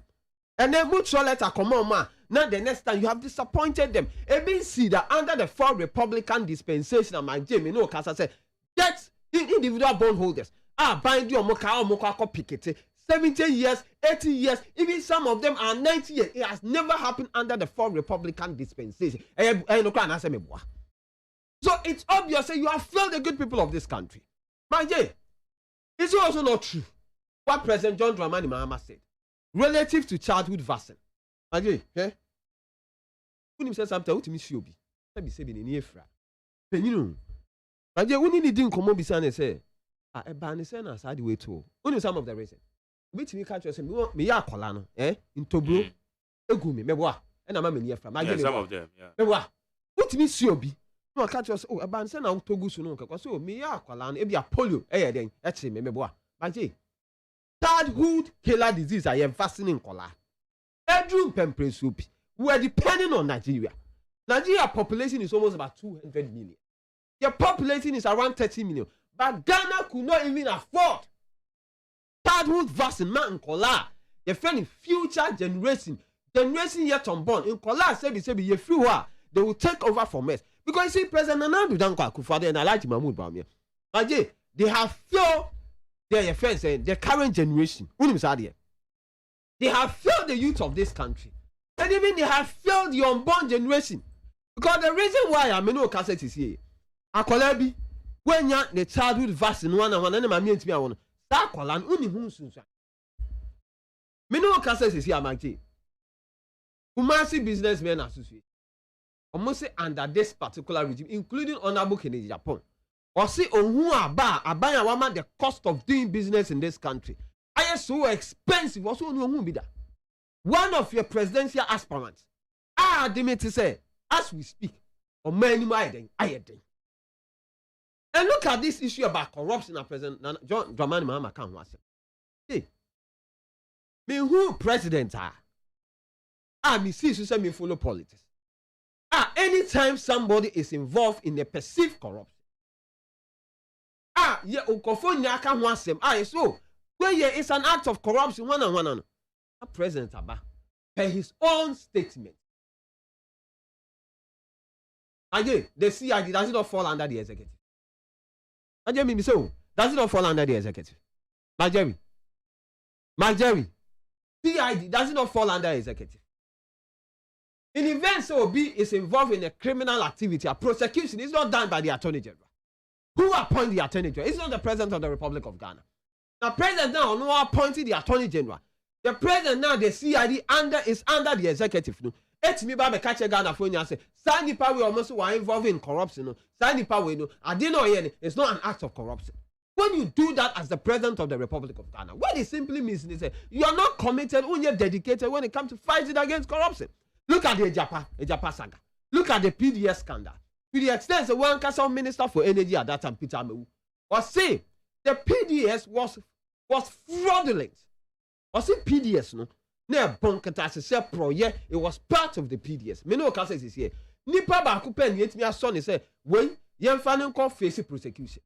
And then mutual letter come on, man. Now the next time you have disappointed them. ABC that under the 4 Republican dispensation, my Jamie no Casa said that's individual bond holders. Bind you Moka Piketty. 70 years, 80 years, even some of them are 90 years. It has never happened under the 4 Republican dispensation. So it's obvious that you have failed the good people of this country. My J, it's also not true what President John Dramani Mahama said relative to childhood vaccine. My J, when he said something, what me should be? Let me say, in the Efra. You know, my J, when he didn't come on, and say, a ban is sent aside the way to. Only some of the reason. Which me catch us me ya kolano in Tobro egumi meboa e na ma mani afra ma some of them meboa what me see obi no catch us oh aban se na togu so no because so me ya kolano e bia polio e ye den e che me meboa ba je childhood killer disease I am fascinating kola edru pempresu bi we are depending on Nigeria population is almost about 200 million. Your population is around 30 million, but Ghana could not even afford childhood vaccine man in Kola. You're friend future generation yet unborn in Kola say you free they will take over from us because you see President Nana Danko Akufo-Addo and Alhaji Mahmoud Bawumia. Ajay, they have failed their friends and the current generation. They have failed the youth of this country, and even they have failed the unborn generation because the reason why I no cassette is here. Akolabi when you the childhood vaccine one and me I want. Sakolan uni hunsunsa. Me no cases is here, Maggie. Kumasi Businessmen Association. Almost under this particular regime, including Honorable Kennedy Japan. Or see on who abaya wama the cost of doing business in this country. I am so expensive. Also, no be that. One of your presidential aspirants. Admit to say, as we speak, or many more than I think. And look at this issue about corruption at President John Dramani Mahama can't watch it. Hey, me who president are? Me see so me follow politics. Anytime somebody is involved in a perceived corruption. Yeah, Okofonya can't watch them. So where it's an act of corruption one on one. President Aba, per his own statement. Again, the CID does not fall under the executive. Jerry, so does it not fall under the executive? My Jerry, CID does it not fall under executive? In events OB is involved in a criminal activity, a prosecution is not done by the Attorney General. Who appoints the Attorney General? It's not the President of the Republic of Ghana. The President now no appointed the Attorney General. The President now the CID is under the executive. No, me ba me catch Ghana for you say say nipa we almost were involved in corruption no say nipa we no I didn't know here it's not an act of corruption. When you do that as the president of the Republic of Ghana, what it simply means is that you are not committed, only dedicated when it comes to fighting against corruption. Look at the Ejapa saga. Look at the PDS scandal. To the extent that one Council Minister for Energy at that time, Peter Amewu, was saying the PDS was fraudulent. Was it PDS no? Ne bonkata se proye it was part of the PDS. Me no can say this here. Nipa ba ku pen yet me aso say wey yemfa ne ko face prosecution.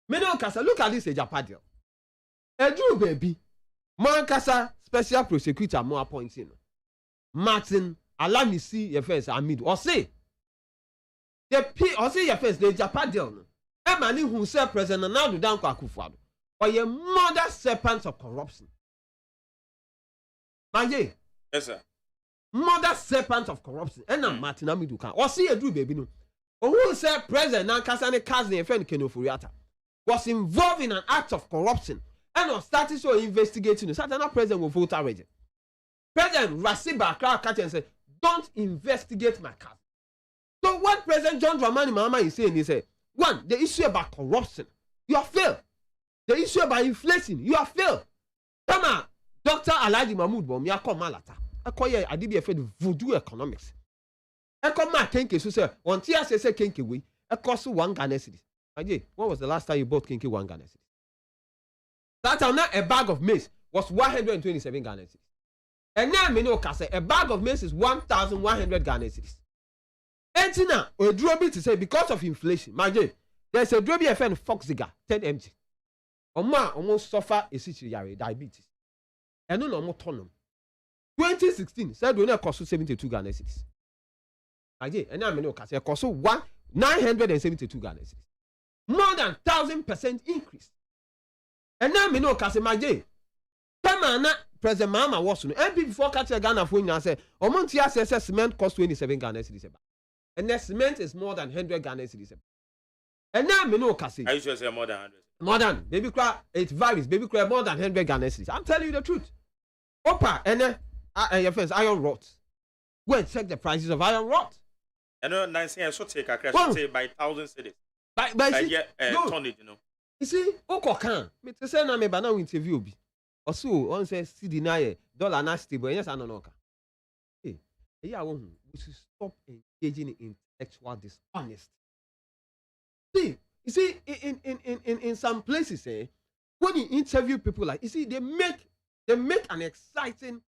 Me no can say look at this Ejapa deal. Edu baby. Man kasa special prosecutor mo appointing. Martin Alamisi your first Amid or say or say your first the Ejapa deal no. E mani who say President Nadu Dankwa Akufo-Addo or your mother serpent of corruption. Maye. Yes, sir. Mother serpent of corruption. And now Martin Amidu can. Or see a do baby no. Or who said President Nankasane cousin and friend Kenofuriata was involved in an act of corruption and was starting to investigating. Certain president will vote already. President Rasiba Krakati and said, don't investigate my cousin. So what President John Dramani Mahama is saying, he said, one, the issue about corruption, you have failed. The issue about inflation, you have failed. Come on. Dr. Alhaji Mahmoud Bom ya come malata. Akoye adibi efe voodoo economics. Eko ma kenke so say on tia say kenke we. Eko so 1 Ghana cedis. Aje, when was the last time you bought kenke 1 Ghana cedis? That time now a bag of maize was 127 Ghana cedis. And now me no say a bag of maize is 1,100 Ghana cedis. Entina o drobi to say because of inflation. Maje, there's a drobi efe Foxiga 10 mg. Oma almost suffer a situation diabetes. And no more tonum. 2016 said we cost 72 Ghana cedis. Aje, and now me no can say cost 972 Ghana cedis. More than 1,000% increase. And now me no can say maje. Tamana President Mama was no. MP before catch Ghana for you say, Omontia says cement cost 27 Ghana cedis. And the cement is more than 100 Ghana cedis. And now me no can say. I usually say more than 100. More than baby cry, it varies. Baby cry more than 100 Ghana cedis. I'm telling you the truth. Opa and your friends iron rods. Go and check the prices of iron rods. I know 19 I should take a crash say by 1,000 cedis. By tonnage, you know. You see, Oko can. Me to say na me ba na interview bi. Also, on say CD na ye dollar na stable. Yes, I know. Hey, we should stop engaging in intellectual dishonesty. See, you see, in some places, when you interview people like, you see, they make an exciting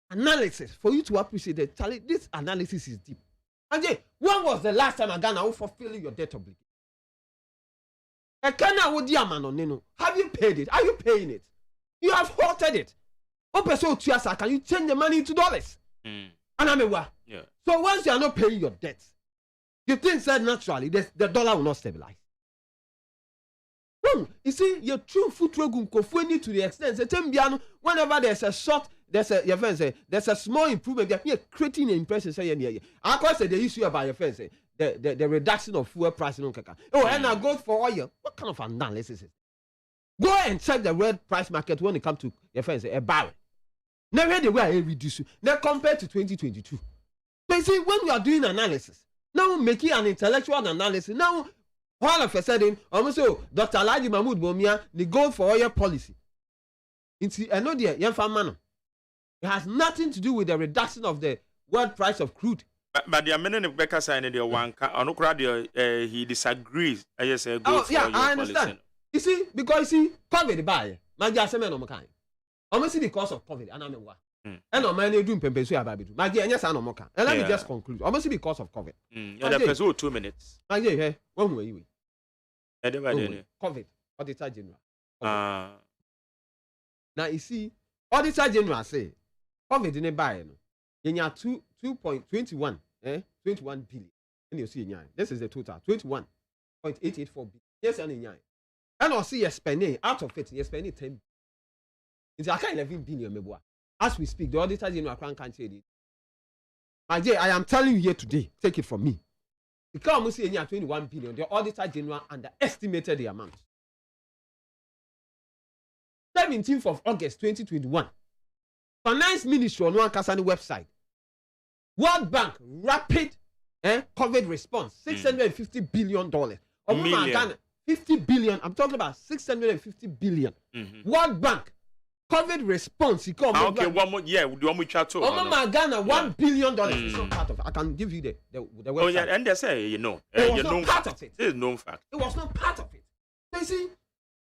analysis for you to appreciate that. Charlie, this analysis is deep. And then, when was the last time a Ghana will fulfill your debt obligation? A Ghana would diamond. Have you paid it? Are you paying it? You have halted it. Can you change the money into dollars? And I mean, what? Yeah. So once you are not paying your debts, you think that naturally the dollar will not stabilize. You see, your true footwear need to the extent that whenever there's a short, there's a small improvement, they're creating an impression. I course the issue about your friends, the reduction of fuel price. And I go for oil. What kind of analysis is it? Go and check the world price market when it comes to your friends, a barrel. Now they were reduced. Now compared to 2022. So you see, when we are doing analysis, now making an intellectual analysis, now all of a sudden, almost Dr. Alhaji Mahmoud Bawumia, the goal for oil policy. I know the young man. It has nothing to do with the reduction of the world price of crude. But the amendment of Becca signed the one, he disagrees. I just say, I understand. Policy. You see, because you see, COVID buy, my dear semen on my kind. Almost the cause of COVID, and I'm a one. And no man, you do Pempesu Ababidu. My dear, yes, I'm mocha. And let me just conclude. Almost because of COVID. Yeah, the first 2 minutes. My dear, when were you? COVID, Auditor General. Now you see, Auditor General say, COVID didn't buy. You have 2.21, 21 billion. And you see, this is the total 21.884 billion. Yes, and I'll see you spending out of it, you're spending 10 billion. It's like 11 billion. As we speak, the Auditor General can't say it. My dear, I am telling you here today, take it from me. The car see 21 billion. The Auditor General underestimated the amount. 17th of August 2021. Finance Ministry on one Kasani website. World Bank rapid COVID response, $650 billion. Million. 50 billion. I'm talking about 650 billion. World Bank COVID response. Okay, one more. Yeah, the one we chat to. Ghana, $1 billion is not part of it. I can give you the website. Oh yeah, and they say it was not part of it. It is known fact. It was not part of it. So you see,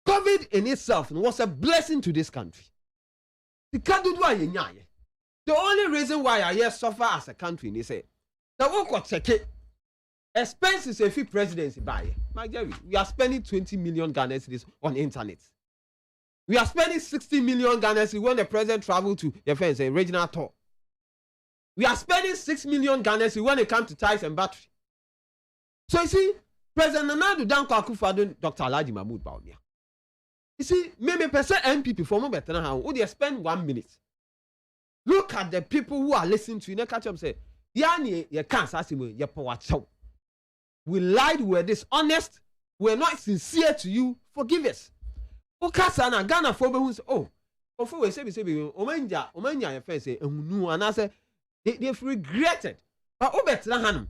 COVID in itself was a blessing to this country. The only reason why I suffer as a country is say the work of expenses if presidency buy. My Jerry, we are spending 20 million Ghana cedis on internet. We are spending 60 million Ghana cedis when the president travel to the friends a regional tour. We are spending 6 million Ghana cedis when it comes to ties and battery. So you see, President Nana Danko Akufo-Addo, Dr. Alhaji Mahmoud Bawumia. You see, maybe percent MPP for more better how would they spend 1 minute? Look at the people who are listening to you. Catch up say, "Yani, you can't ask him. You power chow. We lied. We were dishonest. We are not sincere to you. Forgive us." Okasana Ghana for who say, "Oh, before we say, Omanja, your friend say, and I say they've regretted." But better hanum.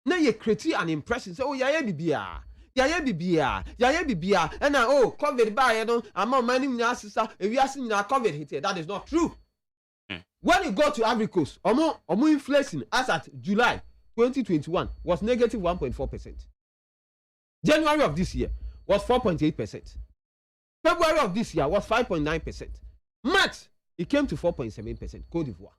Now you create an impression. Say, "Oh, yeah, bibia." Bibia, and now COVID by I'm on money now, sister. If you are seeing now COVID hit here, that is not true. When you go to Ivory Coast, inflation as at July 2021 was negative 1.4%. January of this year was 4.8%. February of this year was 5.9%. March, it came to 4.7%. Côte d'Ivoire.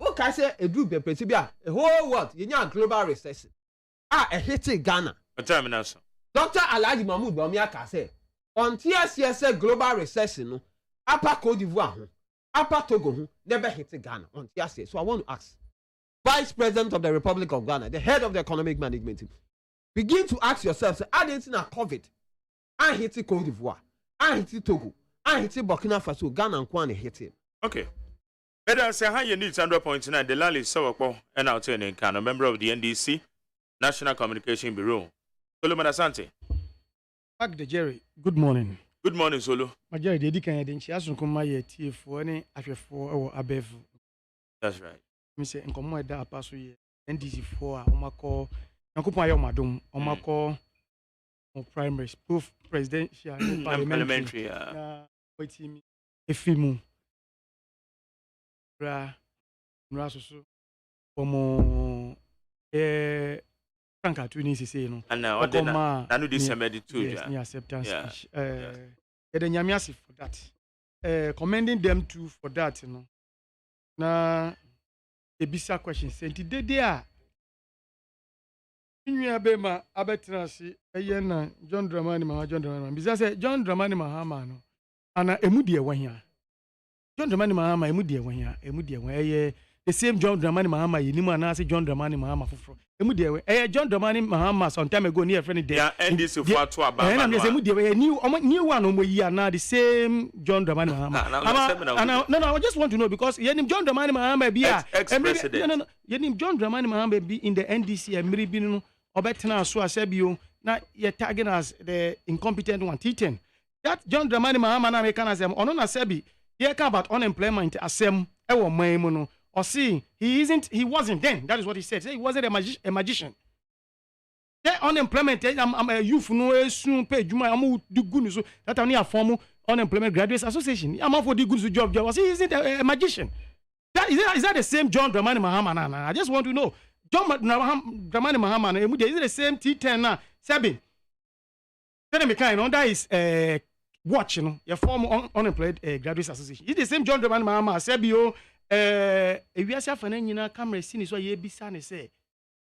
Okay, I say a group of principia, a whole world, you know, global recession. A hit Ghana. Dr. Alhaji Mahmoud Bawumia say, on TSS global recession, upper Côte d'Ivoire, upper Togo, never hit Ghana on TSS. So I want to ask, Vice President of the Republic of Ghana, the head of the economic management team, begin to ask yourself, say, I didn't know COVID. I hit Côte d'Ivoire. I hit Togo. I hit Burkina Faso. Ghana and Kwan hit it. Okay. Better say how you need 100.9. The land is so and out in Ghana, member of the NDC, National Communication Bureau. Solomon Asante. Back the Jerry. Good morning. Good morning, Solo. My Jerry, the Dikan Yadin, she has to come my tea for any after 4 or above. That's right. Me say, in come with that pass we NDC 4, Omako, Nakupa Madam, Omako, or primary, both presidential, parliamentary. Waiting, Efimu, Rasu, Omo, Franka Twini say no. And now, I know December the 2. Yes, near acceptance speech. The Nyamiasi for that. Commending them too for that, you know. Now, a bizarre question sent today there. In your bema, Abetrasi, Ayana, John Dramani Mahama, because John Dramani Mahama, no, and a Mudia one here. John Dramani Mahama, Emudia one here, Emudia one, the same John Dramani Mahama, you know, and I say John Dramani Mahama for Emudia, John Dramani Mahama, some time ago near friendly day. Yeah, and this is what to about. And I'm just a new one on we are now the same John Dramani Mahama. No, I just want to know because your name John Dramani Mahama be ex-president. No, your name John Dramani Mahama be in the NDC and maybe Obetina so Asebio. Now you're tagging as the incompetent one, T10. That John Dramani Mahama na American as on Asebi. Here come about unemployment asem ewo maimuno. Or see, he wasn't then. That is what he said. He wasn't a magician. The unemployment, I'm a youth, no soon pay Juma, I'm do good. So that only a formal unemployment graduates association. I'm for the good job. He isn't a magician. Is that the same John Dramani Mahama? I just want to know. John Dramani Mahama, is it the same T10 now? Sebi. Tell me, that is watch, you know, your former unemployed graduates association. It's the same John Dramani Mahama, Sebio. If you are saying, you know, camera scene is what you be saying,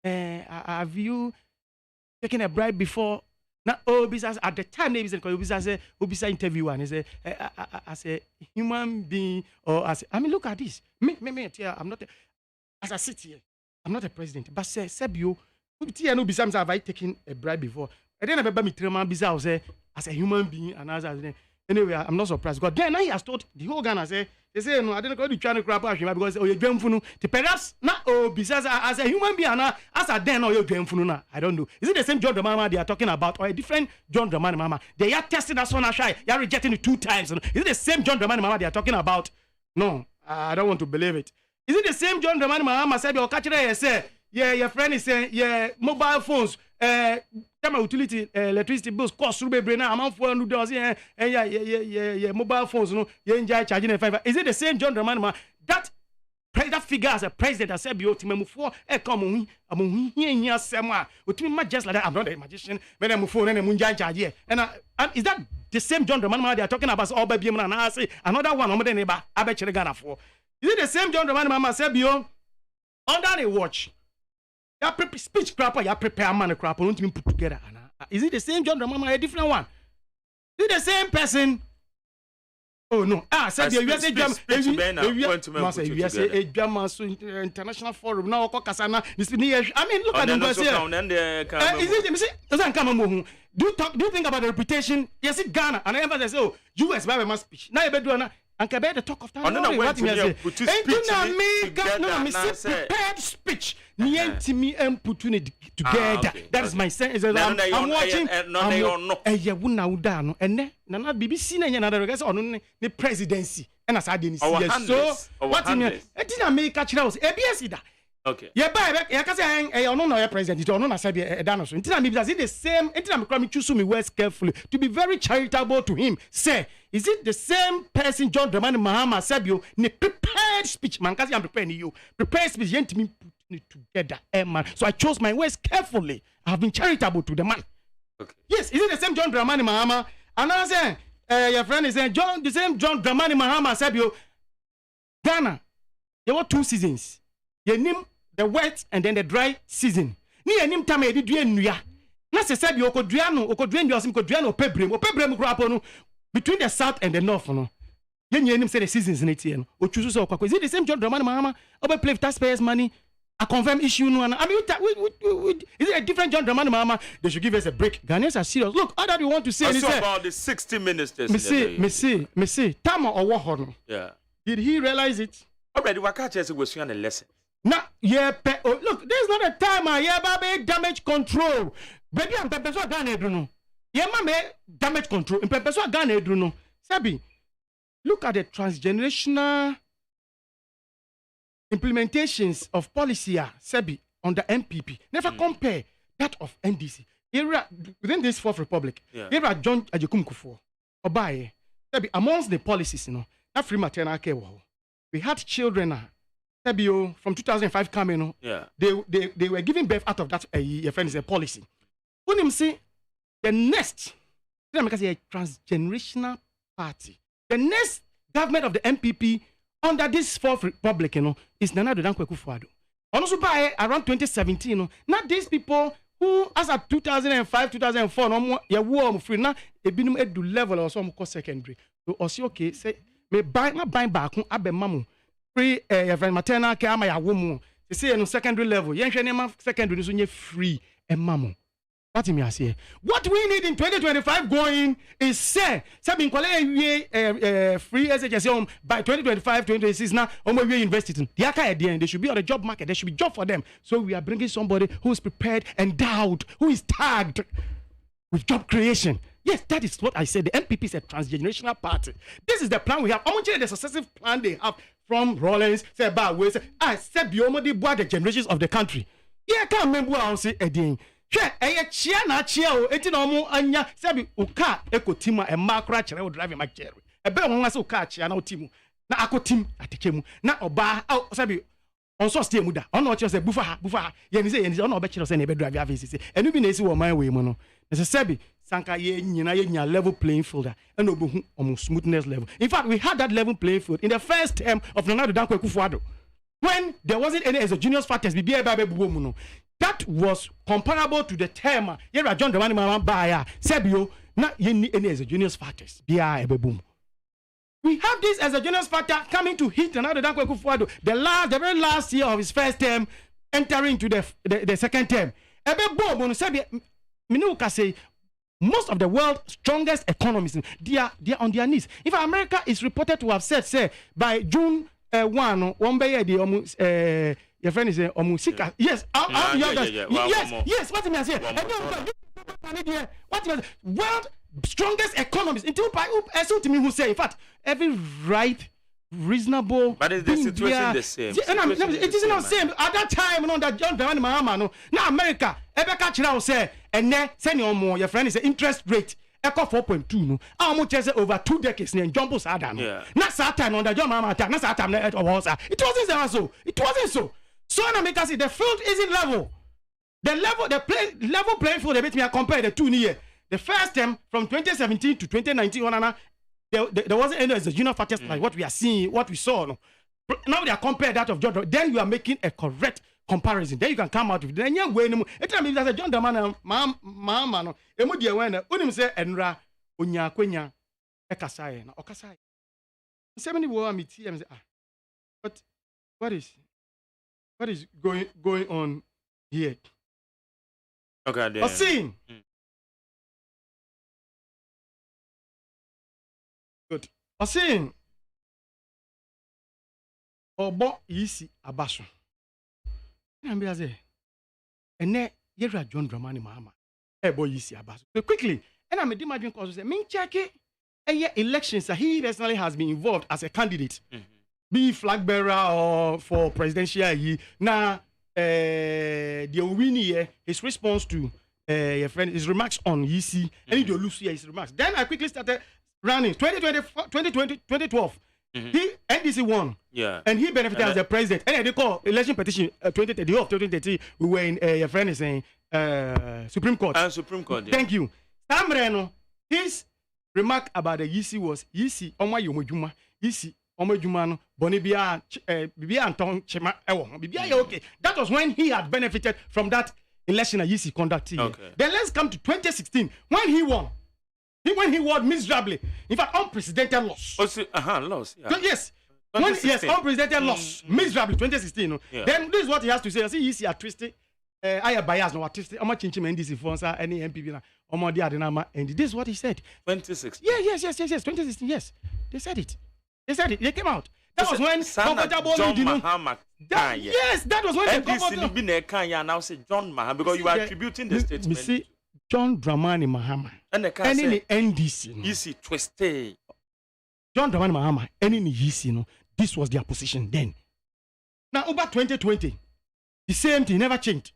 have you taken a bribe before? Now, because at the time, they said, because interview and say, as a human being, or as I mean, look at this. Me, I'm not as I sit here, I'm not a president, but say, Sebio, have I taken a bribe before? I didn't remember me say as a human being and as anyway, I'm not surprised. Because then he has told the whole Ghana they say no, I didn't go to trying to crap out because you're doing funu. Perhaps not besides as a human being as a then or you're doing funu. I don't know. Is it the same John Dramani they are talking about or a different John Dramani Mahama? They are testing us on a shy. They are rejecting it 2 times. Is it the same John Dramani Mahama they are talking about? No, I don't want to believe it. Is it the same John Dramani Mahama said your catcher say your friend is saying yeah mobile phones thermal utility electricity bills cost through brain amount $400 yeah mobile phones no you enjoy charging a $5. Is it the same John Dramani Mahama that figure as a president I said biotime for come on here sema just like that? I'm not a magician when I'm phone and I'm charge and is that the same John Dramani Mahama they are talking about all baby and I say another one on the neighbor I bet you Ghana for. Is it the same John Dramani Mahama said under the watch? Ya speech crap, ya prepare man crap, don't even put together. Is it the same John Dramani, a different one? Is it the same person? Oh no. Said the USA International Forum now. I mean, look at them. Is it? Doesn't come on. Do you think about the reputation? Yes, it Ghana and everybody says, oh, US by my speech. Now you better do and can the talk of time. What me prepared speech. Me and put it together. That is my sense. I'm watching. And Nana BBC and another guys on the presidency. And as I didn't see so what in it didn't make catch house. ABS that. Okay. Yeah, but I can say I don't know your president. You don't know Sabi Danoso. Until I'm the same. Until I'm coming choose me words carefully to be very charitable to him. Say, is it the same person John Dramani Mahama said you ne prepared speech? Man, because I'm preparing you. Prepared speech. You me put it together, man. So I chose my words carefully. I have been charitable to the man. Okay. Yes, is it the same John Dramani Mahama? And I say, your friend is saying the same John Dramani Mahama said you Ghana. There were 2 seasons. You name the wet and then the dry season. Ni enim time e di dua nnua. Na se sabi okodua no asim kodua no opebrem krapo no between the south and the north no. Yen enim say the seasons in it no. Ochusu so kwakwa. Is it the same John Dramani Mahama? Obe play taxpayers money. A confirm issue no. I mean is it a different John Dramani Mahama? They should give us a break. Ghanaians are serious. Look, all that we want to say is about the 60 ministers. Me say Tama or Wahono. Yeah. Did he realize it? Already Wakache was on a lesson. Now, look, there's not a time baby damage control. Baby, I'm Pepeso Ghana Bruno. Damage control. In Pepeso Ghana Bruno. Sabi, look at the transgenerational implementations of policy, Sabi, on the MPP. Never compare that of NDC. Within this Fourth Republic, here are John Ajekum Kufuor, Obaye, Sabi, amongst the policies, that free maternal care. We had children from 2005 coming, they were giving birth out of that. Your friend is a policy. When him say the next, a transgenerational party, the next government of the MPP under this Fourth Republic, is Nana Dankwa Akufo-Addo. Also by around 2017, not these people who, as at 2005, 2004, no war free now, a binum edu level or some secondary. So also okay, say me buy back abe mamu. Free maternal care my woman. They say no secondary level. Secondary is free and mamu. What me say? What we need in 2025 going is say free SHS by 2025, 2026 now we investing. The aka at the end, they should be on the job market. There should be job for them. So we are bringing somebody who is prepared, endowed, who is tagged with job creation. Yes, that is what I said. The MPP is a transgenerational party. This is the plan we have. I'm the successive plan they have from Rollins, say about ways. I said the generations of the country. Yeah, I can't remember what I say again. Sure, chia na chia o enti na omo anya sabi uka ekotima e makra chere o drive my cherry. E be won ase uka chia na otimu. Na akotim atekemu. Na oba sabi on so stay mu da. On no chere say bufa ha. Ye ni say on no be chere say na be drive avisi say. Enu bi na esi wo man we mu no. Na sabi sanka ye nyina level playing field and obohu omo smoothness level. In fact, we had that level playing field in the first term of Nana Dankwa Akufo-Addo when there wasn't any exogenous factors. That was comparable to the term here John Dramani Mahama Baya Sebio not any exogenous factors. We have this exogenous factor coming to hit another Dankwa Akufo-Addo the very last year of his first term, entering into the second term. Most of the world's strongest economies, they are on their knees. In fact, America is reported to have said, say, by June 1 day, your friend is Omusika. Yes, yes. What I say? What world strongest economies? Until by who say? In fact, every right reasonable. But is the situation the same? It is not the same. At that time, that John Dramani Mahama, no. Now America, Ebeka Chira say, and then send your more. Your friend is interest rate. Echo 4.2 no. How much is over 2 decades? Then jump sada no. Yeah. Not that time on the John Mahama time. Not that time. It wasn't so. It wasn't so. So now make us see the field isn't level. The level playing field. They make me compare the 2 years. The first term from 2017 to 2019, there wasn't any junior factors like what we are seeing, what we saw. No? Now they are compared that of John. Then you are making a correct comparison. Then you can come out with then you way no. It time is John Dramani Mahama no. Emu dia when unim say enra onya kwenya ekasai na okasai. Say many wo amiti am say but what is going on here? Okay, then. Osin. Good. Osin. Obo yisi abaso. Na mbia say ene yera John Dramani Mahama. Ebo yisi abaso. So quickly, and I made imagine cause say me check elections that he personally has been involved as a candidate. Be flag bearer or for presidential ye. Now the winning his response to your friend his remarks on YC and he lose his remarks. Then I quickly started running 2012. He NDC won. Yeah. And he benefited as the president. And they call election petition 2030 we were in your friend is saying Supreme Court. Supreme Court. Yeah. Thank you. Samreno, his remark about the YC was YC Oma Yomojuma. YC Oma Jumano Bonibia Bibia Anton Chema Ewo. Bibia okay. That was when he had benefited from that election that YC conducted. Okay. Then let's come to 2016 when he won. When he won miserably, in fact, unprecedented loss. Loss. Yeah. Yes. Unprecedented loss, miserably 2016. No? Yeah. Then this is what he has to say. I see YC are twisted. I have bias no artistic. I'm not changing my NDC for any MPP na. And this is what he said. 2016. Yes. 2016. Yes, they said it. They came out. That was when comfortable John Mahama. Yes, that was when NDC now say John Mahama because you are attributing the statement. Me see John Dramani Mahama. And the NDC. YC twisted. John Dramani Mahama. Any YC no. This was their position then. Now over 2020, the same thing never changed.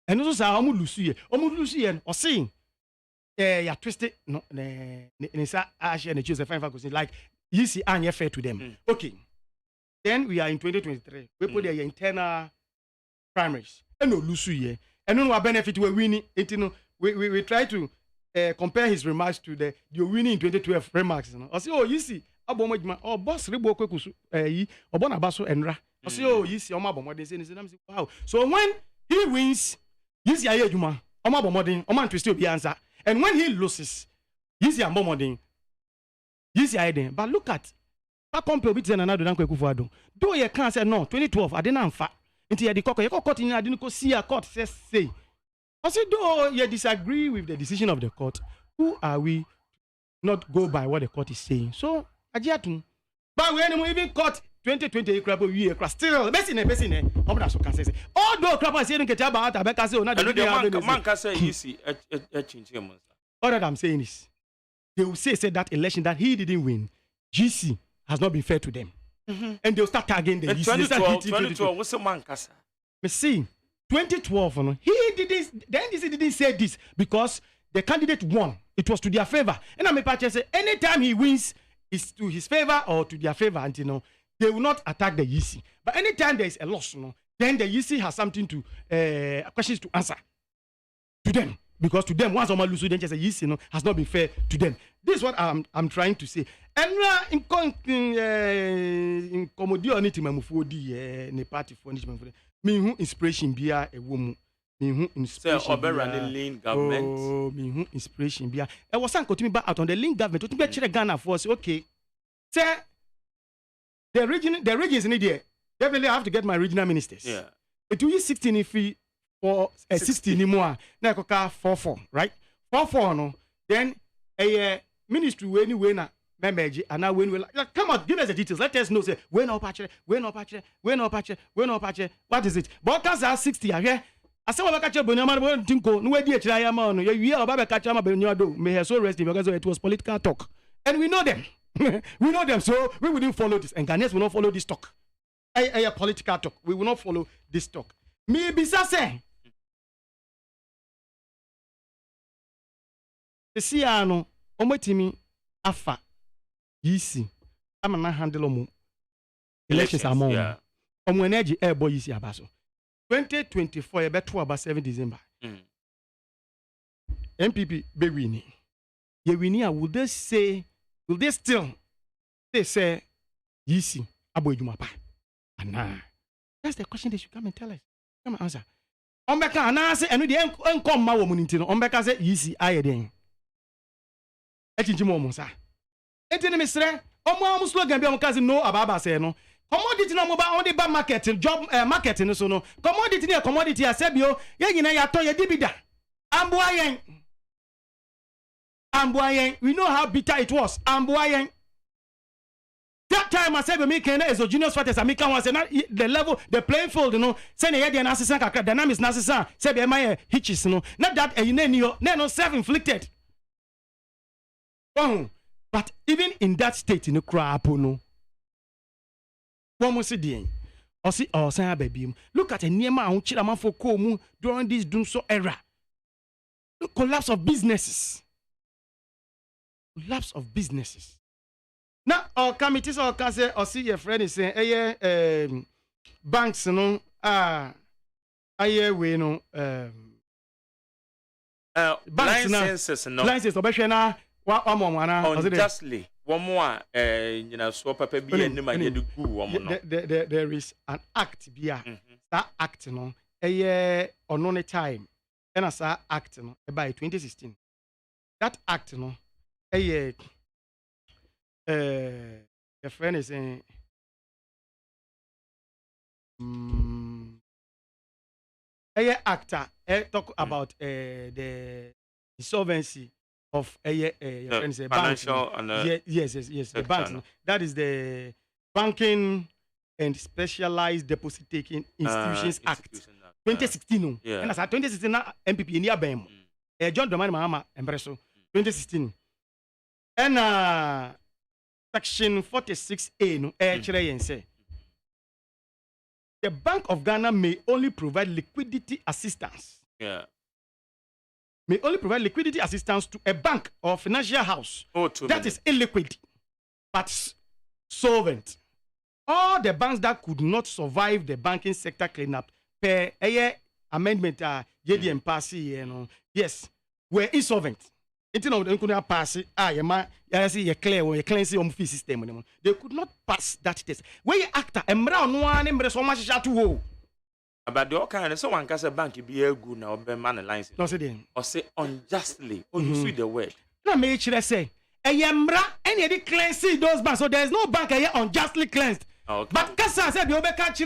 And also say omu lusu or saying you twisted no sa and choose a fine like YC and fair to them. Okay. Then we are in 2023. We put their internal primaries. And no lusu and no benefit we winning. We try to compare his remarks to the winning in 2012 remarks. I say, oh, YC oh boss ribo kwekusu obona baso enra. I say, oh, YC omabomodin say wow. So when he wins, YC aye adwuma omabomodin oman twist obi answer. And when he loses, YC ambomodin YC aye den. But look at that compare bit na do dan kwekufu ado. Do ye can say no 2012 ade na mfa. Nti ye di court ni ade ko see a court say. I said, though you disagree with the decision of the court, who are we not go by what the court is saying? So, Ajiatun. But we even court 2020 crap we still besine. Although crap saying get about Abeka say man can say easy all that I'm saying is they will say that election that he didn't win, GC has not been fair to them. And they'll start tagging the 2012 what's a man can say? Me see 2012, the NDC didn't say this because the candidate won. It was to their favor. And I'm a say anytime he wins, it's to his favor or to their favor. And they will not attack the YC. But anytime there is a loss, then the YC has something to questions to answer to them. Because to them, once someone loses, then just a YC has not been fair to them. This is what I'm trying to say. And in commodity on it, my party for me who inspiration bia a woman. Me who inspiration bia the link government. Oh, me who inspiration bia. I was saying continue back out on the link government. To be Ghana for us. Okay. Say the regions in there. Definitely I have to get my regional ministers. Yeah. It will be 16 if we for 16 anymore. Now koka 4-4, right? 4-4 no. Then a ministry we anyway na. And now when we like, come on, give us the details. Let us know. Say when up patch. What is it? Broadcast are 60. Okay. I say we catch Bonyama. We think no way dey try am on. You hear about catch am Bonyama do. May her so rest because it was political talk, and we know them. We know them, so we wouldn't follow this. And Ghanaians will not follow this talk. A political talk. We will not follow this talk. Maybe say. See, I know. Omotimi afa. Yisi. I'm not handle omu. Elections are more. Omu energy air boy yisi abaso. 2024, about 2 about 7 December. MPP be winning. Ye winning. Will they still say yisi abo ejumapa? Nah. That's the question they should come and tell us. Come and answer. Ombeka anase enu de enkom ma wo mu nti no ombeka say yisi aye den. Echinchimo mo sa. Enti ne mesre omo am slogan bi am ka say no ababa say no. Commodity no mo ba on the ba market job market no so no. Commodity ne commodity asebio ye nyina ya to ye dibida. Amboayen. We know how bitter it was. Amboayen. That time I said we make exogenous factors. I make one say the level, the playing field, you know. Say the idea assistant kakra dynamics assistant. Say be my hitches, you know. Not that no self-inflicted. But even in that state, you know, crap, no. One more see or see or say baby. Look at a near man chiraman for komu during this doom so era. The collapse of businesses. Collapse of businesses. Now, our committees or can say or see your friend is saying, banks, you know, we know, licenses, no, licenses, obeshena, unjustly. One more, you know, swap up a beer and there is an act, beer, that act, you know, a year or no time, and as that act, you know, by 2016. That act, you know, a year. A friend is saying, a actor talk about the insolvency of friend say financial banks. Yes, the banks. That is the Banking and Specialized Deposit Taking Institutions Act 2016. And as 2016 MPP in Yabem, John Dramani Mahama Empreso 2016. And Section 46A no say the Bank of Ghana may only provide liquidity assistance. Yeah. May only provide liquidity assistance to a bank or financial house that is illiquid but solvent. All the banks that could not survive the banking sector cleanup per amendment JDM pass yes, were insolvent. They could not pass clear system. They could not pass that test. Where you act so much about the kind of someone can say bank be a good now, be man lines. Or say unjustly, or you see the word. Now, make sure I say, any of the cleansing those banks. So there is no bank here unjustly cleansed. Okay. But Kasa said, you catch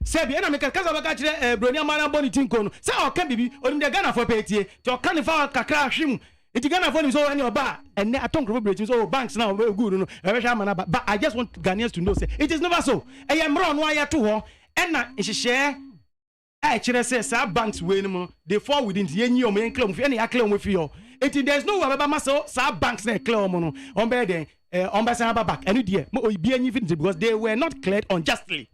Sebi ena meka kaza baka chire bronia mara boni tinko no se o ka bibi oni de Ghana for petie to o kan fa kakra hwim iti Ghana for so any oba ene atonko breaking so banks now good no e be sha mana but I just want Ghanaians to know say it is never so e ye mro no aye to ho ena nhihye I chire say sa banks we no they fall within the yenyi o men claim fi ene ya claim we fi yo iti there is no way baba maso sa banks na claim no on be den on be say back enu die mo obi anyi fi because they were not cleared unjustly.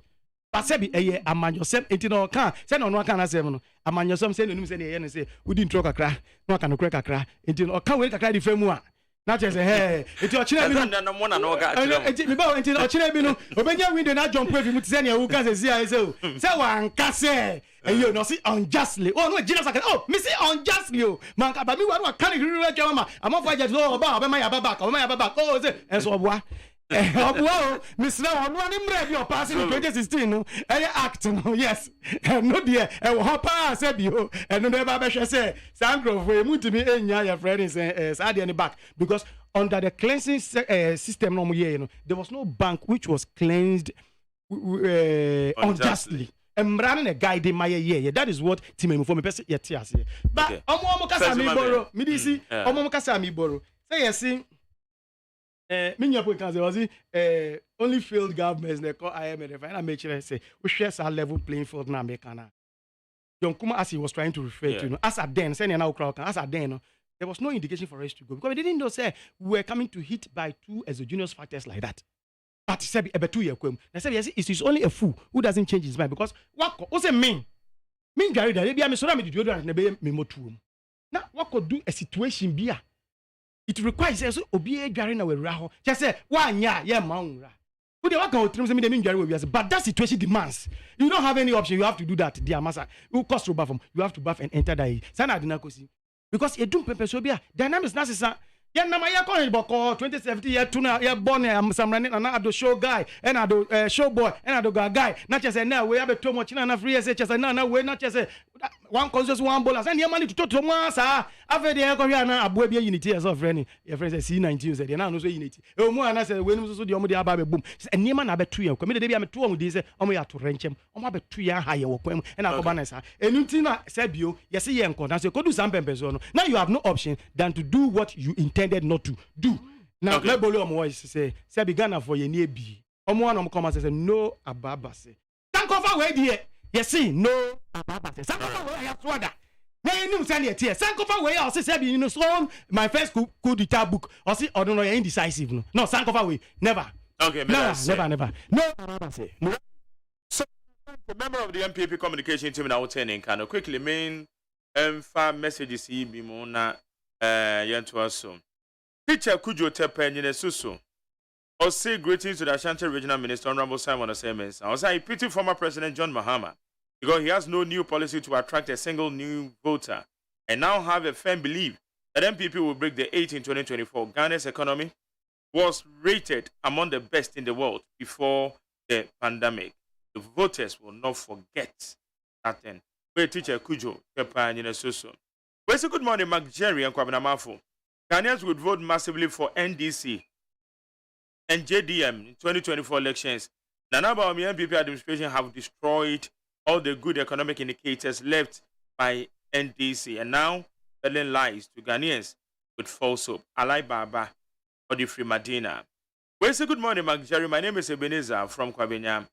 Pasebi eye amanyosem enti no kan se no no kan asem no amanyosem se no se ne ye ne se udi ntro kakra no kan no kakra enti no kan we kakra di famu a na che se he enti o chire bi no mo na no ga chire enti me ba enti o chire bi no obenya window na jump we fi mu se ne wu kan se sia se o se wan kase eyo no si unjustly oh no Jesus can oh me say unjustly oh man ka ba mi wa no kan ri mama amafo aje so oba obema ya back oh se enso oboa wow, Miss Now, I'm running ready or passing 2016. No, act no, yes, no dear, and what I said you, and no never say, Sandro, we moved to me in your friend is any back because under the cleansing system, no, there was no bank which was cleansed unjustly. I'm running a guide in my year. That is what Timmy for me person yet yes. But Omo me borrow, midisi, Omo me borrow. Say yes. Only failed governments they call IMF and I make sure I say we share our level playing field now make John Kuma as he was trying to refer to as a den send now crowd as a den there was no indication for us to go because we didn't know say we were coming to hit by 2 exogenous factors like that. But Sebi ebe 2 year kwem. Na Sebi yes, it is only a fool who doesn't change his mind because what say mean gari da bia me so na me deodorant na be me motuom. Na what could do a situation bia. It requires so obi adware na wawura ho. Just say wanya ye ma unra. But that situation demands. You don't have any option. You have to do that, dear master. You cost to bath. You have to bath and enter that. Because you don't prepare so be dynamics necessary. Yeah, na my account boko 2017 year tuna year born some running and I do show guy and I do show boy and I do guy. Not just say now we have too much na free say just now we not just say one conscious one bowler and your money to total sir. After the go here na abu be unity as of friend. Your friend say C19 said na no so unity. E mo na say we no so the omo dey aba be boom. And niam na be two yan. Come dey be am two omo dey say omo ya to renchem. Omo be two yan high wo kwam and akoba na sa. Enunti na say bio yes ye enko na say ko do some pempeso no. Now you have no option than to do what you intended not to do. Now let bolo omo say began for ye near bi. Omo one come and say no ababa say. Thank over we there. You see no ababa say. Thank over we ya swada. Na enu say ne tie. Thank over we ya say be no so my first coup d'etat book. Or say or no indecisive no. No thank over we never. Okay, never. No ababa say. No. So the member of the MPP communication team now turning kind of quickly main messages he be mo na yento aso. Teacher Kujo Tepe Nyine Susu. Say greetings to the Ashanti Regional Minister Honorable Simon Osemens. I say pity former President John Mahama because he has no new policy to attract a single new voter and now have a firm belief that MPP will break the 8 in 2024. Ghana's economy was rated among the best in the world before the pandemic. The voters will not forget that then. We teacher Kujo Tepe Nyine Susu. We say good morning, Mark Jerry and Kwabena Mafo. Ghanaians would vote massively for NDC and JDM in 2024 elections. Nana Baomi MPP administration have destroyed all the good economic indicators left by NDC and now telling lies to Ghanaians with false hope. Alai Baba or the Free Madina. Well, say good morning, Mark Jerry. My name is Ebenezer from Kwabena.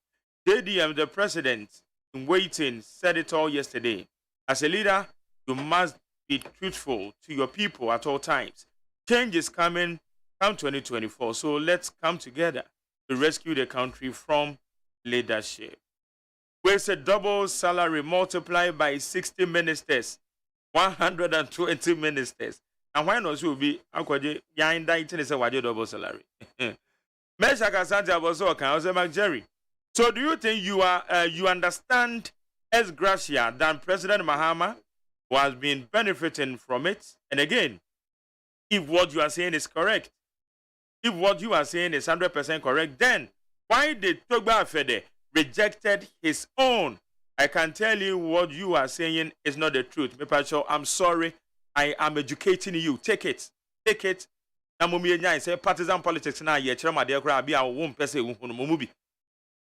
JDM, the president in waiting, said it all yesterday. As a leader, you must be truthful to your people at all times. Change is coming come 2024, so let's come together to rescue the country from leadership. Where's a double salary multiplied by 60 ministers, 120 ministers? And why not you be akwaje yainda itene say waje double salary? Mesha Kasante aboso kan o say Mark Jerry. So do you think you understand as gracia than President Mahama, who has been benefiting from it? And again, if what you are saying is correct, if what you are saying is 100% correct, then why did Togba Afede rejected his own? I can tell you what you are saying is not the truth. Mepacho, I'm sorry. I am educating you. Take it. Take it. I say partisan politics now.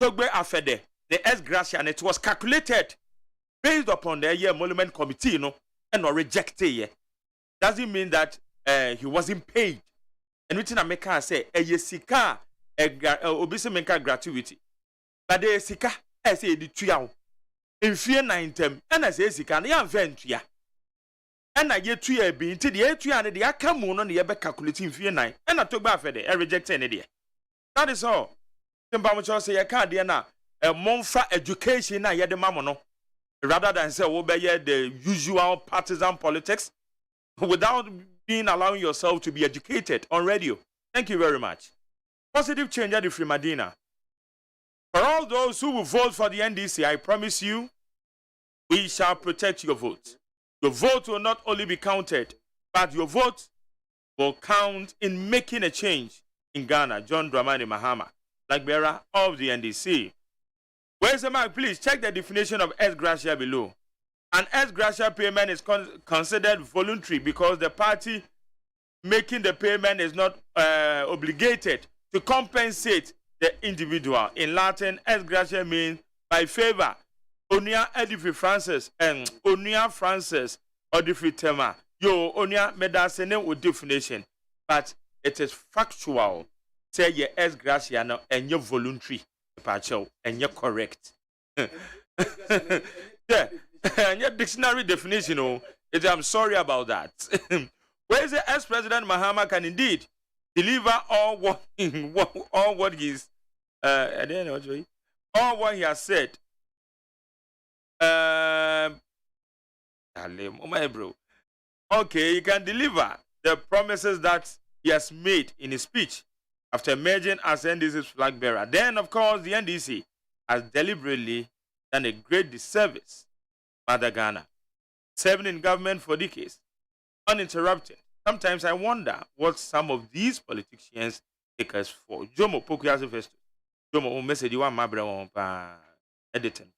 Togba Afede, the S Gracia, and it was calculated based upon the year Monument Committee, and not rejected. Doesn't mean that he wasn't paid. And within America say a yesika obisi menka gratuity. But the sika say the tuya in fear 9 term and I say sika na ya ventua. And I get 2 year be into the 8 year and the akamu no na be calculating fear 9 and I took back for the reject any there. That is all. Simba much say ya card there na monfa education na ye de mamono rather than say we be the usual partisan politics without being allowing yourself to be educated on radio. Thank you very much. Positive change at the Free Madina. For all those who will vote for the NDC, I promise you, we shall protect your vote. Your vote will not only be counted, but your vote will count in making a change in Ghana. John Dramani Mahama, like bearer of the NDC. Where's the mark? Please check the definition of S gratia below. An S gratia payment is considered voluntary because the party making the payment is not obligated to compensate the individual. In Latin, S gratia means by favor. Onia Edifi Francis and Onia Francis Edifi Tema. Yo, Onia medasene with definition. But it is factual. Say your S gratia no and you're voluntary. And you're correct. Yeah. And your dictionary definition, I'm sorry about that. Where is the ex-president Mahama can indeed deliver all what all what he's I don't know all what he has said. Bro. Okay, he can deliver the promises that he has made in his speech after emerging as NDC's flag bearer. Then, of course, the NDC has deliberately done a great disservice to Mother Ghana, serving in government for decades, uninterrupted. Sometimes I wonder what some of these politicians take us for. Jomo Pokuyasu first. Jomo message you want my brother editing.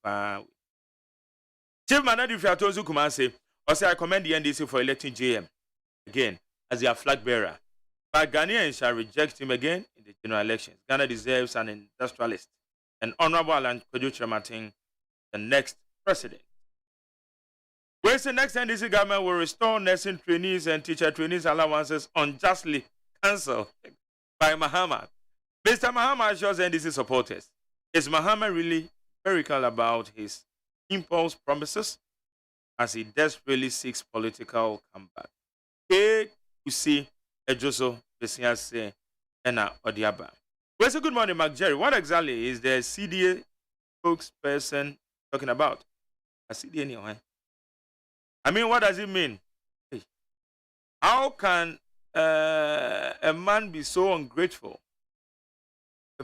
Chief Manadi Fiatozu Kumase, I commend the NDC for electing JM again as their flag bearer. But Ghanaians shall reject him again in the general elections. Ghana deserves an industrialist, an honorable and Kojo Martin, the next president. Whereas the next NDC government will restore nursing trainees and teacher trainees allowances unjustly cancelled by Mahama. Mr. Mahama assures NDC supporters. Is Mahama really empirical about his impulse promises as he desperately seeks political comeback? You see, Ejoso, Besiase, Ena Odiaba. Well, so good morning, Mark Jerry. What exactly is the CDA spokesperson talking about? A CDA anyway. I mean, what does it mean? How can a man be so ungrateful?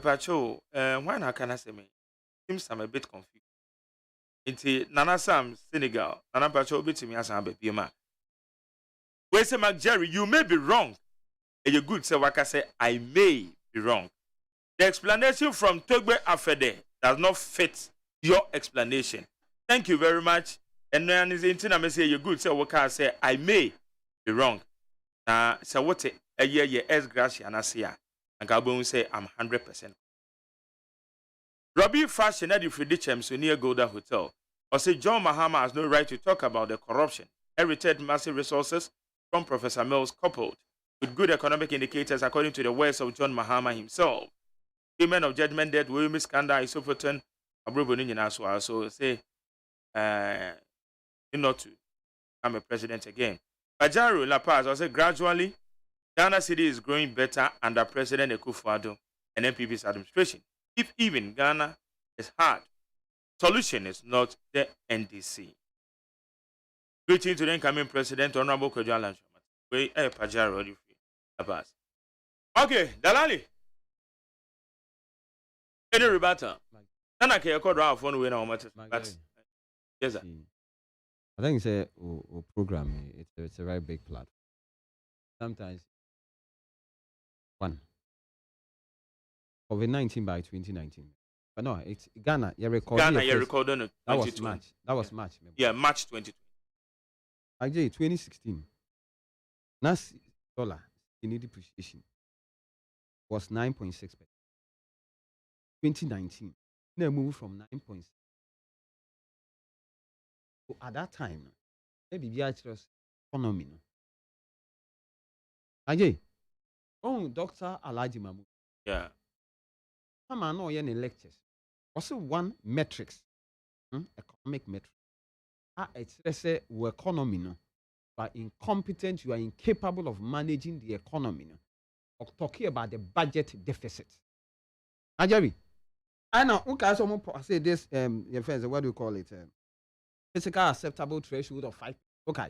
Pacho, why not can I say me? Seems I'm a bit confused. Into Nana Sam, Senegal, Nana Pacho, bit to me as I'm a baby man. Wait, say, Mark Jerry, you may be wrong. And you good say, Waka say, I may be wrong. The explanation from Togbe Afede does not fit your explanation. Thank you very much. And then is in I say you good say Waka say, I may be wrong. So what a year as gracia and Asia. And Gabon say, I'm 100%. Robbie Fashion at the Fridichem, so near Golda Hotel. Or say John Mahama has no right to talk about the corruption, inherited massive resources from Professor Mills coupled with good economic indicators according to the words of John Mahama himself. Women of judgment dead, William Skanda, Isofoten, Abrubonian as well. So say, not to become a president again. Pajaro La Paz also gradually, Ghana City is growing better under President Akufo-Addo and NPP's administration. If even Ghana is hard, solution is not the NDC. Greeting to the incoming president, Honorable Kojo Alan Shomati. Pajaro La Paz. Okay, Dalali. Any rebuttal? Nana ke record our phone when our matters. But yes, sir. I think it's a program. It's a very big platform. Sometimes one COVID-19 by 2019. But no, it's Ghana. You recorded. Ghana, you recorded it. That was March. That was March. Yeah, March 2020. Actually, 2016. Nas dollar in depreciation was 9.6%. 2019, they moved from 9.6. So at that time, maybe the economy. Ajay, Dr. Alhaji Mahmoud. Yeah. Come on, no, any lectures. Also, one metrics, economic metrics. It's say we economy no, you are incompetent, you are incapable of managing the economy. No, or talking about the budget deficit. Ajay, I know. Okay, someone say this. Your friends, what do you call it? Physical acceptable threshold of 5%. Okay.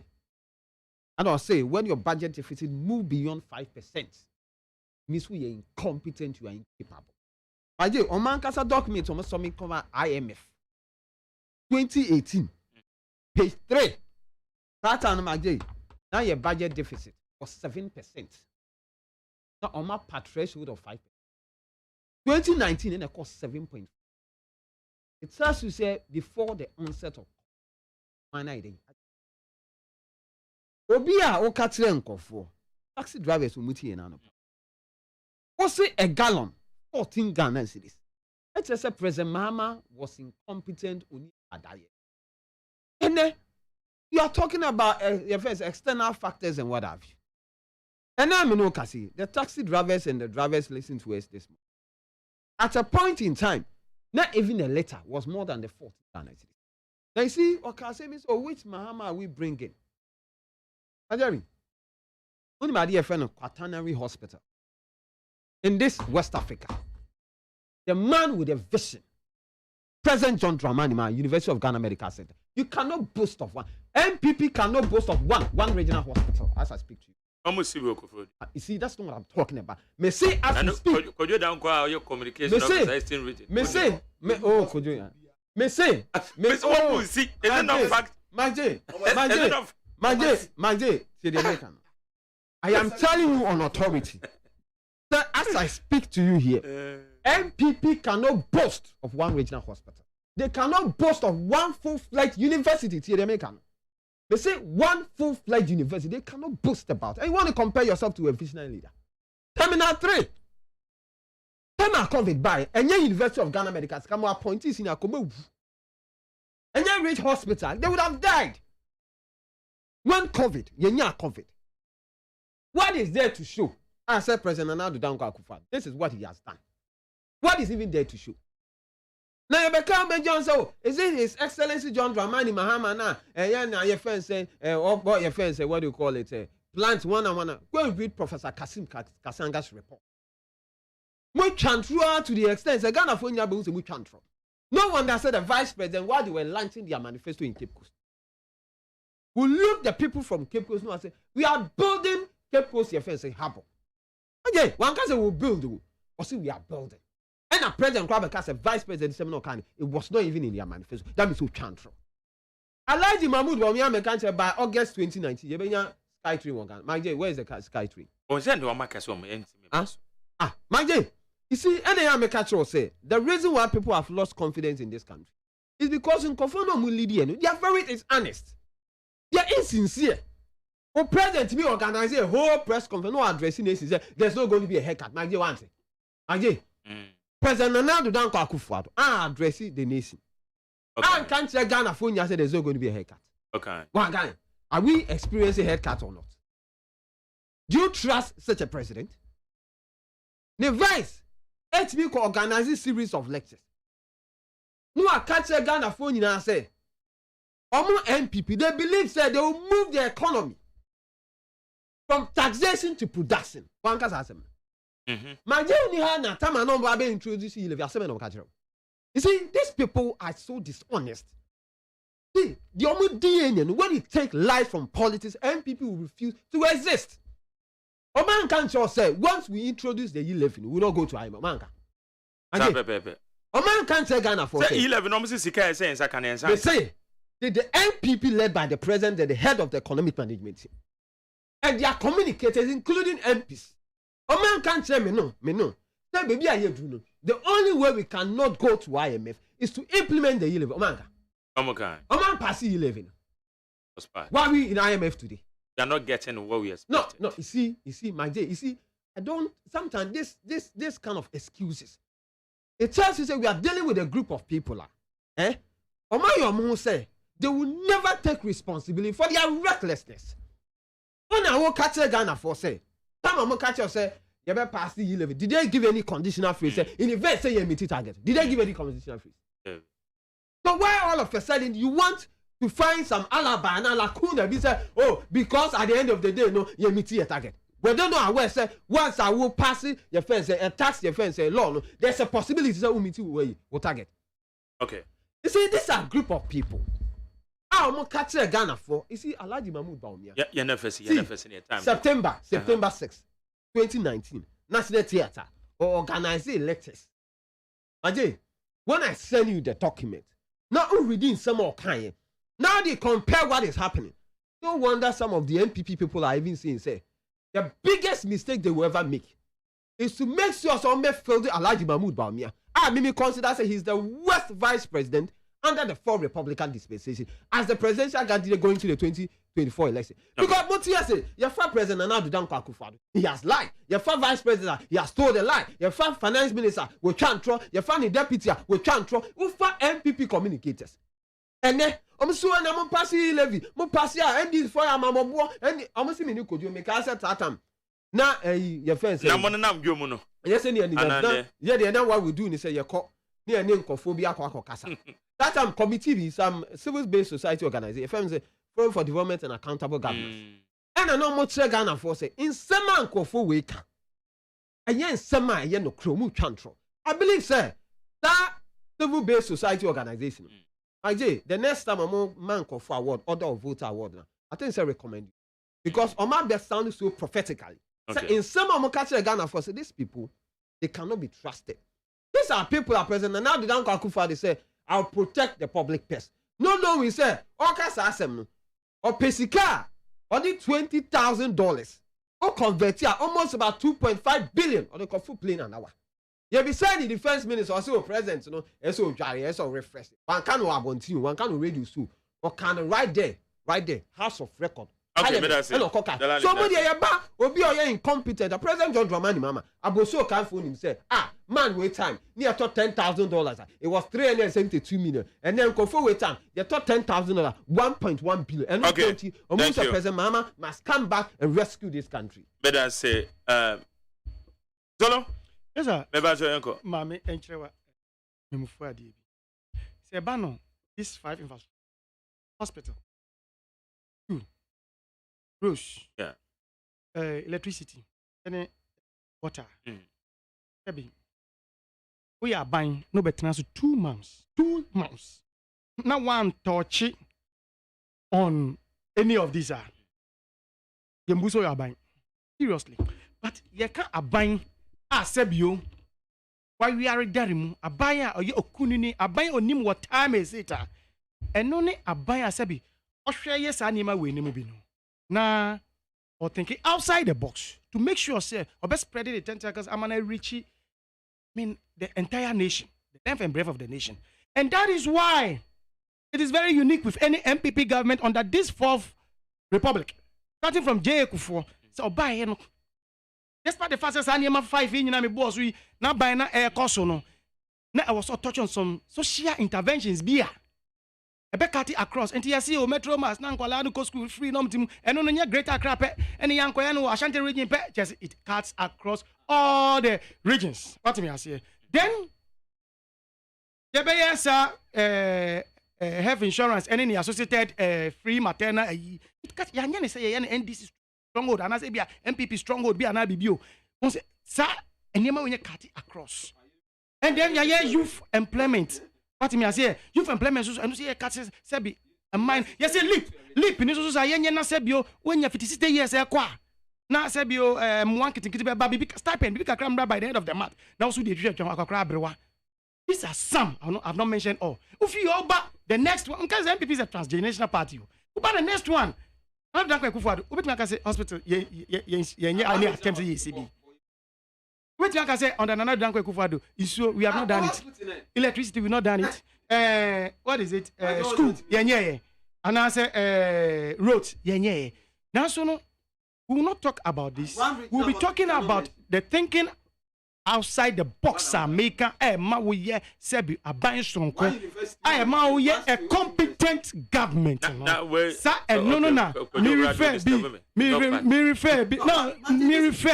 And I'll say when your budget deficit move beyond 5%, means we are incompetent, you are incapable. Ajay, Oman Kasa document on something called IMF 2018, page 3. That time, Ajay, now your budget deficit was 7%. Now Oman part threshold of 5%. 2019 and it cost 7.5. It starts to say before the onset of COVID-19. Obia o katre nkofo. Taxi drivers will meet here now. Also a gallon, 14 Ghana cedis. Let's just say President Mahama was incompetent on Adaye. And then you are talking about external factors and what have you. And now I know Kasi, the taxi drivers and the drivers listen to us this morning. At a point in time, not even a letter was more than the 40 Ghana cedis. Now you see, okay, say, so which Mahama are we bringing? Ajari, only my dear friend of Quaternary Hospital in this West Africa. The man with a vision, President John Dramani Mahama, University of Ghana Medical Center. You cannot boast of one. MPP cannot boast of one regional hospital as I speak to you. You see, that's not what I'm talking about. Me say as you speak. Could you down your communication officer in region? Me say, could you? Me say, oh, see, is it not fact? Magje, see the American. I am telling you on authority that as I speak to you here, MPP cannot boast of one regional hospital. They cannot boast of one full-fledged university. See the American. They say one full-fledged university. They cannot boast about. And you want to compare yourself to a visionary leader. Terminal 3. Terminal COVID by and University of Ghana Medical Center appointees in a Akomo. And then reach hospital, they would have died. When COVID, COVID. What is there to show? I said President Nana Danko Akufo. This is what he has done. What is even there to show? Now you become John so is it His Excellency John Dramani Mahama now? Your friend say, what your friend say, what do you call it? Plant one. Go and read Professor Kasanga's report. We chantrua to the extent that Ghana for Nyabu we chantro. No wonder said the vice president while they were launching their manifesto in Cape Coast. We look the people from Cape Coast now and say, we are building Cape Coast your friend say harbor. Okay, one can say we'll build, or see we are building. And a president Kwabeka said vice president Seminole Kani, it was not even in their manifesto. That means we chantro. Alaji Mahmoud Bawumia Mekanche by August 2019. You been Sky Tree one. My J, where is the Sky Tree? My J. You see, any make say the reason why people have lost confidence in this country is because in Kofono Mulidi, they are very honest. They are insincere. The president me organize a whole press conference, no addressing this. There's not going to be a haircut. My J wants it. My J. President Nana Danko Akufo address the nation. I can't say Ghana phone say there's not going to be a haircut. Okay. One guy, are we experiencing a haircut or not? Do you trust such a president? The vice, HB could organize a series of lectures. No, I can't say Ghana phone and say, MPP, they believe say they will move the economy from taxation to production. One can say, my dear, time I know be introduced you. You see, these people are so dishonest. See, the only DNA when it take life from politics, MPP will refuse to exist. A man can't just say once we introduce the 11, we don't go to IMA. Man can. A man can't say Ghana for 11. They say the MPP led by the president, the head of the economic management team, and their communicators, including MPs. A man can't say me no. Say baby I do no. The only way we cannot go to IMF is to implement the 11. A man pass 11. Why are we in IMF today? They are not getting what we expect. No. You see, my J. You see, I don't. Sometimes this kind of excuses. It tells you say we are dealing with a group of people. Omayomu say they will never take responsibility for their recklessness. When I will catch Ghana for say. Time I'm catch you say you better pass the 11. Did they give any conditional freeze? In the event say you meet target. Did they give any conditional freeze? Yeah. So why all of a sudden you want to find some alibi and lacuna? Be say, oh, because at the end of the day, no, you meet your target. We don't know how say once I will pass it, your friend say and tax your friend say law. No, there's a possibility that we meet you will target. Okay. You see, this is a group of people. I'm catch Ghana for. You see, Alaji Mahmoud Bawumia. Yeah, September 6, 2019, National Theatre or organizing lectures. Ajay, when I send you the document, now I'm reading some more kind. Now they compare what is happening. No wonder some of the MPP people are even saying, say, the biggest mistake they will ever make is to make sure someone feel the Alaji Mahmoud Bawumia. Mimi consider say he's the worst vice president under the 4 Republican dispensation as the presidential candidate going to the 2024 election. Because Montier said, your first president Nana Danko Akufo, he has lied. Your first vice president, he has told a lie. Your first finance minister, we can't throw. Your first deputy, we can't throw. We first MPP communicators. And then, I'm so and I'm passing levy. I'm passing and this for I'm and I'm seeing you could you make us at that time. Now, your friends say, yes, and yeah, the other what we do is say, you call near name phobia kasa. That time committee is some civil-based society organization. Forum for Development and Accountable Government. Ghana no more Ghana for say in Seman Kofo Weka. Again, Sema, no Chromu Chantro. I believe, sir, that civil based society organization. The next time I'm man for award, order of voter award, I think it's a recommend you. Because on my best sound so prophetically. Okay. So in some of my Ghana for say these people, they cannot be trusted. These are people are present, and now the Danko Akufa they say, I'll protect the public purse. No, we say, Okas Asem, or Pesika, or the $20,000, or convert here almost about 2.5 billion, or the Kofu plane an hour. You be saying the defense minister also present, you know, so jari, so refresh. One can abonti, one can radio so, or can right there, House of Record. Okay, but that's it. Somebody obi oye incompetent. The President John Dramani Mama, Aboso can phone him say, man, wait time. Near thought $10,000. It was 372 million. And then Kofo wait time. They thought $10,000, 1.1 billion. And okay, almost the President Mama must come back and rescue this country. But I say, Zolo? Yes, sir. Maybe I say, Uncle. Mammy, Enchewa, Memufuadi. Say, Bano, this 5 infrastructure hospital. Roosh, yeah, electricity, and water. We are buying no better than 2 months. 2 months. Now one touch on any of these are. You are buying seriously, but you can't buying Sebio. Why we are there? A buyer or you okunini, a buyer on him what time is it? And only a buyer Sebi. Or share yes, anima we nimubino. Nah, or thinking outside the box to make sure, say, or best spreading the tentacles, I'm gonna reach the entire nation, the length and breadth of the nation. And that is why it is very unique with any MPP government under this 4th Republic. Starting from J. Kufuor, so buy you know. Despite the fastest animal 5 in my boss, we not buy na air cost no. Now I was so touch on some social interventions beer. Ebekati across NTSC Metro Mass Nankwala no school free no team and no greater crap and Yankoya no Ashanti region just it cuts across all the regions. What me I say? Then the health insurance and any associated free maternal it cut yan say yan NDC stronghold and I say be MPP stronghold be an BBO. Once sa enema we cut across. And then youth employment. What me I say? Youth employment and you see catches sebi a mine. Yes, leap in this say na sebio when you 50 years kwa. Na sebio one kitty baby stipend big cram by the end of the month. Now so the church akakra brewa. These are some I've not mentioned all. If you oba the next one because MPP is a transgenerational party. Oba the next one. I've done Kufuor. Obet me can say hospital ye any attempt to CB. Wait, I can say on another Danko Kufuor. So we have not done it. Electricity, we not done it. What is it? School, yeah. And I say roads, yeah. Now, so no, we will not talk about this. We'll be talking about the thinking outside the box. Maker, we sebi a buying strong. A competent government. Sir, no. Me refer.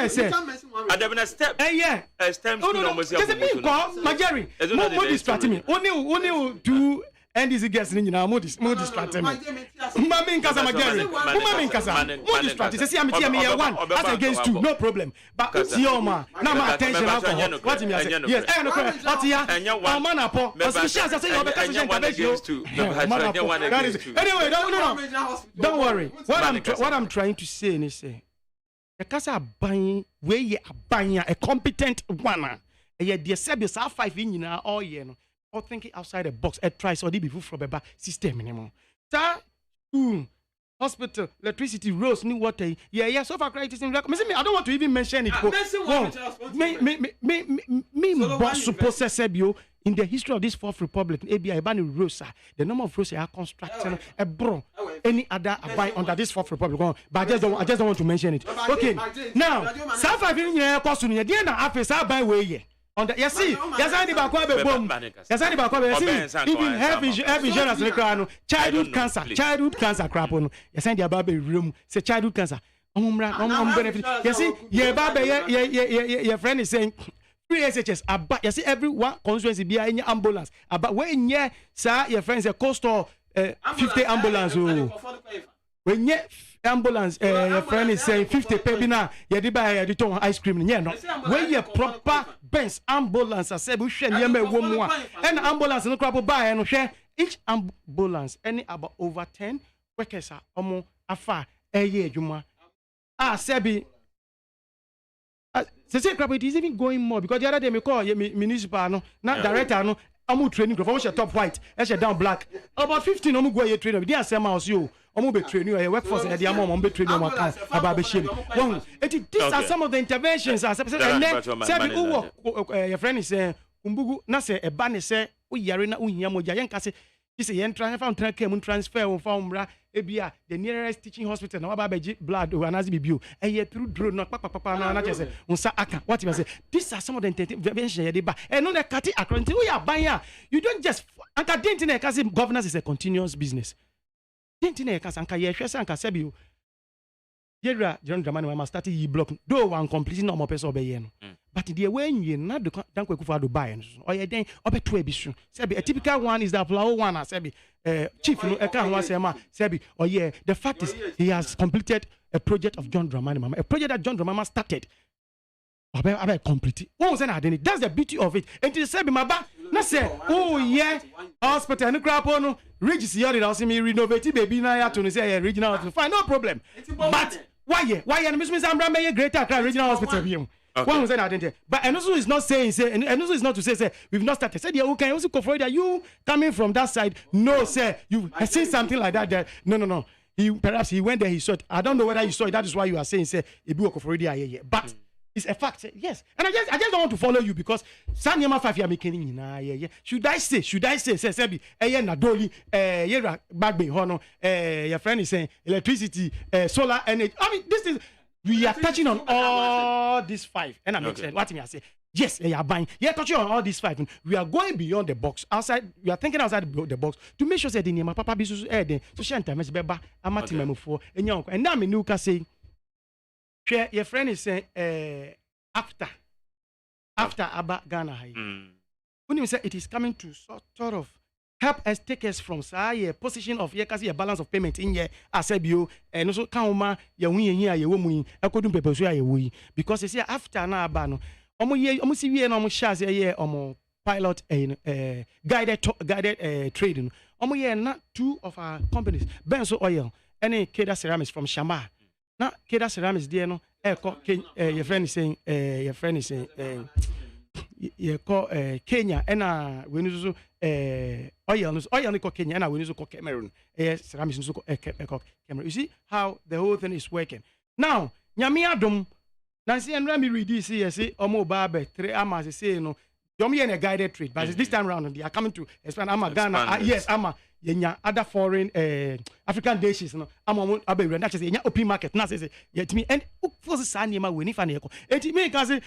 Say. A step. Yeah. A step. Just a bit, my Jerry. More distracting me. Only two. And this guest now more distracting me. Mami Nkasa Magari. Mami Nkasa. More distracting. See, I'm here one. That's against 2. No problem. But Sioma. Now my attention alcohol. What me say? Yes. No correct. What here? Man apo. Suspicious. I say you better intervention. Anyway, don't worry. What I'm trying to say is say the casa buying where you are buying a competent one. Yeah, the service are 5 in all year. Or thinking outside the box, tries or before from a system anymore. Hospital, electricity, roads, new water. Yeah. So far, crisis in I don't want to even mention it. Me, boss supposed to say in the history of this 4th Republic, the number of roads are constructed any other buy under this 4th Republic. But I just don't want to mention it. Okay, now, South African cost to the end of office, I buy way. You see, even health insurance, childhood cancer crap on. You send your baby room, say childhood cancer. Benefit. You see, your friend is saying 3 SHS. You see, every one constituency be in your ambulance. But when your friend say cost of 50 ambulance. when ye ambulance your friend is saying 50 pay na ye di buy ye ton ice cream nye no when ye proper Benz ambulance say we hwe ye ma wo mu a and ambulance no crap buy no hwe each ambulance any about over 10 workers are omo afa eye adwuma sebi say crap it is even going more because the other day me call municipal no na director no amu training for we top white e down black about 15 omu go ye training dey asem house you omu be training your workforce e dey am omu be training omu kan aba be shame one these are some of the interventions as and then say people your friend is kumbugu na say e ba ne say o yare na ohia moja yen ka say say yen transfer on formula ebia the nearest teaching hospital na wa ba be blood o anazi bibio e through drone no papa na chese unsa aka what you say these are some of the interventions ye dey ba and no the kati according to you ban ya you don't just anka dent na ka say governance is a continuous business dent na ka say anka ye hwese anka sebio Yera John Dramani Mahama started ye block though one completing no more person obey no but the way you na do dan kwekufa do buy no or ye den obeto ebisu sebi a typical one is the flower one sebi chief no e kan ho asema sebi or yeah the fact is he has completed a project of John Dramani Mahama, a project that John Dramani Mahama started about complete who say na identity that's the beauty of it and to sebi maba na say oh yeah hospital no crap no Regis here dey also me renovate baby na ya to say regional hospital fine no problem but why and Miss Ambra greater regional hospital be one say identity but and also is not saying say and also is not to say we've not started say you can also confirm that you coming from that side no say you seen something like that there no perhaps he went there he saw it I don't know whether you saw it that is why you are saying say e be work for already but it's a fact yes and I just don't want to follow you because Sanyama 5 year making yeah should I say say be na doli yera bagbe hono your friend is saying electricity solar energy I mean this is we are touching on all these 5 and I make sense what me I say yes you are buying touching on all these 5 we are going beyond the box outside we are thinking outside the box to make sure that the name papa be so so share internet beba amati memofo enya and now me new ka say your friend is saying after Abba Ghana high. When you say it is coming to sort of help us take us from say position of a balance of payment in here asebio and also kauma ya win here ye womu akodun pepe so ya wo because you see after na Abba no omo si wie na omo sha say ye omo pilot guided trading omo ye na 2 of our companies Benzo Oil and Keda Ceramics from Shama. Now, Keda Ceramics, dear no, your friend is saying, you call Kenya, and when you oil Kenya, and when you call Cameroon, ceramics, Cameroon. You see how the whole thing is working. Now, Nyami Adam, Nancy and Rami read this here, say, Omo Babe, 3 amas, say, no, don't be in a guided trade, but this time around, they are coming to expand Ama Ghana, yes, Ama. Yenya other foreign African dishes no amon abe that is yenya open market na say yet me and force sa niema we ni fa na yeko enti me ka say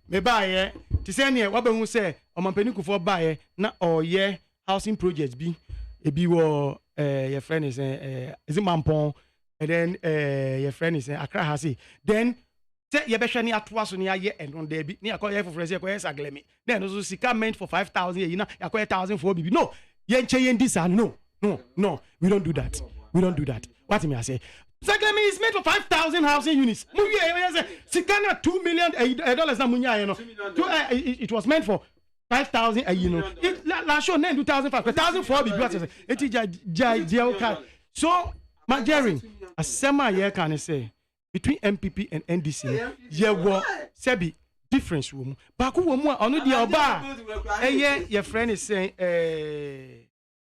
me buy ti say ne wa ba hu say omampani kufo buy na oye housing project bi e bi wo your friend is Mampong and then your friend is Accra Hasi then say ye be hwe ni atoa so ni aye enon da bi ni akoye for friends akoye saglemi then also sika meant for 5,000 ye na akoye 1,000 for bibi no no, we don't do that. What me I say? Saglemi is made for 5,000 housing units. Sikana $2 million na munya you know. It was meant for 5,000 you know. It last show 2,500 1,000 for be what it so my Jerry asema ye can say between MPP and NDC ye wo sebi difference wo mu ba ko wo mu onu dia oba your friend is saying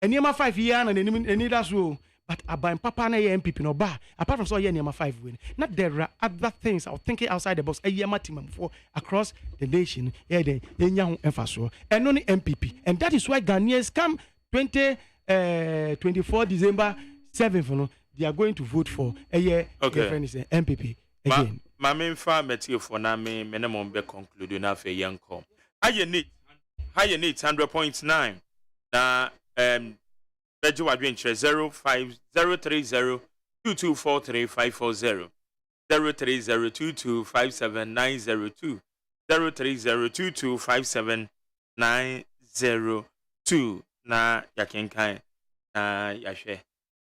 enema 5 year na eni that's so but aban papa na ye MPP no ba apart from so ye enema 5 win not there are other things I was thinking outside the box eyema team for across the nation the enya ho emfaso and only MPP and that is why Ghanaians come 24 December 7th no they are going to vote for your friend is MPP again. My main farm material for now, minimum be concluded now for young com. Higher need 100.9. Now, Bejo Adventure 05030 2243 030225790 030225790 na yakenkan na yahwe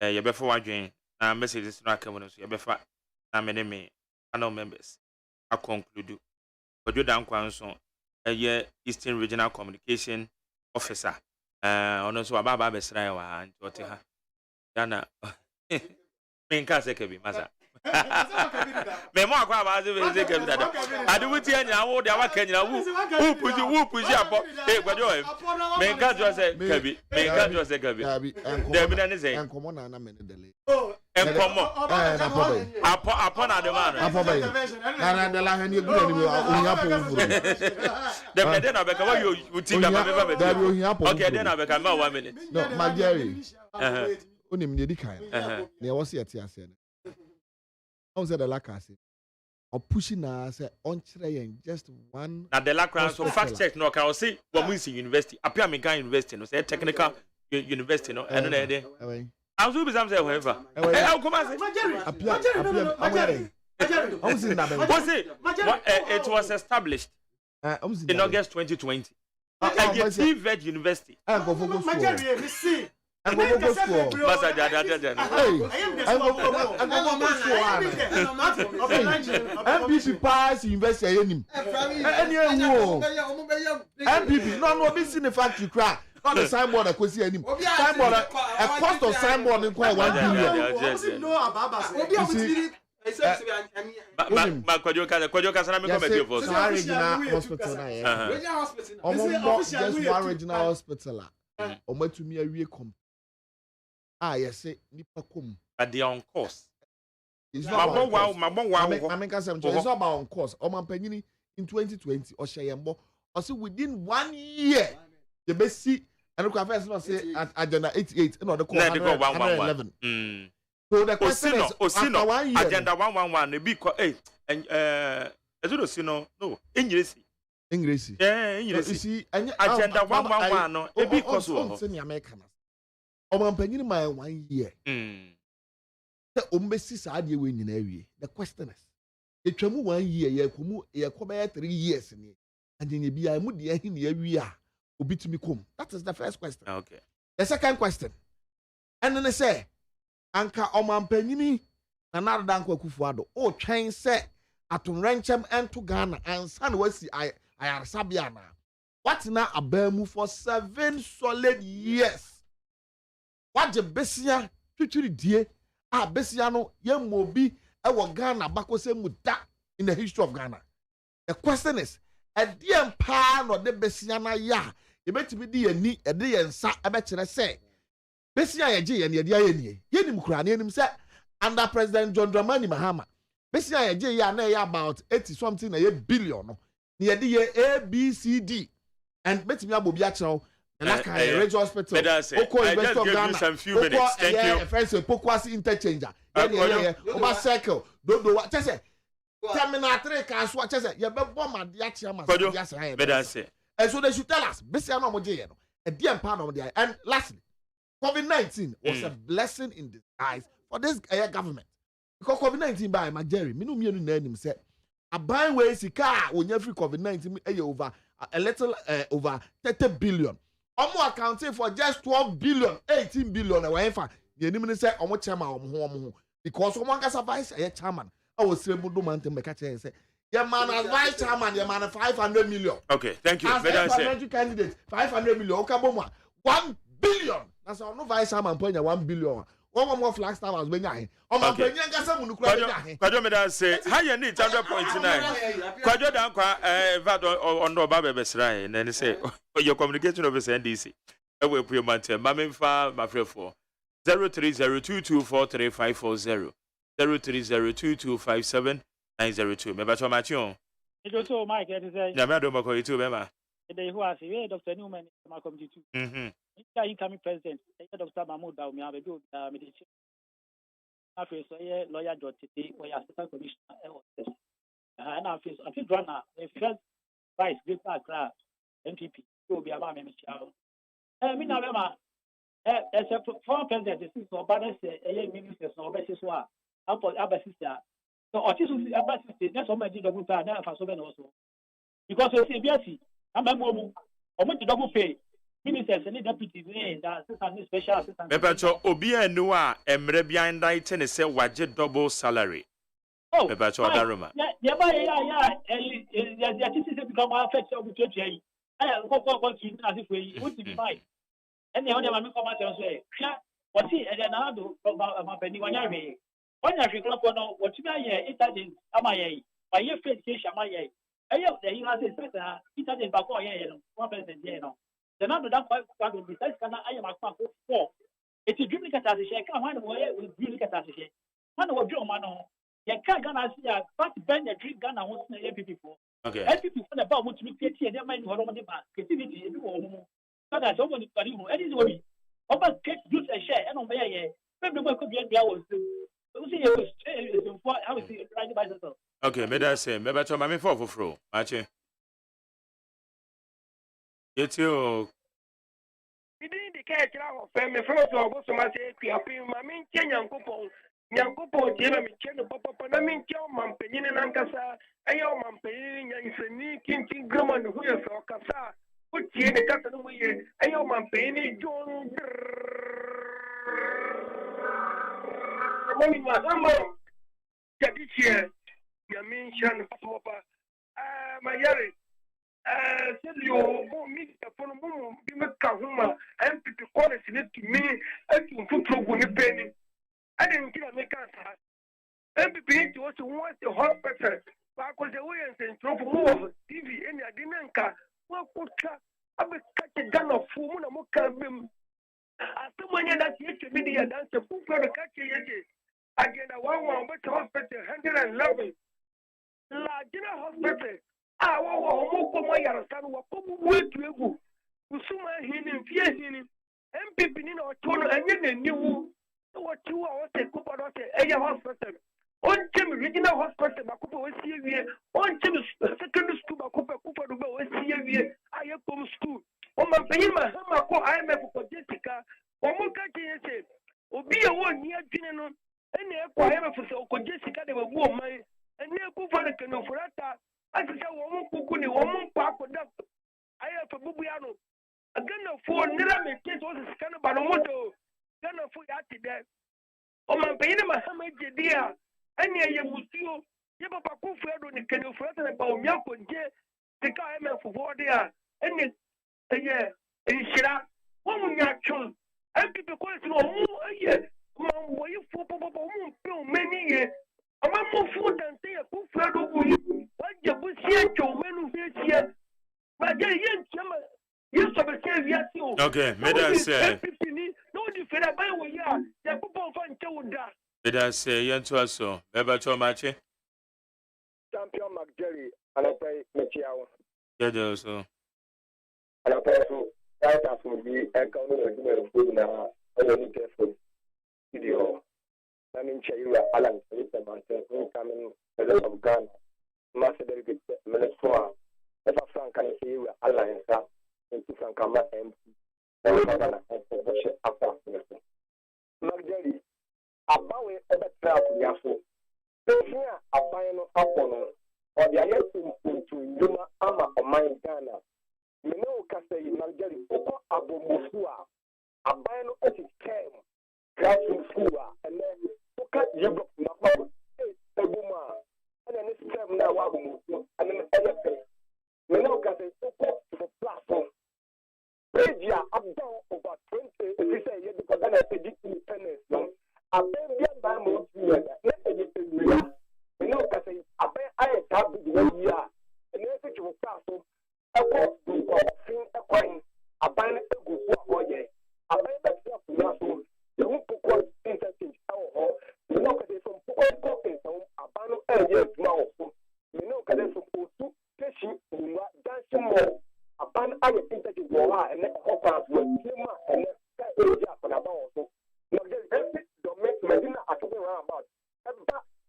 yebefo wadwen messages no aka so yebefa na me panel members a conclude Ojo dan kwan so Eastern Regional Communication Officer ono so aba besra wa nti ha dana me nka se kabi masa me mo akwa ba se kabi dada ade wuti anya wo de awaka nyina wu puji apo gwajo me nka jo se kabi de bi na ne se enkomo na me ne dele enkomo apo na de man apo bai na de la hani egu ni onya po furu de na be ka wa yo wuti ga ba okay de na be ka ma 1 minute no Mageri onim ne di kan na e wo se yete ase ne on say the lakase or pushing na say on kire just one na the lakran so fact check no can say wo mu in university apia me kan university no say technical university no eno na dey I will be some say whoever come on say it was established in August 2020 at TVET University. And go for school. And go for school. MPP pass university any MPP no be seen the factory crack. Not the signboard I could see any signboard a cost of signboard in quite 1 billion. Regional hospital. To me a real yes, nipa kom. But they are on course. It's not about on course. In 2020 or Shayambo, or so within 1 year, the best see. And look, first not say at agenda 88, no, the 111. So the question is, after 1 year, agenda 111, be and as you see, no, English. Yeah, English. You see, agenda 111, no, it be possible. American. Penny my 1 year. The Umbesi Sadia win in area. The question is, it tremble 1 year, ye come 3 years in it, and then you be a moody in the area. That is the first question. Okay. The second question. And then they say, Anka Oman Penini, another Danko Kufuado. Oh, train say, Atun Renchem and to Ghana, and San Wesi I are Sabiana. What's now a Bermu for 7 solid years? What the Bessia, future dear, Bessiano, young Mobi, our Ghana, Bako Muda in the history of Ghana. The question is, a dear pan or the Bessiana ya. You bet me dear ni a day and sa I bet you say. Bessia J and Yadi, Yenim Kranian say under President John Dramani Mahama. Bessia J ya about 80 something a billion near the ABCD and bet me Abu Biacho and like a regional hospital. Oko Invest of Ghana. Some few minutes. Thank you. Friends, Pokwasi interchanger. Over circle. Don't do what just say. Terminatory can swatch as you be bomb at the Yachiamas. And so they should tell us, Bessiano Mojano, a dear part of the and lastly, COVID-19 was a blessing in disguise for this government. Because COVID-19 by Mageri, Minumi name said, a buying way car when you free COVID-19 over a little over 30 billion. Omo accounting for just 12 billion, 18 billion away for the enemy say Omo chairman because someone has a vice a chairman. I was able to maintain my catcher and say, your man as vice chairman, your man 500 million. Okay, thank you. As a candidate, 500 million. Okay, 1 billion. That's all. No vice chairman paying 1 billion. One more flag star was being here. Okay. Kwajo me da say, how you need 100.9. Kwajo dan kwa vat on do ba be besrai na ni say your communication officer NDC. E we pu mante ma me fa ma frefo 0302243540 0302257902 me ba to ma chion. Ejo to Mike e say. Na me do ma ko itu be ma. The who has here Dr. Newman ma committee too. Incoming president, Dr. Mahmoud Daumi have do medication. After so lawyer Jotiti or assistant commissioner and I feel runner the first vice great Accra MPP will be about me child. Me na bema as a former president this is so bad as a minister so better so sister. So autism sister that's all my double pay na for so also. Because you see BSc I'm a double pay. ministers and deputies that assistant special assistant. Mepacho obi anu a emre bia ndai te ne se waje double salary. Oh, Mepacho Daruma. Yeah, this is become affect of the church. I go as if we would be fine. And the only one come out and say, what see, and then I do about penny one year. When I recall what you may Italian, am I? By your face, am I? I have the United States, Italian Bacoy, 1 person, you know. The number that will be said, I am a four. It's a dream cat as a shake. Come on, with dream cat as a shake. One of your man. You can't see a fat bend a drink gun and what's the people. Okay. Every people about what you get here, they might know the back. Creativity, so that's all the people. Anyway, over take juice a share and on there. Maybe could be a hours. I would see right by the. Okay, may I say, maybe I me for fro. Machi. Yet you. We didn't the catch our family first of all, so much a mammy, Kenyan couple. Nyankopo jema micheno papa na minchao mampenyine nankasa ayo mampenyine nyanseni kinti grama nuhuya so kasa utiene kasa nuhuye ayo mampenyine John mami mahama jadichie yaminshan papa mayari Celio mi telefono mumu bimeka huma MPP kone sinetu mi atu mfutu ni peni. I didn't kill a mechanic. MPP was once a hot person. Back was the way and drove more TV and I didn't car. What could I be catch a gun of food and more cabin? After one year that you to be a dancer, who for the catch it? Again, a 1 but hospital 111. Lagina hospital. I won't come my son. What come with you? Usuma hidden, fear hidden. MPP in our tone and then you. What 2 hours a couple of a hospital. On Jim regional hospital, Makupa was here. On Jim secondary school, Makupa was here. I have come school. On my payment, I am for Jessica. Or Muka say, will be a 1 year general. And therefore, for Jessica, they were warm. And near Kufa Cano for that. I said, one Kukuni, one park with that. I have a Bubiano. A gun of 4 Nirame case was a scanner by the motor. Gana for yati there. O man paying my hammer dear. Any a museo, Yaba Kufa, the Cano for about Yako, the guy for 4 there. Any a year in Shira, 1 year chum. And people call it a year. Man, were you for many years? A man more food than say a Kufa. What you would see to men who is here. But there is yes, okay, may I say, no, different about what you are. The people find that. May I say, Yantuaso, ever to Machi? Champion McJerry, and I pay Michiao. Yeah, so. And I pay so, right after me, and come to food now, and then careful. Video. I mean, Chayra, Alan, Mr. coming a lot of Ghana. Master David, Minnesota. If I Frank can see you, Alliance. Into Frankama and after Magdalene, about a better Yafu. Here, a final upon or the Ayasu to Yuma Ama or Mine Ghana. You know, Castle Magdalene, Abu Musua, a final as it came, grassroots school, and then look at you, Napo, a woman, and then it's time now, and then anything. You know, Castle, for platform. Media up down over 20, if you say, because then I said independence. I been here by more years. You know, I say, I have the way we are. And then if you pass, I want to sing a coin. I bind a good work. I bind that stuff to Nassau. The who put interchange. You know, there's some people in town. I bind a year now. You know, there's some people fishing, dancing more. A ban I think that is more and then hoppers with him and then area for about so. Now just every domain Medina are talking around about every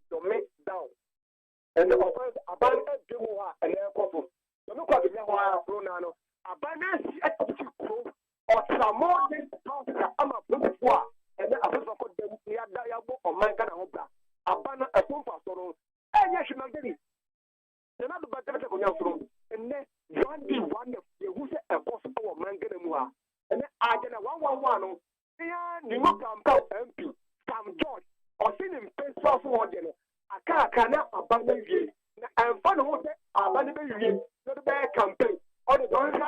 domain down. And the offense a ban every more and then couple. So look at the Pronano. A ban or some more than I'm a before and then a person called them near Diabo or Mangan Hobla. A ban a phone for sorrow. And yes, you know, the other better from your throne. And then one of the who said a boss of Manganamua, 111 yeah ni mo kampa MP Sam George or seen him face off one day aka na abana wie na emfa no ho se abana be wie no be campaign or the don say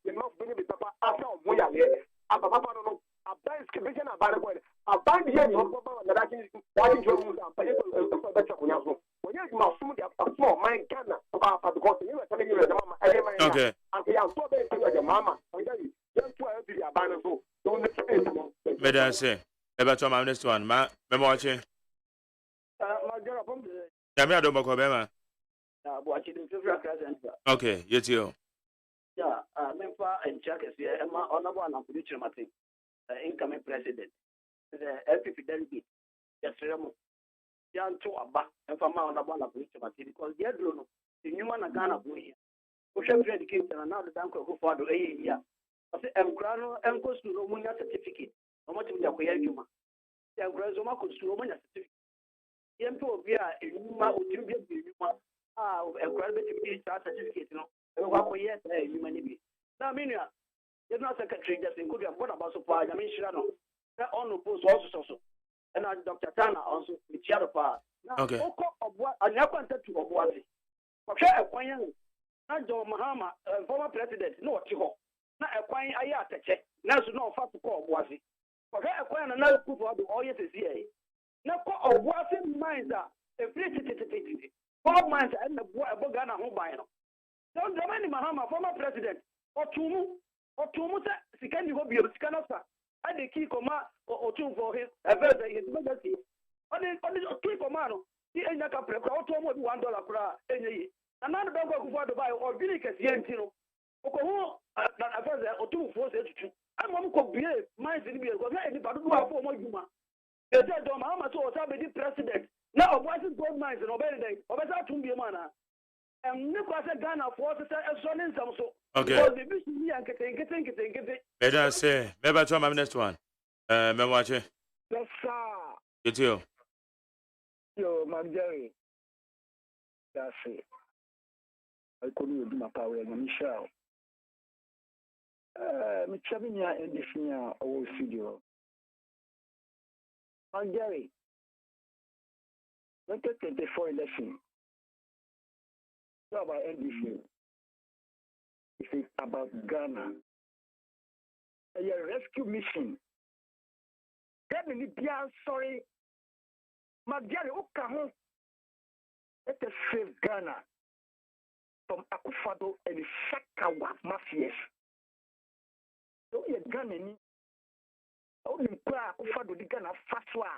the must be be papa after mo ya le ababa no aban skibation abana boy aban die ni ho baba na daki wadi jo mu am pa ye ko be chakunya so when you ma fum dia small mind Ghana papa because you were telling you the mama okay and ya so be the mama just to help the abana so don't let Madam say about my next one ma me watching Yami adom ko be ma okay yet you yeah memfa and check is here ma honorable and producer mate incoming president the FPP delegate yes remo yanto aba memfa ma honorable and producer mate because they do no the human na Ghana go here o share education na now the danko go for do here because emkra no enko school no munya certificate no mo tim ya ko yadwuma emkra zo ma ko school munya certificate yempo obi a enuma otim bi enuma emkra be tim certificate no e ko akoye enuma ni bi na minua General Secretary just include what about so far I mean no that on the post also and Dr. Tana also the chair of okay oko obwa anya kwanta to obwa se kwhwe ekwan na John Mahama former president no oti ho na ekwan aye atache na so no fa ko obwa se kwhwe ekwan na kufu do oye sesi e na ko obwa se mind a efiri 4 months and the boy eboga na ho ban no John Dramani Mahama former president otumu sa sikani ho bio sikana sa ade ki koma otum for his aveza his legacy ade otu koma no ti enya ka prepare otumu bi $1 kura enyi na be gwa kufu do bai o bini kesi enti no okohu na aveza otum for se tutu amom ko bie mind ni bie ko na eni badu do afo mo juma eje do ma ma so o sa be di president na obwasi gold mines no be dey obesa tum bie mana Nicholas Ghana for Sonning Samso. Okay. Madam say, maybe to my next one. Me watch it. Yes, sir. Get you. Yo, Marjorie. That's it. I couldn't do my power in Michelle. Michavinia and the Fina or studio. Marjorie. 2024 election. About NDC. It's about Ghana. A rescue mission. Ghana ni bia sorry. Magari Okaho. Let us save Ghana from Akufado and the Sakawa mafias. So you Ghana ni. Only Akufado the Ghana fatwa.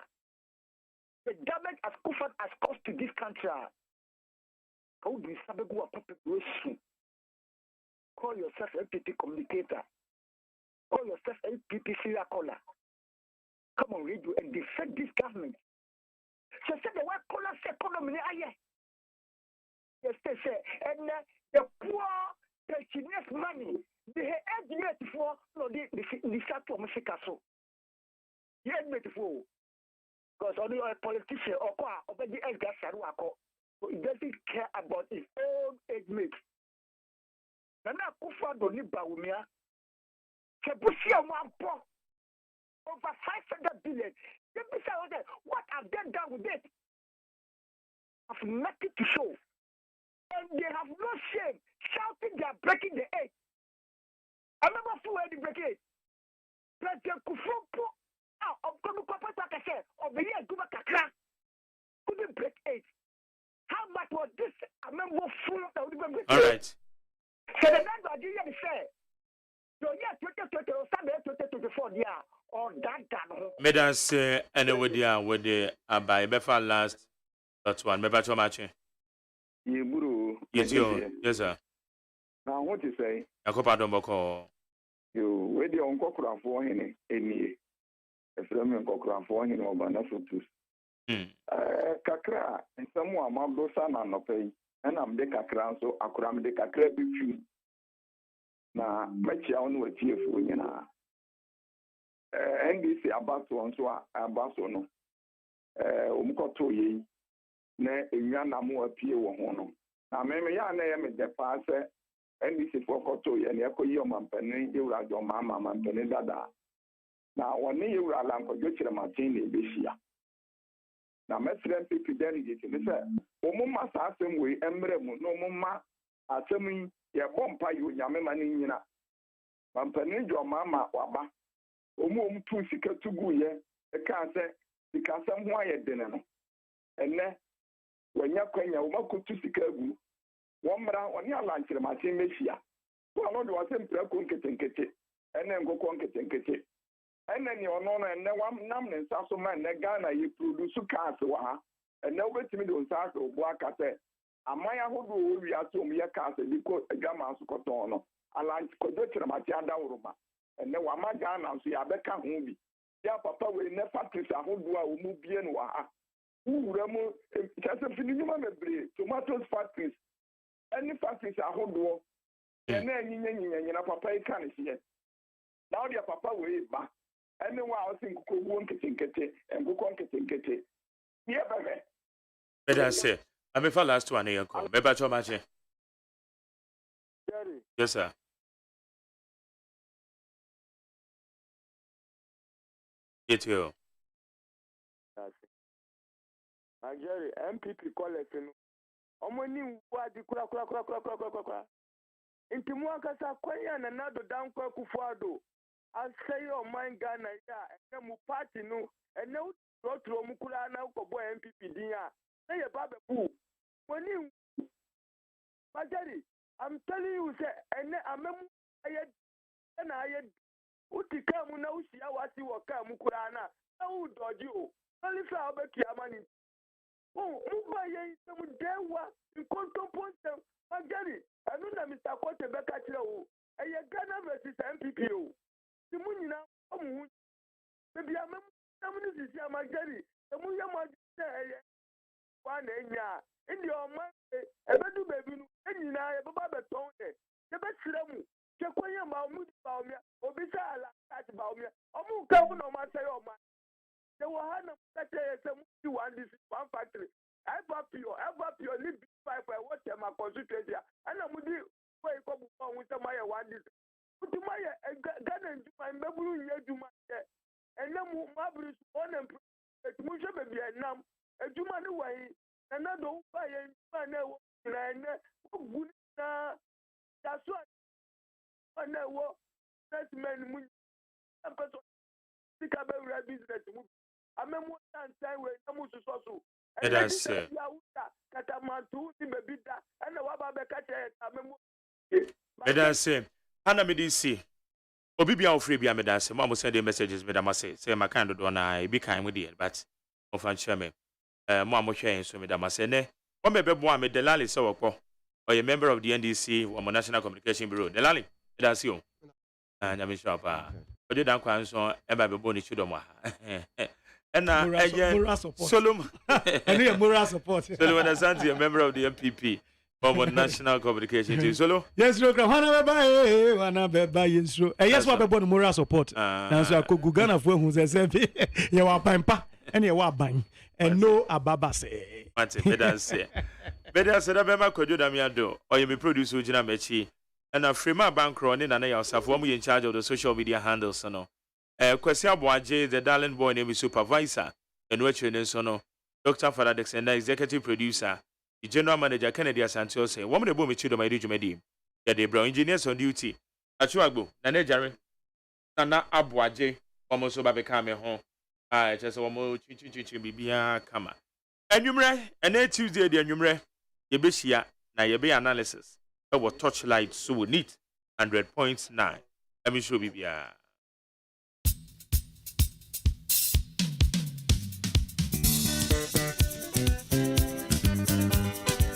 The damage as Akufado has caused to this country. How do you have a public relation? Call yourself a LPP communicator. Call yourself a LPP serial caller. Come on, radio and defend this government. So say the word caller say economy aye. Yes, they say and the poor, the Chinese money, they admit for no the start to Mexico. You admit for because only a politician or the gas so he doesn't care about his own age mate. Nana Kufa Doni Baumia, Kebusia Wampo, over 500 billion. What have they done with it? Have nothing to show. And they have no shame, shouting they are breaking the egg. I remember who had the break it. President Kufumpo, of Konukopa, of the year Guba Kakra, couldn't break it. How much was this? I remember full of the all right. So the next idea is fair. So yes, 2024 yeah, or that. Madam say, anyway, with the by Befa last. That's one. Maybe too much. Yes, sir. Now what you say? I hope I don't boko. You where the uncle for him any. If you don't uncle for him or banafutus. Kakra and someone Mabrosa and no pay, and I'm the Kakra, so Akram de Kakra between. Now, make your own with you for you now. NBC about to answer about no. Umkoto ye, ne, Yana more appear one. Now, maybe I name the passer, NBC for Koto, and Yako Yoman Penny, you are your mamma and Penny Dada. na wɔne yɛwura alankɔdwo kyerɛ maten na ɛbɛhyia na mɛsrɛ mpp delegate ne sɛ ɔmoma saa asɛm wei mmerɛ mu na ɔmoma asɛm yi yɛbɔ mpa yɛ onyame ma no nyina mampanin gye ɔmaama waba ɔmu tu sika tu guyɛ ɛkaa sɛ sikasɛm ho ayɛ dene no ɛnɛ wɔanya kwanya wɔmakotu sika agu wɔmmra wɔne alankyerɛmaten bɛhyia so ɔno de wɔsɛ mprako nketenkete ɛne nkokɔ nketenkete ɛnɛ ne ɔno no ɛnɛ wam ne nsa so ma ɛnɛ Ghana yɛ produce cars wɔ ha ɛnɛ wobɛtumi de nsa aka obu aka sɛ aman ahodoɔ wɔ wiase ɔm yɛ cars de kɔ adwama so kɔtɔn no kɔdwo kyerɛmate adaworoma ɛnɛ wama Ghana nso yɛabɛka ho bi yɛ papa wei nɛ factories ahodoɔ a ɔmu bie no wɔ ha wowura mu kyɛ sɛ fini nnwuma bebree tomatoes factories ɛne factories ahodoɔ ɛnɛ anyinyanyina papa yi ka ne hyeɛ na wode papa wei ba ɛne wo a ɔse nkokɔwuo nketenkete nkokɔ nketenkete yɛ bɛhwɛ bɛda sɛ amefa last one yɛ nkɔ bɛba kyɛ ɔmakye yes sir yɛtio Jerry, MPP collect no. Omo ni wa di kura. Inti mu akasa kwanya na nado dan kwa kufuado. Asay o man Ghana ya ene mu party no ene utro mu kura na ukobo MPP din ya. Na ye ba bebu. Moni Jerry, I'm telling you say ene amemu aye na aye utika mu na usia wasi wo ka mu kura na. Na u doji o. Only fa obeki amani. Oh, Ubaye, some dewa, in contemplation, Magari, I know that Mr. Cote Becatro, and your Ghana versus MPPO. The Munina, maybe I'm is Magari, the Muya Magari, one in your mind, a better baby, and you know, a baba tone, the best Ramu, Chakoya Mahmoud Baumia, Obisa, that's Baumia, Omu Kavan on my say, oh my. They were having one factory. Ever pure, live by what my constituency. And I'm with you. Where you come with my one this. Put my Ghana and my memory to my and then Mabris on and Musha baby and Nam, a Juman away, another way and good. That's what I know. That's men. Think about business. That's it. Hana medisi. Obi bia ofre bia medase. Mama send messages medama say my kind do na be kind with it, but of fan me. Mama hwe so medama say ne. O me bebo me Delali so wokọ. Or a member of the NDC or National Communication Bureau. Delali, that's you. And I'm sure pa. Oje dan kwan so e ba bebo ni chudom ha. And moral support. Solomon. And moral support. Solomon Asante, a member of the MPP from National Communication team. Solo? Yes, program. Wana beba yensro. Yes, what about moral support? And so I could Ghana for who's a sempe. You are pampa and you are bang. And no ababa say. Mate, better say. Better say that Bema could do Damiado or you may produce Ujina Mechi. And a Frema bank running and yourself, one in charge of the social media handles. So Kwesi Abuaje, the darling boy name is supervisor, and Wetchen Sono, Dr. Father Dexter, executive producer, the general manager Kennedy Asantio say, woman the boom chido my digimedi. The brown engineers on duty. Achuagbo, Nane Jare, Nana Abuaje, almost over become a home. I just almost bibia kama. And numre, and Tuesday, the numre, Yebishia, na Yebe analysis. Our touchlight so neat 100.9. Let me show bibia.